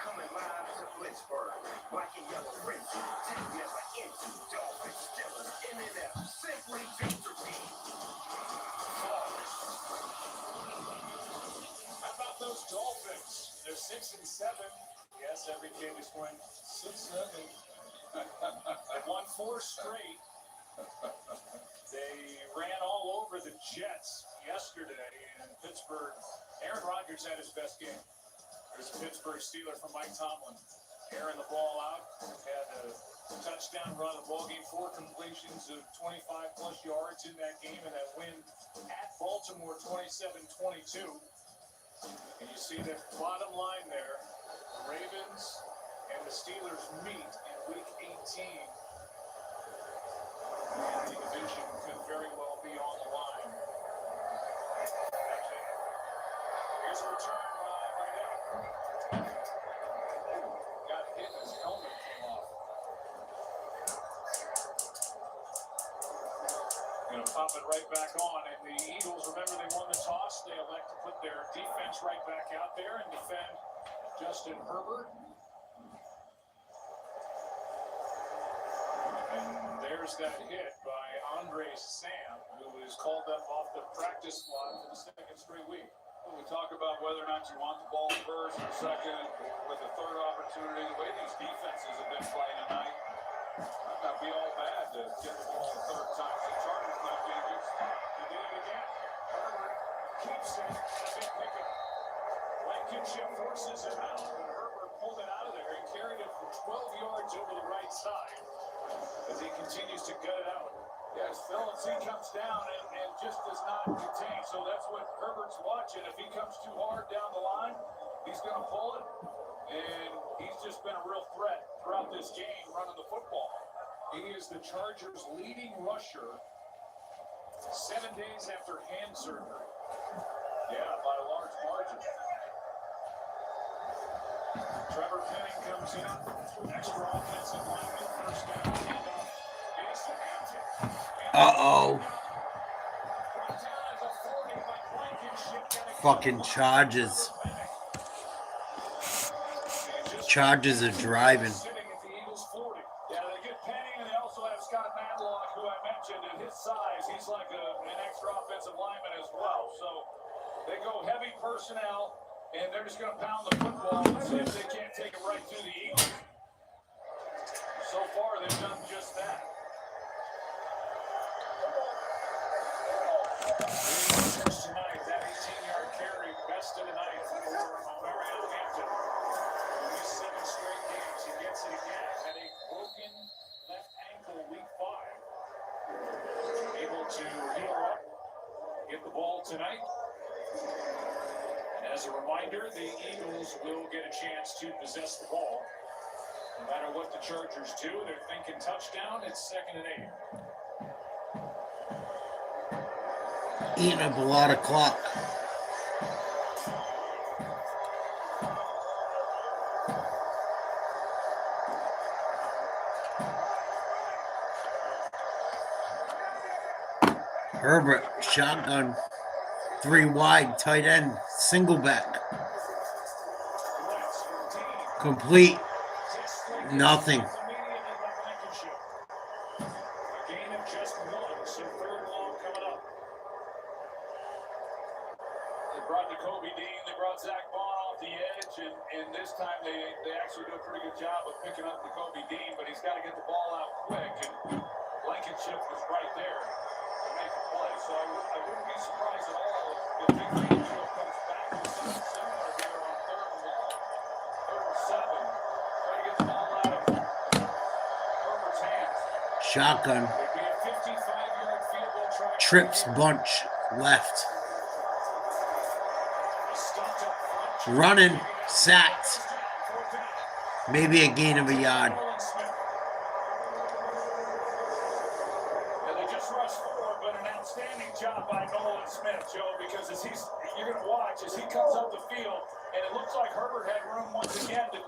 coming live to Blitzburg. Black and yellow frenzy. Take never into Dolphins, Steelers, NNF. Simply victory. How about those Dolphins? They're 6-7. Yes, every game is going 6-7. They won 4 straight. They ran all over the Jets yesterday in Pittsburgh. Aaron Rodgers had his best game. There's a Pittsburgh Steeler from Mike Tomlin. Airing the ball out. Had a touchdown run of the ball game. 4 completions of 25-plus yards in that game. And that win at Baltimore 27-22. And you see that bottom line there. The Ravens and the Steelers meet in Week 18. And the division could very well be on the line. Here's a return by Riddell. Got hit, his helmet came off. Gonna pop it right back on, and the Eagles, remember they won the toss. They elect to put their defense right back out there and defend Justin Herbert. And there's that hit by Andre Sam, who is called up off the practice squad for the 2nd straight week. When we talk about whether or not you want the ball first or second, with the 3rd opportunity, the way these defenses have been playing tonight, might not be all bad to get the ball the 3rd time. The Chargers might be against. He did it again. Herbert keeps it. Big pickup. Blankenship forces him out, but Herbert pulled it out of there. He carried it for 12 yards over the right side as he continues to gut it out. Yes, Phillips, he comes down and just does not contain. So that's what Herbert's watching. If he comes too hard down the line, he's going to pull it. And he's just been a real threat throughout this game running the football. He is the Chargers' leading rusher 7 days after hand surgery. Yeah, by a large margin. Trevor Penning comes in. Extra offensive lineman, first down, handoff. It is to Hampton. Uh-oh. Fucking Chargers. Chargers are driving. Yeah, they get Penning, and they also have Scott Matlock, who I mentioned. At his size, he's like an extra offensive lineman as well. So they go heavy personnel, and they're just going to pound the football and see if they can't take it right to the Eagles. So far, they've done just that. Tonight, that 18-yard carry, best rest of the night for Mariano Hampton. 7 straight games. He gets it again. Had a broken left ankle week 5. Able to heal up, get the ball tonight. And as a reminder, the Eagles will get a chance to possess the ball. No matter what the Chargers do, they're thinking touchdown. It's 2nd and 8. Eating up a lot of clock. Herbert, shotgun, 3 wide, tight end, single back. Complete, nothing. A gain of just 1, so 3rd long coming up. They brought Jacoby Dean, they brought Zach Vaughn off the edge, and this time they actually do a pretty good job of picking up Jacoby Dean, but he's got to get the ball out quick, and Blankenship was right there to make a play. So I wouldn't be surprised at all if Big Angel comes back with something similar here on 3rd and long, 3rd and 7. Try to get the ball out of Herbert's hands. Shotgun. It'd be a 55-yard field goal try. Trips bunch left. Running, sacked. Maybe a gain of a yard. Yeah, they just rushed 4, but an outstanding job by Nolan Smith, Joe, because you're going to watch as he comes up the field, and it looks like Herbert had room once again to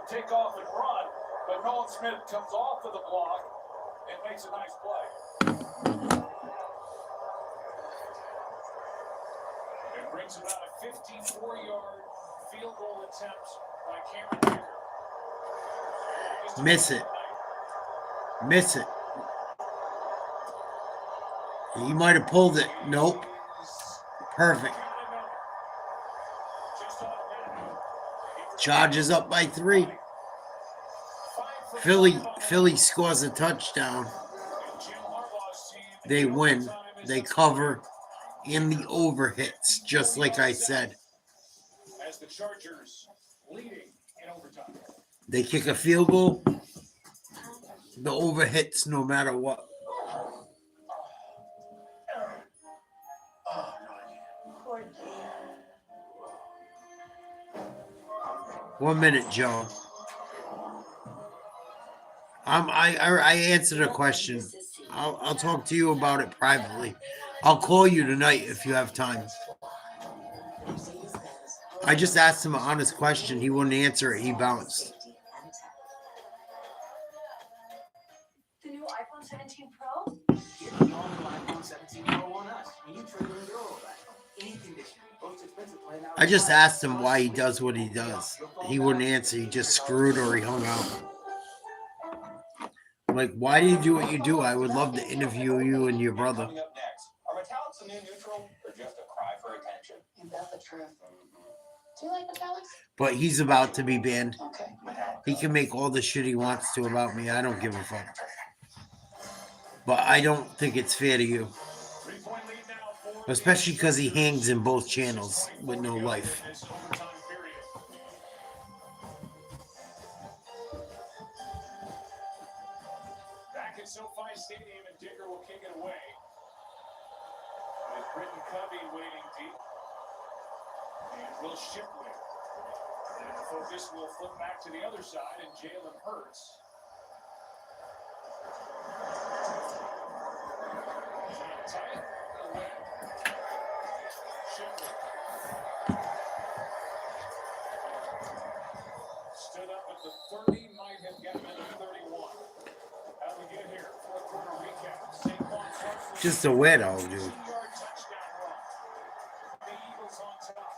take off and run, but Nolan Smith comes off of the block and makes a nice play. It brings about a 54-yard field goal attempt by Cameron Baker. Miss it. Miss it. He might have pulled it. Nope. Perfect. Charges up by 3. Philly scores a touchdown. They win. They cover. And the over hits, just like I said. As the Chargers leading in overtime. They kick a field goal. The over hits no matter what. 1 minute, Joe. I answered a question. I'll talk to you about it privately. I'll call you tonight if you have time. I just asked him an honest question. He wouldn't answer it. He bounced. The new iPhone 17 Pro? Get the all-new iPhone 17 Pro on us. When you trade in your old iPhone, any condition, most expensive plan out. I just asked him why he does what he does. He wouldn't answer. He just screwed or he hung out. I'm like, why do you do what you do? I would love to interview you and your brother. Coming up next, are metallics a new neutral or just a cry for attention? You bet the truth. Do you like metallics? But he's about to be banned. Okay. He can make all the shit he wants to about me. I don't give a fuck. But I don't think it's fair to you. Especially because he hangs in both channels with no life. Back at SoFi Stadium, and Dicker will kick it away. With Britton Covey waiting deep. And Will Shipley. And the focus will flip back to the other side, and Jalen Hurts. Tight. Away. Shipley. Stood up at the 30, might have gotten to the 31. How do we get here? Fourth quarter recap. Saquon starts Just a weirdo, dude. 2-yard touchdown run. The Eagles on top.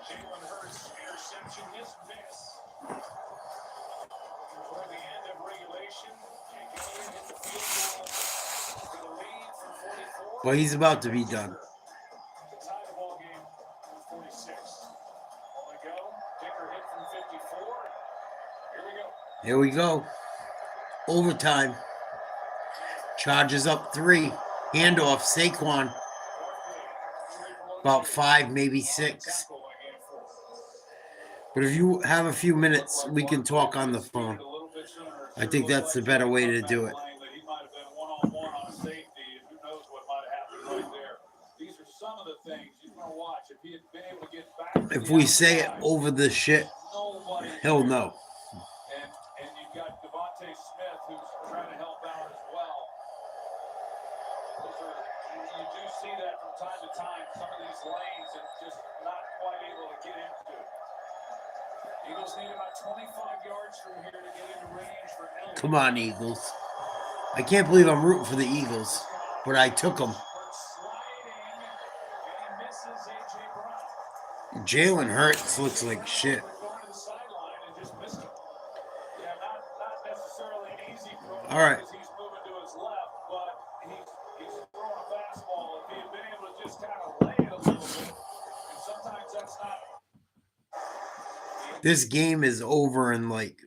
Jalen Hurts interception is miss. Toward the end of regulation, Jake hit the field goal for the lead from 44. Well, he's about to be done. To tie the ball game with 46. On the go, Dicker hit from 54. Here we go. Overtime. Charges up 3. Handoff, Saquon. About 5, maybe 6. But if you have a few minutes, we can talk on the phone. I think that's the better way to do it. If we say it over the shit, he'll know. And you've got Devontae Smith who's trying to help out as well. You do see that from time to time, some of these lanes and just not quite able to get into. Eagles need about 25 yards from here to get into range for Elliott. Come on, Eagles. I can't believe I'm rooting for the Eagles, but I took them. Jalen Hurts looks like shit. All right. This game is over in like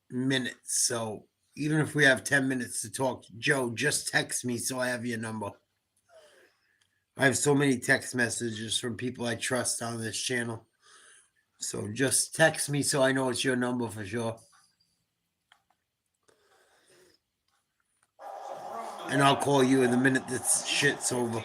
minutes, so even if we have 10 minutes to talk, Joe, just text me so I have your number. I have so many text messages from people I trust on this channel. So just text me so I know it's your number for sure. And I'll call you in the minute this shit's over.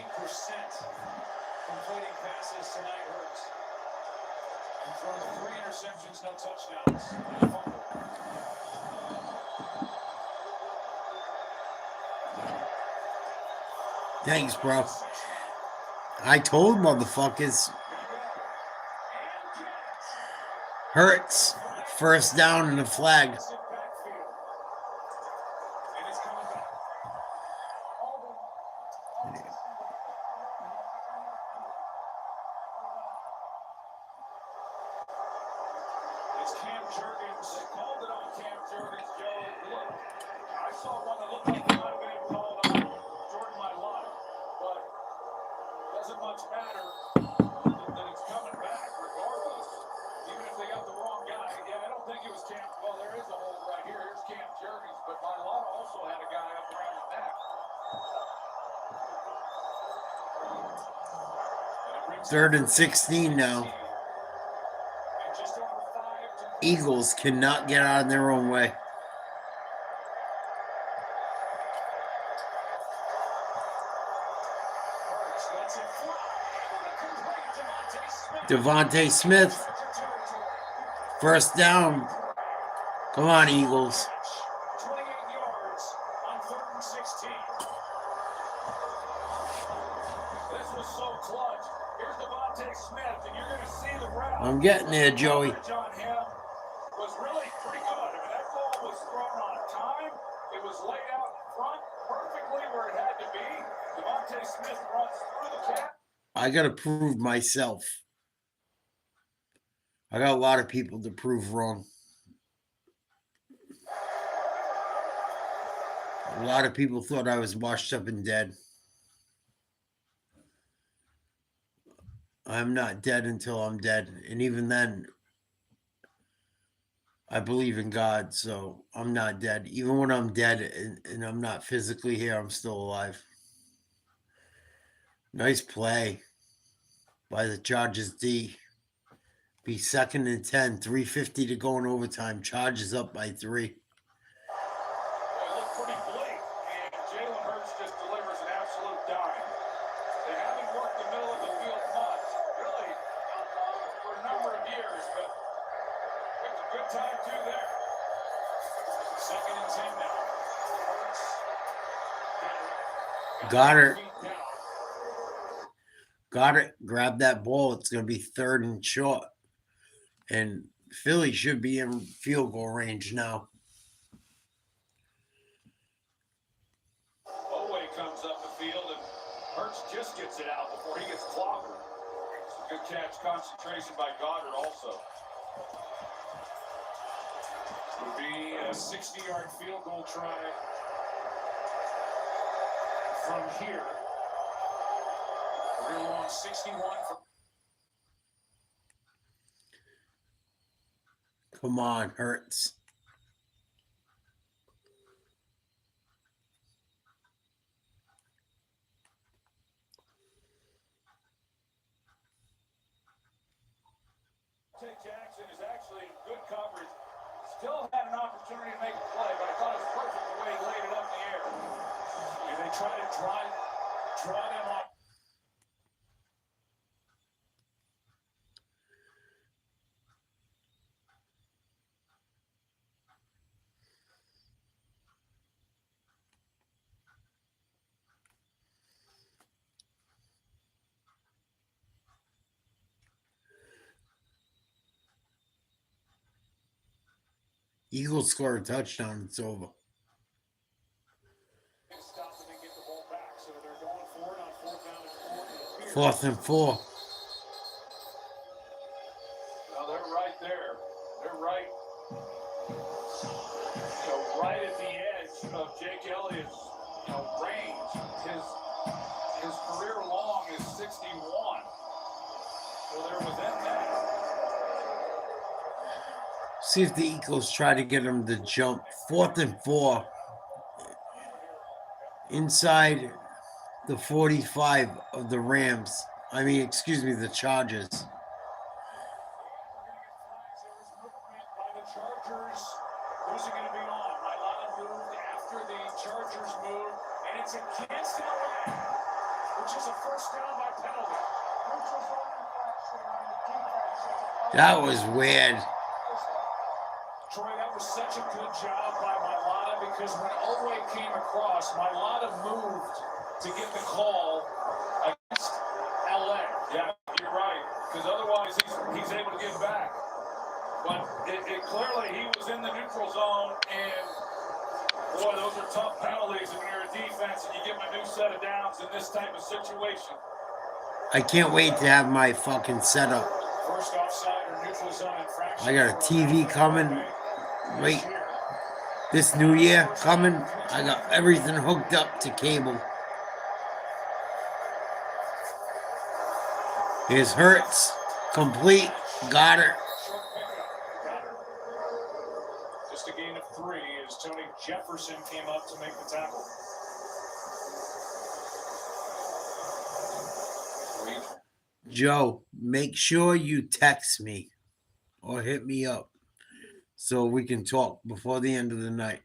Thanks, bro. I told motherfuckers. Hurts. First down and a flag. Third and 16 now. Eagles cannot get out of their own way. Devontae Smith. First down. Come on, Eagles. 28 yards on 3rd and 16. This was so clutch. Here's Devontae Smith, and you're going to see the route. I'm getting there, Joey. John Ham was really pretty good. I mean, that ball was thrown on time. It was laid out in front perfectly where it had to be. Devontae Smith runs through the cap. I got to prove myself. I got a lot of people to prove wrong. A lot of people thought I was washed up and dead. I'm not dead until I'm dead. And even then, I believe in God, so I'm not dead. Even when I'm dead and I'm not physically here, I'm still alive. Nice play by the Chargers D. Be 2nd and 10, 3:50 to go in overtime. Chargers up by 3. It looked pretty bleak, and Jalen Hurts just delivers an absolute dime. They haven't worked the middle of the field much, really, for a number of years, but it's a good time too there. 2nd and 10 now. Hurts. Got it. Grab that ball. It's going to be 3rd and short. And Philly should be in field goal range now. Oweh comes up the field, and Hurts just gets it out before he gets clobbered. It's a good catch, concentration by Goddard also. Would be a 60-yard field goal try from here. Real long 61 from. Come on, Hurts. try to draw them off. Eagles score a touchdown, it's over. Fourth and 4. Well, they're right there. They're right. So right at the edge of Jake Elliott's range. His career long is 61. So they're within that. See if the Eagles try to get him to jump. 4th and 4. Inside the 45 of the Rams. I mean, excuse me, the Chargers. By the Chargers, who's it going to be on? Mylana moved after the Chargers moved, and it's against LA, which is a first down by penalty. That was weird. Troy, that was such a good job by Mylana because when Elway came across, Mylana moved to get the call against LA. Yeah, you're right, because otherwise he's able to get back. But it clearly he was in the neutral zone, and boy, those are tough penalties when you're a defense and you give them a new set of downs in this type of situation. I can't wait to have my fucking setup. First offside or neutral zone infraction. I got a TV coming. Wait, this new year coming. I got everything hooked up to cable. Here's Hurts, complete, got her. Just a gain of 3 as Tony Jefferson came up to make the tackle. Joe, make sure you text me or hit me up so we can talk before the end of the night.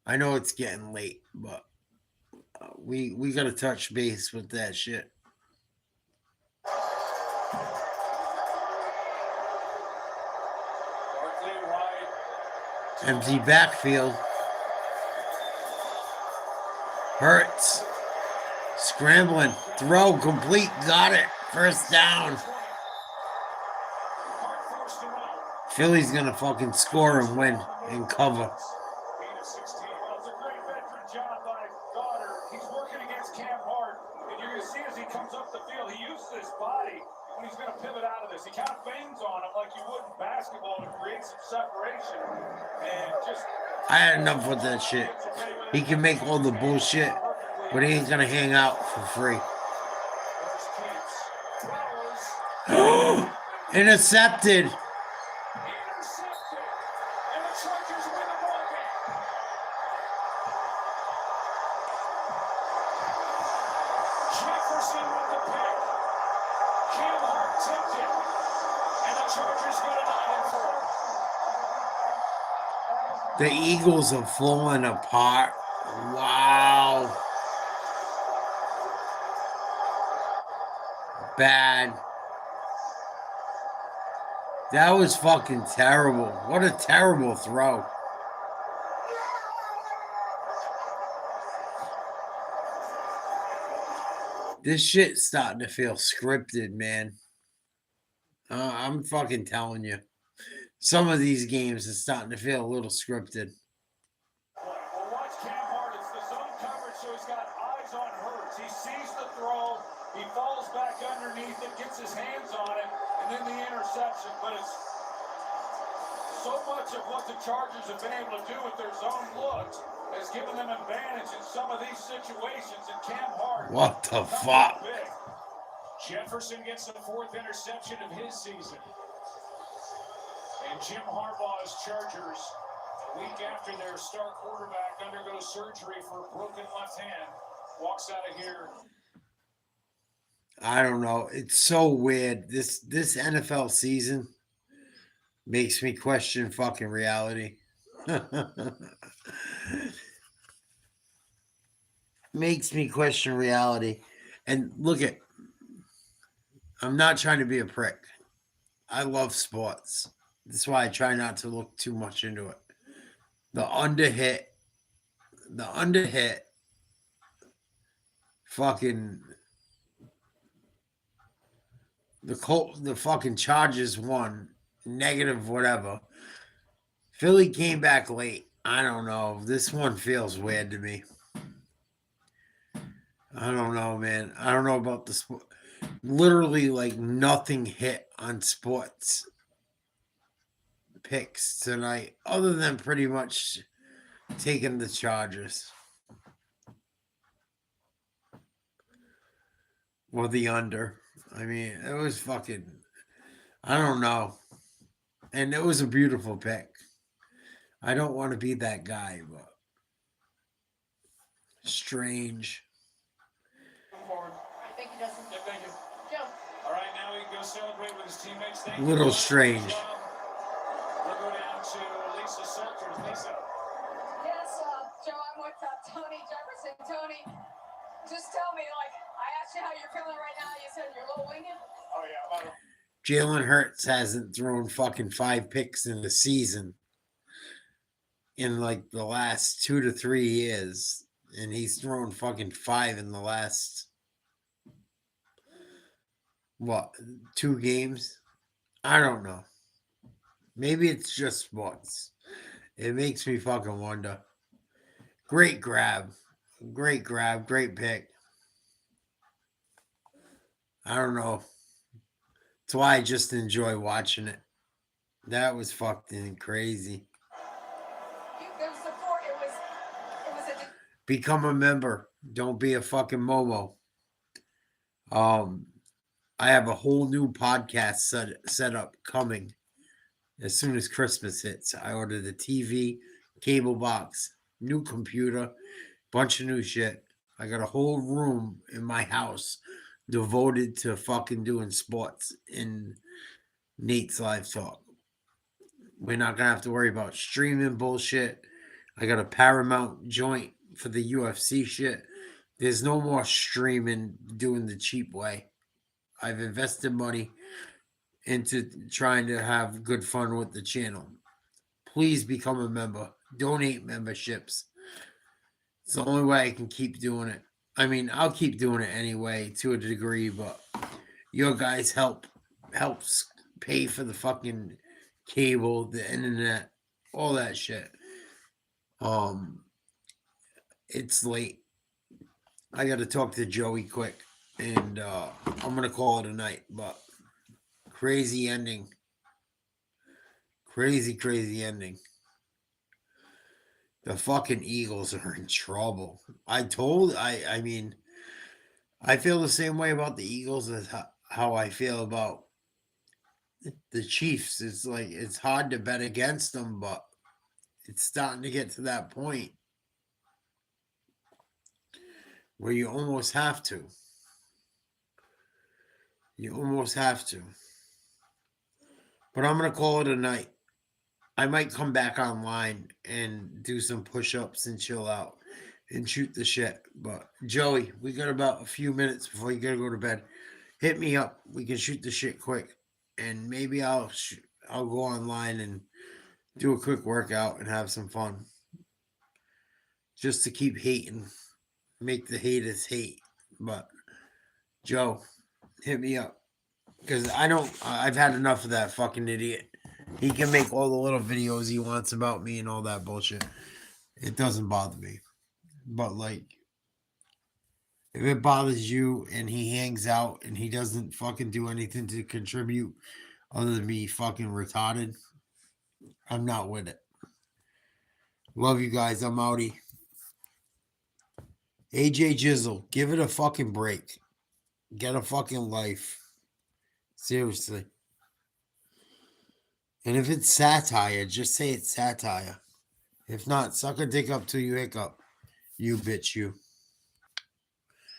I know it's getting late, but we got to touch base with that shit. Empty backfield. Hurts. Scrambling. Throw complete. Got it. First down. Philly's going to fucking score and win and cover. He's working against Cam Hart, and you're going to see as he comes up the field, he uses his body when he's going to pivot out of this. He kind of bangs on him like you would in basketball to create some separation. And just I had enough with that shit. He can make all the bullshit, but he ain't going to hang out for free. Intercepted. Jefferson with the pick. Cam Hart tipped it. And the Chargers go to 9-4. The Eagles are falling apart. Wow. Bad. That was fucking terrible. What a terrible throw. This shit's starting to feel scripted, man. I'm fucking telling you. Some of these games are starting to feel a little scripted. Well, watch Cam Hart. It's the zone coverage, so he's got eyes on Hurts. He sees the throw. He falls back underneath it, gets his hands on it, and then the interception. But it's so much of what the Chargers have been able to do with their zone looks has given them advantage in some of these situations. And Cam Hart. What the fuck? Jefferson gets the 4th interception of his season. And Jim Harbaugh's Chargers, a week after their star quarterback undergoes surgery for a broken left hand, walks out of here. I don't know. It's so weird. This NFL season makes me question fucking reality. makes me question reality. And look at, I'm not trying to be a prick. I love sports. That's why I try not to look too much into it. The underhit, fucking the fucking Chargers won, negative whatever. Philly came back late. I don't know. This one feels weird to me. I don't know, man. I don't know about the sport. Literally, like nothing hit on sports picks tonight, other than pretty much taking the Chargers or the under. I mean, it was fucking. I don't know, and it was a beautiful pick. I don't want to be that guy, but strange. Thank you, Justin. Yeah, thank you. Joe. All right, now we can go celebrate with his teammates. Thank Little you. strange. We'll go down to Lisa Salters. Lisa. Yes, Joe, I'm with Tony Jefferson. Tony, just tell me, like, I asked you how you're feeling right now. You said you're a little winged. Oh, yeah. Jalen Hurts hasn't thrown fucking 5 picks in the season in like the last 2 to 3 years. And he's thrown fucking 5 in the last, 2 games? I don't know. Maybe it's just sports. It makes me fucking wonder. Great grab. Great pick. I don't know. That's why I just enjoy watching it. That was fucking crazy. Become a member. Don't be a fucking Momo. I have a whole new podcast set up coming as soon as Christmas hits. I ordered a TV, cable box, new computer, bunch of new shit. I got a whole room in my house devoted to fucking doing sports in Nate's Live Talk. We're not gonna have to worry about streaming bullshit. I got a Paramount joint for the UFC shit. There's no more streaming doing the cheap way. I've invested money into trying to have good fun with the channel. Please become a member. Donate memberships. It's the only way I can keep doing it. I mean, I'll keep doing it anyway to a degree, but your guys helps pay for the fucking cable, the internet, all that shit. It's late. I got to talk to Joey quick, and I'm gonna call it a night. But crazy ending. Crazy ending. The fucking Eagles are in trouble. I mean, I feel the same way about the Eagles as how I feel about the Chiefs. It's like, it's hard to bet against them, but it's starting to get to that point where you almost have to. You almost have to. But I'm going to call it a night. I might come back online and do some push-ups and chill out and shoot the shit. But Joey, we got about a few minutes before you got to go to bed. Hit me up. We can shoot the shit quick. And maybe I'll go online and do a quick workout and have some fun. Just to keep hating. Make the haters hate. But Joe, hit me up. Because I've had enough of that fucking idiot. He can make all the little videos he wants about me and all that bullshit. It doesn't bother me. But like, if it bothers you and he hangs out and he doesn't fucking do anything to contribute other than be fucking retarded, I'm not with it. Love you guys. I'm outie. AJ Jizzle, give it a fucking break. Get a fucking life. Seriously. And if it's satire, just say it's satire. If not, suck a dick up till you hiccup. You bitch, you.